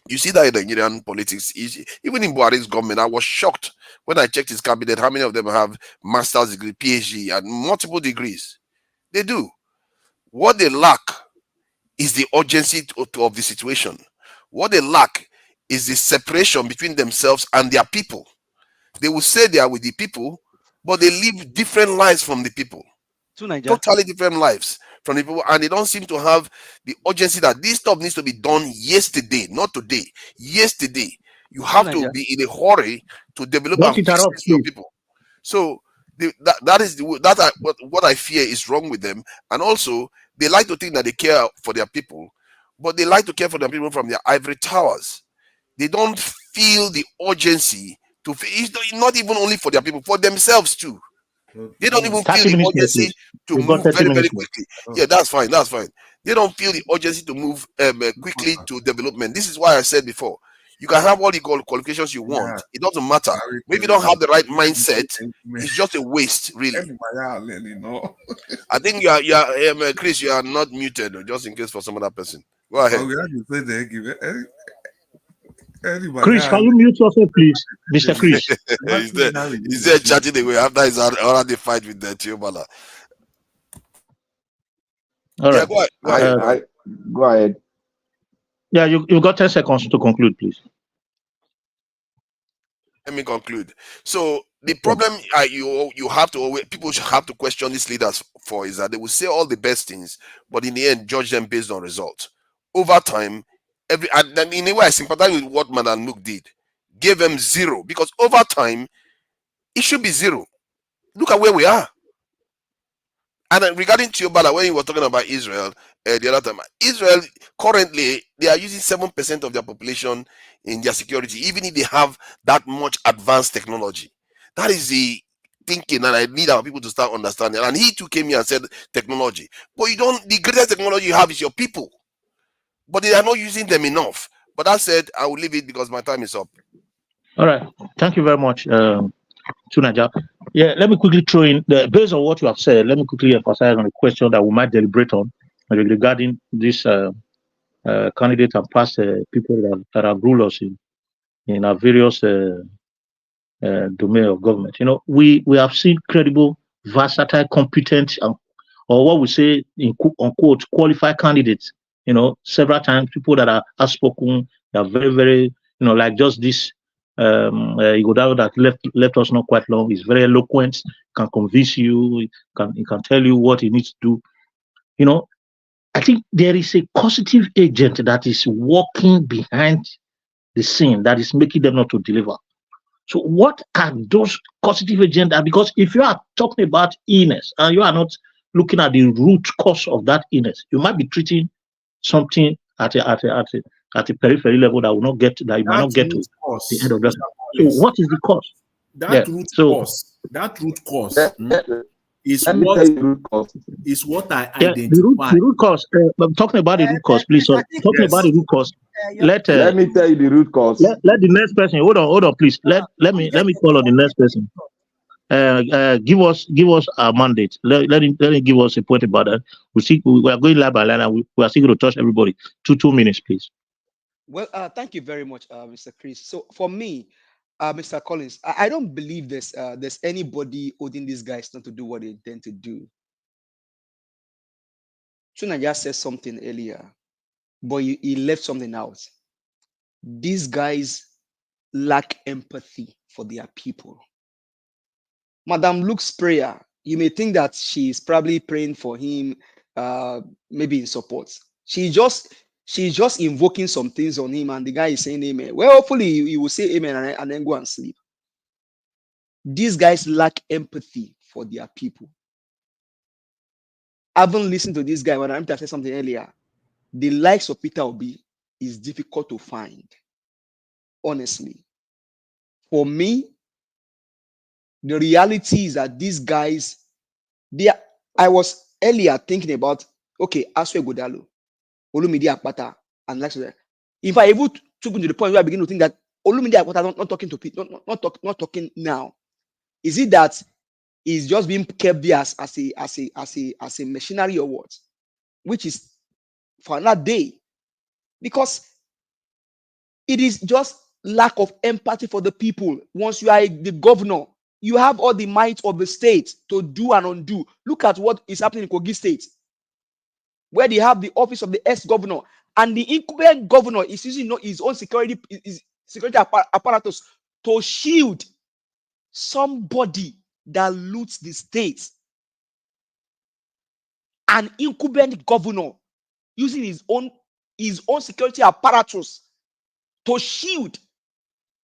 You see that in Nigerian politics, even in Buhari's government, I was shocked when I checked his cabinet, how many of them have master's degree, PhD, and multiple degrees. They do. What they lack is the urgency of the situation. What they lack is the separation between themselves and their people. They will say they are with the people, but they live different lives from the people. Totally different lives. from the people, and they don't seem to have the urgency that this stuff needs to be done yesterday, not today. Yesterday, you have to be in a hurry to develop Don't and fix interrupt, this for please. people. So what I fear is wrong with them, and also they like to think that they care for their people, but they like to care for their people from their ivory towers. They don't feel the urgency to. It's not even only for their people, for themselves too. They don't even feel 30 the minutes more, urgency please. to We've got move 30 very, very minutes more. quickly. Yeah, that's fine. That's fine. They don't feel the urgency to move quickly to development. This is why I said before, you can have all the qualifications you want. It doesn't matter. If you don't have the right mindset, it's just a waste, really. I think you are, Chris, you are not muted, just in case for some other person. Go ahead. Chris, can you mute yourself, please? Mr. Chris. He's there chatting away after he's already fight with the Tiobala. All right. Yeah, go ahead. Go ahead. Yeah, you've got 10 seconds to conclude, please. Let me conclude. So the problem you have to always, people should have to question these leaders for is that they will say all the best things, but in the end judge them based on results. Over time, and in a way I sympathize with what Madam Luke did. Gave them 0 because over time it should be 0. Look at where we are. And regarding Tiobala, when he was talking about Israel the other time, Israel currently they are using 7% of their population in their security, even if they have that much advanced technology. That is the thinking, and I need our people to start understanding. And he too came here and said technology, but you don't. The greatest technology you have is your people, but they are not using them enough. But that said, I will leave it because my time is up. All right. Thank you very much, Tunaja. Yeah, let me quickly throw in, based on what you have said, let me quickly emphasize on a question that we might deliberate on regarding this candidate and past people that have ruled us in our various domain of government. You know, we have seen credible, versatile, competent, or what we say in unquote qualified candidates. You know, several times people that are outspoken, they are very, very, you know, like just this Ighodalo that left us not quite long. Is very eloquent, can convince you, he can tell you what he needs to do. You know, I think there is a causative agent that is working behind the scene that is making them not to deliver. So what are those causative agents? Because if you are talking about illness and you are not looking at the root cause of that illness, you might be treating something at a periphery level that will not get that you might not get to the end of that. So what is the cause? That root cause is what I identify. The root cause. I'm talking about the root cause, please. So talking about the root cause. Let me tell you the root cause. Let the next person. Hold on, please. Let me call on the next person. Give us a mandate. Let him give us a point about that. We are going live by line, and we are still going to touch everybody. 2 minutes, please. Well, thank you very much, Mr. Chris. So for me, Mr. Collins, I don't believe there's anybody holding these guys not to do what they intend to do. Tunaja said something earlier, but he left something out. These guys lack empathy for their people. Madam Luke's prayer, you may think that she's probably praying for him, maybe in support. She's just invoking some things on him, and the guy is saying amen. Well, hopefully he will say amen and then go and sleep. These guys lack empathy for their people. I haven't listened to this guy when I said something earlier. The likes of Peter Obi is difficult to find. Honestly, for me, the reality is that these guys, I was earlier thinking about, okay, Asue Ighodalo, Olumide Akpata, and like that. If I even took to the point where I begin to think that Olumide Akpata not talking to people, not talking now, is it that he's just being kept there as a machinery or what? Which is for another day, because it is just lack of empathy for the people. Once you are the governor, you have all the might of the state to do and undo. Look at what is happening in Kogi State, where they have the office of the ex-governor, and the incumbent governor is using his own security apparatus to shield somebody that loots the state. an incumbent governor using his own security apparatus to shield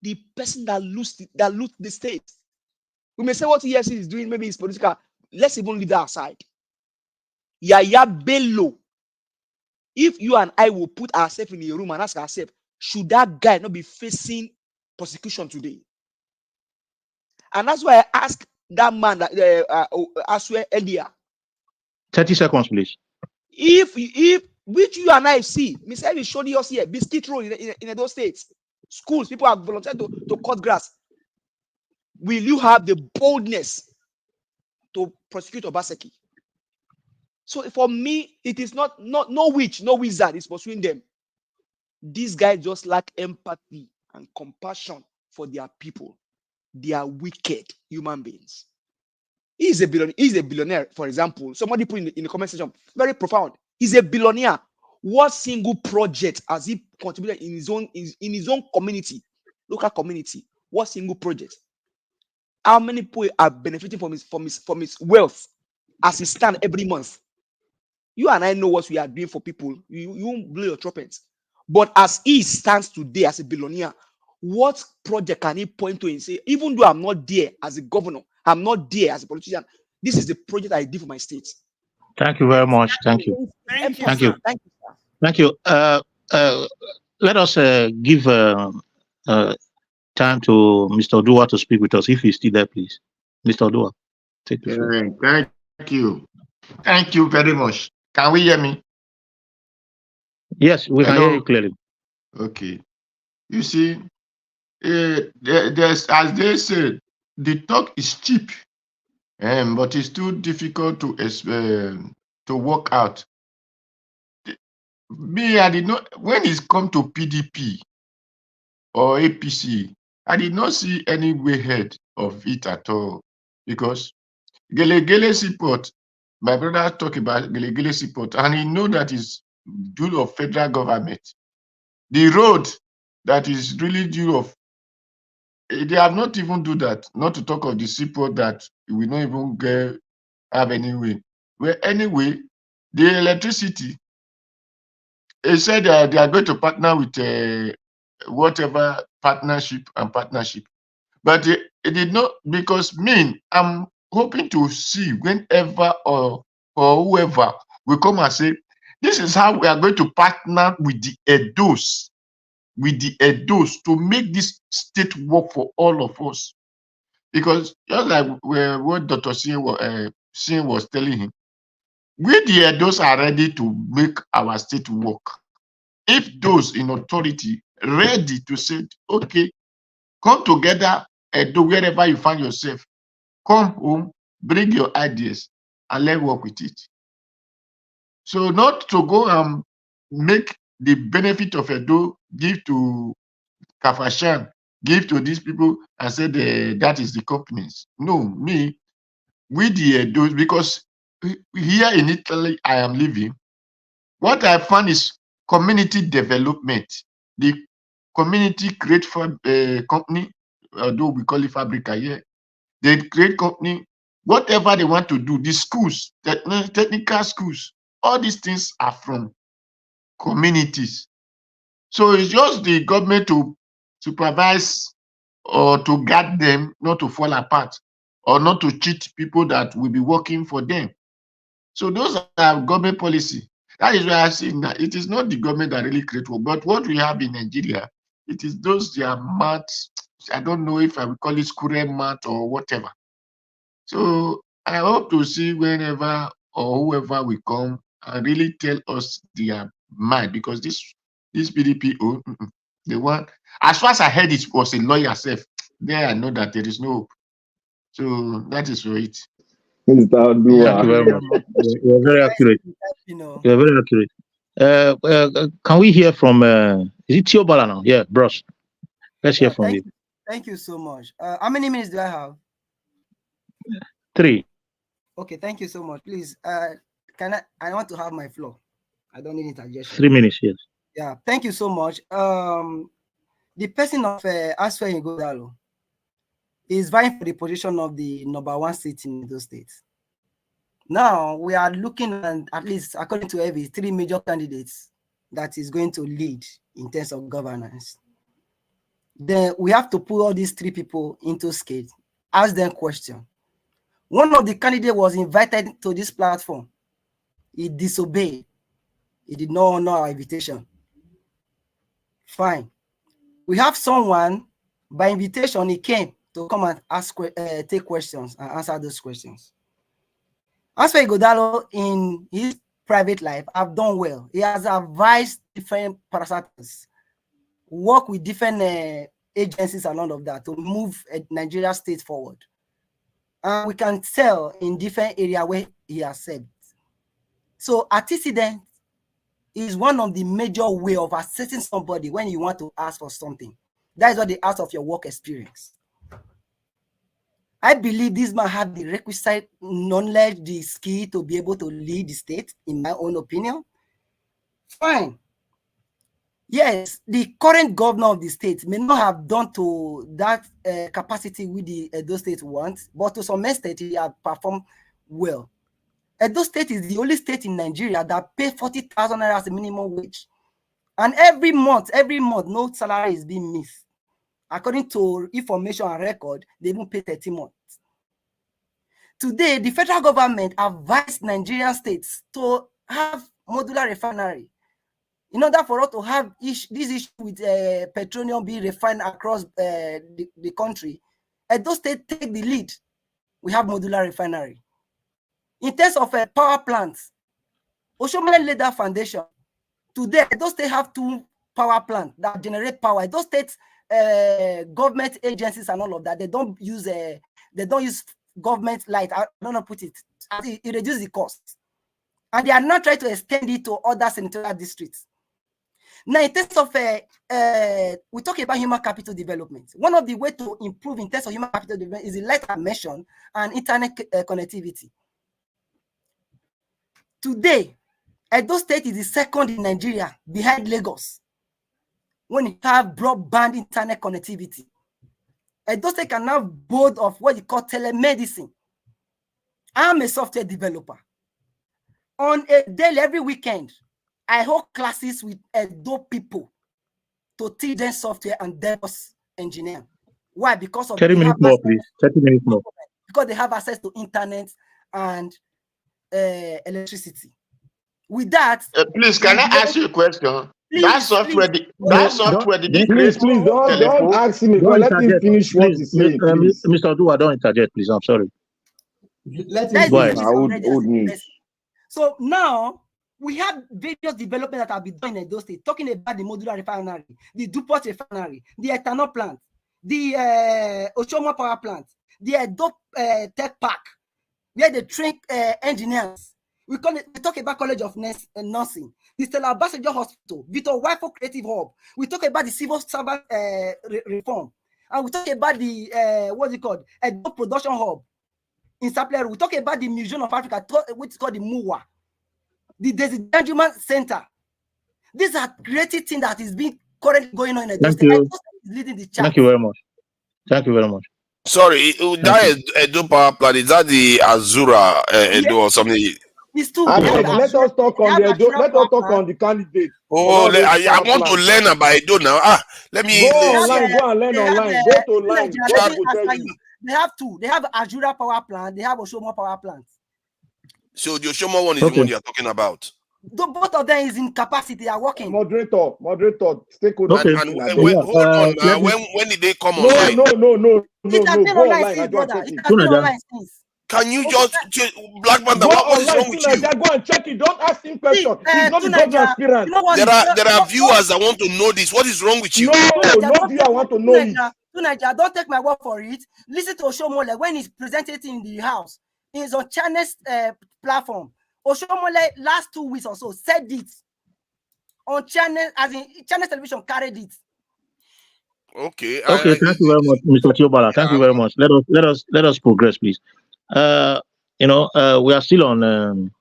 the person that loot the state. We may say what EFCC is doing, maybe it's political. Let's even leave that aside. Yaya Bello. If you and I will put ourselves in a room and ask ourselves, should that guy not be facing prosecution today? And that's why I asked that man that Asue earlier. 30 seconds, please. If which you and I see, Mr. Evans showed us here, biscuit roll in those states, schools, people have volunteered to cut grass. Will you have the boldness to prosecute Obaseki? So for me, it is no witch, no wizard is pursuing them. These guys just lack empathy and compassion for their people. They are wicked human beings. He's a billionaire, for example. Somebody put in the comment section, very profound. He's a billionaire. What single project has he contributed in his own community, local community? What single project? How many people are benefiting from his wealth as he stands every month? You and I know what we are doing for people. You won't blow your trumpets. But as he stands today as a billionaire, what project can he point to and say, even though I'm not there as a governor, I'm not there as a politician, this is the project I did for my state? Thank you very much. Thank you. Thank you. Thank you. Thank you, sir. Thank you. Let us give time to Mr. Odua to speak with us. If he's still there, please. Mr. Odua, take the floor. Thank you. Thank you very much. Can we hear me? Yes, we can hear you clearly. Okay. You see, there's, as they said, the talk is cheap, but it's too difficult to work out. Me, I did not, when it's come to PDP or APC, I did not see any way ahead of it at all, because Gele support, my brother talk about Gele support, and he know that is due of federal government. The road that is really due of, they have not even do that, not to talk of the support that we not even have anyway. Well, anyway, the electricity, they said they are going to partner with whatever partnership, but it did not, because I'm hoping to see whenever or whoever will come and say, this is how we are going to partner with the Edos, to make this state work for all of us. Because just like what Dr. Singh was telling him, we the Edos are ready to make our state work. If those in authority ready to say, okay, come together, Edo, wherever you find yourself, come home, bring your ideas, and let's work with it. So not to go and make the benefit of Edo give to Kafashan, give to these people and say that is the companies. No, we the Edo, because here in Italy I am living, what I found is community development. The community create company, although we call it Fabrica here, they create company, whatever they want to do, the schools, technical schools, all these things are from communities. So it's just the government to supervise or to guard them not to fall apart or not to cheat people that will be working for them. So those are government policy. That is why I say that it is not the government that really create work, but what we have in Nigeria, it is those they are mad. I don't know if I would call it squirrel mad or whatever. So I hope to see whenever or whoever will come and really tell us their mind, because this PDP, the one, as far as I heard, it was a lawyer self. There I know that there is no hope. So that is for it. Thank you very much. You're very accurate. You're very accurate. Can we hear from, is it Tiobala now? Yeah, bros. Let's hear from you. Thank you so much. How many minutes do I have? 3. Okay, thank you so much. Please, I want to have my floor. I don't need interjection. 3 minutes, yes. Yeah, thank you so much. The person of Asue Ighodalo is vying for the position of the #1 seat in those states. Now we are looking at least, according to Evie, 3 major candidates that is going to lead in terms of governance. Then we have to put all these 3 people into scale, ask them questions. One of the candidates was invited to this platform. He disobeyed. He did not honor our invitation. Fine. We have someone, by invitation, he came to come and ask, take questions and answer those questions. Asue Ighodalo, in his private life, have done well. He has advised different parastatals, work with different agencies and all of that to move Nigeria state forward. And we can tell in different areas where he has said. So antecedent is one of the major way of assessing somebody when you want to ask for something. That is what they ask of your work experience. I believe this man had the requisite knowledge, the skill to be able to lead the state, in my own opinion. Fine. Yes, the current governor of the state may not have done to that capacity with the Edo State wants, but to some extent he has performed well. Edo State is the only state in Nigeria that pays 40,000 naira as a minimum wage. And every month, no salary is being missed. According to information and record, they even pay 30 months. Today, the federal government advised Nigerian states to have modular refinery in order for us to have this issue with petroleum being refined across the country. Edo State take the lead. We have modular refinery. In terms of power plants, Oshomole laid that foundation. Today, Edo State have 2 power plants that generate power. Edo State government agencies and all of that, they don't use government light. I don't know, put it. It reduces the cost. And they are not trying to extend it to other senatorial districts. Now, in terms of, we talk about human capital development. One of the ways to improve in terms of human capital development is the light I mentioned and internet connectivity. Today, Edo State is the second in Nigeria behind Lagos when you have broadband internet connectivity. Edo State can now board of what you call telemedicine. I'm a software developer. On a daily, every weekend, I hold classes with Edo people to teach them software and DevOps engineering. Why? Because of 30 minutes more, please. 30 minutes more. Because they have access to internet and electricity. With that, please, can I ask you a question? Please, that software, please. Please, don't ask him because let him finish what he's saying. Mr. Odua, don't interject, please. I'm sorry. Let him finish. Old news. So now we have various developments that have been done in Edo State, talking about the modular refinery, the Dupont refinery, the ethanol plant, the Oshoma power plant, the Edo Tech Park, where they train engineers. We talk about College of Nursing, the Stella Ambassador Hospital, Victor Wifo Creative Hub. We talk about the civil servant reform. And we talk about the, what's it called, Edo Production Hub in Sapler. We talk about the Museum of Africa, which is called the MUWA, the Design Center. These are creative things that is being currently going on in Edo State. Edo State is leading the charge. Thank you very much. Thank you very much. Sorry, that Edo power plant, is that the Azura Edo or something? It's too. Let us talk on the Edo. Let us talk on the candidate. Oh, I want to learn about Edo now. Let me go online. Go and learn online. Go to online. They have 2. They have Azura power plant. They have Oshoma power plant. So the Oshoma one is the one you are talking about. Both of them is in capacity. They are working. Moderator, stakeholder. Okay. Hold on now. When did they come online? No. Go online since, brother. It has been online since. Can you just Black Panther? What is wrong with you? Go and check it. Don't ask him questions. He's not the governor aspirant. There are viewers that want to know this. What is wrong with you? No viewer want to know it. Don't take my word for it. Listen to Oshomole when he's presented in the house. He's on Channel's platform. Oshomole last 2 weeks or so said it on Channel, as in Channel Television carried it. Okay. Okay. Thank you very much, Mr. Tiobala. Thank you very much. Let us progress, please. We are still on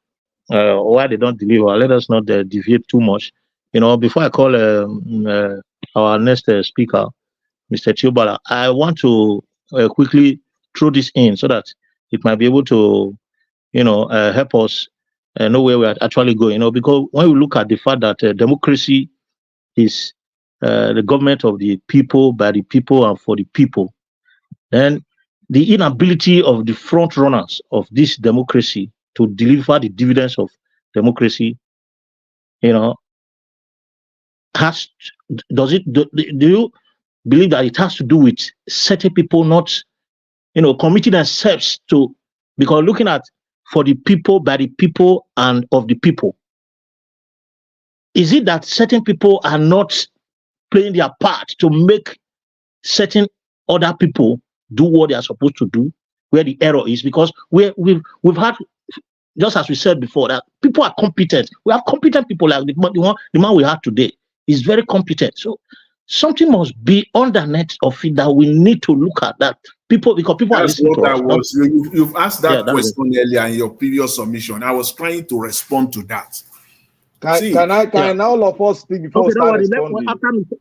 why they don't deliver. Let us not deviate too much. Before I call our next speaker, Mr. Tiobala, I want to quickly throw this in so that it might be able to help us know where we are actually going. Because when we look at the fact that democracy is the government of the people, by the people, and for the people, then the inability of the front runners of this democracy to deliver the dividends of democracy, do you believe that it has to do with certain people not, committing themselves to, because looking at for the people, by the people, and of the people, is it that certain people are not playing their part to make certain other people do what they are supposed to do, where the error is? Because we've had, just as we said before, that people are competent. We have competent people like the man we have today is very competent. So something must be underneath of it that we need to look at that. Because people are listening to us. You've asked that question earlier in your previous submission. I was trying to respond to that. Can all of us speak before we start responding?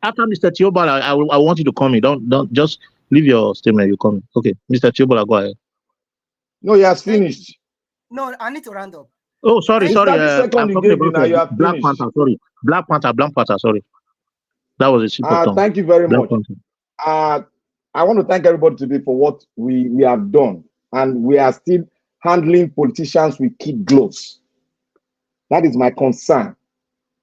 After Mr. Tiobala, I want you to come in. Don't just leave your statement. You come in. Okay, Mr. Tiobala, go ahead. No, he has finished. No, I need to round up. Oh, sorry. I'm talking about Black Panther. Sorry, Black Panther. Sorry, that was a simple tongue. Thank you very much. I want to thank everybody today for what we have done, and we are still handling politicians with kid gloves. That is my concern.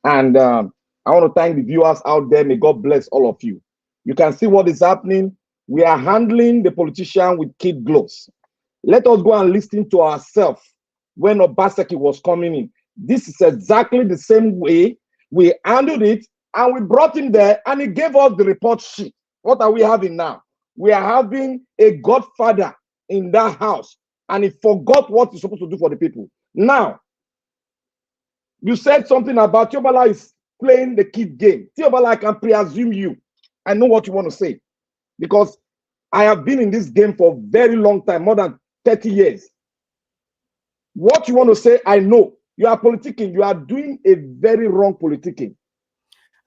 And I want to thank the viewers out there. May God bless all of you. You can see what is happening. We are handling the politician with kid gloves. Let us go and listen to ourselves when Obaseki was coming in. This is exactly the same way we handled it, and we brought him there, and he gave us the report sheet. What are we having now? We are having a godfather in that house, and he forgot what he's supposed to do for the people. Now, you said something about Tiobala is playing the kid game. Tiobala, I can presume you. I know what you want to say, because I have been in this game for a very long time, more than 30 years. What you want to say, I know. You are politicking. You are doing a very wrong politicking.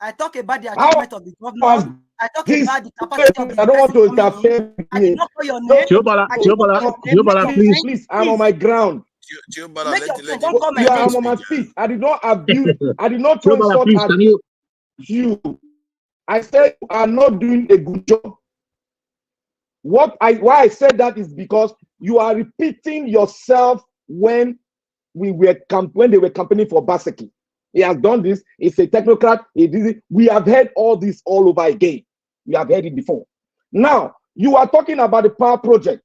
I talk about the achievement of the governor. I talk about the capacity of the I don't want to interfere. I did not call your name. Tiobala, please, I'm on my ground. Don't comment. You are on my feet. I did not abuse. I did not throw insult at you. I said you are not doing a good job. Why I said that is because you are repeating yourself when they were campaigning for Baseki. He has done this. He's a technocrat. He did it. We have heard all this all over again. We have heard it before. Now you are talking about the power project.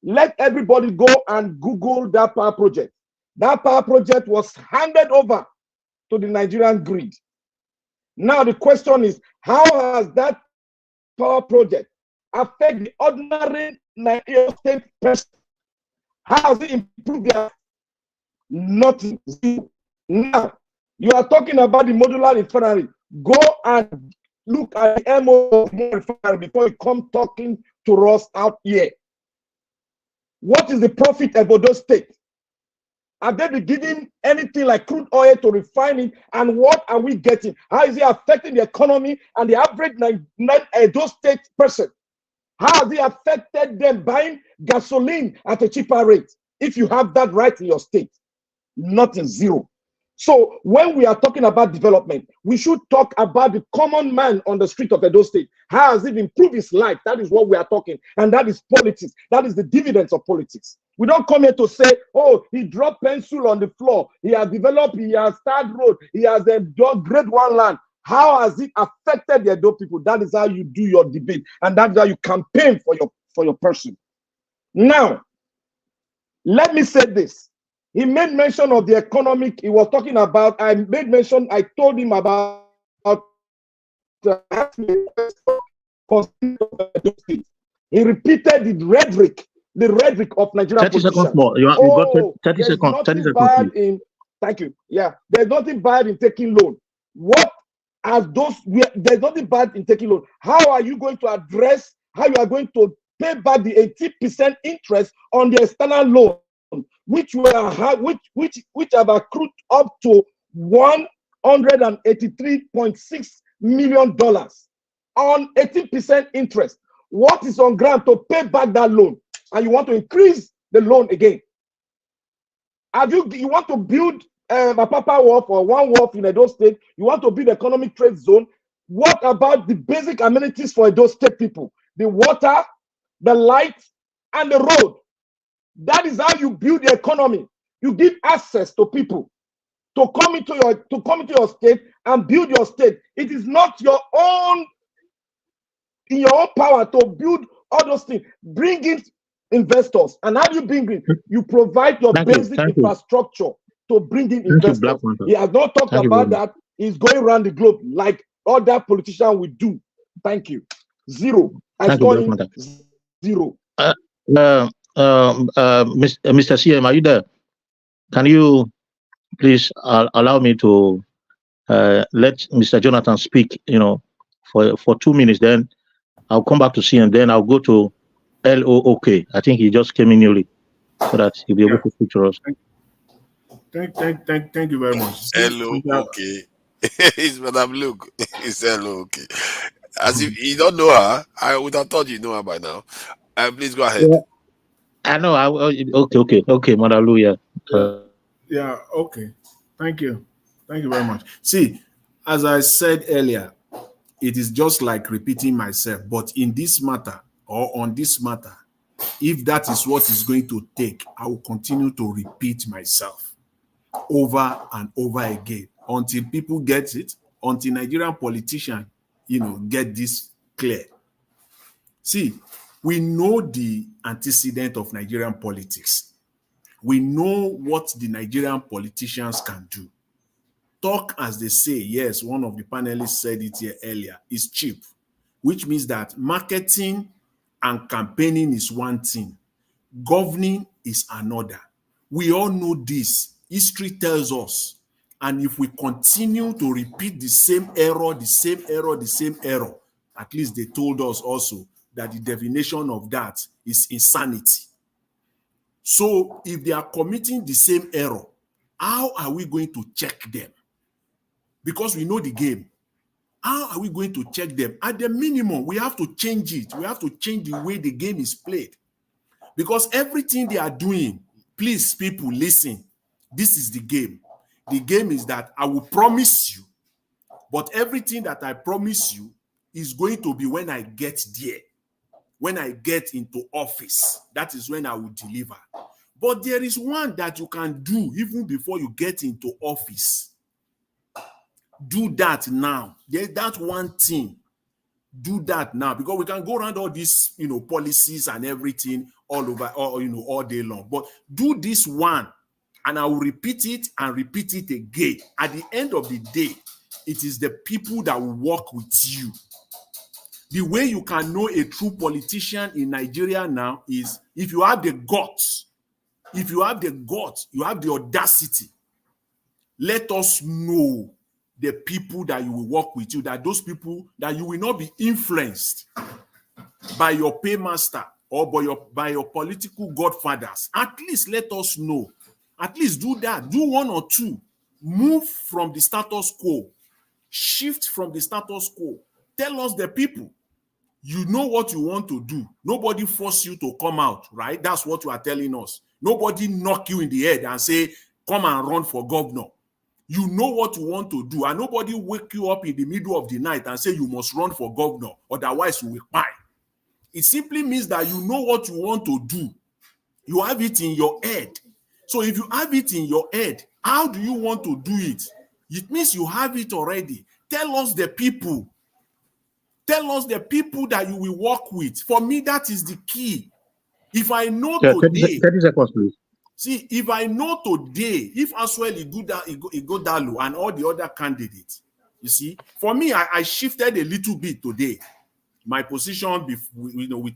Let everybody go and Google that power project. That power project was handed over to the Nigerian grid. Now the question is, how has that power project affected the ordinary Nigerian state person? How has it improved their? Nothing. Now you are talking about the modular refinery. Go and look at the MO refinery before you come talking to us out here. What is the profit of those states? Have they been giving anything like crude oil to refine it? And what are we getting? How is it affecting the economy and the average those state person? How has it affected them buying gasoline at a cheaper rate? If you have that right in your state, nothing, zero. So when we are talking about development, we should talk about the common man on the street of Edo State. How has it improved his life? That is what we are talking. And that is politics. That is the dividends of politics. We don't come here to say, oh, he dropped pencil on the floor. He has developed, he has started road. He has done grade one land. How has it affected the Edo people? That is how you do your debate. And that's how you campaign for your person. Now, let me say this. He made mention of the economic. He was talking about. I told him about. He repeated the rhetoric of Nigerian 30 seconds more. You got 30 seconds. 30 seconds. Thank you. Yeah, there's nothing bad in taking loan. What as those? There's nothing bad in taking loan. How are you going to address? How you are going to pay back the 80% interest on the external loan? Which have accrued up to $183.6 million on 18% interest. What is on ground to pay back that loan? And you want to increase the loan again? You want to build a Papa Wharf or one wharf in Edo State? You want to build economic trade zone? What about the basic amenities for Edo State people? The water, the light, and the road. That is how you build the economy. You give access to people to come into your state and build your state. It is not your own in your own power to build all those things. Bring in investors. And how do you bring in? You provide your basic infrastructure to bring in investors. He has not talked about that. He's going around the globe like other politicians will do. Thank you. Zero. I score him 0. Mr. CM, are you there? Can you please allow me to let Mr. Jonathan speak, for 2 minutes, then I'll come back to CM, then I'll go to LOOK. I think he just came in newly, so that he'll be able to speak to us. Thank you very much. LOOK. It's Madam Luke. It's LOOK. As if you don't know her, I would have thought you know her by now. Please go ahead. Yeah. I know. Okay, Madam Luke. Yeah, okay. Thank you very much. See, as I said earlier, it is just like repeating myself, but in this matter or on this matter, if that is what is going to take, I will continue to repeat myself over and over again until people get it, until Nigerian politicians, get this clear. See, we know the antecedent of Nigerian politics. We know what the Nigerian politicians can do. Talk, as they say, yes, one of the panelists said it here earlier, is cheap, which means that marketing and campaigning is one thing, governing is another. We all know this. History tells us. And if we continue to repeat the same error, at least they told us also that the definition of that is insanity. So if they are committing the same error, how are we going to check them? Because we know the game. How are we going to check them? At the minimum, we have to change it. We have to change the way the game is played. Because everything they are doing, please, people, listen. This is the game. The game is that I will promise you, but everything that I promise you is going to be when I get there. When I get into office, that is when I will deliver. But there is one that you can do even before you get into office. Do that now. There's that one thing. Do that now, because we can go around all these, policies and everything all over, all day long. But do this one, and I will repeat it and repeat it again. At the end of the day, it is the people that will work with you. The way you can know a true politician in Nigeria now is if you have the guts, you have the audacity, let us know the people that you will work with you, that those people that you will not be influenced by your paymaster or by your political godfathers. At least let us know. At least do that. Do one or two. Move from the status quo. Shift from the status quo. Tell us the people. You know what you want to do. Nobody force you to come out, right? That's what you are telling us. Nobody knock you in the head and say, come and run for governor. You know what you want to do, and nobody wake you up in the middle of the night and say you must run for governor, otherwise you will die. It simply means that you know what you want to do. You have it in your head. So if you have it in your head, how do you want to do it? It means you have it already. Tell us the people. Tell us the people that you will work with. For me, that is the key. If I know today, 30 seconds, please. See, if I know today, if Asue Ighodalo and all the other candidates, you see, for me, I shifted a little bit today. My position,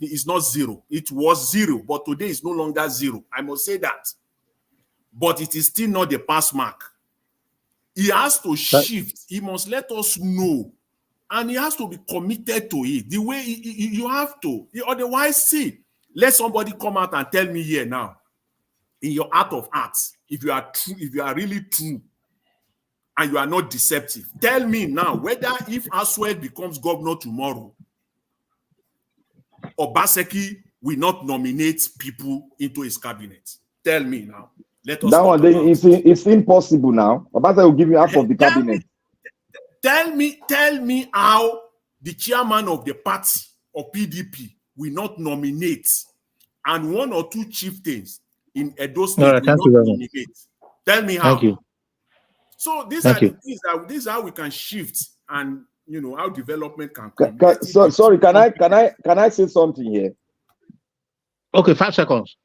is not 0. It was 0, but today is no longer 0. I must say that. But it is still not the pass mark. He has to shift. He must let us know. And he has to be committed to it. The way you have to. Otherwise, see, let somebody come out and tell me here now, in your heart of hearts, if you are true, if you are really true, and you are not deceptive, tell me now whether if Asue becomes governor tomorrow, Obaseki will not nominate people into his cabinet. Tell me now. Let us That talk one, about it's impossible now. Obasa will give you half of the cabinet. Tell me how the chairman of the party or PDP will not nominate, and one or two chieftains in Edo State will Thank not you very much. nominate. Tell me how. Thank you. So these Thank are the you. things that this is how we can shift, and how development can Can, come. sorry, can I say something here? Okay, 5 seconds.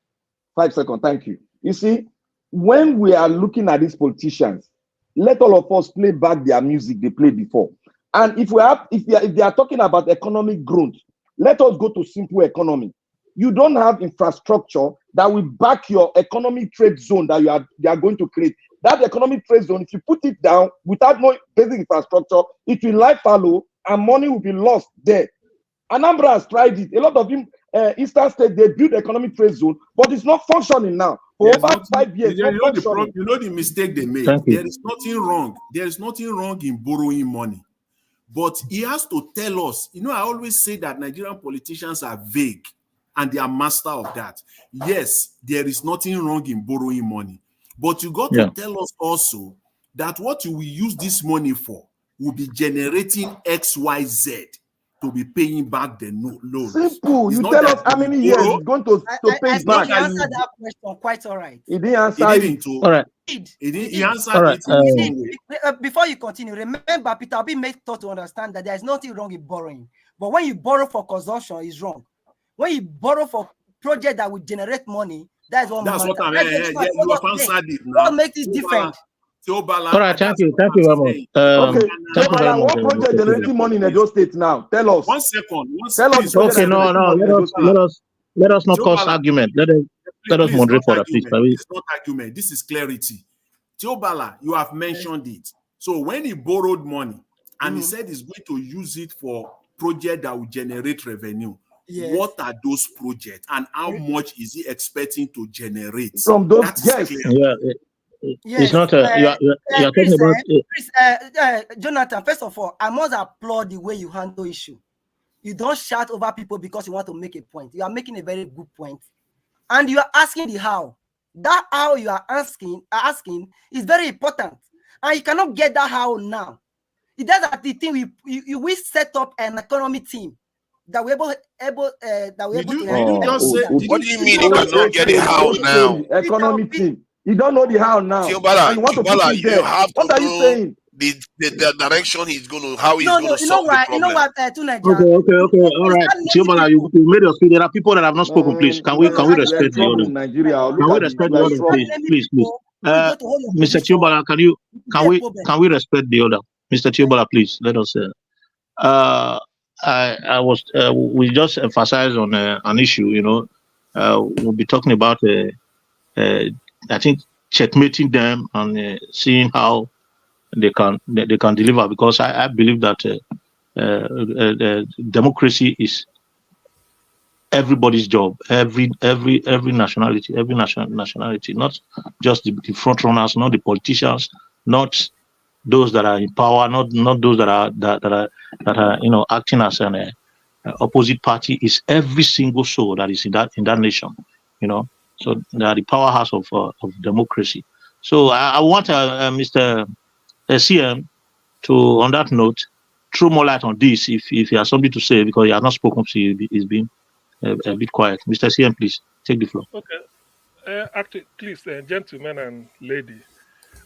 5 seconds, thank you. You see, when we are looking at these politicians, let all of us play back their music they played before. And if they are talking about economic growth, let us go to simple economy. You don't have infrastructure that will back your economic trade zone that you are going to create. That economic trade zone, if you put it down without no basic infrastructure, it will lie fallow and money will be lost there. Anambra has tried it. A lot of them, Eastern State, they built economic trade zone, but it's not functioning now. For over 5 years, you know the mistake they made. There is nothing wrong. There is nothing wrong in borrowing money. But he has to tell us, I always say that Nigerian politicians are vague and they are master of that. Yes, there is nothing wrong in borrowing money. But you got to tell us also that what you will use this money for will be generating XYZ to be paying back the loan. Simple. You tell us how many years it's going to pay I back. think you answered that question quite all right. He didn't answer it. All right. He answered it. Before you continue, remember Peter Obi made thought to understand that there is nothing wrong in borrowing. But when you borrow for consumption, it's wrong. When you borrow for project that will generate money, that's what That's matters. what I'm you have answered it now. What makes it different? All right, thank you very much. Okay, thank you very much. what project generating money in Edo State now? Tell us. 1 second. Tell us. Okay, no. Let us not cause argument. Let us moderate for that, please. It's not argument. This is clarity. Teobala, you have mentioned it. So when he borrowed money and he said he's going to use it for project that will generate revenue, what are those projects and how much is he expecting to generate? From those, It's not you're talking about Jonathan, first of all, I must applaud the way you handle issue. You don't shout over people because you want to make a point. You are making a very good point. And you are asking the how. That how you are asking is very important. And you cannot get that how now. It does that the thing we set up an economy team that we're able to what do you mean you cannot get it how now? Economy team. You don't know the how now. Teobala, and you want to put it there. you have what to are you know saying? The direction he's going to, how he's going to solve the problem. You know what, Okay. All right. Teobala, you made us speak. There are people that have not spoken, please. Can we respect the order? Can we respect the order, please? Mr. Teobala, can we respect the order? Mr. Teobala, please, let us I was we just emphasize on an issue, we'll be talking about I think checkmating them and seeing how they can deliver, because I believe that democracy is everybody's job, every nationality, not just the front runners, not the politicians, not those that are in power, not those that are acting as an opposite party. Is every single soul that is in that nation, So they are the powerhouse of democracy. So I want Mr. CM to, on that note, throw more light on this if he has something to say, because he has not spoken to he's been a bit quiet. Mr. CM, please take the floor. Okay. Actually, please, gentlemen and lady,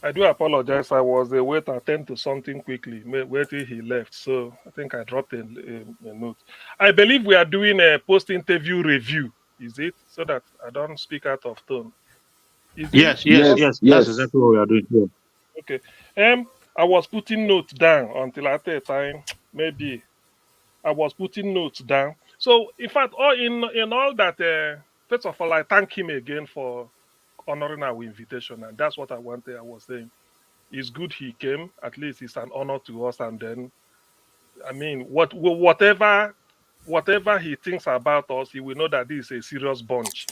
I do apologize. I was away to attend to something quickly, waiting he left. So I think I dropped a note. I believe we are doing a post-interview review. Is it? So that I don't speak out of tone. Yes. That's exactly what we are doing here. Okay. I was putting notes down until at a time, maybe I was putting notes down. So in fact, in all that, first of all, I thank him again for honoring our invitation, and that's what I wanted. I was saying, it's good he came. At least it's an honor to us. And then, I mean, whatever he thinks about us, he will know that this is a serious bunch.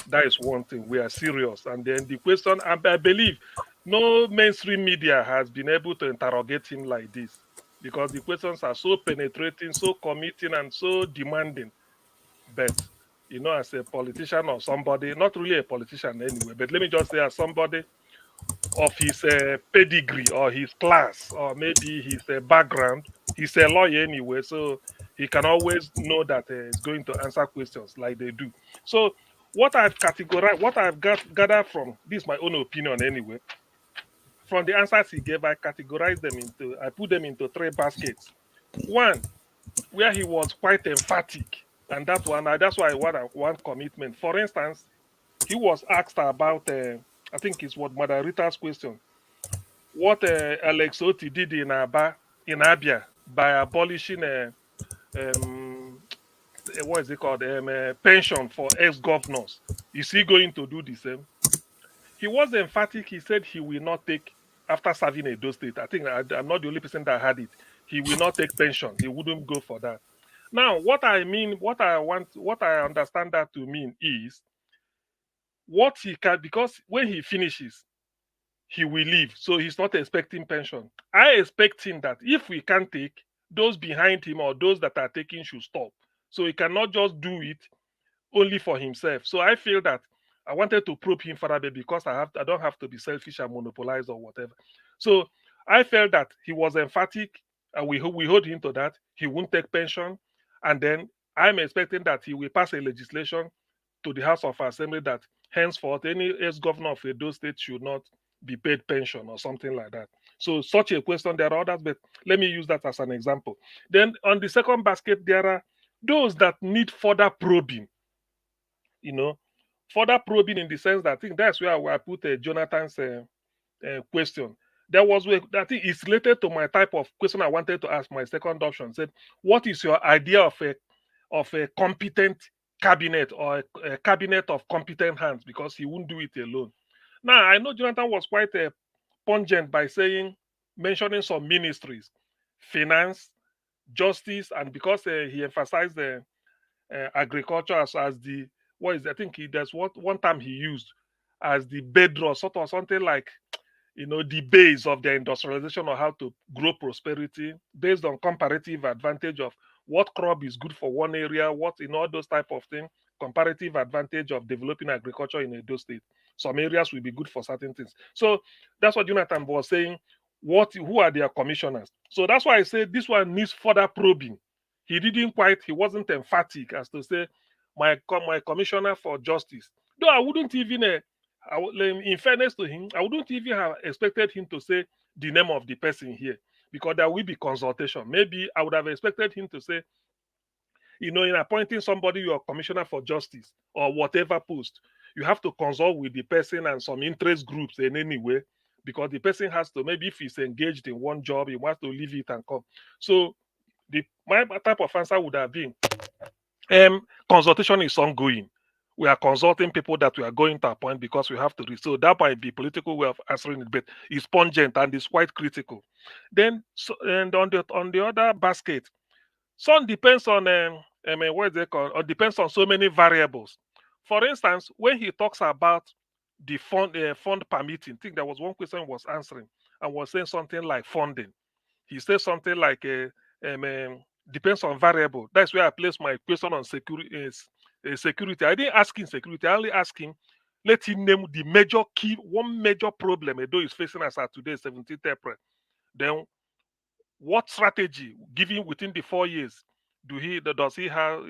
That is one thing. We are serious. And then the question, I believe, no mainstream media has been able to interrogate him like this, because the questions are so penetrating, so committing, and so demanding. But you know, as a politician or somebody, not really a politician anyway, but let me just say as somebody of his pedigree or his class or maybe his background. He's a lawyer anyway, so he can always know that he's going to answer questions like they do. So what I've categorized, what I've gathered from this, is my own opinion anyway. From the answers he gave, I categorized them into, I put them into three baskets. One, where he was quite emphatic, and that's why I want commitment. For instance, he was asked about, I think it's what Mother Rita's question, what Alex Oti did in Abia by abolishing what is it called, pension for ex-governors. Is he going to do the same? He was emphatic. He said he will not take, after serving Edo State. I think I'm not the only person that had it. He will not take pension. He wouldn't go for that. Now, what I mean, what I understand that to mean is what he can, because when he finishes, he will leave. So he's not expecting pension. I expect him that if we can't take, those behind him or those that are taking should stop. So he cannot just do it only for himself. So I feel that I wanted to probe him further because I don't have to be selfish and monopolize or whatever. So I felt that he was emphatic, and we hold him to that. He won't take pension, and then I'm expecting that he will pass a legislation to the House of Assembly that henceforth any ex-governor of Edo State should not be paid pension or something like that. So such a question, there are others, but let me use that as an example. Then on the second basket, there are those that need further probing. You know, further probing in the sense that I think that's where I put Jonathan's question. There was where I think it's related to my type of question I wanted to ask. My second option said, "What is your idea of a competent cabinet or a cabinet of competent hands?" Because he wouldn't do it alone. Now I know Jonathan was quite pungent by mentioning some ministries, finance, justice, and because he emphasized the agriculture as the what is I think there's one time he used as the bedrock, sort of something like the base of the industrialization or how to grow prosperity based on comparative advantage of what crop is good for one area, what all those type of things, comparative advantage of developing agriculture in Edo State. Some areas will be good for certain things. So that's what Jonathan was saying. Who are their commissioners? So that's why I say this one needs further probing. He wasn't emphatic as to say my commissioner for justice. Though I wouldn't even in fairness to him, I wouldn't even have expected him to say the name of the person here because there will be consultation. Maybe I would have expected him to say, in appointing somebody your commissioner for justice or whatever post, you have to consult with the person and some interest groups in any way because the person has to, maybe if he's engaged in one job, he wants to leave it and come. So my type of answer would have been, consultation is ongoing. We are consulting people that we are going to appoint because we have to read. So that might be political way of answering it, but it's pungent and it's quite critical. Then, and on the other basket, some depends on what is it called? Or depends on so many variables. For instance, when he talks about the fund permitting, I think there was one question he was answering and was saying something like funding. He said something like depends on variable. That's where I place my question on security. Security. I didn't ask him security. I only asked him, let him name the one major problem Edo is facing as at today, 17th April. Then, what strategy, given within the 4 years, does he have?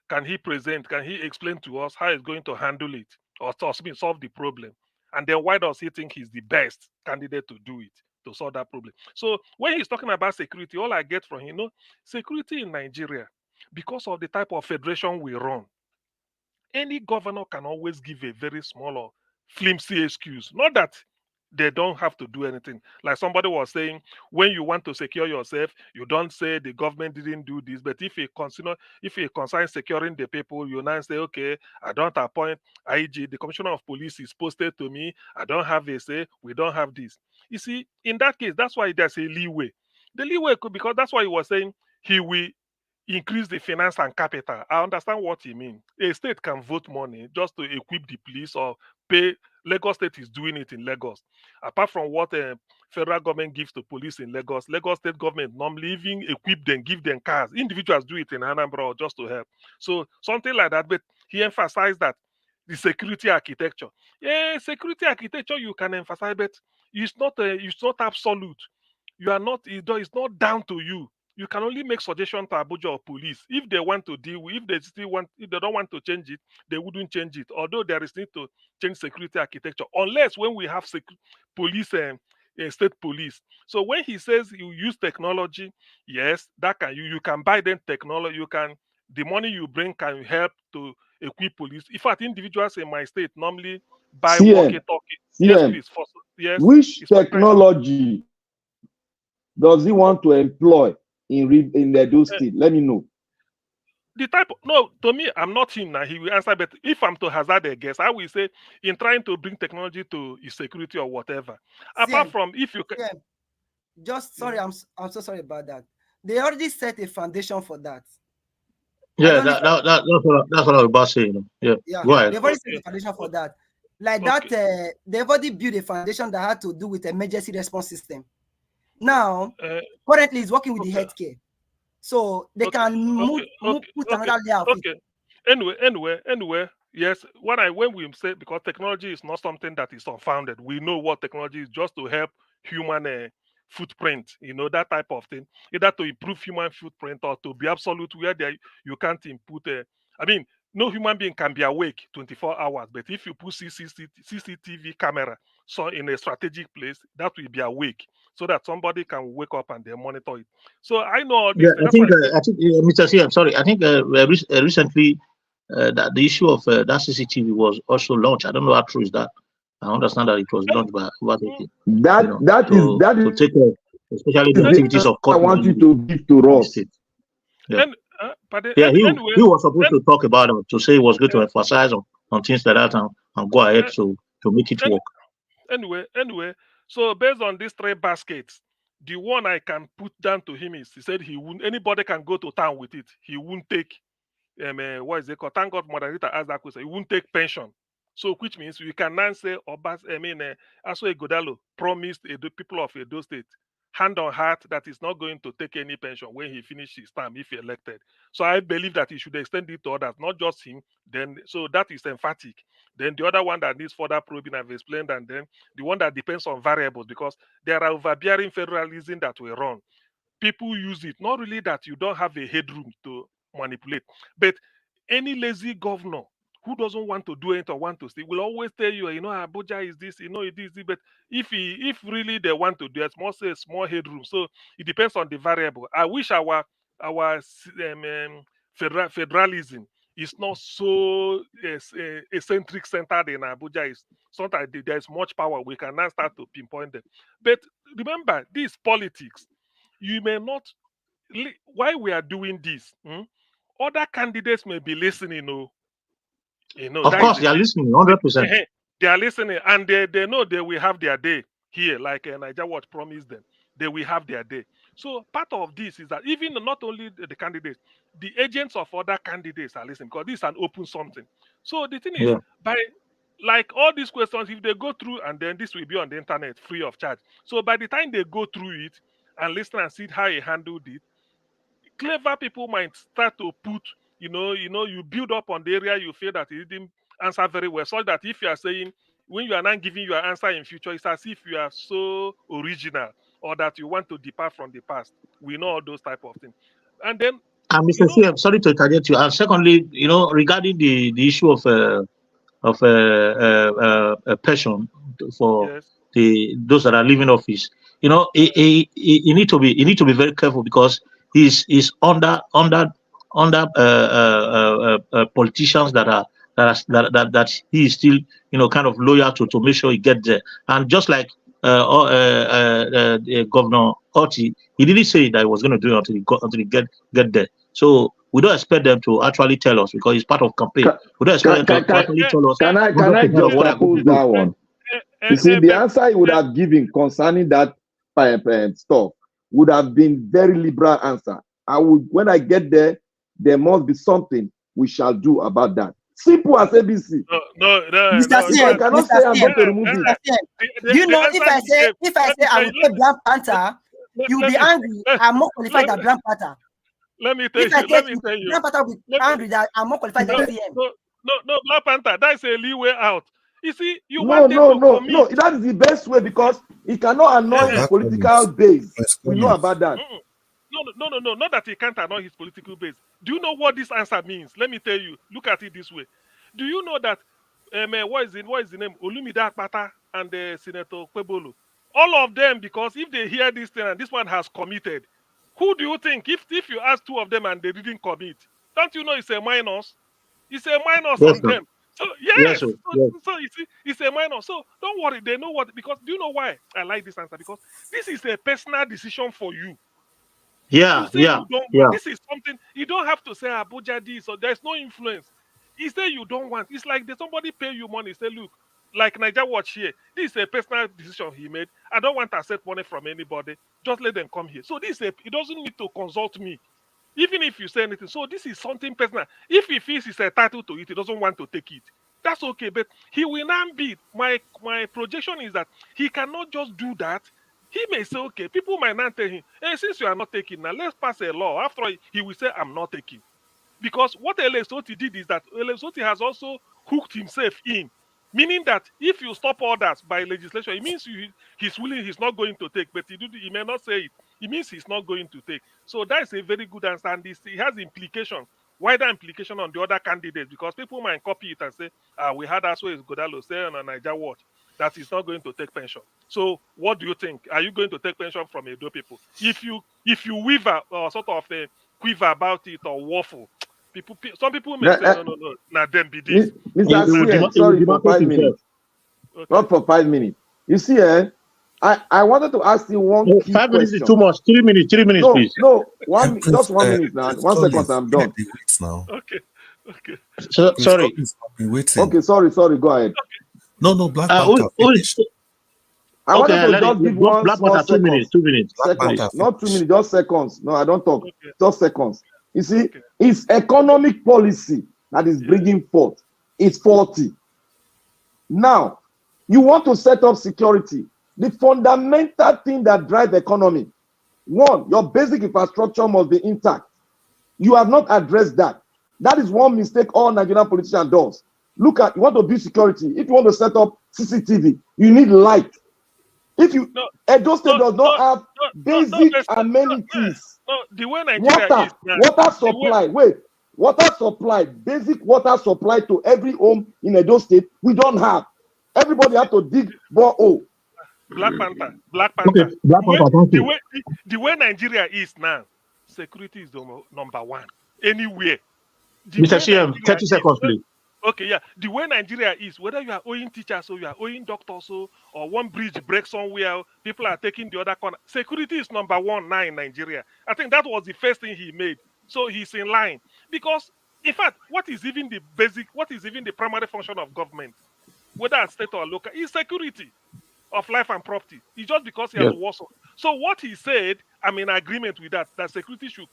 Can he present? Can he explain to us how he's going to handle it or solve the problem? And then, why does he think he's the best candidate to do it? To solve that problem. So when he's talking about security, all I get from him, security in Nigeria, because of the type of federation we run, any governor can always give a very small or flimsy excuse. Not that they don't have to do anything. Like somebody was saying, when you want to secure yourself, you don't say the government didn't do this. But if it concerns securing the people, you now say, okay, I don't appoint IG. The commissioner of police is posted to me. I don't have a say. We don't have this. You see, in that case, that's why there's a leeway. The leeway could, because that's why he was saying he will increase the finance and capital. I understand what he means. A state can vote money just to equip the police or pay. Lagos State is doing it in Lagos. Apart from what federal government gives to police in Lagos. Lagos state government normally even equip them, give them cars. Individuals do it in Anambra just to help. So something like that. But he emphasized that the security architecture. Yeah, security architecture you can emphasize, but it's not absolute. You are not. It's not down to you. You can only make suggestion to Abuja or police if they want to deal with. If they don't want to change it, they wouldn't change it. Although there is need to change security architecture, unless when we have police and state police. So when he says you use technology, yes, that can you can buy them technology. You can the money you bring can help to equip police. In fact, individuals in my state normally buy walkie-talkie. Yes, please. Yes. Which technology does he want to employ in those state? Let me know. The type no, to me, I'm not him now. He will answer, but if I'm to hazard a guess, I will say in trying to bring technology to his security or whatever. Apart from if you can just sorry, I'm so sorry about that. They already set a foundation for that. Yeah, that's what I was about saying. Yeah, go ahead. They've already set a foundation for that. Like that, they've already built a foundation that had to do with emergency response system. Now, currently, it's working with the healthcare, so they can put another layer of it. Anyway, yes. When we say because technology is not something that is unfounded, we know what technology is just to help human footprint. That type of thing, either to improve human footprint or to be absolute where you can't input. No human being can be awake 24 hours, but if you put CCTV camera in a strategic place, that will be awake, so that somebody can wake up and they monitor it. So I know all this. Yeah, I think Mr. C, I'm sorry. I think recently that the issue of that CCTV was also launched. I don't know how true is that. I understand that it was launched by that is to take care, especially the activities of court. I want you to give to us. Yeah. He was supposed to talk about it, to say he was going to emphasize on things like that and go ahead to make it work. Anyway, so based on these 3 baskets, the one I can put down to him is he said he won't. Anybody can go to town with it. He won't take what is it called? Thank God Moderator asked that question. He won't take pension. So which means we can now say Asue Ighodalo promised the people of Edo State hand on heart that he's not going to take any pension when he finishes his term if he elected. So I believe that he should extend it to others, not just him. Then so that is emphatic. Then the other one that needs further probing, I've explained, and then the one that depends on variables, because there are overbearing federalism that will run. People use it, not really that you don't have a headroom to manipulate, but any lazy governor who doesn't want to do it or want to stay will always tell you, Abuja is this, it is this. But if really they want to do it, must say small headroom. So it depends on the variable. I wish our federalism is not so eccentric centered in Abuja. Is sometimes there's much power. We can now start to pinpoint them. But remember, this politics. You may not. Why we are doing this? Other candidates may be listening. Of course, they are listening 100%. They are listening, and they know they will have their day here, like Niger Watch promised them. They will have their day. So part of this is that even not only the candidates, the agents of other candidates are listening, because this is an open something. So the thing is, by like all these questions, if they go through, and then this will be on the internet free of charge. So by the time they go through it and listen and see how he handled it, clever people might start to put, you build up on the area you feel that he didn't answer very well, so that if you are saying, when you are not giving your answer in future, it's as if you are so original or that you want to depart from the past. We know all those type of things. And then, Mr. C, I'm sorry to interject you. And secondly, regarding the issue of a pension for those that are leaving office, you need to be very careful, because he's under politicians that he is still kind of loyal to make sure he gets there. And just like Governor Oti, he didn't say that he was going to do it until he get there. So we don't expect them to actually tell us, because it's part of campaign. We don't expect them to actually tell us. Can I just propose that one? You see, the answer he would have given concerning that stuff would have been very liberal answer. When I get there, there must be something we shall do about that. Simple as ABC. Mr. If I cannot say I'm going to remove it. You know, if I say I will take Black Panther, you'll be angry. I'm more qualified than Black Panther. Let me tell you. Black Panther will be angry that I'm more qualified than CM. No, Black Panther, that's a leeway out. You see, you No, want them to commit. no. That is the best way because it cannot annoy his political base. We know about that. No, not that he can't annoy his political base. Do you know what this answer means? Let me tell you. Look at it this way. Do you know that what is the name? Olumide Akpata and Senator Kwebolo. All of them, because if they hear this thing and this one has committed, who do you think? If you ask two of them and they didn't commit, don't you know it's a minus? It's a minus on them. So yes, so you see, it's a minus. So don't worry, they know what, because do you know why I like this answer? Because this is a personal decision for you. Yeah, This is something you don't have to say Abuja this, or there's no influence. He say you don't want. It's like somebody pay you money. Say, look, like Niger Watch here. This is a personal decision he made. I don't want to accept money from anybody. Just let them come here. So he doesn't need to consult me, even if you say anything. So this is something personal. If he feels he's entitled to it, he doesn't want to take it. That's okay. But he will not be. My projection is that he cannot just do that. He may say, okay, people might not tell him, hey, since you are not taking, now let's pass a law. After all, he will say, I'm not taking. Because what Elesoti did is that Elesoti has also hooked himself in. Meaning that if you stop orders by legislation, it means he's not going to take, but he may not say it. It means he's not going to take. So that's a very good answer, and it has implication, wider implication on the other candidates, because people might copy it and say, we had Asue Ighodalo say on a Niger Watch that he's not going to take pension. So what do you think? Are you going to take pension from Edo people? If you weave sort of a quiver about it or waffle, some people may say, no, now them be this. Mr. CN, sorry for 5 minutes. Okay. Not for 5 minutes. You see, I wanted to ask you one key 5 minutes question. is too much. 3 minutes, please. No, just 1 minute now. 1 second, I'm done. Okay. Sorry. Okay, sorry, go ahead. No, Black Panther. I wanted to just give one Black small Panther, 2 minutes. Seconds, not 2 minutes, just seconds. No, I don't talk. Okay. Just seconds. You see, it's economic policy that is bringing forth. It's faulty. Now, you want to set up security. The fundamental thing that drives economy, one, your basic infrastructure must be intact. You have not addressed that. That is one mistake all Nigerian politicians does. Look at, you want to build security. If you want to set up CCTV, you need light. If you, Edo State does not have basic amenities. The way Nigeria water supply. Water supply, basic water supply to every home in Edo State, we don't have. Everybody have to dig borehole. Black Panther. Okay, Black Panther, the way Nigeria is now, security is number one anywhere. Mr. CM, 30 seconds, please. Okay, yeah. The way Nigeria is, whether you are owing teachers or you are owing doctors or one bridge breaks somewhere, people are taking the other corner. Security is number one now in Nigeria. I think that was the first thing he made. So he's in line. Because, in fact, what is even the primary function of government, whether at state or local, is security of life and property. It's just because he has Warsaw. So what he said, I'm in agreement with that security should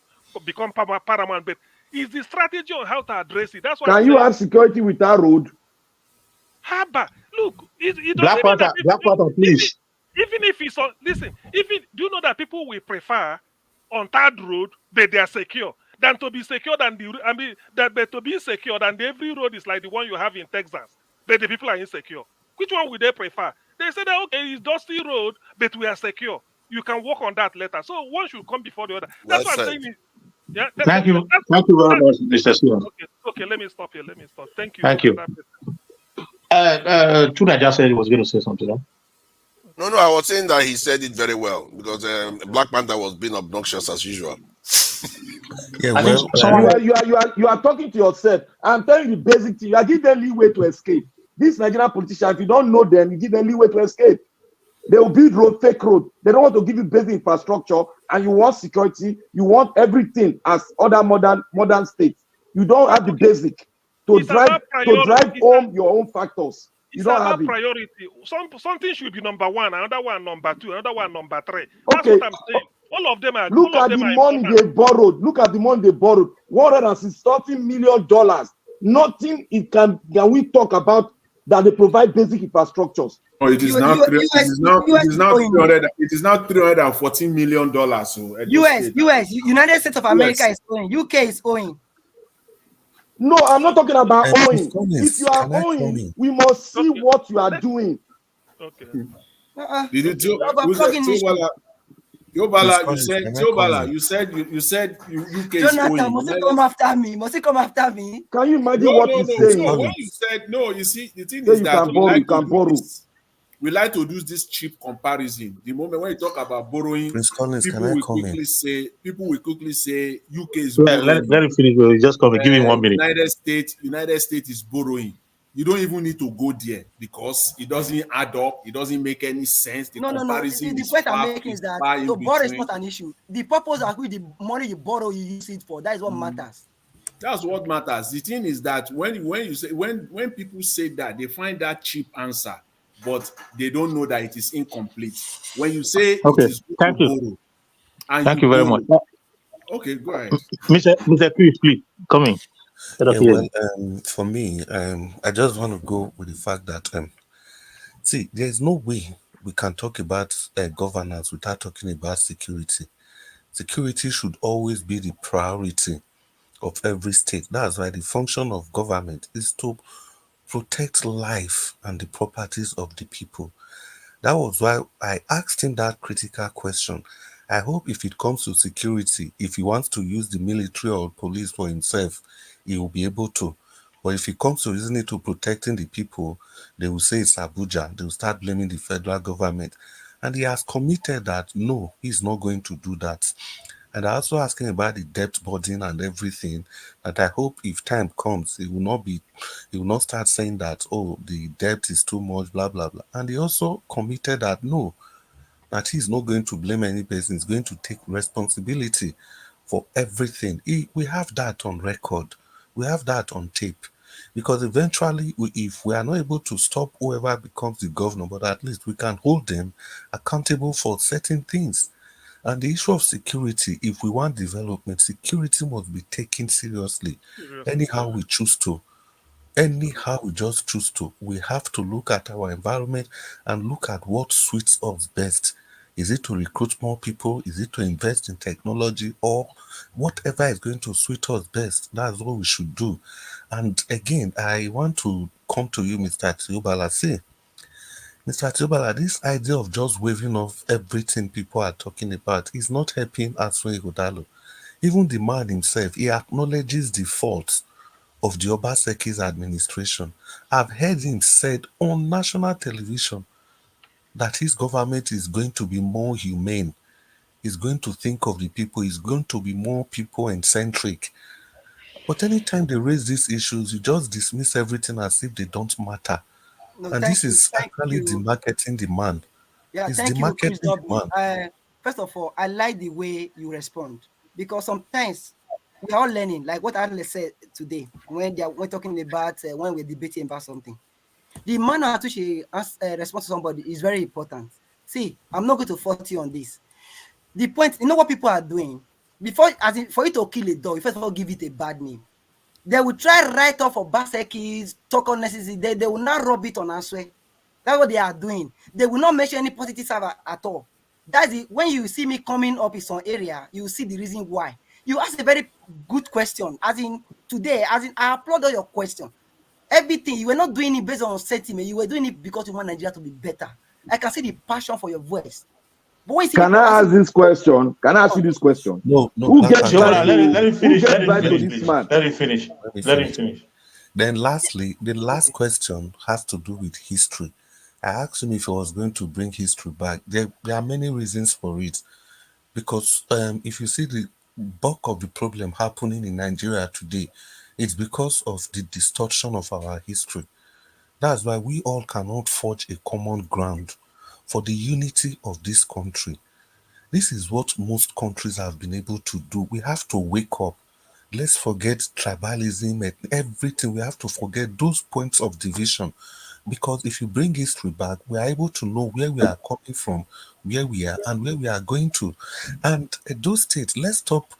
become paramount, but is the strategy on how to address it. That's why. Can you have security without road? Haba, look, Black Panther, please. Even if it's on, listen, do you know that people will prefer on third road that they are secure than to be secure than to be secure than every road is like the one you have in Texas, but the people are insecure. Which one would they prefer? They say that okay, it's dusty road, but we are secure. You can work on that later. So one should come before the other. That's what I'm saying. Yeah, thank you very much, Mr. Sion. Okay, let me stop here. Thank you. Thank you. Tuna just said he was going to say something. No, I was saying that he said it very well because Black Panther was being obnoxious as usual. Yeah, well, you are talking to yourself. I'm telling you the basic thing. You are giving them leeway to escape. These Nigerian politicians, if you don't know them, you give them leeway to escape. They will build fake road. They don't want to give you basic infrastructure, and you want security. You want everything as other modern states. You don't have the basic to drive home your own factors. You don't have it. Priority. Something should be number one, another one number two, another one number three. That's what I'm saying. All of them are. Look at the money they borrowed. Look at the money they borrowed. $160 million. Nothing can we talk about that they provide basic infrastructures. Oh, it is now $314 million. So US, United States of America is owing. UK is owing. No, I'm not talking about owing. If you are owing, we must see what you are doing. Okay. Did you Yobala, you said UK is owing. Jonathan, must he come after me? Must he come after me? Can you imagine what he's saying? So when you said no, you see, the thing is that we like to do this cheap comparison. The moment when you talk about borrowing, people will quickly say UK is borrowing. Let him finish. Just come. Give him 1 minute. United States is borrowing. You don't even need to go there because it doesn't add up. It doesn't make any sense. The comparison The point I'm making is that to borrow is not an issue. The purpose of the money you borrow, you use it for. That is what matters. That's what matters. The thing is that when people say that, they find that cheap answer, but they don't know that it is incomplete. When you say it is good to borrow, and thank you very much. Okay, go ahead, Mr. Please come in. For me, I just want to go with the fact that see, there is no way we can talk about governance without talking about security. Security should always be the priority of every state. That's why the function of government is to protect life and the properties of the people. That was why I asked him that critical question. I hope if it comes to security, if he wants to use the military or police for himself, he will be able to. But if it comes to using it to protecting the people, they will say it's Abuja. They will start blaming the federal government. And he has committed that, no, he's not going to do that. And I also asking about the debt burden and everything, that I hope if time comes, he will not start saying that, oh, the debt is too much, blah, blah, blah. And he also committed that, no, that he's not going to blame any person. He's going to take responsibility for everything. We have that on record. We have that on tape. Because eventually, if we are not able to stop whoever becomes the governor, but at least we can hold them accountable for certain things. And the issue of security, if we want development, security must be taken seriously. Anyhow we choose to. Anyhow we just choose to. We have to look at our environment and look at what suits us best. Is it to recruit more people? Is it to invest in technology? Or whatever is going to suit us best? That's what we should do. And again, I want to come to you, Mr. Tiobala. See, Mr. Tiobala, this idea of just waving off everything people are talking about is not helping Asue Ighodalo. Even the man himself, he acknowledges the faults of the Obaseki's administration. I've heard him said on national television that his government is going to be more humane, is going to think of the people, is going to be more people-centric. But anytime they raise these issues, you just dismiss everything as if they don't matter. And this is actually demarketing the man. Yeah, thank you, Chris W. First of all, I like the way you respond, because sometimes we are all learning, like what Adele said today when we're talking about when we're debating about something. The manner at which he responds to somebody is very important. See, I'm not going to fault you on this. The point, you know what people are doing? For you to kill a dog, you first of all give it a bad name. They will try write off for Basekis, talk unnecessary. They will not rub it on Asue. That's what they are doing. They will not mention any positive side at all. That's it. When you see me coming up in some area, you will see the reason why. You asked a very good question. As in today, I applaud all your question. Everything, you were not doing it based on sentiment. You were doing it because you want Nigeria to be better. I can see the passion for your voice. But when you see Can I ask this question? Can I ask you this question? No. Who gets let him finish. Let him finish. Then lastly, the last question has to do with history. I asked him if he was going to bring history back. There are many reasons for it. Because if you see the bulk of the problem happening in Nigeria today, it's because of the distortion of our history. That's why we all cannot forge a common ground for the unity of this country. This is what most countries have been able to do. We have to wake up. Let's forget tribalism and everything. We have to forget those points of division. Because if you bring history back, we are able to know where we are coming from, where we are, and where we are going to. And those states, let's stop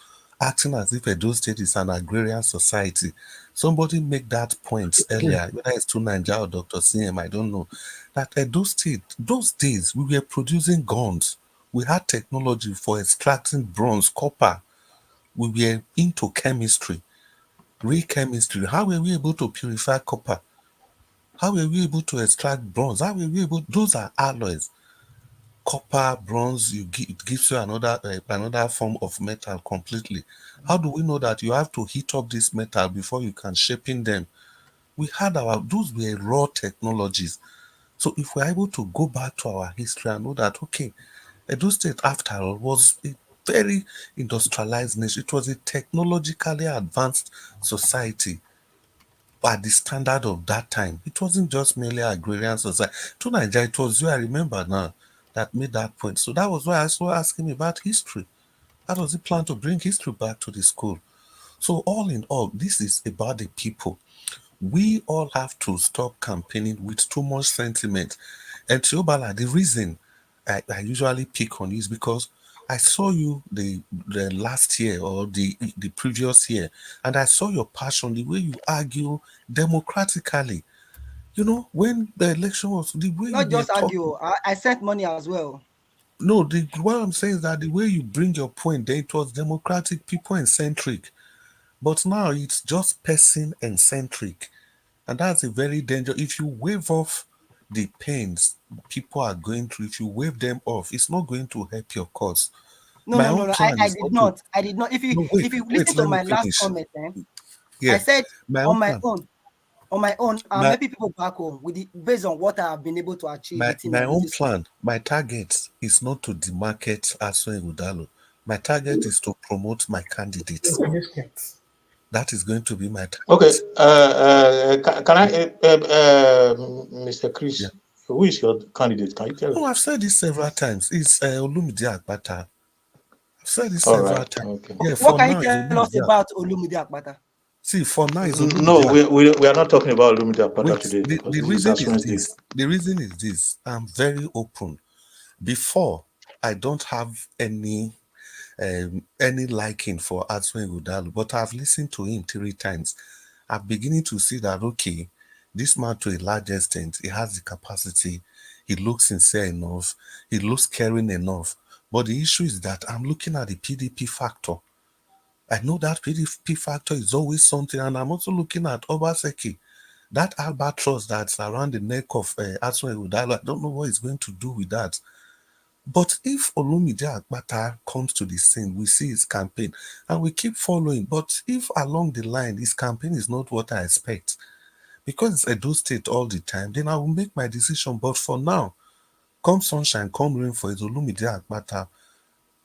acting as if Edo State is an agrarian society. Somebody make that point earlier, whether it's to Nigeria or Dr. CM, I don't know. That Edo State, those days, we were producing guns. We had technology for extracting bronze, copper. We were into chemistry, real chemistry. How were we able to purify copper? How were we able to extract bronze? How were we able? Those are alloys. Copper, bronze, it gives you another form of metal completely. How do we know that you have to heat up this metal before you can shaping them? We had those were raw technologies. So if we're able to go back to our history and know that, okay, Edo State, after all, was a very industrialized nation. It was a technologically advanced society at the standard of that time. It wasn't just merely agrarian society. To Nigeria, it was you, I remember now, that made that point. So that was why I was asking me about history. How does he plan to bring history back to the school? So all in all, this is about the people. We all have to stop campaigning with too much sentiment. And Tiobala, the reason I usually pick on you is because I saw you the last year or the previous year, and I saw your passion, the way you argue democratically. You know, when the election was, the way you Not were just talking. argue. I sent money as well. No, what I'm saying is that the way you bring your point there, it was democratic, people centric. But now it's just person centric. And that's a very dangerous. If you wave off the pains people are going through, if you wave them off, it's not going to help your cause. No, My no, no, own no. plan I is did not to. not. I did not. No, wait, If you wait, listen to let me my last finish. comment, I Yeah, said my own on my plan. own, I'm My helping people back home with based on what I have been able to achieve my within my a own this. plan, my target is not to demarket Asue Ighodalo. My target is to promote my candidates. That is going to be my Okay. target. Can I, Mr. Chris, Yeah. who is your candidate? Can you tell Oh, us? I've said this several times. It's Olumide Agbata. I've said this All several right. times. Okay. Yeah, What for can you now, it's tell us Olumide. about Olumide Akpata? See, for now, it's No, Olumide. we are not talking about Lumida Pata Wait, today because the this is reason Ash is Wednesday. this. The reason is this. I'm very open. Before, I don't have any liking for Asue Ighodalo, but I've listened to him 3 times. I'm beginning to see that, okay, this man to a large extent, he has the capacity, he looks sincere enough, he looks caring enough. But the issue is that I'm looking at the PDP factor. I know that PDP factor is always something, and I'm also looking at Obaseki. That albatross that's around the neck of Asue Ighodalo, I don't know what he's going to do with that. But if Olumide Agbata comes to the scene, we see his campaign and we keep following. But if along the line his campaign is not what I expect, because it's Edo State all the time, then I will make my decision. But for now, come sunshine, come rain for Olumide Agbata,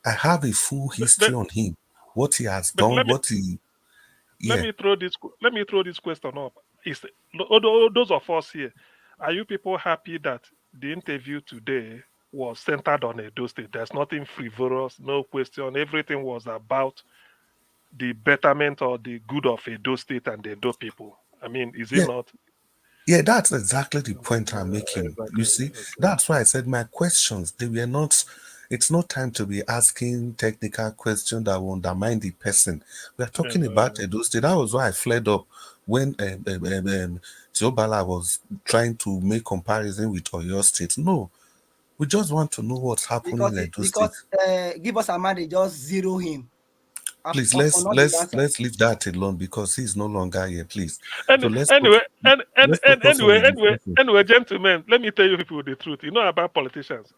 I have a full history on him, what he has But done, what he, let yeah. me throw this question up. Is those of us here, are you people happy that the interview today was centered on Edo State? There's nothing frivolous, no question. Everything was about the betterment or the good of Edo State and the Edo people. I mean, is it Yeah, not? yeah, that's exactly the point I'm making. You Exactly. see, Okay. that's why I said my questions, they were not, it's not time to be asking technical questions that will undermine the person. We are talking about Edo State. That was why I fled up when Tiobala was trying to make comparison with Oyo State. No, we just want to know what's happening in Edo State. Give us a man, they just zero him. Please For not the answer. let's leave that alone because he's no longer here. Please, so And let's focus on the discussion. anyway, gentlemen, let me tell you people the truth. You know about politicians.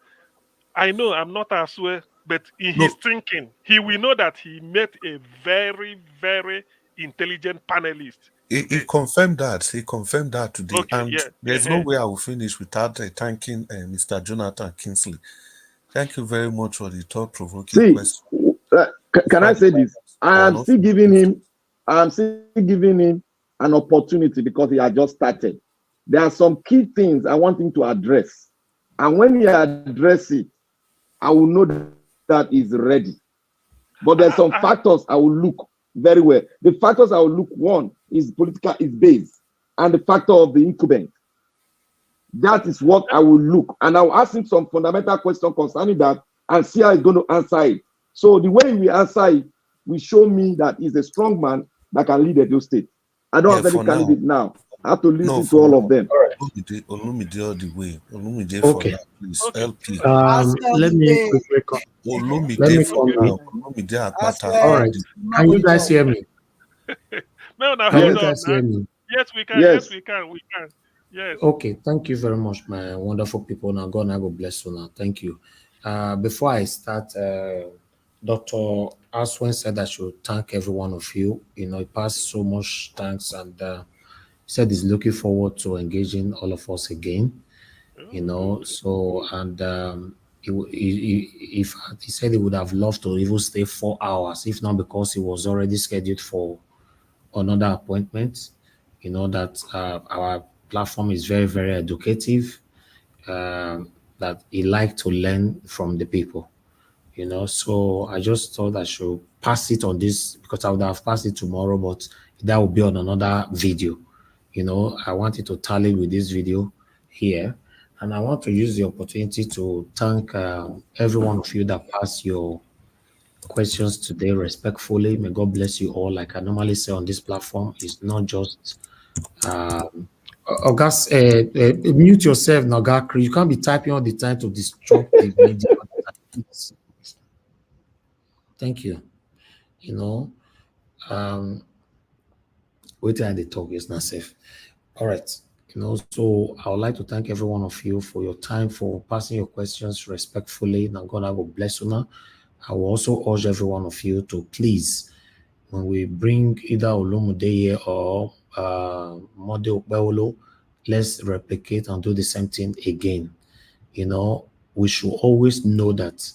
I know I'm not Asue, but in his No, thinking, he will know that he met a very, very intelligent panelist he today. confirmed that. He confirmed that today, Okay, and yeah. there's no way I will finish without thanking Mr. Jonathan Kingsley. Thank you very much for the thought-provoking See, question. can I say this? I am still giving him an opportunity because he had just started. There are some key things I want him to address. And when he addresses it, I will know that he's ready. But there's some factors I will look very well. The factors I will look, one is political, is base, and the factor of the incumbent. That is what I will look. And I will ask him some fundamental question concerning that and see how he's going to answer it. So the way we answer it will show me that he's a strong man that can lead Edo State. I don't have any candidate now. I have to listen to all of them. Olumide all the way. Olumide Okay. for now, please. LP. Let me quickly come. Olumide for now. Olumide Akpata. All right. Can you guys hear me? No, no, Can hold you on. guys hear me? Yes, we can. Yes. Yes, we can. We can. Yes. Okay. Thank you very much, my wonderful people. Now, God, I go bless you now. Thank you. Before I start, Dr. Aswen said I should thank every one of you. You know, he passed so much thanks and said he's looking forward to engaging all of us again. You know, so and he said he would have loved to even stay 4 hours, if not because he was already scheduled for another appointment. You know that our platform is very, very educative. That he liked to learn from the people. You know, so I just thought I should pass it on this because I would have passed it tomorrow, but that will be on another video. You know, I wanted to tally with this video here, and I want to use the opportunity to thank every one of you that passed your questions today respectfully. May God bless you all. Like I normally say on this platform, it's not just August, mute yourself, Nagakri. You can't be typing all the time to disrupt the media. Thank you. You know, wait till the talk is not safe. All right. You know, so I would like to thank every one of you for your time, for passing your questions respectfully. Now, God, I will bless you now. I will also urge every one of you to please, when we bring either Olumude here or Mode Okpewolo, let's replicate and do the same thing again. You know, we should always know that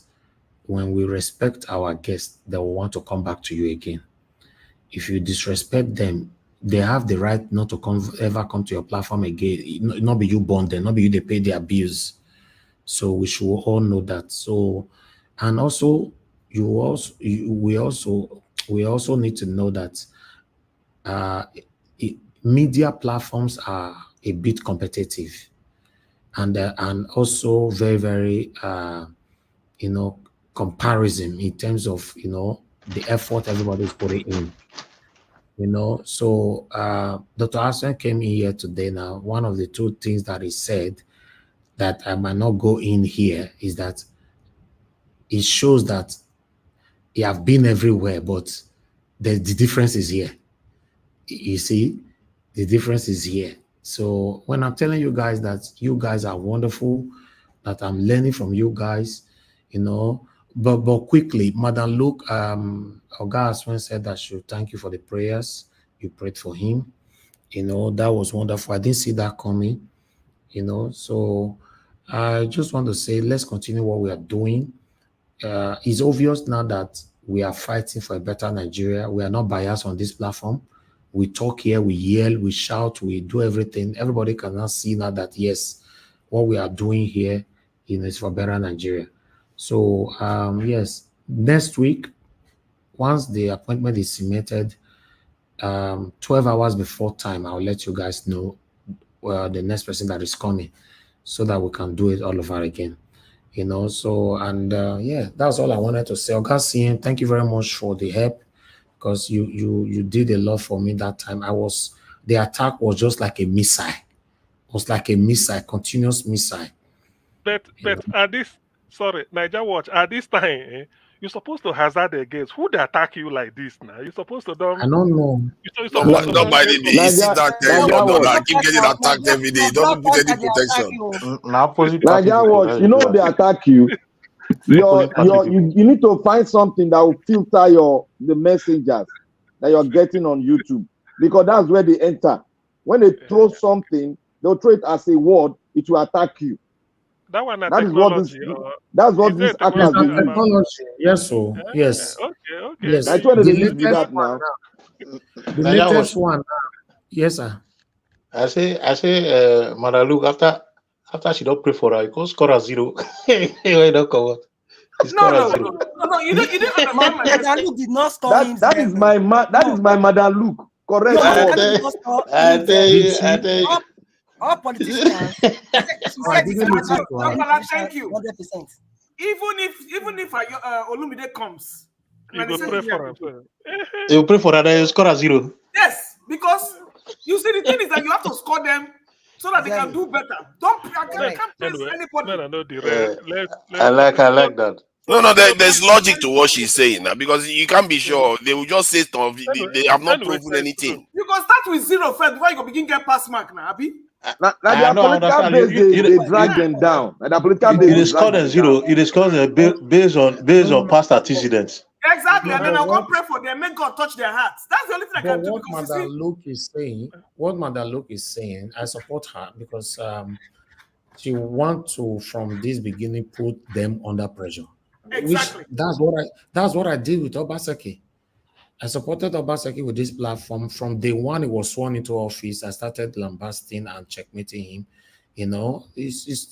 when we respect our guests, they will want to come back to you again. If you disrespect them, they have the right not to ever come to your platform again. Not be you born them, not be you they pay their bills. So we should all know that. So, and also we also need to know that media platforms are a bit competitive, and also very, very you know, comparison in terms of, you know, the effort everybody is putting in. You know, so Dr. Aswen came in here today. Now, one of the two things that he said that I might not go in here is that it shows that he have been everywhere, but the difference is here. You see, the difference is here. So when I'm telling you guys that you guys are wonderful, that I'm learning from you guys, you know, but quickly, Madam Luke, Oga Aswen said I should thank you for the prayers. You prayed for him. You know, that was wonderful. I didn't see that coming, you know. So I just want to say, let's continue what we are doing. It's obvious now that we are fighting for a better Nigeria. We are not biased on this platform. We talk here, we yell, we shout, we do everything. Everybody can now see now that, yes, what we are doing here is for better Nigeria. So, yes, next week, once the appointment is cemented, 12 hours before time, I'll let you guys know the next person that is coming so that we can do it all over again. You know, so, and yeah, that's all I wanted to say. Augustine, thank you very much for the help, because you did a lot for me that time. The attack was just like a missile. It was like a missile, continuous missile. But at this, sorry, Niger Watch, at this time, you're supposed to hazard against who they attack you like this now. You're supposed to I don't know. Don't mind me. You sit down there in London and keep getting attacked every day. It doesn't put any protection. Nigeria Watch, you know they attack you. You need to find something that will filter the messengers that you're getting on YouTube, because that's where they enter. When they throw something, they'll throw it as a word, it will attack you. That one, That is what this. That's what these hackers do. Technology. Yes, so yes. Okay. Yes. That's why they use that now. The latest one. Yes, sir. I say, Madalu, after she don't pray for her, you can score a 0. Why don't come out? No, you didn't understand my Madalu did not score him. That is my Madam Luke. Correct. I tell you. All politicians. Thank you. Even if Olumide comes, You go pray for him. You pray for that, you score a 0. Yes, because you see, the thing is that you have to score them so that they can do better. I can't praise anybody. I like that. No, there's logic to what she's saying now, because you can't be sure. They will just say stuff. They have not proven anything. You can start with 0 first before you begin get pass mark now, Abi. Now their political base, they drag them down. And the political base, you score the 0. You score based on past antecedents. Exactly, and then I'll go pray for them. Make God touch their hearts. That's the only thing I can do. What Madam Luke is saying, I support her because she wants to, from this beginning, put them under pressure. Exactly. That's what I did with Obaseki. I supported Obaseki with this platform from day one. He was sworn into office. I started lambasting and checkmating him. You know,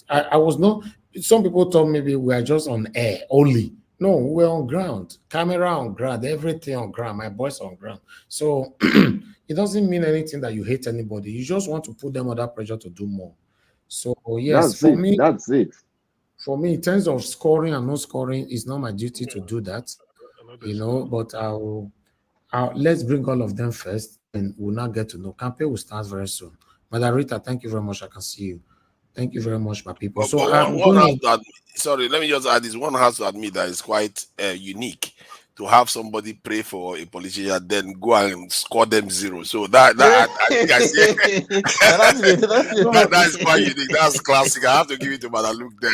I was not. Some people told me maybe we are just on air only. No, we're on ground. Camera on ground. Everything on ground. My voice on ground. So it doesn't mean anything that you hate anybody. You just want to put them under pressure to do more. So yes, that's it. For me, in terms of scoring and not scoring, it's not my duty to do that. You know, but let's bring all of them first, and we'll now get to know. Campaign will start very soon. Madam Rita, thank you very much. I can see you. Thank you very much, my people. But sorry, let me just add this. One has to admit that it's quite unique to have somebody pray for a politician, then go and score them 0. So that I think I see that's quite unique. That's classic. I have to give it to Madam Luke there.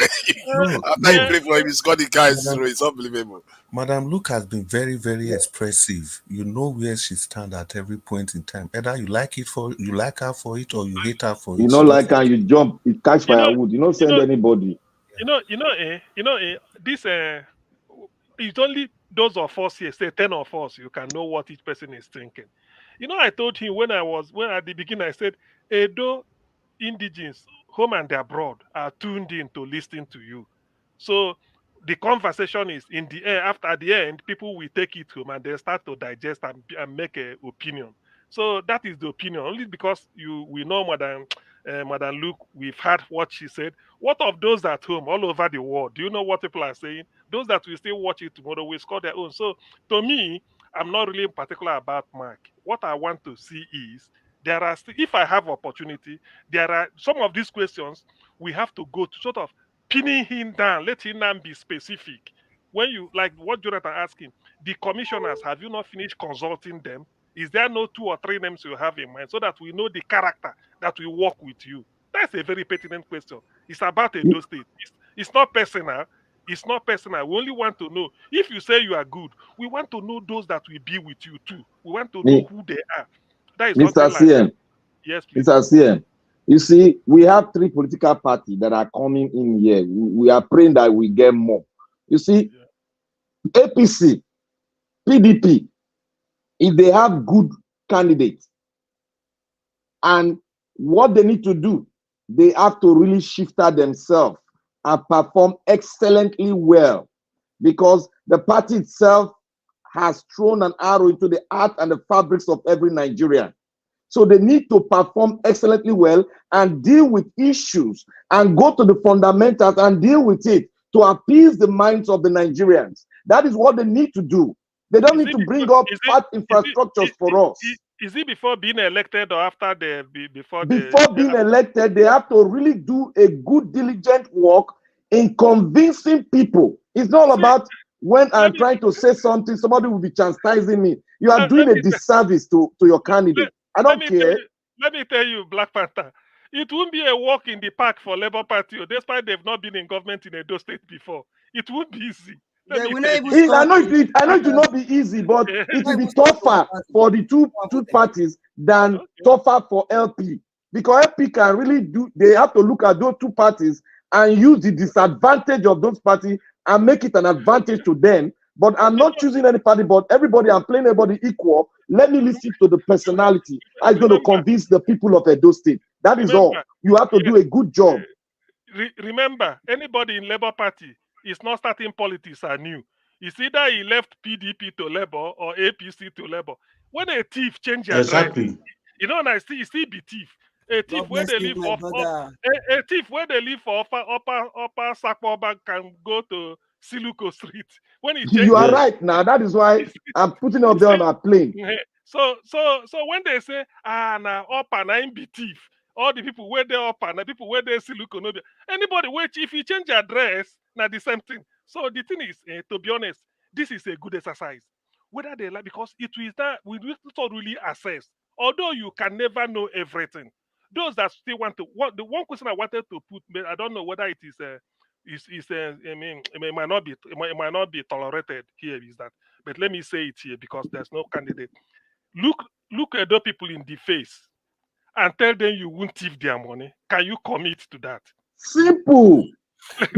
After you pray for him, he scored the guy 0. It's unbelievable. Madam Luke has been very, very expressive. You know where she stands at every point in time. Either you like her for it, or you hate her for it. You know, like and you jump, it catch firewood. You don't send anybody. This it's only those of us here, say 10 of us, you can know what each person is thinking. I told him when at the beginning, I said, Edo indigenes, home and abroad, are tuned in to listen to you. So the conversation is in the air. After the end, people will take it home and they start to digest and make an opinion. So that is the opinion. Only because we know Madam Luke, we've heard what she said. What of those at home all over the world? Do you know what people are saying? Those that will still watch it tomorrow will score their own. So to me, I'm not really particular about Mark. What I want to see is there are still, if I have opportunity, there are some of these questions we have to go to sort of pinning him down, let him now be specific. When you, like what Jonathan asking, the commissioners, have you not finished consulting them? Is there no 2 or 3 names you have in mind so that we know the character that will work with you? That's a very pertinent question. It's about Edo State. It's not personal. It's not personal. We only want to know. If you say you are good, we want to know those that will be with you too. We want to know who they are. That is Mr. CM. Like, yes, please. Mr. CM. You see, we have 3 political parties that are coming in here. We are praying that we get more. You see, APC, PDP, if they have good candidates, and what they need to do, they have to really shift themselves and perform excellently well, because the party itself has thrown an arrow into the heart and the fabrics of every Nigerian. So they need to perform excellently well and deal with issues and go to the fundamentals and deal with it to appease the minds of the Nigerians. That is what they need to do. They don't need to bring up fat infrastructures for us. Is it before being elected or after before being elected? They have to really do a good, diligent work in convincing people. It's not about when I'm trying to say something, somebody will be chastising me. You are doing a disservice to your candidate. I don't care. Let me tell you, Black Panther, it won't be a walk in the park for Labour Party, despite they've not been in government in Edo State before. It won't be easy. I know it will not be easy, but it will be tougher for the two parties than tougher for LP. Because LP can really they have to look at those 2 parties and use the disadvantage of those parties and make it an advantage to them. But I'm not choosing any party, but everybody, I'm playing everybody equal. Let me listen to the personality. I'm going to convince the people of Edo State. That is all. You have to do a good job. Remember, anybody in Labour Party is not starting politics anew. It's either he left PDP to Labour or APC to Labour. When a thief changes exactly, I still be thief. A thief where they live for upper Sakpoba can go to Siluko Street. When he You are right now. That is why I'm putting up there on a plane. So when they say na up and I'm be thief, all the people where they up and the people where they Siluko no be anybody which if you change address, now the same thing. So the thing is, to be honest, this is a good exercise. Whether they like because it is that we not really assess. Although you can never know everything. Those that still want to the one question I wanted to put, I don't know whether it is I mean it might not be tolerated here is that, but let me say it here because there's no candidate. Look at the people in the face and tell them you won't thief their money. Can you commit to that? Simple. And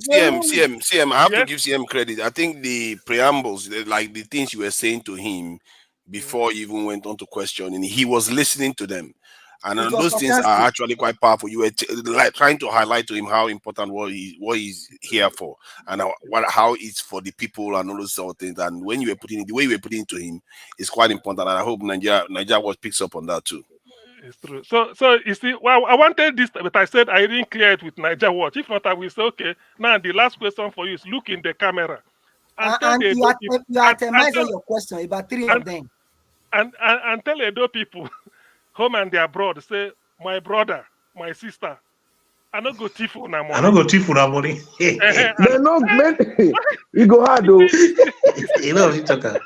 CM, I have to Yes. give CM credit. I think the preambles, like the things you were saying to him before you even went on to questioning, he was listening to them. And It was those things are sarcastic. actually quite powerful. You were like trying to highlight to him how important what he's here for, and how it's for the people and all those sort of things. And when you were putting it, the way you were putting it to him is quite important. And I hope Nigeria Watch picks up on that too. It's true. So you see, well, I wanted this, but I said I didn't clear it with Niger Watch. If not, I will say, okay. Now the last question for you is look in the camera and tell And the you people, itemize all your questions about three of them. and tell Edo people, home and their abroad, say, my brother, my sister, I not go thief on money. I don't go thief on money. They know, man. You go hard though. You know what you talking.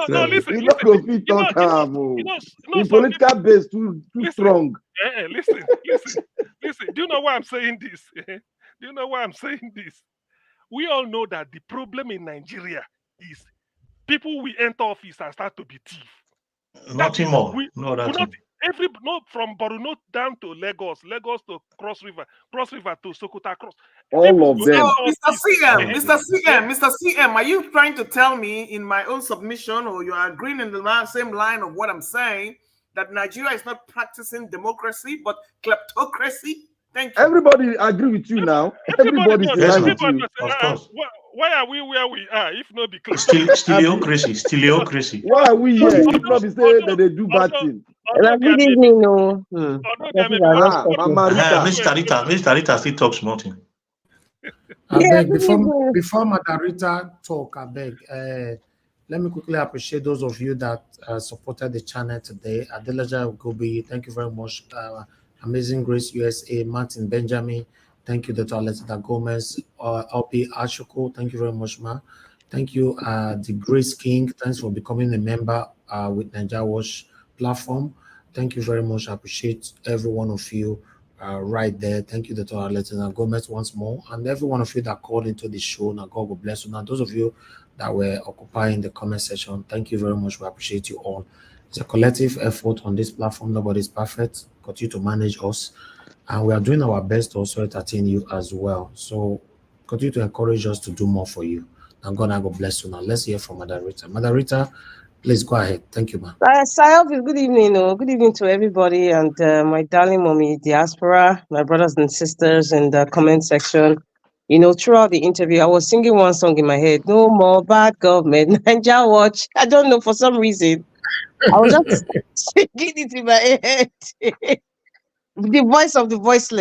No, listen. You not go fit talk the political base too strong. Listen. Do you know why I'm saying this? Do you know why I'm saying this? We all know that the problem in Nigeria is people will enter office and start to be thief. Nothing more. From Borno down to Lagos to Cross River to Sokoto cross. All of them. Mr. CM, are you trying to tell me in my own submission, or you are agreeing in the same line of what I'm saying, that Nigeria is not practicing democracy but kleptocracy? Thank you. Everybody agree with you now. Everybody's in line with you. Of course. Why are we where we are if not because Stiliocracy. Why are we here if not be say that they do bad thing? Good evening, no. Mr. Rita still talks nothing. I beg, before Madarita talk, I beg, let me quickly appreciate those of you that supported the channel today. Adelaja Gobi, thank you very much. Amazing Grace USA, Martin Benjamin, thank you, Dr. Alexander Gomez, LP Ashoko, thank you very much, ma. Thank you, the Grace King, thanks for becoming a member with Nigeria Watch platform. Thank you very much. I appreciate every one of you right there. Thank you, Dr. Alexander Gomez, once more, and every one of you that called into the show. Now, God will bless you. Now, those of you that were occupying the comment section, thank you very much. We appreciate you all. It's a collective effort on this platform. Nobody's perfect. Continue to manage us, and we are doing our best to also entertain you as well. So continue to encourage us to do more for you. And God bless you. Now let's hear from Madarita. Madarita, please go ahead. Thank you, ma'am. Good evening. Good evening to everybody, and my darling mommy diaspora, my brothers and sisters in the comment section. You know, throughout the interview, I was singing one song in my head: "No more bad government, Nigeria Watch." I don't know, for some reason, I was just singing it in my head. The voice of the voiceless.